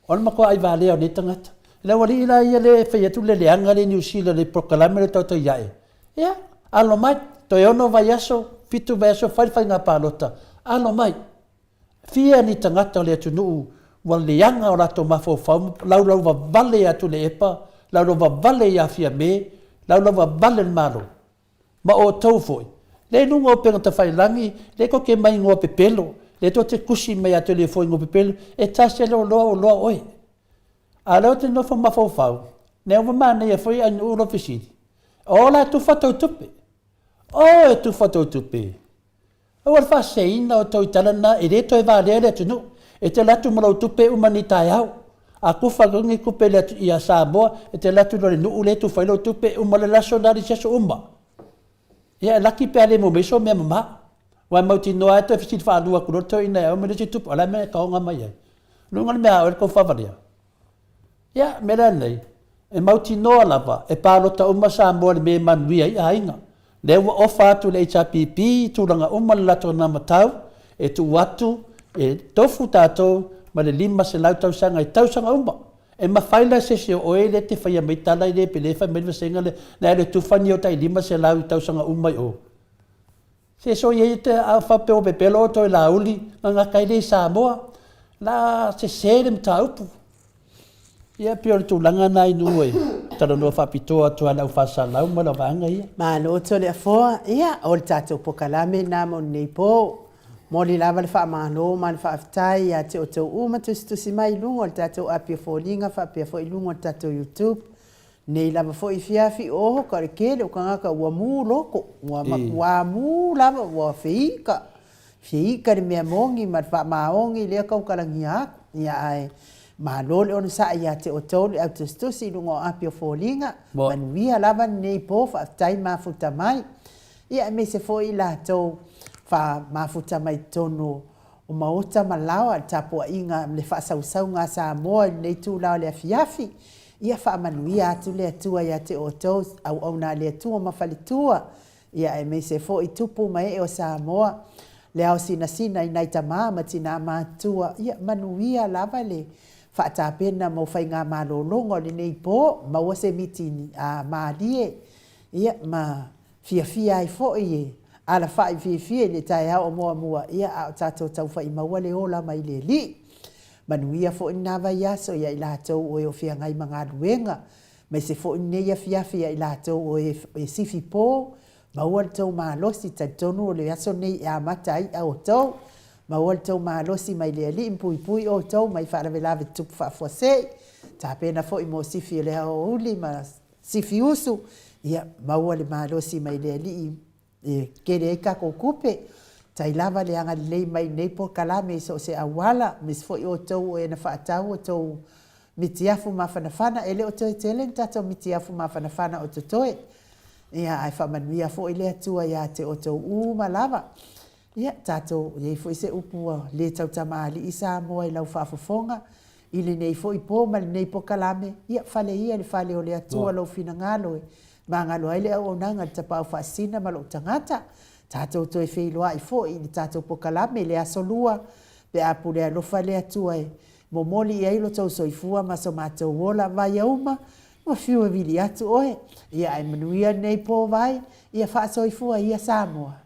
Ona mako ai va lea o ne tangata. Le wali ila ia le whai atu le leanga le New Zealand le prokalame le tau tau iae. Ia, alo mai, toi ono vai aso, fitu vai aso, whai ngā pālota. Alo mai, fia ni tangata le atu nuu, wa leanga o rato mafau, lau wa vale atu le epa, lau wa vale ia fia me, lau wa vale malo. Ma o tau foi. Le nungo penga te whailangi, le ko ke mai ngō pepelo, le to te kusi mai atu le foi ngō pepelo, e tase lo loa oi. A leo te nofo mafau, nea wa mana ia foi an uro fisiri. O la tu whatau tupe. O e tu whatau tupe. O al whaseina o tau talana, e reto e vālea le tunu, e te latu marau tupe umani tai au. A kufa gungi kupe le i a Samoa, e te latu nore nuu le tu whailo tupe umale laso nari seso umma. Ia laki pe ale mo meso mea mama. Wai mauti noa e te fisiri whaalua kuroto ina e au mene si tupe, ala mea kaonga mai ai. Nunga mea au e ko whavaria. Ia, mera nei, e mauti noa lava, e pālota umma Samoa le me manuia i ainga. Le ua ofa atu le HRPP, tūranga umma le lato na matau, e tu watu, e tofu tātou, ma le lima se lau tausanga i tausanga umma. E mawhaila se se o e le te whaia meitala i le pelefa melwa senga le, na ele tufani o tai lima se lau i tausanga umma i o. Se so ye te a whape o pepelo o toi la uli, nga kai le Samoa, la se sere mta upu. Ia pio le tūlanga nai nuoi, tara no whapitoa tua lau whasa lau ma la vanga ia. Ma lo to le foa, ia, o le tātou pokalame nā mo nei pō. Mo li lava le wha amalo, ma le wha aftai, ia te o tau uma tusi mai lungo, le tātou apia fōlinga, wha apia fōi lungo le tātou YouTube. Nei lava fōi fiafi oho, ka re kele, o ka ngaka ua mū loko, ua mū lava, ua whiika. Whiika le mea mongi, ma le wha maongi, lea kaukarangi aku, ia ai. Ma lole ona sa ia te o tole au tustusi lungo apio fōlinga. Manuia lava nei pō wha tai mafuta mai. Ia me se fō i la tau wha mafuta mai tono o maota malawa tapua inga le wha sausau ngā Samoa nei tū lao le afiafi. Ia wha manuia atu le atua ia te o tau au na le atua mawhalitua. Ia me se fō i tupu mai e o Samoa. Le au sina i nai tamā matina mātua. Ia manuia lava le whaatapena mo whai ngā mālolongo le nei pō, maua se miti mālie, ia ma fia ai fōi e, ala whai fia le tai au o mua, ia au tātou tau whai maua le ola mai le li. Manuia fōi nāwa iaso ia i lātou o e o fia ngai mga luenga, mai se fōi neia fia i lātou o e sifi pō, maua le tau mālosi tai tonu o le aso nei a matai au tau, ma ol tau malosi mai le ali pui o tau mai wharawelawe tupu whaafuasei. Tā pēna fo i mo sifi le hao uli ma sifi usu. Ia maua le malosi mai le ali kere e kako kupe. Tai lava le anga lei mai nei po kalame so se awala. Mis fo i o tau e na whaatau o tau mitiafu mawhanawhana. Ele o tau tele tato mitiafu mawhanawhana o tutoe. Ia ai whamanuia fo i le atua ia te o tau lava. Ia, tātou, iei fo i se upua le tau tamali i Samoa i lau whaafafonga, i le nei fo i pō, ma le nei po kalame, ia, whale ia, le whale o le atua lau fina ngalo e, ma ngalo ai le au nanga le tapau whaasina ma lo tangata, tātou toi whiloa i fo i le tātou po kalame, le asolua, pe apu le alofa le atua e, momoli i eilo tau soifua, ma so mātou wola vai auma, ma whiua vili atu oe, ia, ai manuia nei pō vai, ia whaasoifua ia Samoa.